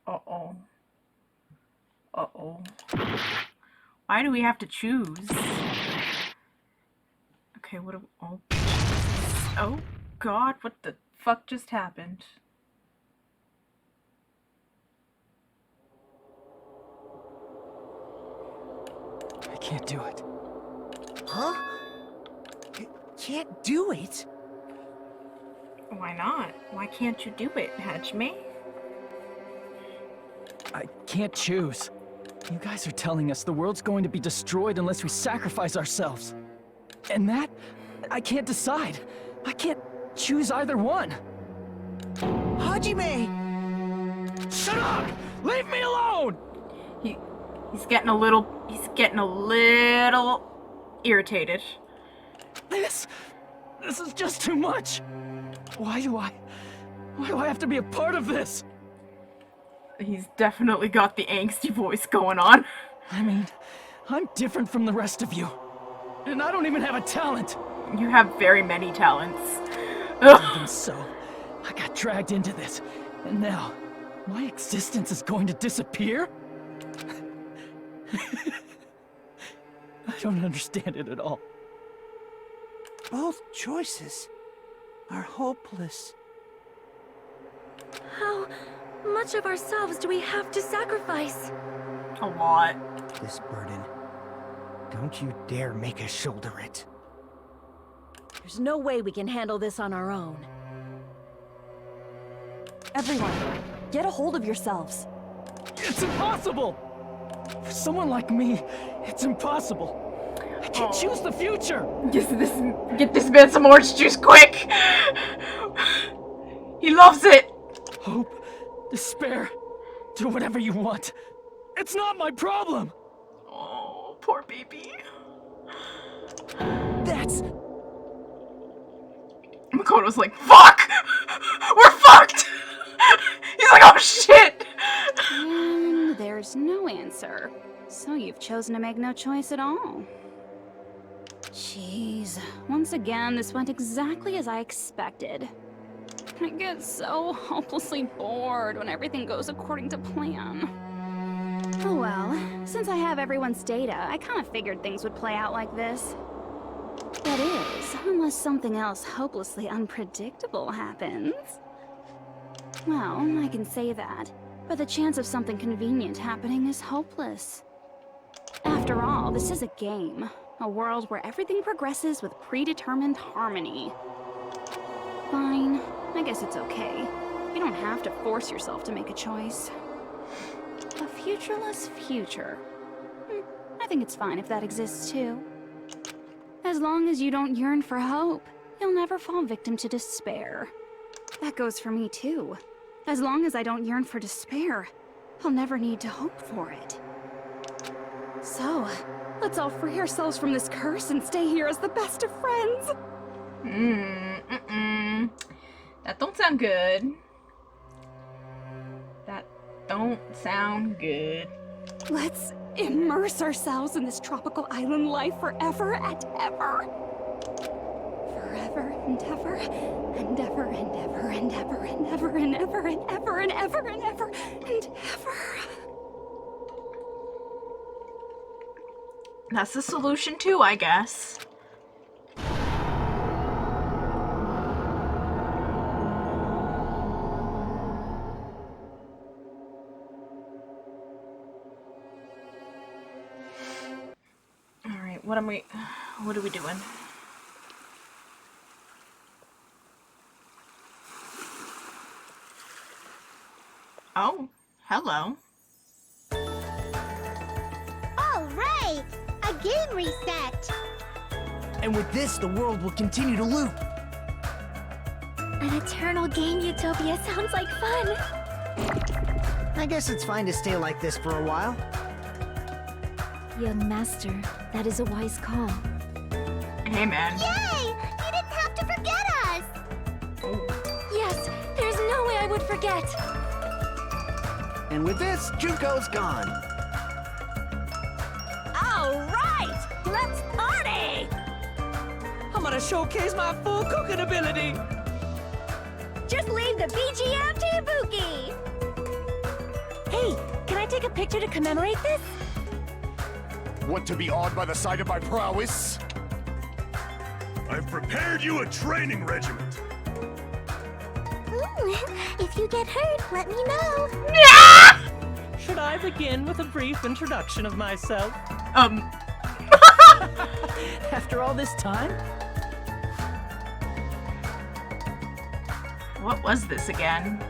Uh-oh. Uh-oh. Why do we have to choose? Okay, what do... Oh. Oh, God. What the fuck just happened? I can't do it. Huh? You can't do it? Why not? Why can't you do it, Hajime? I can't choose. You guys are telling us the world's going to be destroyed unless we sacrifice ourselves. And that, I can't decide. I can't choose either one. Hajime! Shut up! Leave me alone! He's getting a little irritated. This is just too much. Why do I have to be a part of this? He's definitely got the angsty voice going on. I mean, I'm different from the rest of you. And I don't even have a talent. You have very many talents. Even so, I got dragged into this. And now, my existence is going to disappear? I don't understand it at all. Both choices are hopeless. How much of ourselves do we have to sacrifice? A lot. This burden. Don't you dare make us shoulder it. There's no way we can handle this on our own. Everyone, get a hold of yourselves. It's impossible! For someone like me, it's impossible. I can't choose the future! Get this man some orange juice quick! He loves it! Hope, despair, do whatever you want. It's not my problem! Oh, poor baby. That's... Makoto's like, fuck! We're fucked! He's like, oh shit! And there's no answer. So you've chosen to make no choice at all. Jeez. Once again, this went exactly as I expected. I get so hopelessly bored when everything goes according to plan. Oh well, since I have everyone's data, I kind of figured things would play out like this. That is, unless something else hopelessly unpredictable happens. Well, I can say that, but the chance of something convenient happening is hopeless. After all, this is a game. A world where everything progresses with predetermined harmony. Fine. I guess it's okay. You don't have to force yourself to make a choice. A futureless future. I think it's fine if that exists too. As long as you don't yearn for hope, you'll never fall victim to despair. That goes for me too. As long as I don't yearn for despair, I'll never need to hope for it. So, let's all free ourselves from this curse and stay here as the best of friends. That don't sound good. That don't sound good. Let's immerse ourselves in this tropical island life forever and ever. Forever and ever, and ever and ever and ever and ever and ever and ever and ever and ever and ever. That's the solution too, I guess. Alright, what are we doing? Oh, hello. All right, a game reset. And with this, the world will continue to loop. An eternal game utopia sounds like fun. I guess it's fine to stay like this for a while. Young master, that is a wise call. Hey, man. Yay! You didn't have to forget us. Yes, there's no way I would forget. And with this, Juko's gone. All right, let's party! I'm gonna showcase my full cooking ability. Just leave the BGM to Ibuki. Hey, can I take a picture to commemorate this? Want to be awed by the sight of my prowess? I've prepared you a training regiment. If you get hurt, let me know. Should I begin with a brief introduction of myself? After all this time? What was this again?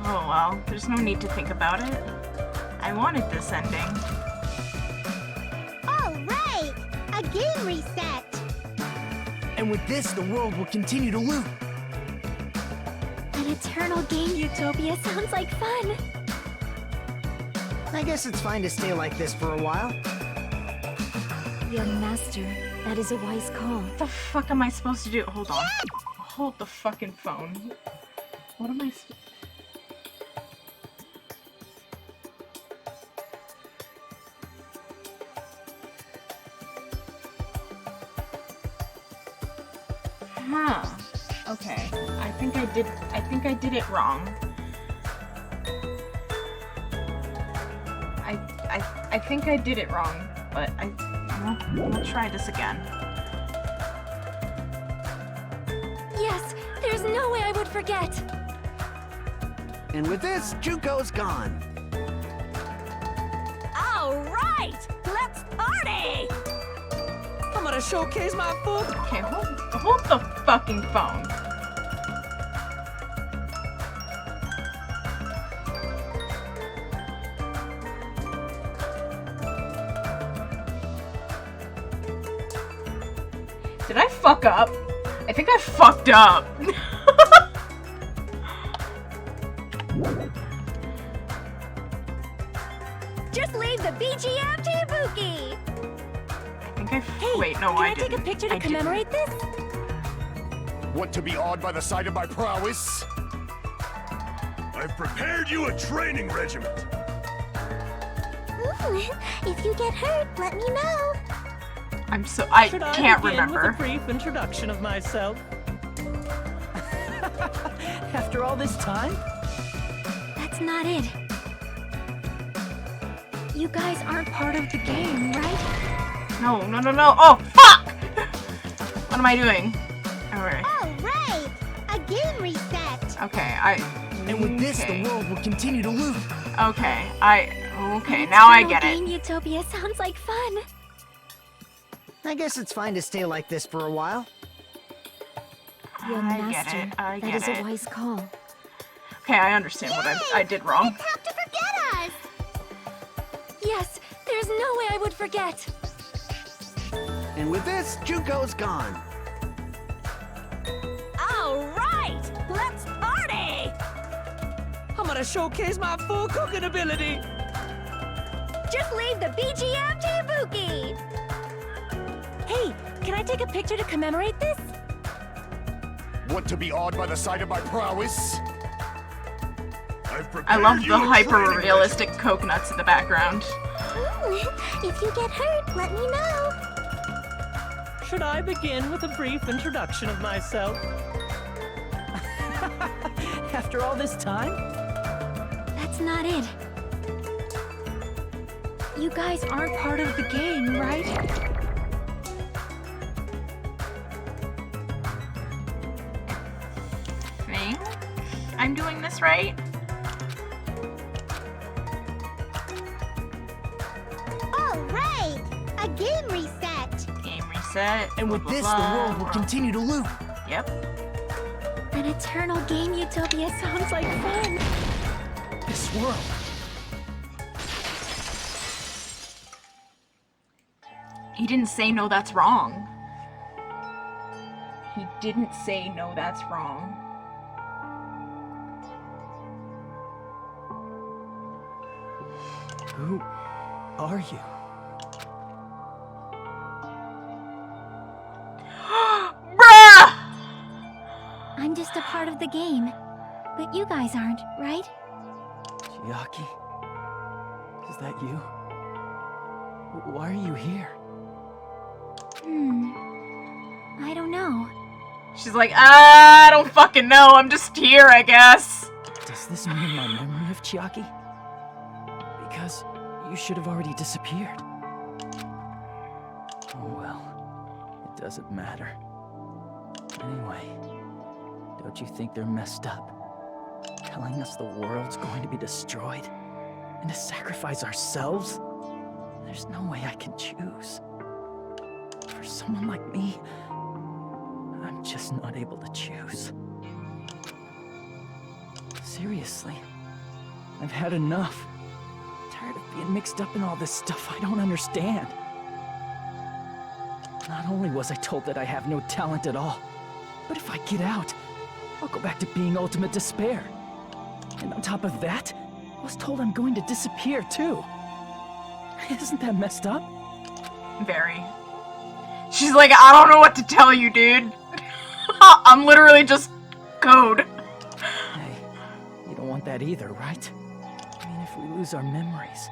Oh well, there's no need to think about it. I wanted this ending. All right, a game reset. And with this, the world will continue to loop. An eternal game utopia sounds like fun. I guess it's fine to stay like this for a while. Young master, that is a wise call. What the fuck am I supposed to do? Hold on. Hold the fucking phone. What am I Huh. Okay. I think I did it wrong. I think I did it wrong, but we'll try this again. Yes, there's no way I would forget. And with this, Juko's gone. All right, let's party! I'm gonna showcase my full... Okay, hold the fucking phone. Did I fuck up? I think I fucked up. Just leave the BGM to Ibuki. I think wait, no, I didn't. Can I take a picture to commemorate this? Want to be awed by the sight of my prowess? I've prepared you a training regiment. If you get hurt, let me know. I Should can't begin remember. With a brief introduction of myself. After all this time? That's not it. You guys aren't part of the game, right? No. Oh, fuck! What am I doing? Alright. All right, a game reset. Okay, And with this, the world will continue to loop. Okay, now I get Game it. utopia sounds like fun. I guess it's fine to stay like this for a while. Young I master, get it. I that get is it. a wise call. Okay, I understand what I did wrong. Have to forget us. Yes, there's no way I would forget. And with this, Juko's gone. All right, let's party! I'm gonna showcase my full cooking ability. Just leave the BGM to Ibuki. Hey, can I take a picture to commemorate this? Want to be awed by the sight of my prowess? I've prepared I love you the a training hyper-realistic coconuts in the background. If you get hurt, let me know. Should I begin with a brief introduction of myself? After all this time? That's not it. You guys aren't part of the game, right? Think I'm doing this right? All right, a game reset. Game reset. And with blah, this, blah, the blah. world will continue to loop. Yep. An eternal game utopia sounds like fun. This world. He didn't say no, that's wrong. He didn't say no, that's wrong. Who are you? Bruh! I'm just a part of the game. But you guys aren't, right? Chiaki? Is that you? Why are you here? I don't know. She's like, I don't fucking know, I'm just here, I guess. Does this mean my memory of Chiaki? Because you should have already disappeared. Oh well, it doesn't matter. Anyway, don't you think they're messed up? Telling us the world's going to be destroyed? And to sacrifice ourselves? There's no way I can choose. For someone like me, I'm just not able to choose. Seriously, I've had enough. Tired of being mixed up in all this stuff I don't understand. Not only was I told that I have no talent at all, but if I get out, I'll go back to being ultimate despair. And on top of that, I was told I'm going to disappear too. Isn't that messed up? Very. She's like, I don't know what to tell you, dude. I'm literally just code. Hey, you don't want that either, right? I mean, if we lose our memories,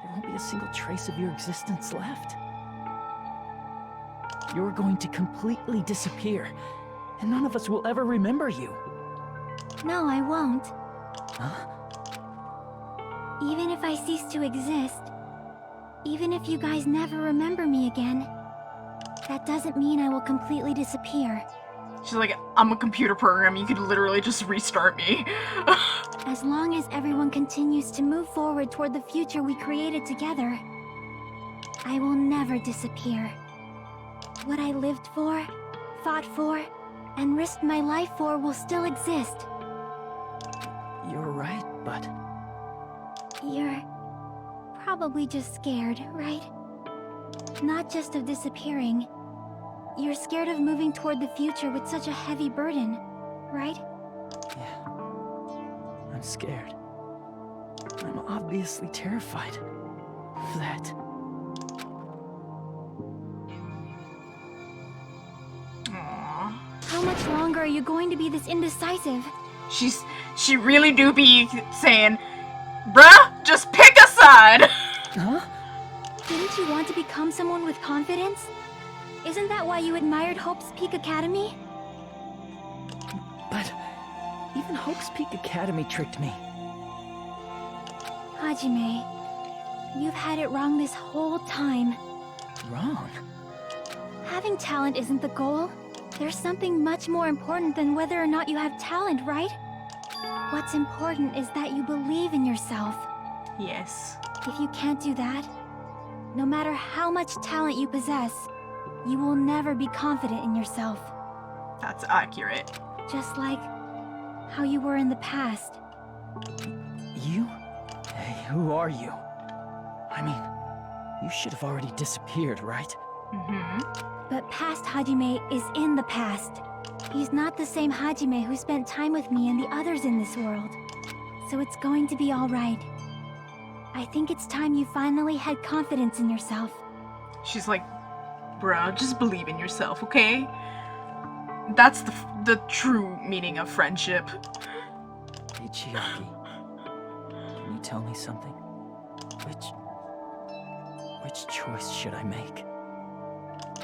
there won't be a single trace of your existence left. You're going to completely disappear, and none of us will ever remember you. No, I won't. Huh? Even if I cease to exist, even if you guys never remember me again, that doesn't mean I will completely disappear. She's like, I'm a computer program, you could literally just restart me. As long as everyone continues to move forward toward the future we created together, I will never disappear. What I lived for, fought for, and risked my life for will still exist. You're right, but... You're probably just scared, right? Not just of disappearing. You're scared of moving toward the future with such a heavy burden, right? Yeah. I'm scared. I'm obviously terrified of that. Aww. How much longer are you going to be this indecisive? She really do be saying, bruh, just pick a side. Huh? Didn't you want to become someone with confidence? Isn't that why you admired Hope's Peak Academy? But even Hope's Peak Academy tricked me. Hajime, you've had it wrong this whole time. Wrong? Having talent isn't the goal. There's something much more important than whether or not you have talent, right? What's important is that you believe in yourself. Yes. If you can't do that, no matter how much talent you possess, you will never be confident in yourself. That's accurate. Just like how you were in the past. You? Hey, who are you? I mean, you should have already disappeared, right? Mm-hmm. But past Hajime is in the past. He's not the same Hajime who spent time with me and the others in this world. So it's going to be all right. I think it's time you finally had confidence in yourself. She's like, bruh, just believe in yourself, okay? That's the true meaning of friendship. Hey, Chiaki. Can you tell me something? Which choice should I make?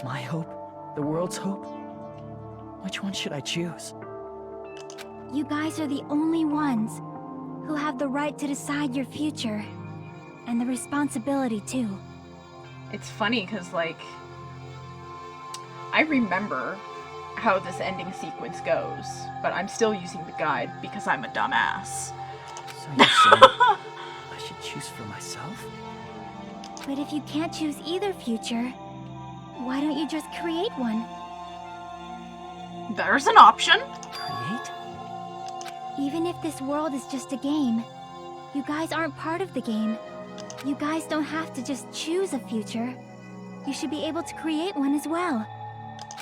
My hope? The world's hope? Which one should I choose? You guys are the only ones who have the right to decide your future. And the responsibility, too. It's funny, because, like, I remember how this ending sequence goes, but I'm still using the guide because I'm a dumbass. So you're saying I should choose for myself? But if you can't choose either future, why don't you just create one? There's an option. Create? Even if this world is just a game, you guys aren't part of the game. You guys don't have to just choose a future. You should be able to create one as well.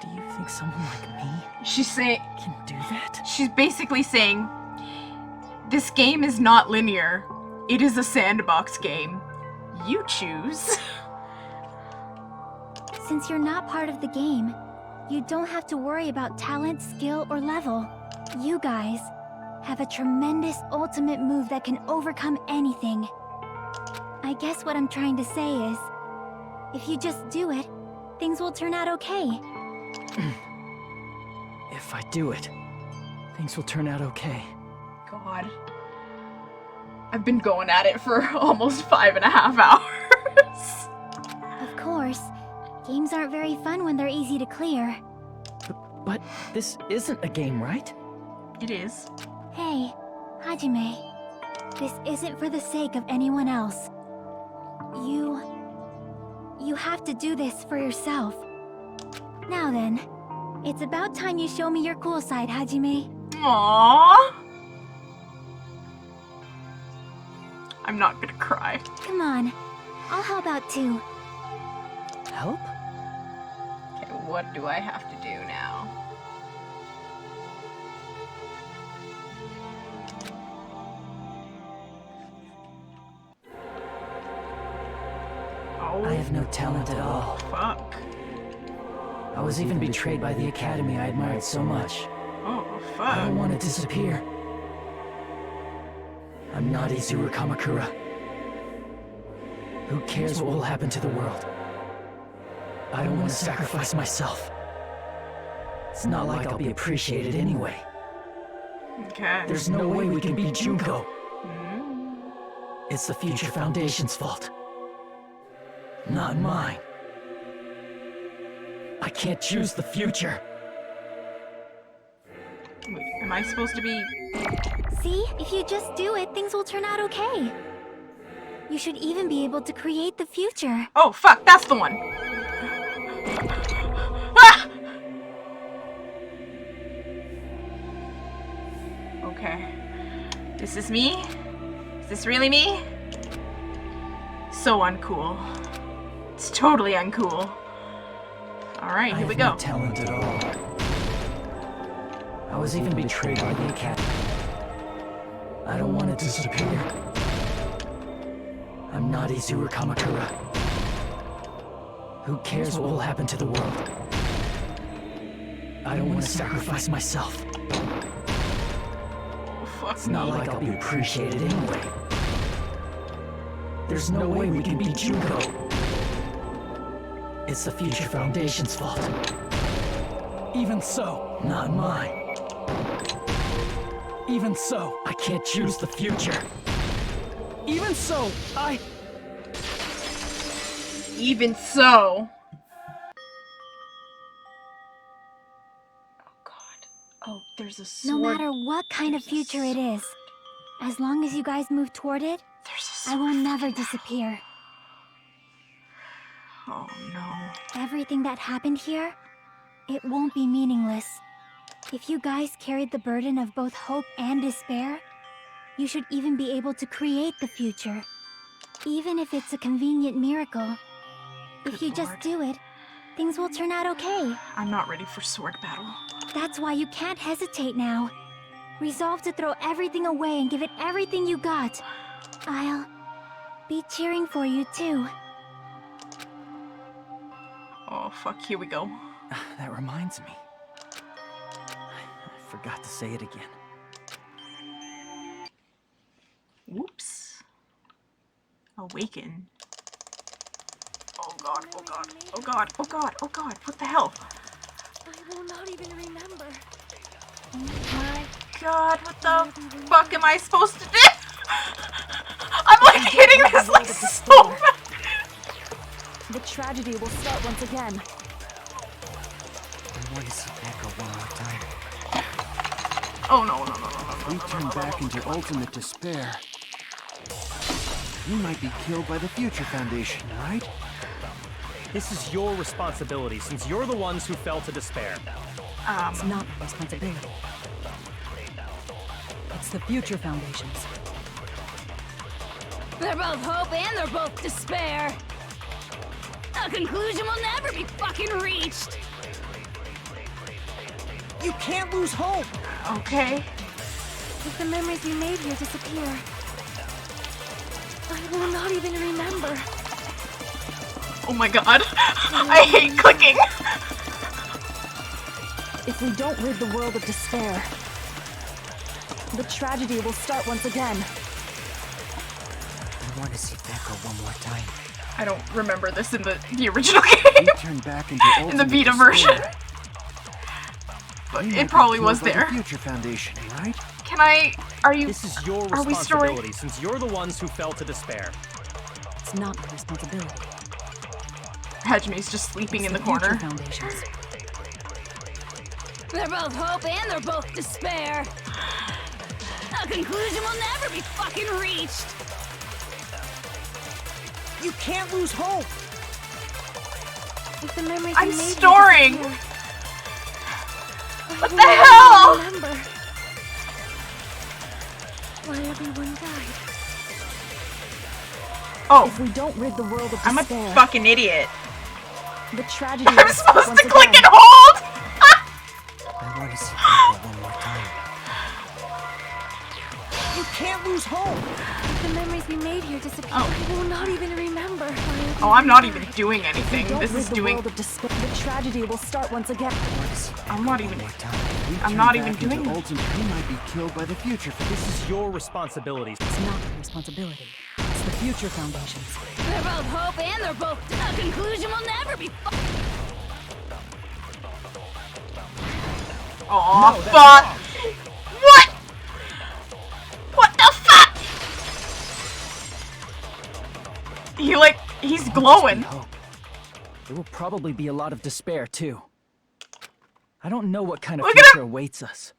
Do you think someone like me She's saying can do that? She's basically saying this game is not linear. It is a sandbox game. You choose. Since you're not part of the game, you don't have to worry about talent, skill, or level. You guys have a tremendous ultimate move that can overcome anything. I guess what I'm trying to say is, if you just do it, things will turn out okay. If I do it, things will turn out okay. God. I've been going at it for almost 5.5 hours. Of course, games aren't very fun when they're easy to clear. But this isn't a game, right? It is. Hey, Hajime. This isn't for the sake of anyone else. You have to do this for yourself. Now then, it's about time you show me your cool side, Hajime. Aww. I'm not gonna cry. Come on, I'll help out too. Help? Okay, what do I have to do now? I have no talent at all. Fuck. I was even betrayed by the academy I admired so much. Oh, fuck. I don't want to disappear. I'm not Izuru Kamakura. Who cares what will happen to the world? I don't want to sacrifice myself. It's not like I'll be appreciated anyway. Okay. There's no way we can beat Junko. It's the Future Foundation's fault. Not mine. I can't choose the future. Wait, am I supposed to be... See? If you just do it, things will turn out okay. You should even be able to create the future. Oh, fuck, that's the one. Ah! Okay. This is me? Is this really me? So uncool. It's totally uncool. Alright, here we go. I have no talent at all. I was even betrayed by the academy. I don't want to disappear. I'm not Izuru Kamakura. Who cares what will happen to the world? I don't want to sacrifice myself. It's not like I'll be appreciated anyway. There's no way we can beat Junko. It's the Future Foundation's fault. Even so, not mine. Even so, I can't choose the future. Even so, Even so. Oh god. Oh, there's a sword. No matter what kind of future it is, as long as you guys move toward it, I will never disappear. Oh no. Everything that happened here, it won't be meaningless. If you guys carried the burden of both hope and despair, you should even be able to create the future. Even if it's a convenient miracle. If you just do it, things will turn out okay. I'm not ready for sword battle. That's why you can't hesitate now. Resolve to throw everything away and give it everything you got. I'll be cheering for you too. Oh fuck, here we go. That reminds me. I forgot to say it again. Whoops. Awaken. Oh god, oh god, oh god, oh god, oh god, what the hell? I will not even remember. Oh my god, what the fuck am I supposed to do? I'm like like hitting this like so bad. The tragedy will start once again. I want to see Echo one more time. Oh no. We turn back into ultimate despair. We might be killed by the Future Foundation, right? This is your responsibility, since you're the ones who fell to despair. It's not my responsibility. It's the Future Foundation's. They're both hope and they're both despair. A conclusion will never be fucking reached. You can't lose hope! Okay. If the memories we made here disappear, I will not even remember. Oh my god. I hate clicking. If we don't rid the world of despair, the tragedy will start once again. I want to see Echo one more time. I don't remember this in the original game. We turn back into ultimate In the Vita despair. version. But We might it be probably killed was by the there. Future Foundation, right? Can I... Are you... This is your Are we storing... responsibility, since you're the ones who fell to despair. It's not my responsibility. Hajime's just sleeping in the Future corner. Foundation's. They're both hope and they're both despair. A conclusion will never be fucking reached. You can't lose hope! If the memories I'm we made here storing! disappear, I What will the not hell? even remember why everyone died. Oh, If we don't rid the world of I'm a despair, fucking idiot. the tragedy I'm will start supposed once to click again. and hold! I want to see Echo one more time. You can't lose hope! If the memories we made here disappear, Oh. I will not even remember why Oh, I'm not even died. doing If we anything. don't This rid is the doing... world of despair, the tragedy will start once again. I want to see I'm Echo not one even... more time. We I'm turn not back even into doing it. ultimate. We might be killed by the Future Foundation. This is your responsibility. It's not my responsibility. It's the Future Foundation's. They're both hope and they're both... A conclusion will never be Aw, fuck! What? What the fuck? He's glowing. There will probably be a lot of despair, too. I don't know what kind of Look at future awaits us.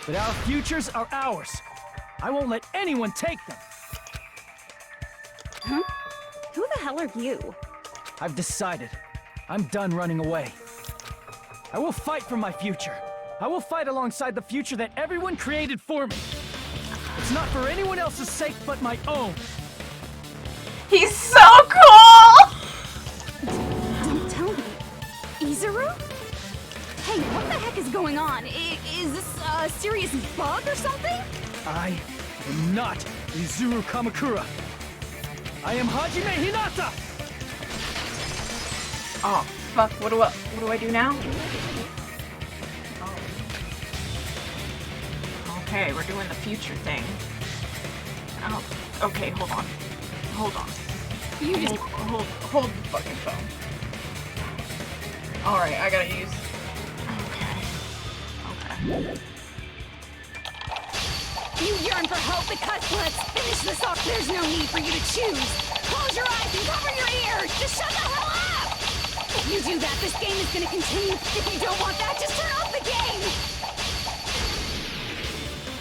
But our futures are ours. I won't let anyone take them. Huh? Who the hell are you? I've decided. I'm done running away. I will fight for my future. I will fight alongside the future that everyone created for me. It's not for anyone else's sake but my own. He's so cool! Don't tell me. Izuru? Hey, what the heck is going on? Is this a serious bug or something? I am not Izuru Kamakura. I am Hajime Hinata! Oh, fuck. What do I do now? Oh. Okay, we're doing the future thing. Oh, okay, hold on. Hold on. You just... Hold the fucking phone. Alright, I gotta use... Okay. You yearn for hope because let's finish this off. There's no need for you to choose. Close your eyes and cover your ears. Just shut the hell up! If you do that, this game is gonna continue. If you don't want that, just turn off the game!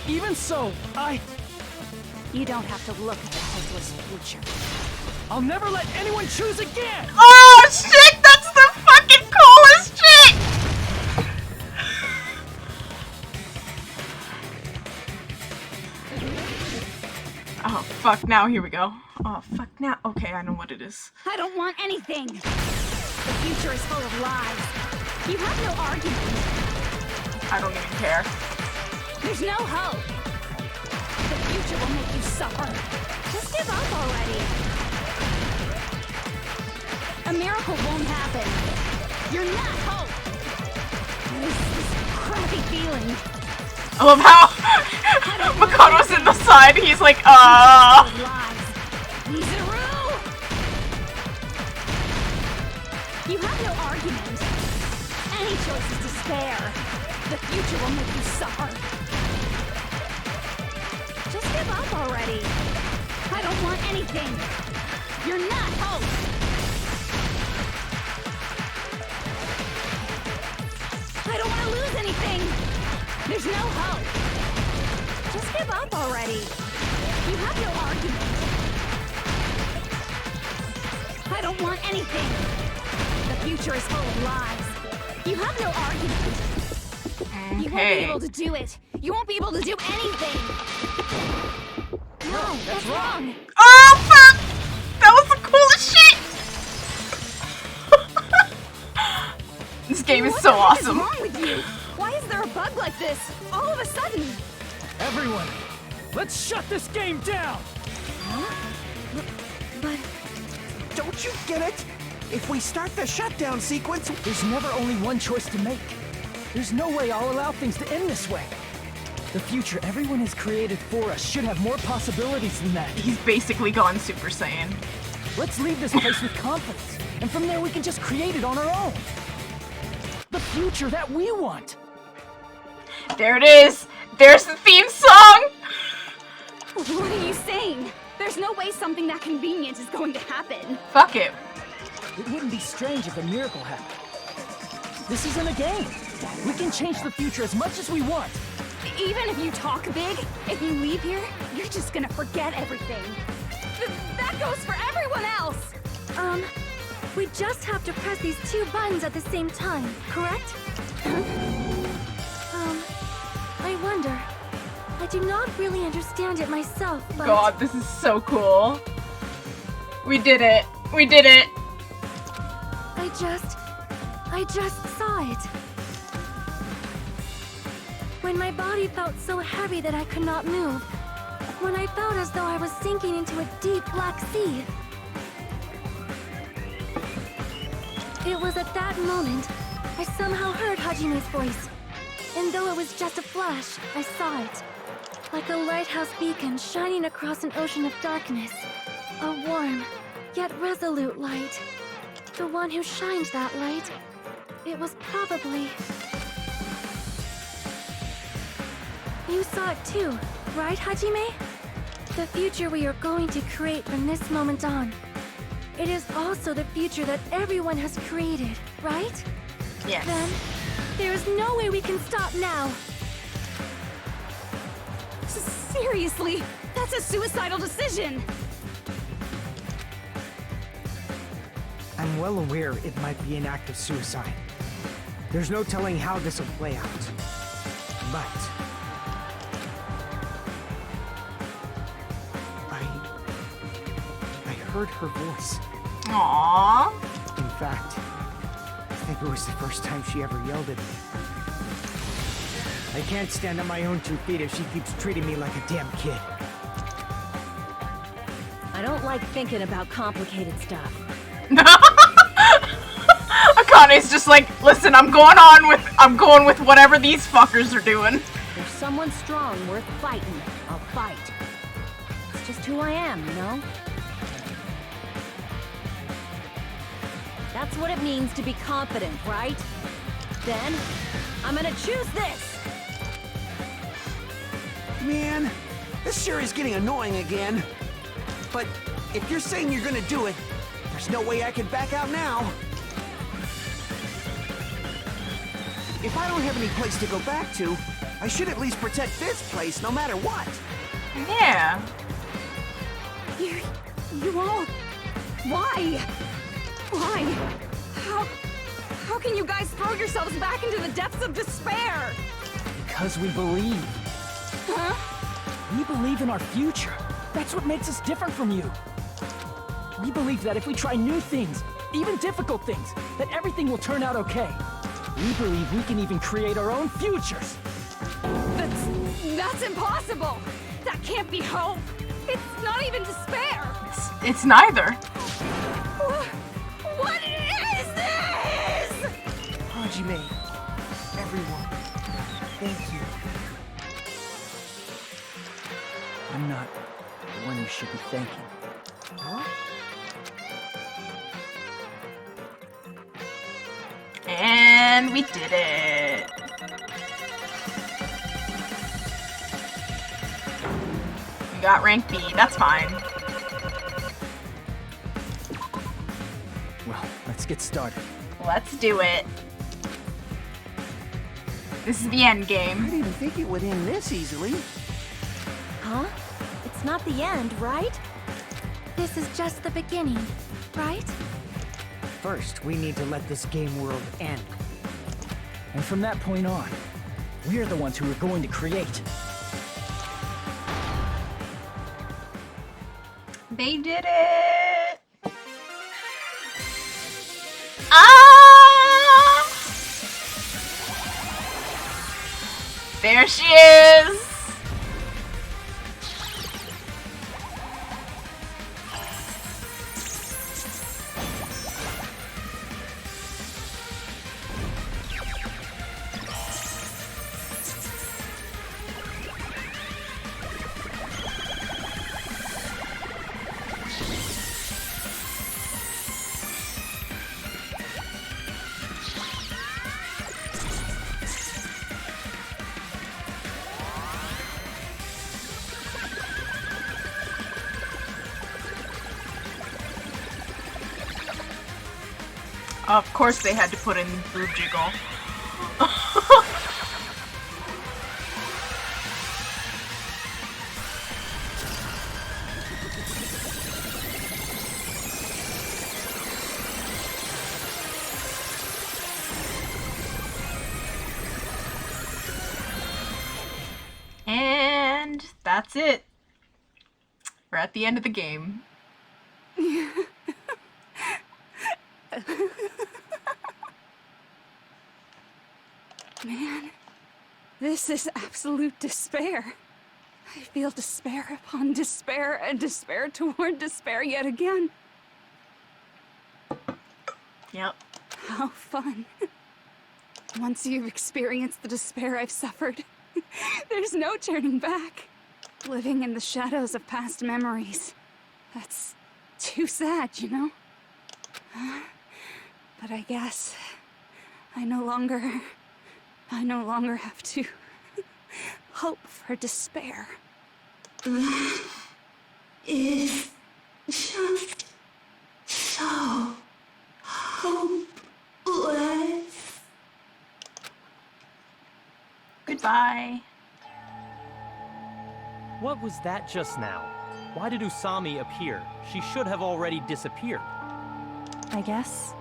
Even so, You don't have to look at the hopeless future. I'll never let anyone choose again! Oh shit! That's the fucking coolest shit! Oh fuck, now here we go. Oh fuck, now. Okay, I know what it is. I don't want anything. The future is full of lies. You have no argument. I don't even care. There's no hope. The future will make you suffer. Just give up already. A miracle won't happen. You're not hope. This crappy feeling. I love how Makoto's in the side, he's like, Izuru! You have no argument. Any choice is despair. The future will make you suffer. Just give up already. I don't want anything. You're not Hope. I don't want to lose anything. There's no hope. Just give up already. You have no argument. I don't want anything. The future is full of lies. You have no argument. You won't be able to do it. You won't be able to do anything. No, that's wrong. Oh, fuck! That was the coolest shit! This game is so awesome. What's wrong with you? Why is there a bug like this all of a sudden? Everyone, let's shut this game down! But don't you get it? If we start the shutdown sequence, there's never only one choice to make. There's no way I'll allow things to end this way. The future everyone has created for us should have more possibilities than that. He's basically gone Super Saiyan. Let's leave this place with confidence, and from there we can just create it on our own. The future that we want. There it is! There's the theme song! what are you saying? There's no way something that convenient is going to happen. Fuck it. It wouldn't be strange if a miracle happened. This isn't a game. We can change the future as much as we want. Even if you talk big, if you leave here, you're just gonna forget everything. That goes for everyone else! We just have to press these 2 buttons at the same time, correct? I wonder. I do not really understand it myself, but... God, this is so cool. We did it. We did it. I just saw it. When my body felt so heavy that I could not move. When I felt as though I was sinking into a deep black sea. It was at that moment I somehow heard Hajime's voice. And though it was just a flash, I saw it. Like a lighthouse beacon shining across an ocean of darkness. A warm, yet resolute light. The one who shined that light, it was probably... You saw it too, right, Hajime? The future we are going to create from this moment on. It is also the future that everyone has created, right? Yes. Then, there is no way we can stop now. Seriously, that's a suicidal decision. I'm well aware it might be an act of suicide. There's no telling how this will play out. But... I heard her voice. Aww. In fact, I think it was the first time she ever yelled at me. I can't stand on my own 2 feet if she keeps treating me like a damn kid. I don't like thinking about complicated stuff. Akane's just like, listen, I'm going with whatever these fuckers are doing. If someone's strong, worth fighting, I'll fight. It's just who I am, you know? That's what it means to be confident, right? Then, I'm gonna choose this! Man, this sure is getting annoying again. But if you're saying you're gonna do it, there's no way I can back out now. If I don't have any place to go back to, I should at least protect this place no matter what. Yeah. You all... Why? Why? How can you guys throw yourselves back into the depths of despair? Because we believe. Huh? We believe in our future. That's what makes us different from you. We believe that if we try new things, even difficult things, that everything will turn out okay. We believe we can even create our own futures. That's impossible. That can't be hope. It's not even despair. It's neither. What is this? Hajime, everyone, thank you. I'm not the one you should be thanking. Huh? And we did it. got rank B. That's fine. Well, let's get started. Let's do it. This is the end game. I didn't think it would end this easily. Huh? It's not the end, right? This is just the beginning, right? First, we need to let this game world end. And from that point on, we're the ones who are going to create. They did it! Ah! There she is! Of course they had to put in boob jiggle. And that's it. We're at the end of the game. Man, this is absolute despair. I feel despair upon despair and despair toward despair yet again. Yep. How fun. Once you've experienced the despair I've suffered, there's no turning back. Living in the shadows of past memories. That's too sad, you know? But I guess I no longer have to hope for despair. Is just so hopeless. Goodbye. What was that just now? Why did Usami appear? She should have already disappeared. I guess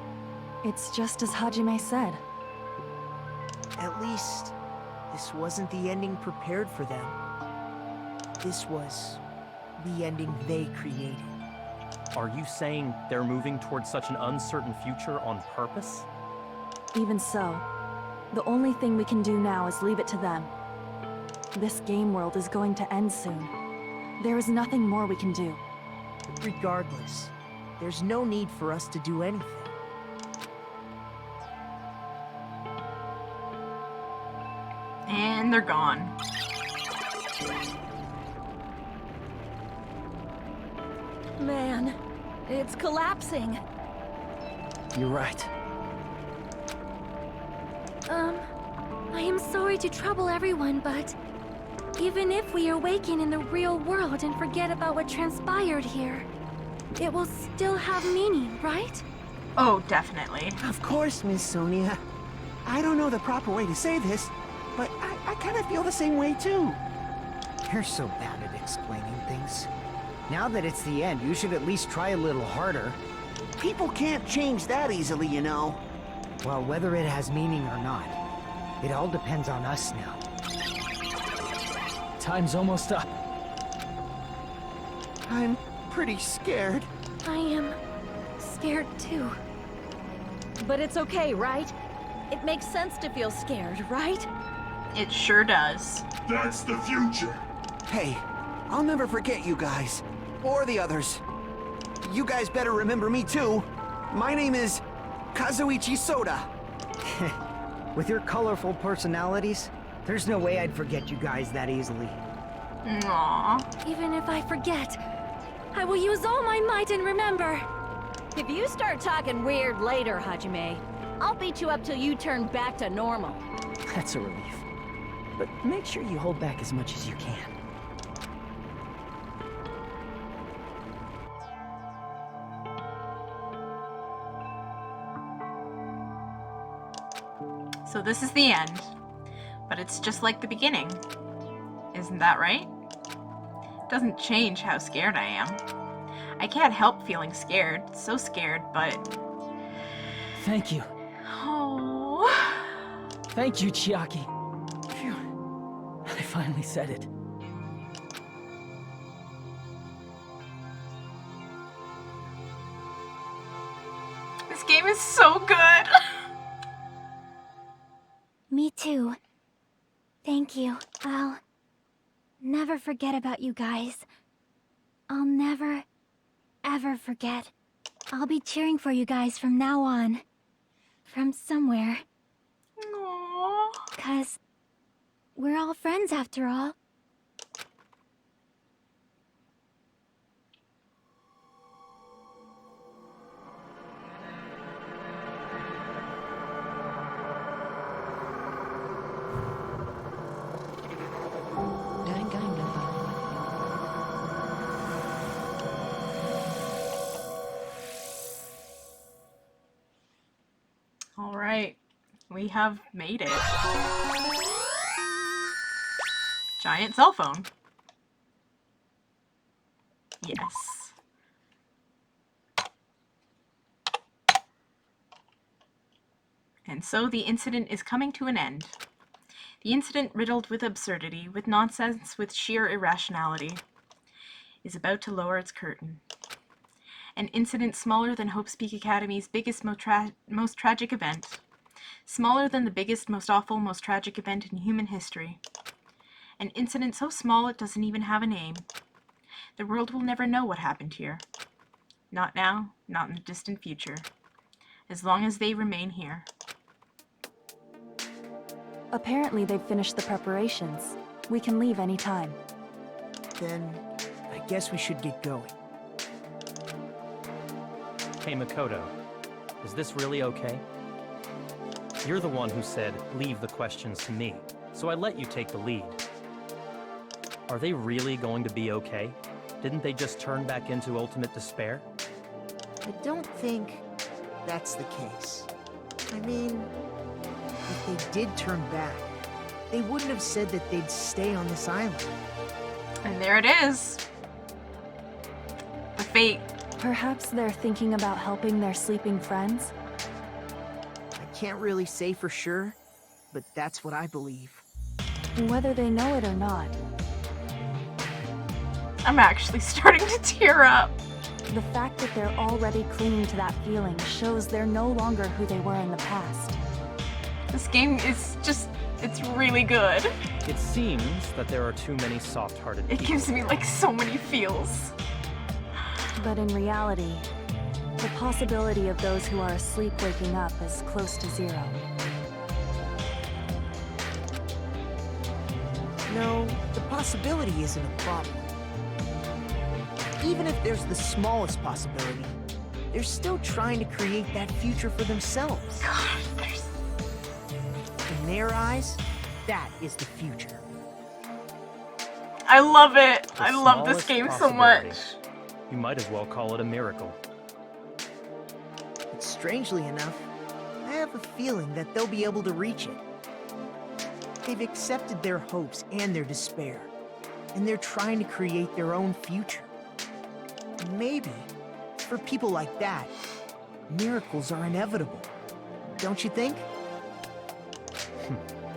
it's just as Hajime said. At least, this wasn't the ending prepared for them. This was the ending they created. Are you saying they're moving towards such an uncertain future on purpose? Even so, the only thing we can do now is leave it to them. This game world is going to end soon. There is nothing more we can do. Regardless, there's no need for us to do anything. And they're gone. Man, it's collapsing. You're right. I am sorry to trouble everyone, but even if we awaken in the real world and forget about what transpired here, it will still have meaning, right? Oh, definitely. Of course, Miss Sonia. I don't know the proper way to say this, but I kind of feel the same way too. You're so bad at explaining things. Now that it's the end, you should at least try a little harder. People can't change that easily, you know. Well, whether it has meaning or not, it all depends on us now. Time's almost up. I'm pretty scared. I am scared too. But it's okay, right? It makes sense to feel scared, right? It sure does. That's the future. Hey, I'll never forget you guys. Or the others. You guys better remember me too. My name is Kazuichi Soda. With your colorful personalities, there's no way I'd forget you guys that easily. Aww. Even if I forget, I will use all my might and remember. If you start talking weird later, Hajime, I'll beat you up till you turn back to normal. That's a relief. But make sure you hold back as much as you can. So this is the end. But it's just like the beginning. Isn't that right? Doesn't change how scared I am. I can't help feeling scared. So scared, but... Thank you. Oh. Thank you, Chiaki. Phew. I finally said it. This game is so good. Me too. Thank you. I'll never forget about you guys. I'll never, ever forget. I'll be cheering for you guys from now on. From somewhere. Aww. 'Cause we're all friends after all. All right, we have made it. Giant cell phone. Yes. And so the incident is coming to an end. The incident, riddled with absurdity, with nonsense, with sheer irrationality, is about to lower its curtain. An incident smaller than Hope's Peak Academy's biggest, most tragic event. Smaller than the biggest, most awful, most tragic event in human history. An incident so small it doesn't even have a name. The world will never know what happened here. Not now, not in the distant future. As long as they remain here. Apparently they've finished the preparations. We can leave any time. Then, I guess we should get going. Hey, Makoto, is this really okay? You're the one who said, leave the questions to me, so I let you take the lead. Are they really going to be okay? Didn't they just turn back into ultimate despair? I don't think that's the case. I mean, if they did turn back, they wouldn't have said that they'd stay on this island. And there it is. The fate. Perhaps they're thinking about helping their sleeping friends? I can't really say for sure, but that's what I believe. Whether they know it or not. I'm actually starting to tear up. The fact that they're already clinging to that feeling shows they're no longer who they were in the past. This game is just, it's really good. It seems that there are too many soft-hearted people. It gives me like so many feels. But in reality, the possibility of those who are asleep waking up is close to zero. No, the possibility isn't a problem. Even if there's the smallest possibility, they're still trying to create that future for themselves. God, in their eyes, that is the future. I love it. I love this game so much. You might as well call it a miracle. But strangely enough, I have a feeling that they'll be able to reach it. They've accepted their hopes and their despair, and they're trying to create their own future. Maybe, for people like that, miracles are inevitable. Don't you think?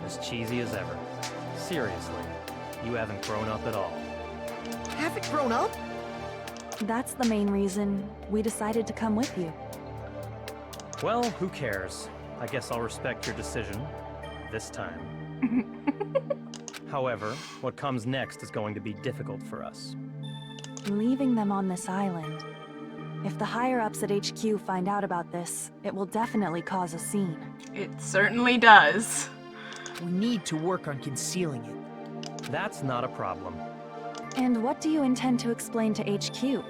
As cheesy as ever. Seriously, you haven't grown up at all. Haven't grown up? That's the main reason we decided to come with you. Well, who cares? I guess I'll respect your decision. This time. However, what comes next is going to be difficult for us. Leaving them on this island. If the higher-ups at HQ find out about this, it will definitely cause a scene. It certainly does. We need to work on concealing it. That's not a problem. And what do you intend to explain to HQ?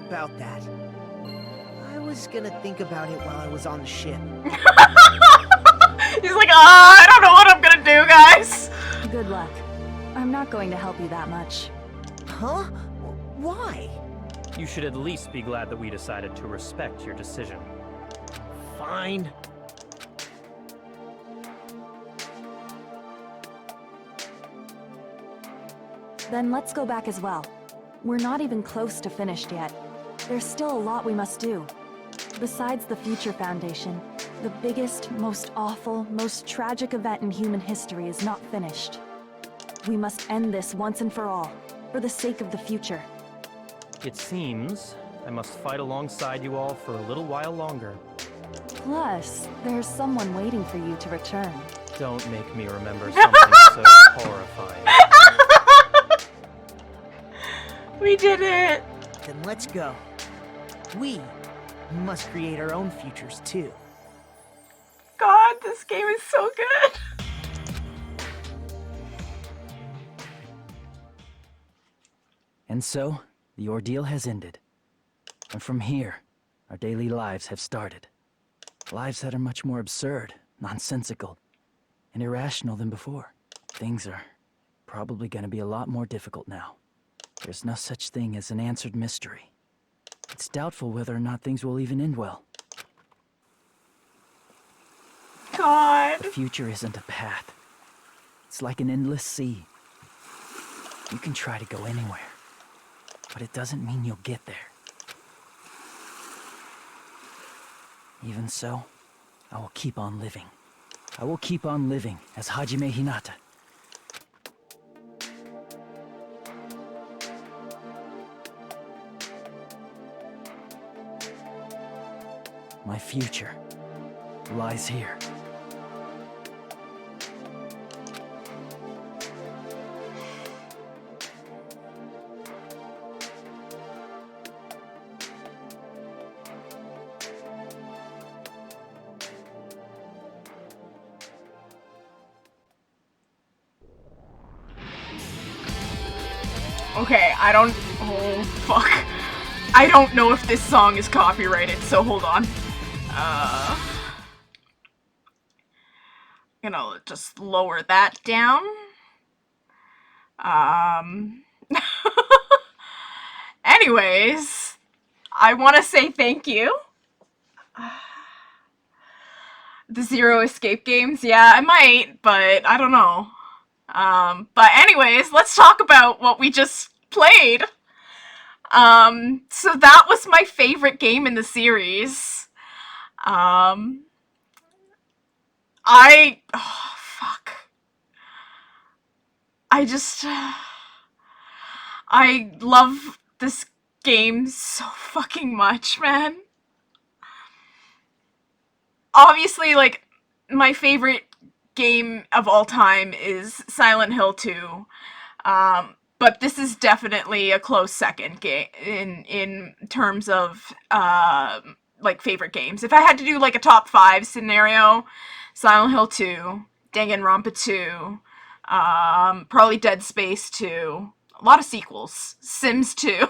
About that. I was gonna think about it while I was on the ship. He's like, I don't know what I'm gonna do, guys. Good luck. I'm not going to help you that much. Huh? Why? You should at least be glad that we decided to respect your decision. Fine. Then let's go back as well. We're not even close to finished yet. There's still a lot we must do. Besides the Future Foundation, the biggest, most awful, most tragic event in human history is not finished. We must end this once and for all, for the sake of the future. It seems I must fight alongside you all for a little while longer. Plus, there's someone waiting for you to return. Don't make me remember something so horrifying. We did it! Then let's go. We must create our own futures too. God, this game is so good! And so, the ordeal has ended. And from here, our daily lives have started. Lives that are much more absurd, nonsensical, and irrational than before. Things are probably gonna be a lot more difficult now. There's no such thing as an answered mystery. It's doubtful whether or not things will even end well. God. The future isn't a path. It's like an endless sea. You can try to go anywhere, but it doesn't mean you'll get there. Even so, I will keep on living. I will keep on living as Hajime Hinata. My future lies here. Okay, oh fuck. I don't know if this song is copyrighted, so hold on. Gonna just lower that down. Anyways, I want to say thank you. The Zero Escape games, yeah, I might, but I don't know. But anyways, let's talk about what we just played. So that was my favorite game in the series. Oh, fuck. I love this game so fucking much, man. Obviously, like, my favorite game of all time is Silent Hill 2. But this is definitely a close second game in terms of like favorite games. If I had to do like a top 5 scenario, Silent Hill 2, DanganRonpa 2, probably Dead Space 2, a lot of sequels, Sims 2,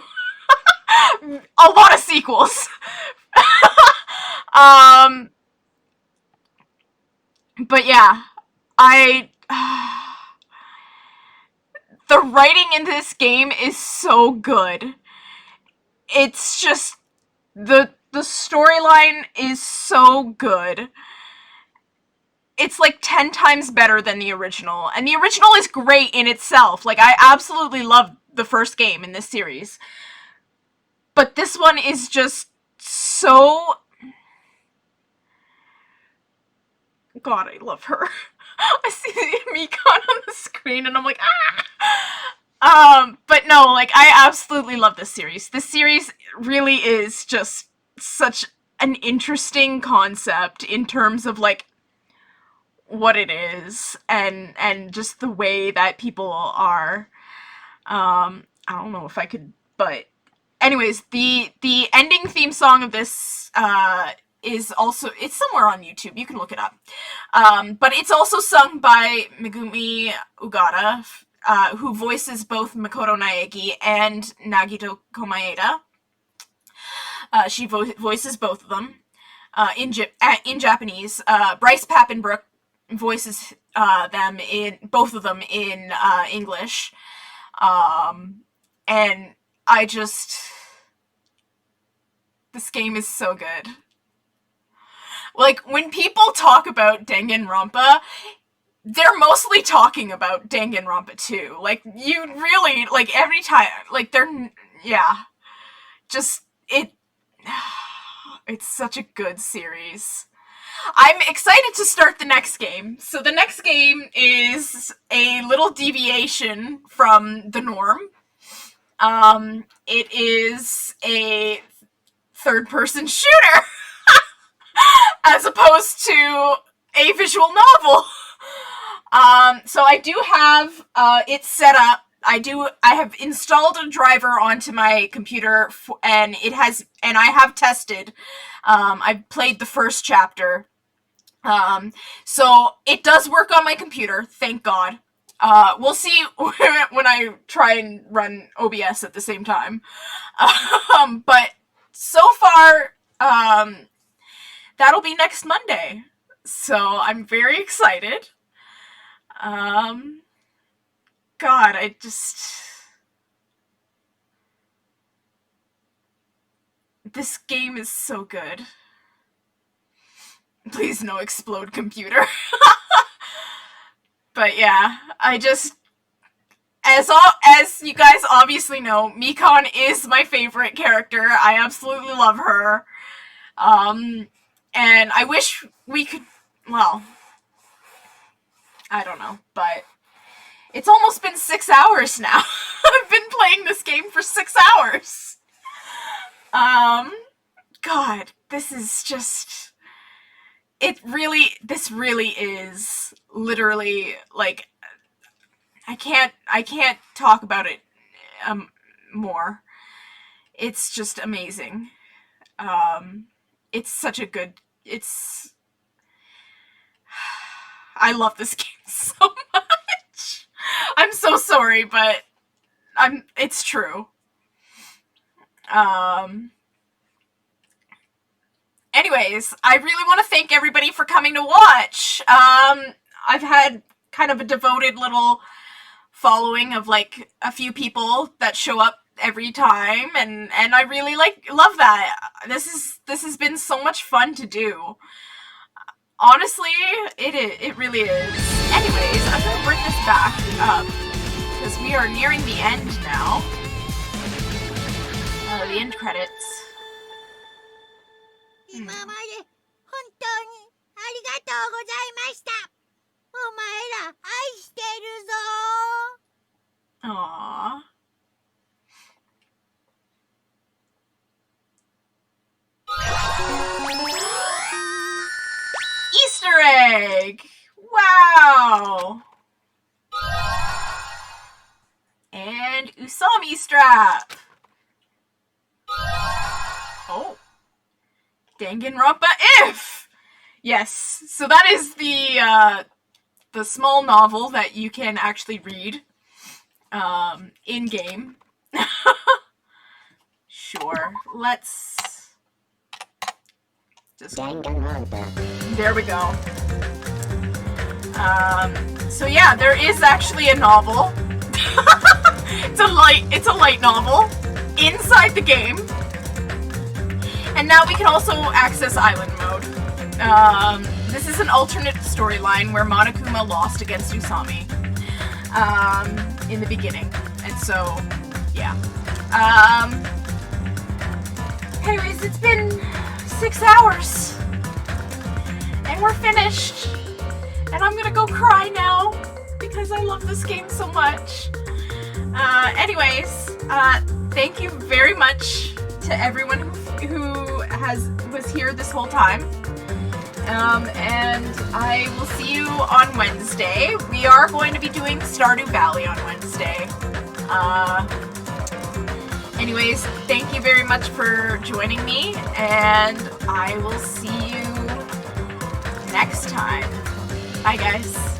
a lot of sequels. But yeah, the writing in this game is so good. It's just, the storyline is so good. It's like 10 times better than the original. And the original is great in itself. Like, I absolutely love the first game in this series. But this one is just so... God, I love her. I see Mikan on the screen and I'm like, ah! But no, like, I absolutely love this series. This series really is just such an interesting concept in terms of, like, what it is, and just the way that people are. I don't know if I could, but anyways, the ending theme song of this, is also, it's somewhere on YouTube, you can look it up. But it's also sung by Megumi Ugata, who voices both Makoto Naegi and Nagito Komaeda. She voices both of them in Japanese. Bryce Papenbrook voices both of them in English. And this game is so good. Like, when people talk about Danganronpa, they're mostly talking about Danganronpa 2. Like, you really, like, every time, like, they're, yeah. Just, it's such a good series. I'm excited to start the next game. So the next game is a little deviation from the norm. It is a third-person shooter as opposed to a visual novel. So I do have it set up. I have installed a driver onto my computer, and I have tested. I've played the first chapter. So it does work on my computer, thank God. We'll see when I try and run OBS at the same time. But so far, that'll be next Monday. So I'm very excited. God, this game is so good. Please no explode computer. But yeah, as you guys obviously know, Mikan is my favorite character. I absolutely love her. And I wish we could, well, I don't know, but it's almost been 6 hours now. I've been playing this game for 6 hours. God, this is just, this really is literally, like, I can't talk about it, more. It's just amazing. It's such a good, I love this game so much. I'm so sorry, but it's true. Anyways, I really want to thank everybody for coming to watch. I've had kind of a devoted little following of, like, a few people that show up every time, and I really love that. This has been so much fun to do. Honestly, it really is. Anyways, I'm gonna bring this back up because we are nearing the end now. The end credits. 今まで本当にありがとうございました。お前ら愛してるぞ。Aww. Easter egg! Wow! And Usami strap! Oh. Danganronpa if! Yes, so that is the small novel that you can actually read in-game. Sure, let's just... There we go. So yeah, there is actually a novel. It's a light novel inside the game. And now we can also access island mode. This is an alternate storyline where Monokuma lost against Usami in the beginning. And so, yeah. Anyways, it's been 6 hours. And we're finished. And I'm gonna go cry now because I love this game so much. Anyways, thank you very much to everyone who was here this whole time. And I will see you on Wednesday. We are going to be doing Stardew Valley on Wednesday. Anyways, thank you very much for joining me, and I will see you next time. Bye, guys.